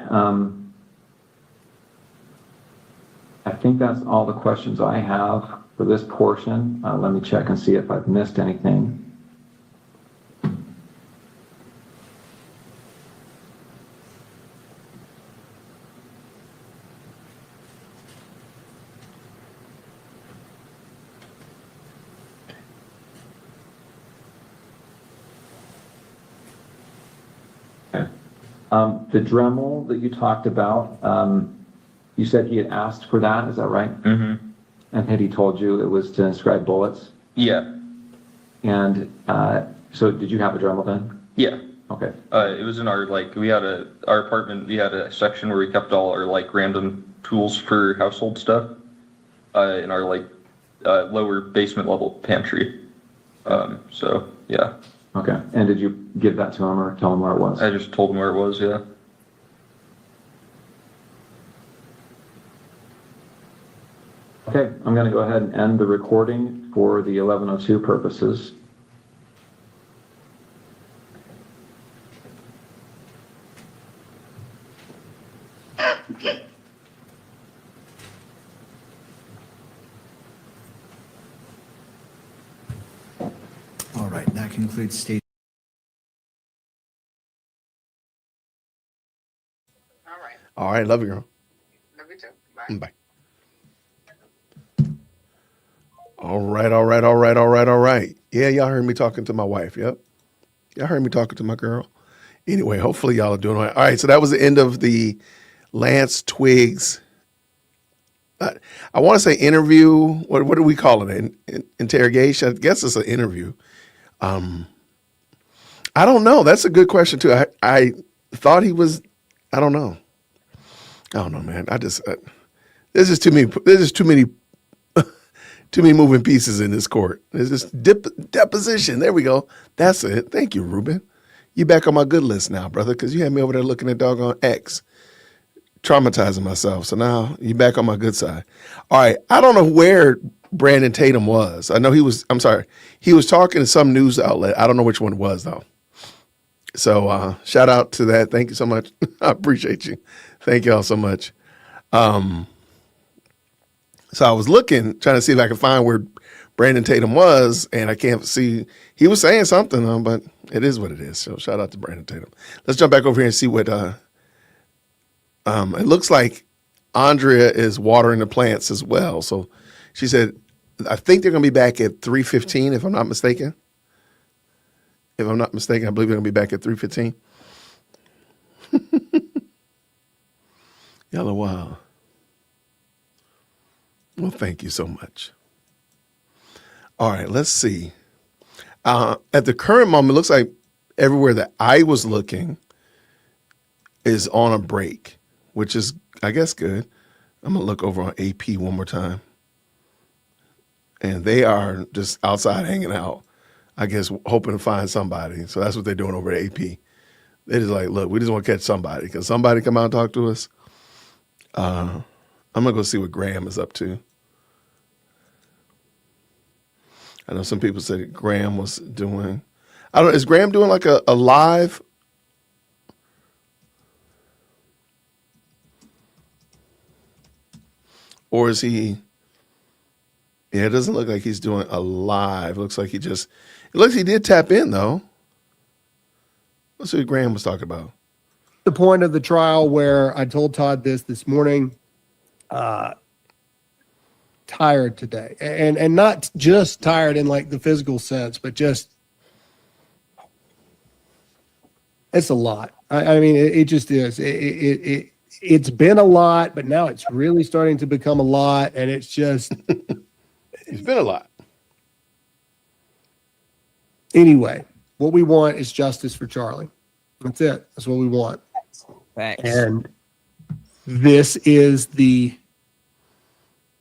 I think that's all the questions I have for this portion. Let me check and see if I've missed anything. The Dremel that you talked about, you said he had asked for that, is that right? Mm-hmm. And had he told you it was to inscribe bullets? Yeah, And so did you have a Dremel then? yeah. Okay. It was in our, like, our apartment, we had a section where we kept all our, like, random tools for household stuff, in our, like, lower basement level pantry. So, yeah. Okay. And did you give that to him or tell him where it was? I just told him where it was, yeah. Okay, I'm going to go ahead and end the recording for the 11:02 purposes. All right, that concludes state. All right, love you, girl. Love you too. Bye. Bye. All right. Yeah, y'all heard me talking to my wife. Yep. Y'all heard me talking to my girl. Anyway, hopefully y'all are doing all right. All right, so that was the end of the Lance Twiggs. I want to say interview. What do we call it? Interrogation? I guess it's an interview. I don't know. That's a good question too. I thought he was. I don't know. I don't know, man. There's just too many. There's just too many moving pieces in this court. There's this deposition. There we go. That's it. Thank you, Ruben. You back on my good list now, brother, because you had me over there looking at doggone X, traumatizing myself. So now you back on my good side. All right. I don't know where Brandon Tatum was. I know he was. I'm sorry. He was talking to some news outlet. I don't know which one it was though. So shout out to that. Thank you so much. I appreciate you. Thank y'all so much. So I was trying to see if I could find where Brandon Tatum was, and I can't see. He was saying something, but it is what it is. So shout out to Brandon Tatum. Let's jump back over here and see what. It looks like Andrea is watering the plants as well. So she said, I think they're going to be back at 3:15, if I'm not mistaken. If I'm not mistaken, I believe they're going to be back at 3:15. Y'all are wild. Well, thank you so much. All right, let's see. At the current moment, it looks like everywhere that I was looking is on a break, which is, I guess, good. I'm going to look over on AP one more time. And they are just outside hanging out, I guess, hoping to find somebody. So that's what they're doing over at AP. They're just like, look, we just want to catch somebody. Can somebody come out and talk to us? I'm going to go see what Graham is up to. I know some people said Graham was doing, I don't know, is Graham doing like a live? Or is he, yeah, it doesn't look like he's doing a live. It looks like he did tap in though. Let's see what Graham was talking about. The point of the trial where I told Todd this morning, tired today, and not just tired in like the physical sense, but just it's a lot. I mean, it just is. It's been a lot, but now it's really starting to become a lot, and it's just it's been a lot. Anyway, what we want is justice for Charlie. That's it. That's what we want. Thanks. And this is the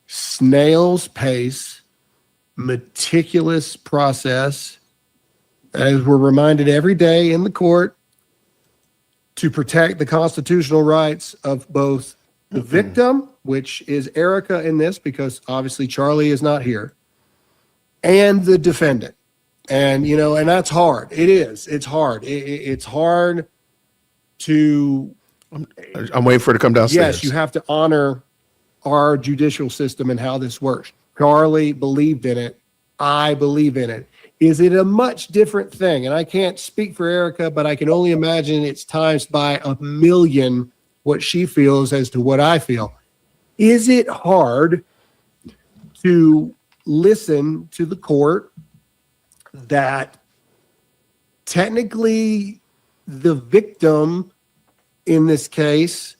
snail's pace, meticulous process, as we're reminded every day in the court, to protect the constitutional rights of both the victim, which is Erica in this, because obviously Charlie is not here, and the defendant. And, you know, and that's hard. It is. It's hard. It's hard to. I'm waiting for her to come downstairs. Yes, you have to honor our judicial system and how this works. Charlie believed in it. I believe in it. Is it a much different thing? And I can't speak for Erica, but I can only imagine it's times by a million what she feels as to what I feel. Is it hard to listen to the court that technically the victim in this case,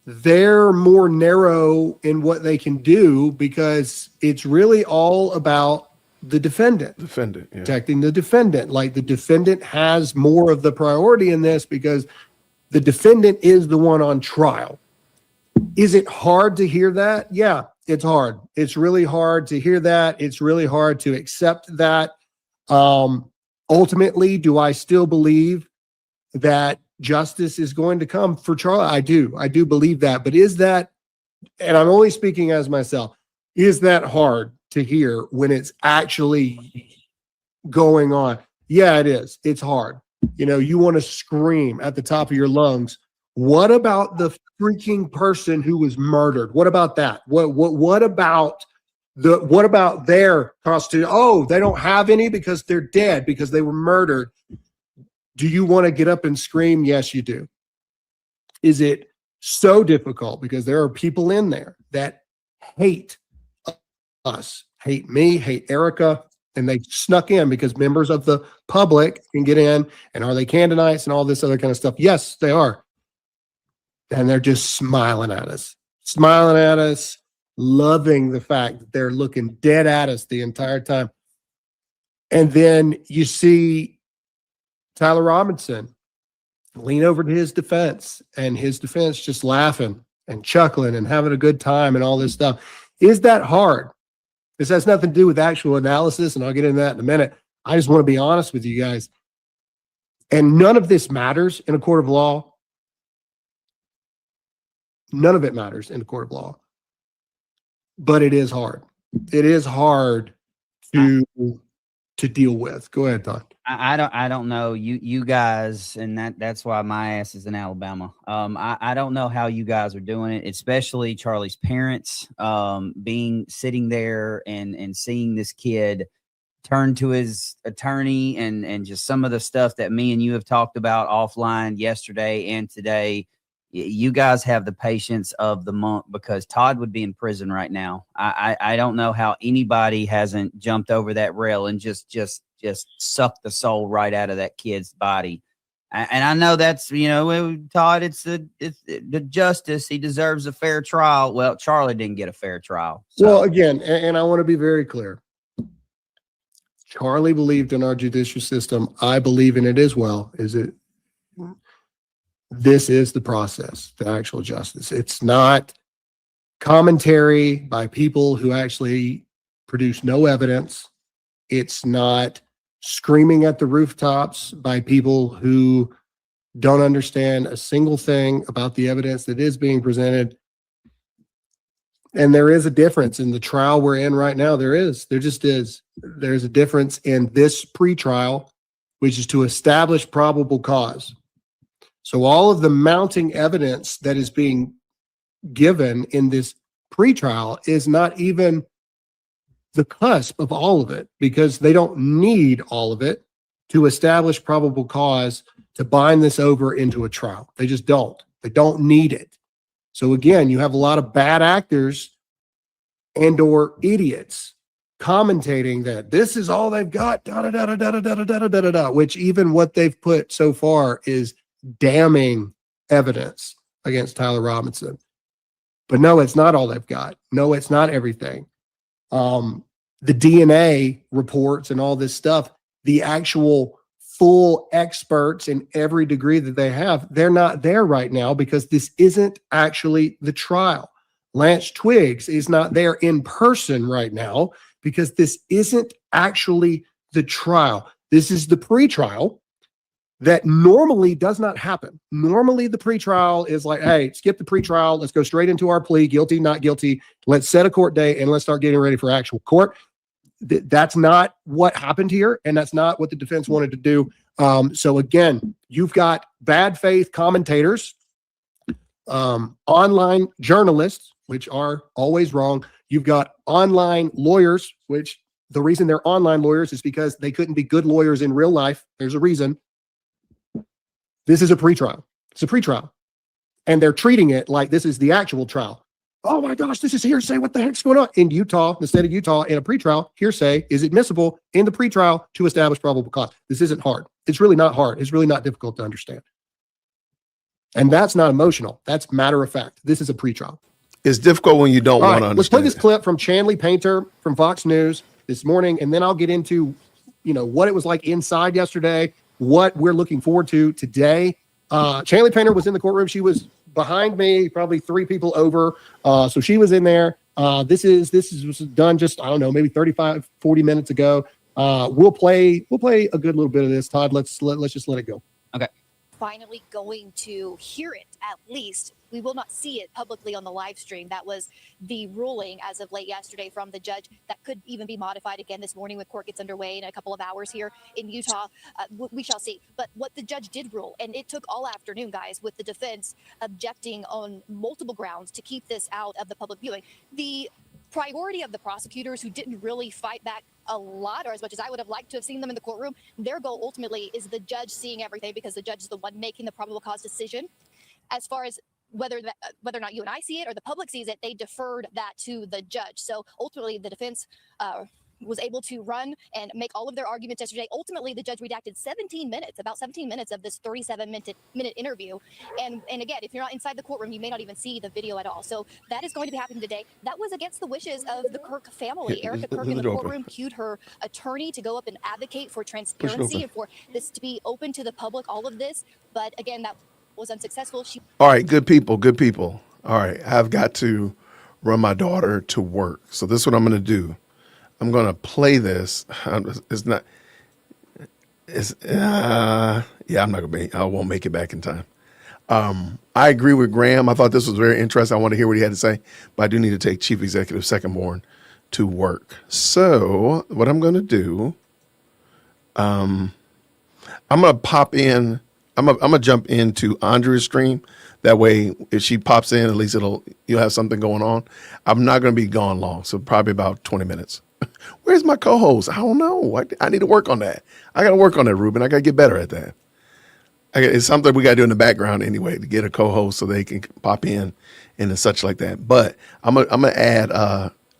they're more narrow in what they can do because it's really all about the defendant. Defendant, yeah. Protecting the defendant. Like the defendant has more of the priority in this because the defendant is the one on trial. Is it hard to hear that? Yeah, it's hard. It's really hard to hear that. It's really hard to accept that. Ultimately, do I still believe that justice is going to come for Charlie? I do. I do believe that. But is that, and I'm only speaking as myself, is that hard to hear when it's actually going on? Yeah, it is. It's hard. You know, you want to scream at the top of your lungs. What about the freaking person who was murdered? What about that? What about their constitution? Oh, they don't have any because they're dead, because they were murdered. Do you want to get up and scream? Yes, you do. Is it so difficult because there are people in there that hate us, hate me, hate Erica, and they snuck in because members of the public can get in, and are they Canaanites and all this other kind of stuff? Yes, they are. And they're just smiling at us, loving the fact that they're looking dead at us the entire time. And then you see Tyler Robinson lean over to his defense, and his defense just laughing and chuckling and having a good time and all this stuff. Is that hard? This has nothing to do with actual analysis, and I'll get into that in a minute. I just want to be honest with you guys. And none of this matters in a court of law. None of it matters in a court of law. But it is hard. It is hard to deal with. Go ahead, Todd. I don't know you guys, and that's why my ass is in Alabama. I don't know how you guys are doing it, especially Charlie's parents, sitting there and seeing this kid turn to his attorney and just some of the stuff that me and you have talked about offline yesterday and today. You guys have the patience of the monk, because Todd would be in prison right now. I don't know how anybody hasn't jumped over that rail and just sucked the soul right out of that kid's body. And I know that's, Todd, it's the justice. He deserves a fair trial. Well, Charlie didn't get a fair trial. So. Well, again, and I want to be very clear. Charlie believed in our judicial system. I believe in it as well. This is the process, the actual justice. It's not commentary by people who actually produce no evidence. It's not screaming at the rooftops by people who don't understand a single thing about the evidence that is being presented. And there is a difference in the trial we're in right now. There just is. There's a difference in this pretrial, which is to establish probable cause. So all of the mounting evidence that is being given in this pretrial is not even the cusp of all of it, because they don't need all of it to establish probable cause to bind this over into a trial. They just don't. They don't need it. So again, you have a lot of bad actors and or idiots commentating that this is all they've got, which even what they've put so far is damning evidence against Tyler Robinson. But no, it's not all they've got. No, it's not everything. The DNA reports and all this stuff, the actual full experts in every degree that they have, they're not there right now because this isn't actually the trial. Lance Twiggs is not there in person right now because this isn't actually the trial. This is the pretrial that normally does not happen. Normally the pretrial is like, hey, skip the pretrial. Let's go straight into our plea, guilty, not guilty. Let's set a court date and let's start getting ready for actual court. That's not what happened here. And that's not what the defense wanted to do. So again, you've got bad faith commentators, online journalists, which are always wrong. You've got online lawyers, which the reason they're online lawyers is because they couldn't be good lawyers in real life. There's a reason. This is a pretrial. It's a pretrial. And they're treating it like this is the actual trial. Oh my gosh, this is hearsay. What the heck's going on? In Utah, the state of Utah, in a pretrial, hearsay is admissible in the pretrial to establish probable cause. This isn't hard. It's really not hard. It's really not difficult to understand. And that's not emotional. That's matter of fact. This is a pretrial. It's difficult when you don't want to understand. Let's play this clip from Chanley Painter from Fox News. this morning, and then I'll get into, what it was like inside yesterday, what we're looking forward to today. Chanley Painter was in the courtroom. She was behind me, probably 3 people over. So she was in there. This was done just, I don't know, maybe 35, 40 minutes ago. We'll play a good little bit of this. Todd, let's just let it go. Okay. Finally going to hear it, at least. We will not see it publicly on the live stream. That was the ruling as of late yesterday from the judge. That could even be modified again this morning when court gets underway in a couple of hours here in Utah. We shall see. But what the judge did rule, and it took all afternoon, guys, with the defense objecting on multiple grounds to keep this out of the public viewing. The priority of the prosecutors, who didn't really fight back a lot, or as much as I would have liked to have seen them in the courtroom, their goal ultimately is the judge seeing everything, because the judge is the one making the probable cause decision. As far as whether or not you and I see it or the public sees it, they deferred that to the judge. So ultimately, the defense was able to run and make all of their arguments yesterday. Ultimately, the judge redacted about 17 minutes of this 37-minute interview. And again, if you're not inside the courtroom, you may not even see the video at all. So that is going to be happening today. That was against the wishes of the Kirk family. Erica Kirk in the courtroom cued her attorney to go up and advocate for transparency and for this to be open to the public, all of this. But again, that was unsuccessful. All right, good people. All right, I've got to run my daughter to work. So this is what I'm going to do. I'm going to play this. I won't make it back in time. I agree with Graham. I thought this was very interesting. I want to hear what he had to say, but I do need to take Chief Executive Secondborn to work. So what I'm going to do, I'm going to pop in. I'm gonna jump into Andrea's stream. That way, if she pops in, at least you'll have something going on. I'm not gonna be gone long, so probably about 20 minutes. Where's my co-host? I don't know. I need to work on that. I gotta work on that, Ruben. I gotta get better at that. It's something we gotta do in the background anyway, to get a co-host so they can pop in and such like that. But I'm gonna add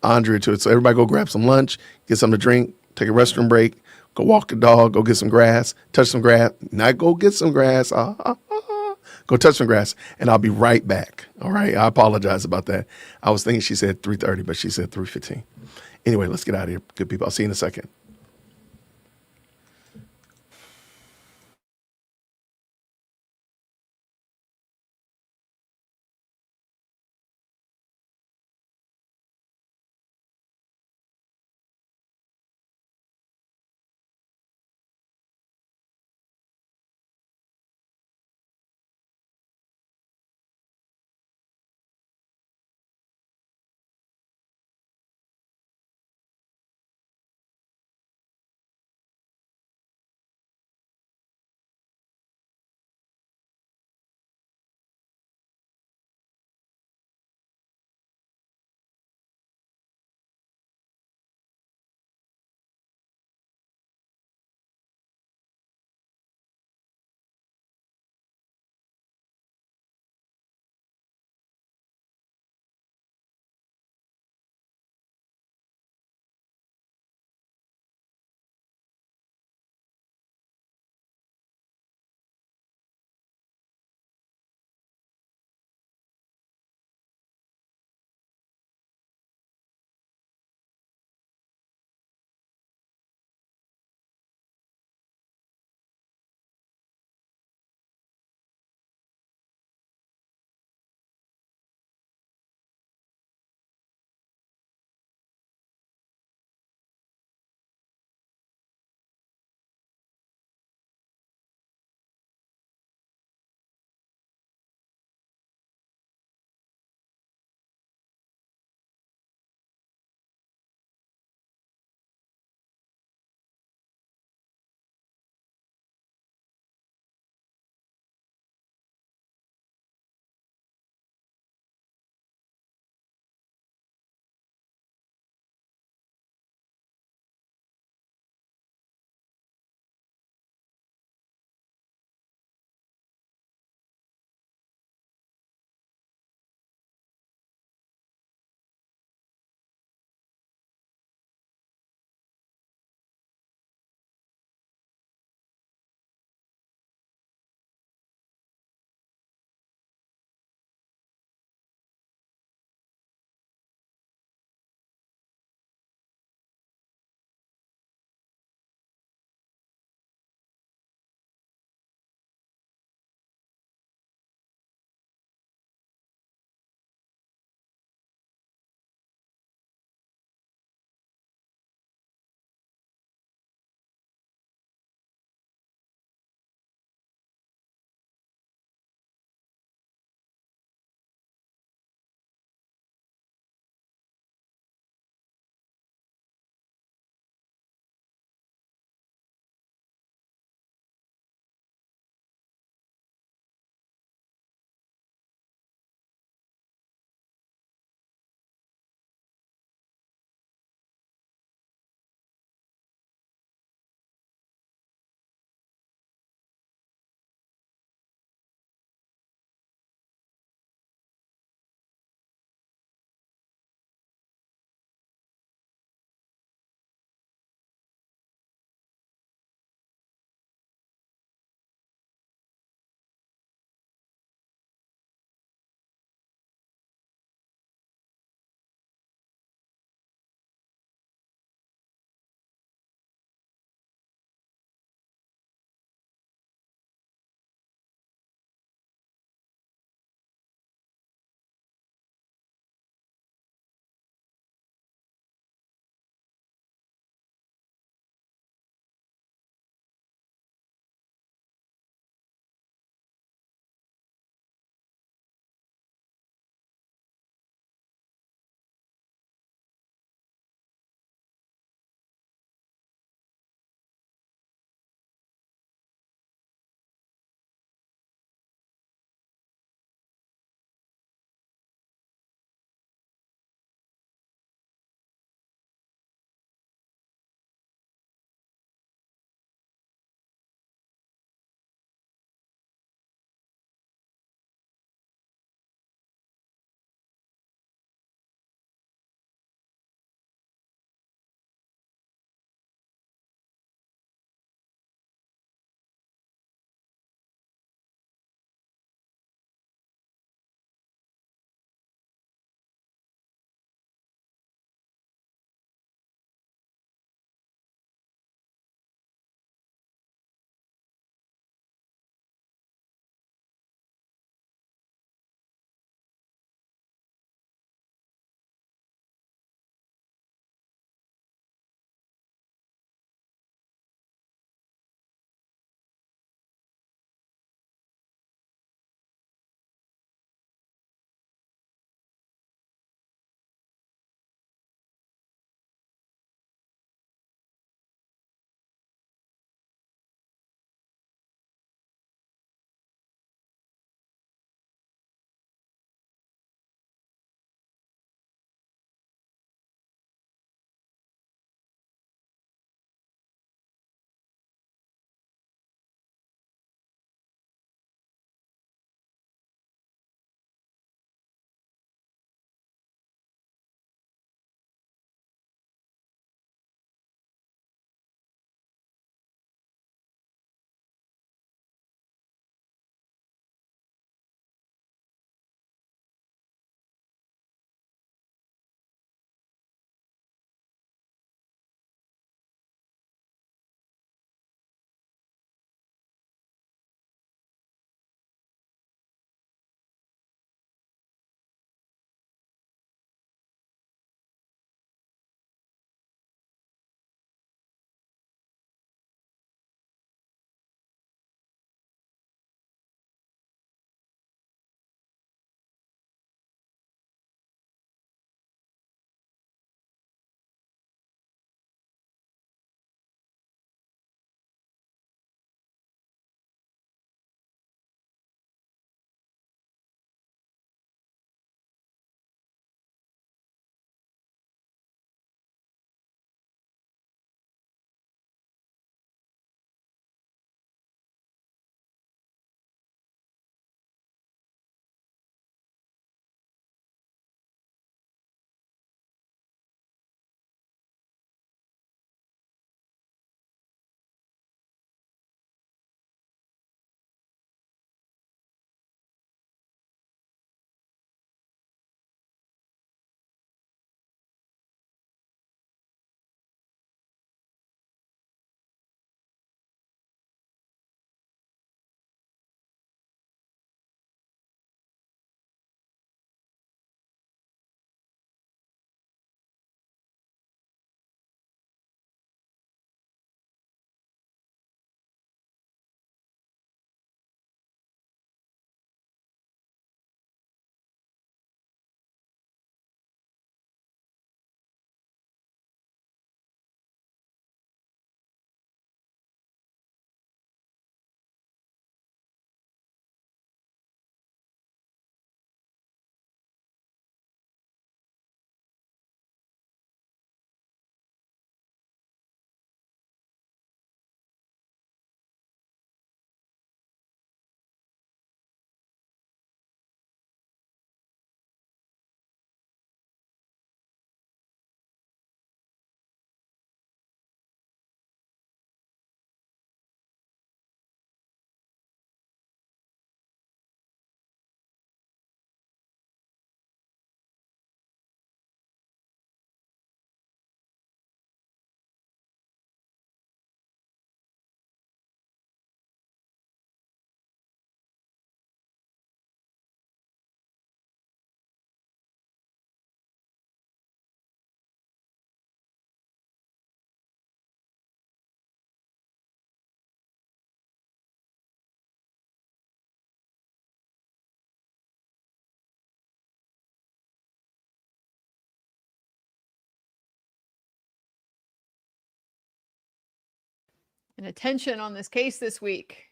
Andrea to it. So everybody go grab some lunch, get something to drink, take a restroom break. Go walk the dog, go get some grass, touch some grass, not go get some grass, go touch some grass, and I'll be right back. All right, I apologize about that. I was thinking she said 3:30, but she said 3:15. Anyway, let's get out of here, good people. I'll see you in a second. and attention on this case this week.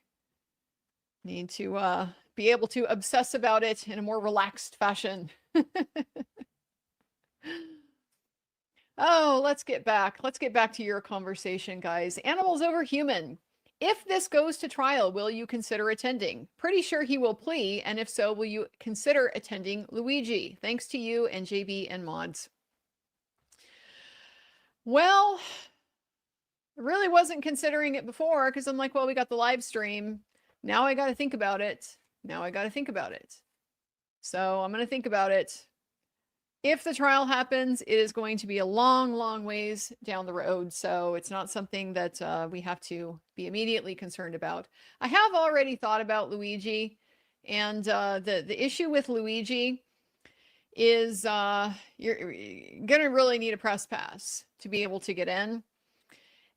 Need to be able to obsess about it in a more relaxed fashion. Oh, let's get back to your conversation, guys. Animals over human. If this goes to trial, will you consider attending? Pretty sure he will plea, and if so, will you consider attending, Luigi? Thanks to you and JB and Mods. Well, I really wasn't considering it before because I'm like, well, we got the live stream. Now I got to think about it. So I'm going to think about it. If the trial happens, it is going to be a long, long ways down the road. So it's not something that we have to be immediately concerned about. I have already thought about Luigi, and the issue with Luigi is you're going to really need a press pass to be able to get in.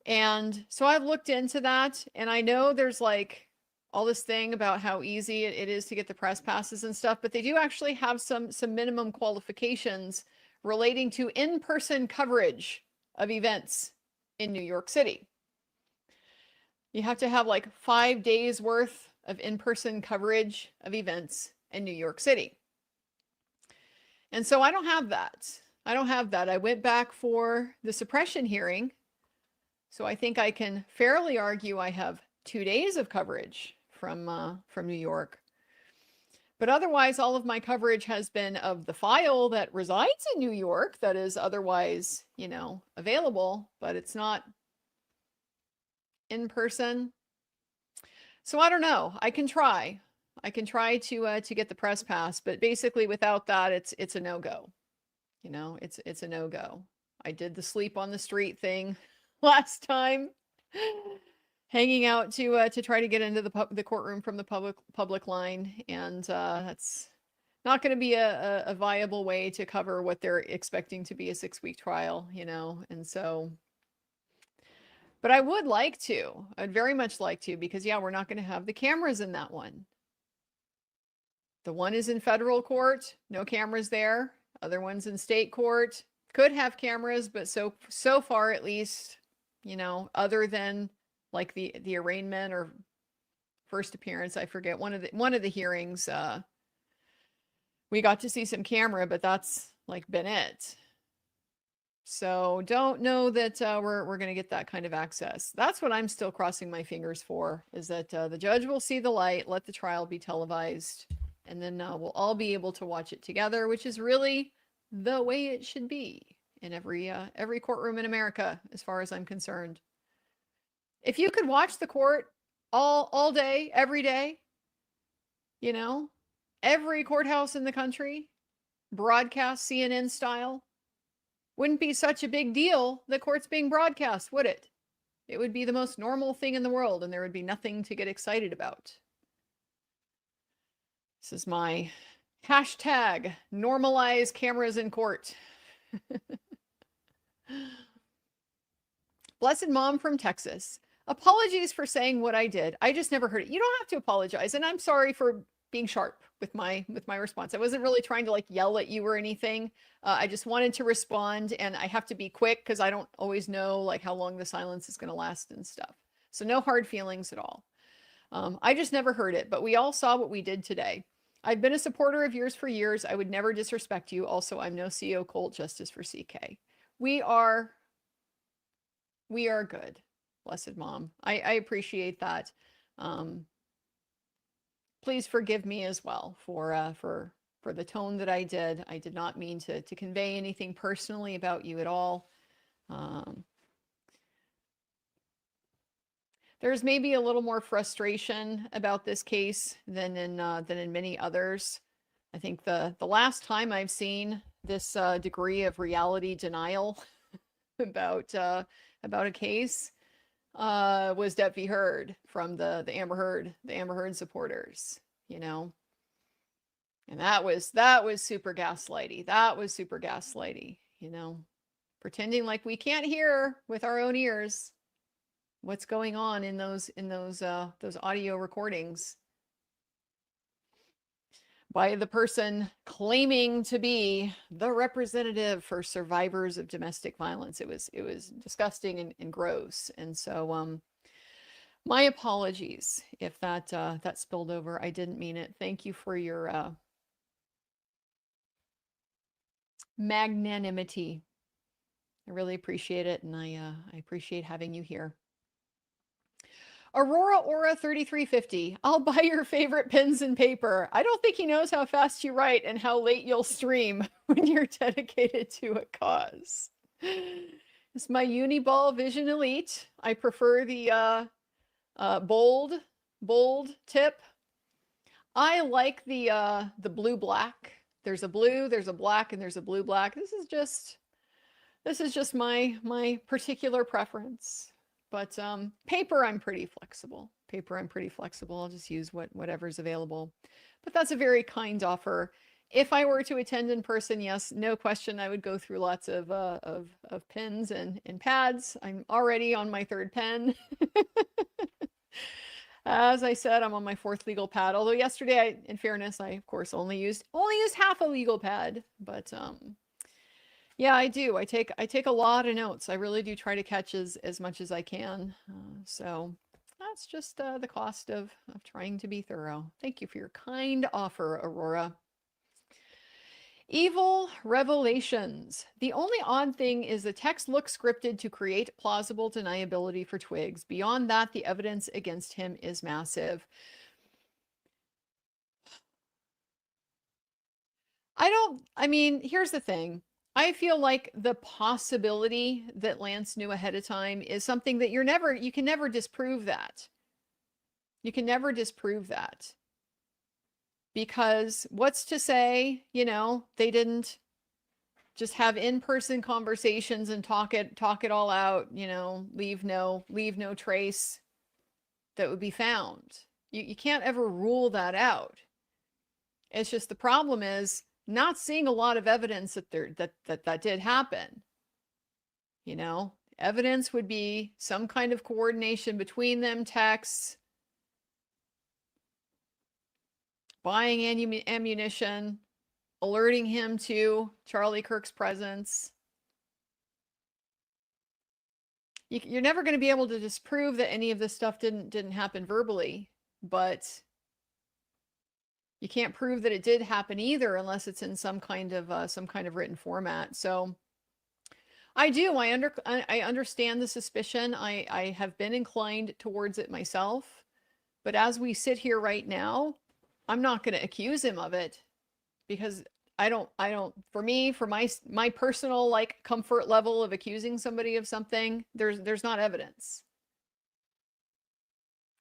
And so I've looked into that, and I know there's like all this thing about how easy it is to get the press passes and stuff, but they do actually have some minimum qualifications relating to in-person coverage of events in New York City. You have to have like 5 days worth of in-person coverage of events in New York City. And so I don't have that. I went back for the suppression hearing. So I think I can fairly argue I have 2 days of coverage from New York. But otherwise, all of my coverage has been of the file that resides in New York that is otherwise, available, but it's not in person. So I don't know. I can try to get the press pass, but basically without that, it's a no-go. It's a no-go. I did the sleep on the street thing last time, hanging out to try to get into the courtroom from the public line, and that's not going to be a viable way to cover what they're expecting to be a 6-week trial, and so. But I would like to. I'd very much like to, because we're not going to have the cameras in that one. The one is in federal court, no cameras there. Other one's in state court, could have cameras, but so far at least, other than like the arraignment or first appearance, I forget, one of the hearings, we got to see some camera, but that's like been it. So don't know that we're going to get that kind of access. That's what I'm still crossing my fingers for, is that the judge will see the light, let the trial be televised, and then we'll all be able to watch it together, which is really the way it should be in every courtroom in America, as far as I'm concerned. If you could watch the court all day, every day, every courthouse in the country, broadcast CNN style, wouldn't be such a big deal that court's being broadcast, would it? It would be the most normal thing in the world, and there would be nothing to get excited about. This is my hashtag, normalize cameras in court. Blessed Mom from Texas. Apologies for saying what I did. I just never heard it. You don't have to apologize, and I'm sorry for being sharp with my response. I wasn't really trying to like yell at you or anything. I just wanted to respond, and I have to be quick because I don't always know like how long the silence is going to last and stuff. So no hard feelings at all. I just never heard it, but we all saw what we did today. I've been a supporter of yours for years. I would never disrespect you. Also, I'm no CO Colt, Justice for CK. We are good. Blessed Mom. I appreciate that. Please forgive me as well for the tone that I did. I did not mean to convey anything personally about you at all. There's maybe a little more frustration about this case than in many others. I think the last time I've seen this degree of reality denial about a case was Depp v. Heard from the Amber Heard supporters, and that was super gaslighty. That was super gaslighty, pretending like we can't hear with our own ears what's going on in those audio recordings by the person claiming to be the representative for survivors of domestic violence. It was disgusting and gross. And so My apologies if that that spilled over. I didn't mean it. Thank you for your magnanimity. I really appreciate it, and I appreciate having you here. Aurora Aura 3350. I'll buy your favorite pens and paper. I don't think he knows how fast you write and how late you'll stream when you're dedicated to a cause. It's my Uniball Vision Elite. I prefer the bold tip. I like the blue black. There's a blue, there's a black, and there's a blue black. This is just my particular preference. But paper, I'm pretty flexible. I'll just use whatever's available. But that's a very kind offer. If I were to attend in person, yes, no question, I would go through lots of pens and pads. I'm already on my 3rd pen. As I said, I'm on my 4th legal pad. Although yesterday, in fairness, I of course only used half a legal pad. But yeah, I do. I take a lot of notes. I really do try to catch as much as I can. So that's just the cost of trying to be thorough. Thank you for your kind offer, Aurora. Evil Revelations. The only odd thing is the text looks scripted to create plausible deniability for Twiggs. Beyond that, the evidence against him is massive. I mean, here's the thing. I feel like the possibility that Lance knew ahead of time is something that you can never disprove that. You can never disprove that. Because what's to say, they didn't just have in-person conversations and talk it all out, leave no trace that would be found. You can't ever rule that out. It's just the problem is not seeing a lot of evidence that did happen. Evidence would be some kind of coordination between them, texts, buying ammunition, alerting him to Charlie Kirk's presence. You're never going to be able to disprove that any of this stuff didn't happen verbally, but you can't prove that it did happen either unless it's in some kind of written format. So I understand the suspicion. I have been inclined towards it myself, but as we sit here right now, I'm not going to accuse him of it because for my personal comfort level of accusing somebody of something, there's not evidence.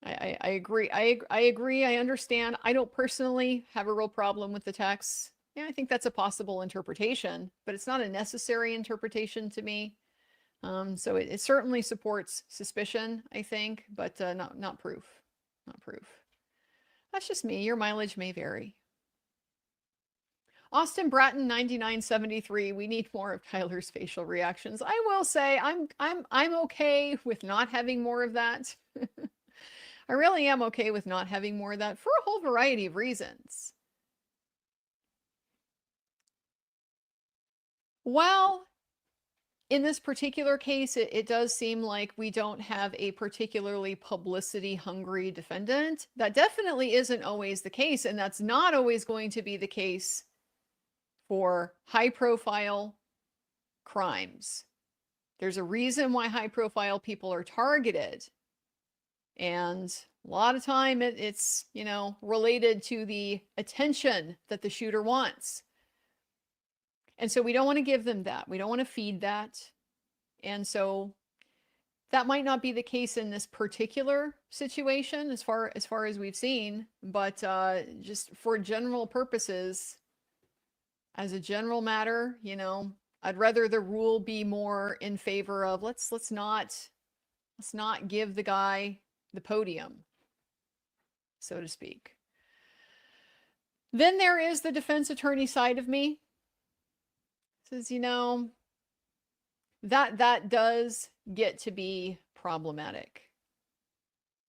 I agree. I agree. I understand. I don't personally have a real problem with the text. Yeah, I think that's a possible interpretation, but it's not a necessary interpretation to me. So it certainly supports suspicion, I think, but not proof. Not proof. That's just me. Your mileage may vary. Austin Bratton 9973. We need more of Tyler's facial reactions. I will say I'm okay with not having more of that. I really am okay with not having more of that for a whole variety of reasons. While in this particular case, it does seem like we don't have a particularly publicity-hungry defendant. That definitely isn't always the case, and that's not always going to be the case for high-profile crimes. There's a reason why high-profile people are targeted. And a lot of time it's related to the attention that the shooter wants. And so we don't want to give them that. We don't want to feed that. And so that might not be the case in this particular situation as far as we've seen, but just for general purposes, as a general matter, I'd rather the rule be more in favor of let's not give the guy the podium, so to speak. Then there is the defense attorney side of me. Says, that does get to be problematic.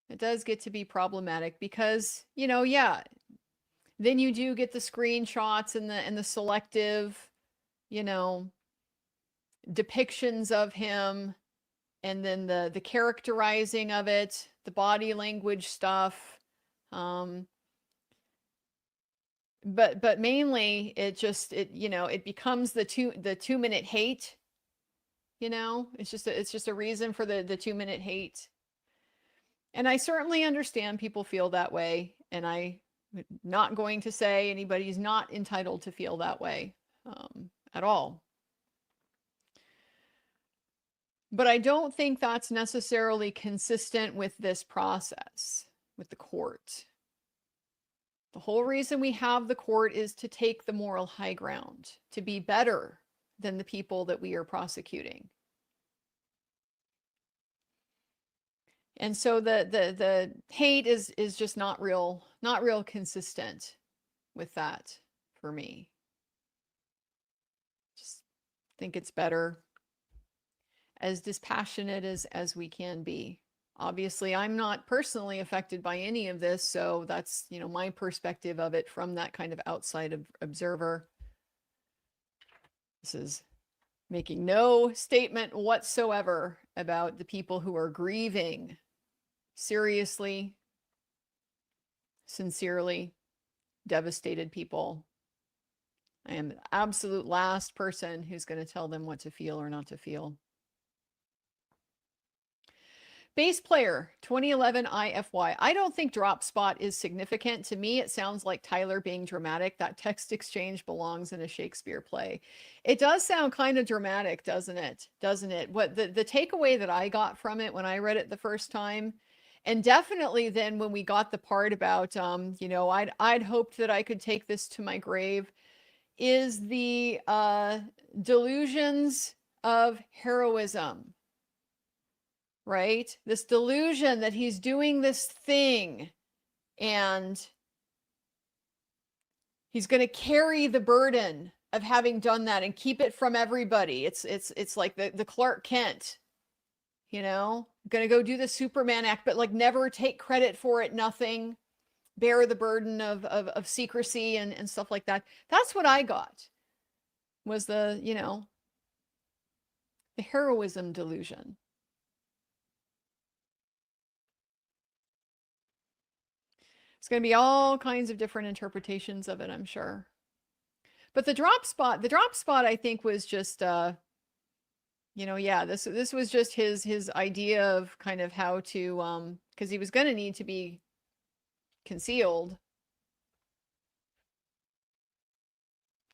It does get to be problematic because, yeah, then you do get the screenshots and the selective, depictions of him, and then the characterizing of it, the body language stuff. But mainly it becomes the 2 minute hate. It's just a reason for the 2 minute hate. And I certainly understand people feel that way. And I'm not going to say anybody's not entitled to feel that way at all. But I don't think that's necessarily consistent with this process, with the court. The whole reason we have the court is to take the moral high ground, to be better than the people that we are prosecuting. And so the hate is just not real consistent with that for me. Just think it's better, as dispassionate as we can be. Obviously, I'm not personally affected by any of this, so that's, my perspective of it from that kind of outside observer. This is making no statement whatsoever about the people who are grieving. Seriously, sincerely devastated people. I am the absolute last person who's going to tell them what to feel or not to feel. Bass player 2011 IFY. I don't think drop spot is significant. To me, it sounds like Tyler being dramatic. That text exchange belongs in a Shakespeare play. It does sound kind of dramatic, doesn't it? What the takeaway that I got from it when I read it the first time, and definitely then when we got the part about, I'd hoped that I could take this to my grave, is the delusions of heroism. Right? This delusion that he's doing this thing and he's going to carry the burden of having done that and keep it from everybody. It's like the Clark Kent, going to go do the Superman act, but like never take credit for it, nothing, bear the burden of secrecy and stuff like that. That's what I got, was the heroism delusion. It's going to be all kinds of different interpretations of it, I'm sure. But the drop spot, I think was just, this was just his idea of kind of how to, because he was going to need to be concealed,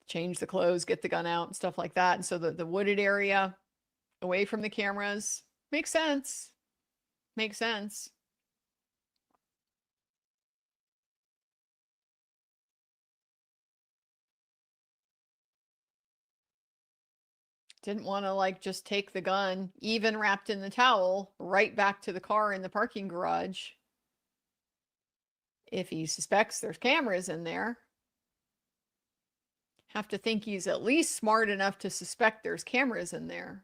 change the clothes, get the gun out and stuff like that. And so the wooded area away from the cameras makes sense. Didn't want to just take the gun, even wrapped in the towel, right back to the car in the parking garage. If he suspects there's cameras in there. Have to think he's at least smart enough to suspect there's cameras in there.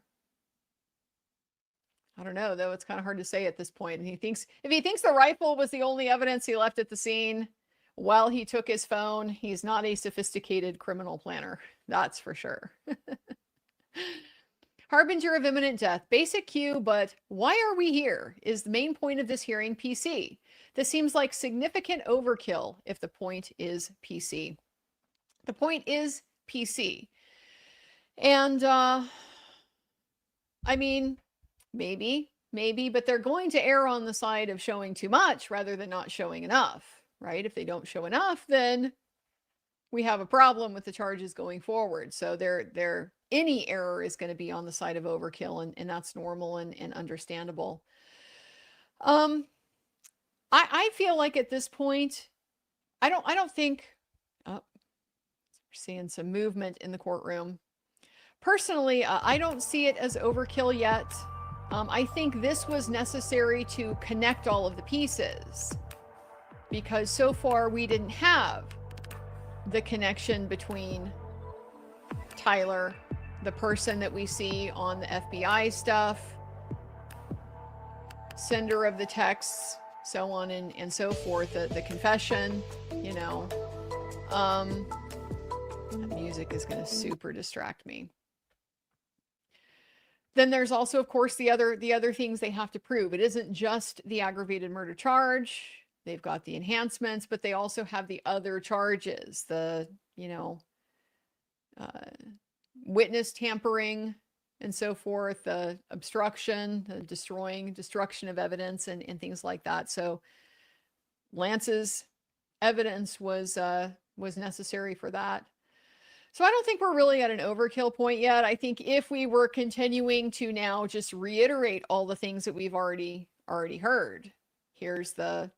I don't know, though. It's kind of hard to say at this point. And if he thinks the rifle was the only evidence he left at the scene while he took his phone, he's not a sophisticated criminal planner. That's for sure. Harbinger of imminent death. Basic cue, but why are we here? Is the main point of this hearing PC? This seems like significant overkill if the point is PC. The point is PC. And, maybe, but they're going to err on the side of showing too much rather than not showing enough, right? If they don't show enough, then we have a problem with the charges going forward. So any error is going to be on the side of overkill, and that's normal and understandable. I feel like at this point, I don't think, we're seeing some movement in the courtroom. Personally, I don't see it as overkill yet. I think this was necessary to connect all of the pieces, because so far we didn't have the connection between Tyler, the person that we see on the FBI stuff, sender of the texts, so on and so forth, the confession, that music is going to super distract me. then there's also, of course, the other things they have to prove. It isn't just the aggravated murder charge. They've got the enhancements, but they also have the other charges, the, witness tampering and so forth, the obstruction, the destruction of evidence and things like that. So Lance's evidence was necessary for that. So I don't think we're really at an overkill point yet. I think if we were continuing to now just reiterate all the things that we've already heard, here's the,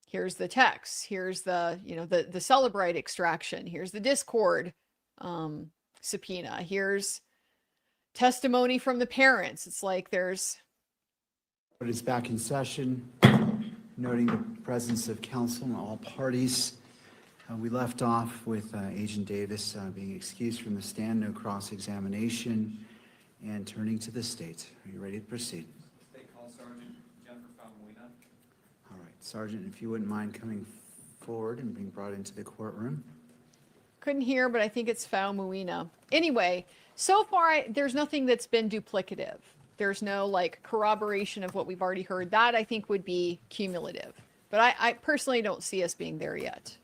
here's the text, here's the, the Celebrite extraction, here's the Discord subpoena, here's testimony from the parents. It's like there's. But it's back in session, noting the presence of counsel and all parties. We left off with Agent Davis being excused from the stand, no cross-examination, and turning to the state. Are you ready to proceed? State Call Sergeant Jennifer Falmuina. All right, Sergeant, if you wouldn't mind coming forward and being brought into the courtroom. Couldn't hear, but I think it's Falmuina. Anyway, so far, there's nothing that's been duplicative. There's no like corroboration of what we've already heard. That I think would be cumulative. But I personally don't see us being there yet.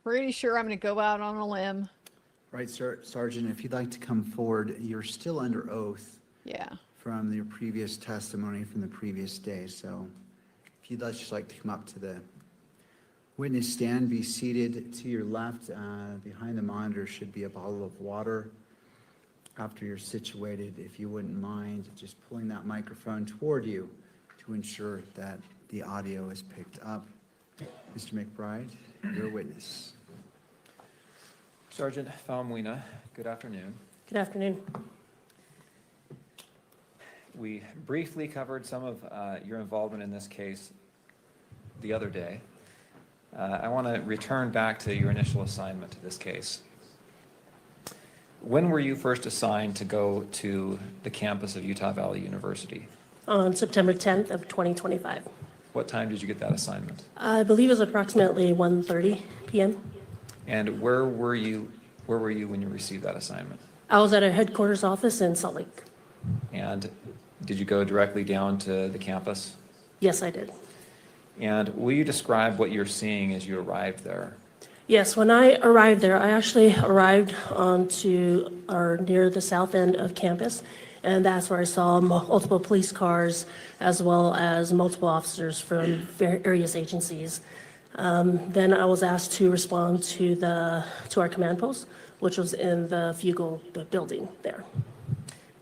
Pretty sure I'm going to go out on a limb. Right, Sergeant, if you'd like to come forward, you're still under oath. Yeah. From your previous testimony from the previous day. So if you'd just like to come up to the witness stand, be seated to your left. Behind the monitor should be a bottle of water. After you're situated, if you wouldn't mind just pulling that microphone toward you to ensure that the audio is picked up. Mr. McBride, your witness. Sergeant Falmuina, good afternoon. Good afternoon. We briefly covered some of your involvement in this case the other day. I want to return back to your initial assignment to this case. When were you first assigned to go to the campus of Utah Valley University? On September 10th of 2025. What time did you get that assignment? I believe it was approximately 1:30 p.m. And where were you when you received that assignment? I was at our headquarters office in Salt Lake. And did you go directly down to the campus? Yes, I did. And will you describe what you're seeing as you arrived there? Yes, when I arrived there, I actually arrived onto or near the south end of campus, and that's where I saw multiple police cars as well as multiple officers from various agencies. Then I was asked to respond to our command post, which was in the Fugal building there.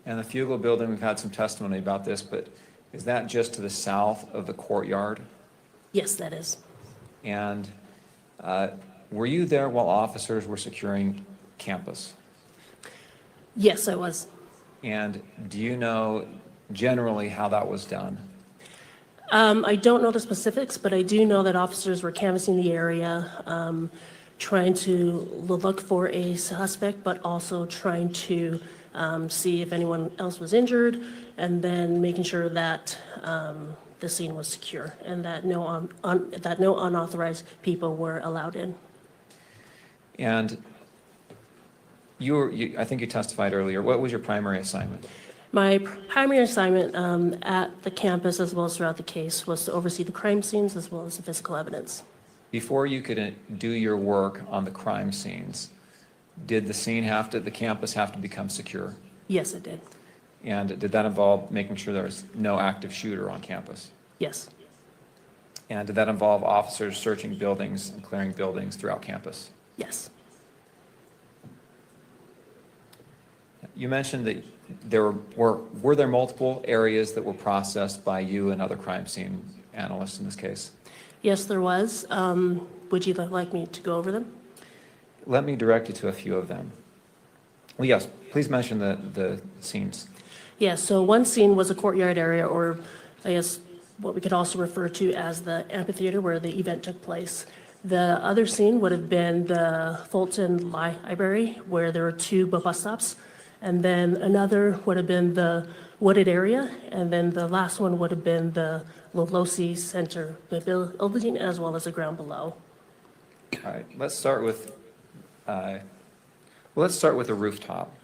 And the Fugal building, we've had some testimony about this, but is that just to the south of the courtyard? Yes, that is. And were you there while officers were securing campus? Yes, I was. And do you know generally how that was done? I don't know the specifics, but I do know that officers were canvassing the area, trying to look for a suspect, but also trying to see if anyone else was injured, and then making sure that the scene was secure and that no unauthorized people were allowed in. And I think you testified earlier. What was your primary assignment? My primary assignment at the campus, as well as throughout the case, was to oversee the crime scenes as well as the physical evidence. Before you could do your work on the crime scenes, did the campus have to become secure? Yes, it did. And did that involve making sure there was no active shooter on campus? Yes. And did that involve officers searching buildings and clearing buildings throughout campus? Yes. You mentioned that were there multiple areas that were processed by you and other crime scene analysts in this case? Yes, there was. Would you like me to go over them? Let me direct you to a few of them. Well, yes, please mention the scenes. Yes, so one scene was a courtyard area, or I guess what we could also refer to as the amphitheater where the event took place. The other scene would have been the Fulton Library, where there were two bus stops. And then another would have been the wooded area. And then the last one would have been the Lolosi Center building as well as the ground below. All right, let's start with the rooftop.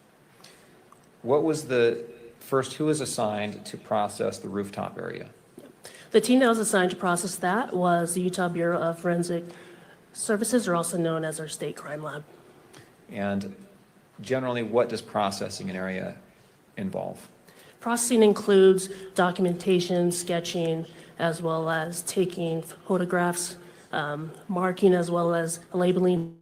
What was who was assigned to process the rooftop area? The team that was assigned to process that was the Utah Bureau of Forensic Services, or also known as our state crime lab. And generally, what does processing an area involve? Processing includes documentation, sketching, as well as taking photographs, marking, as well as labeling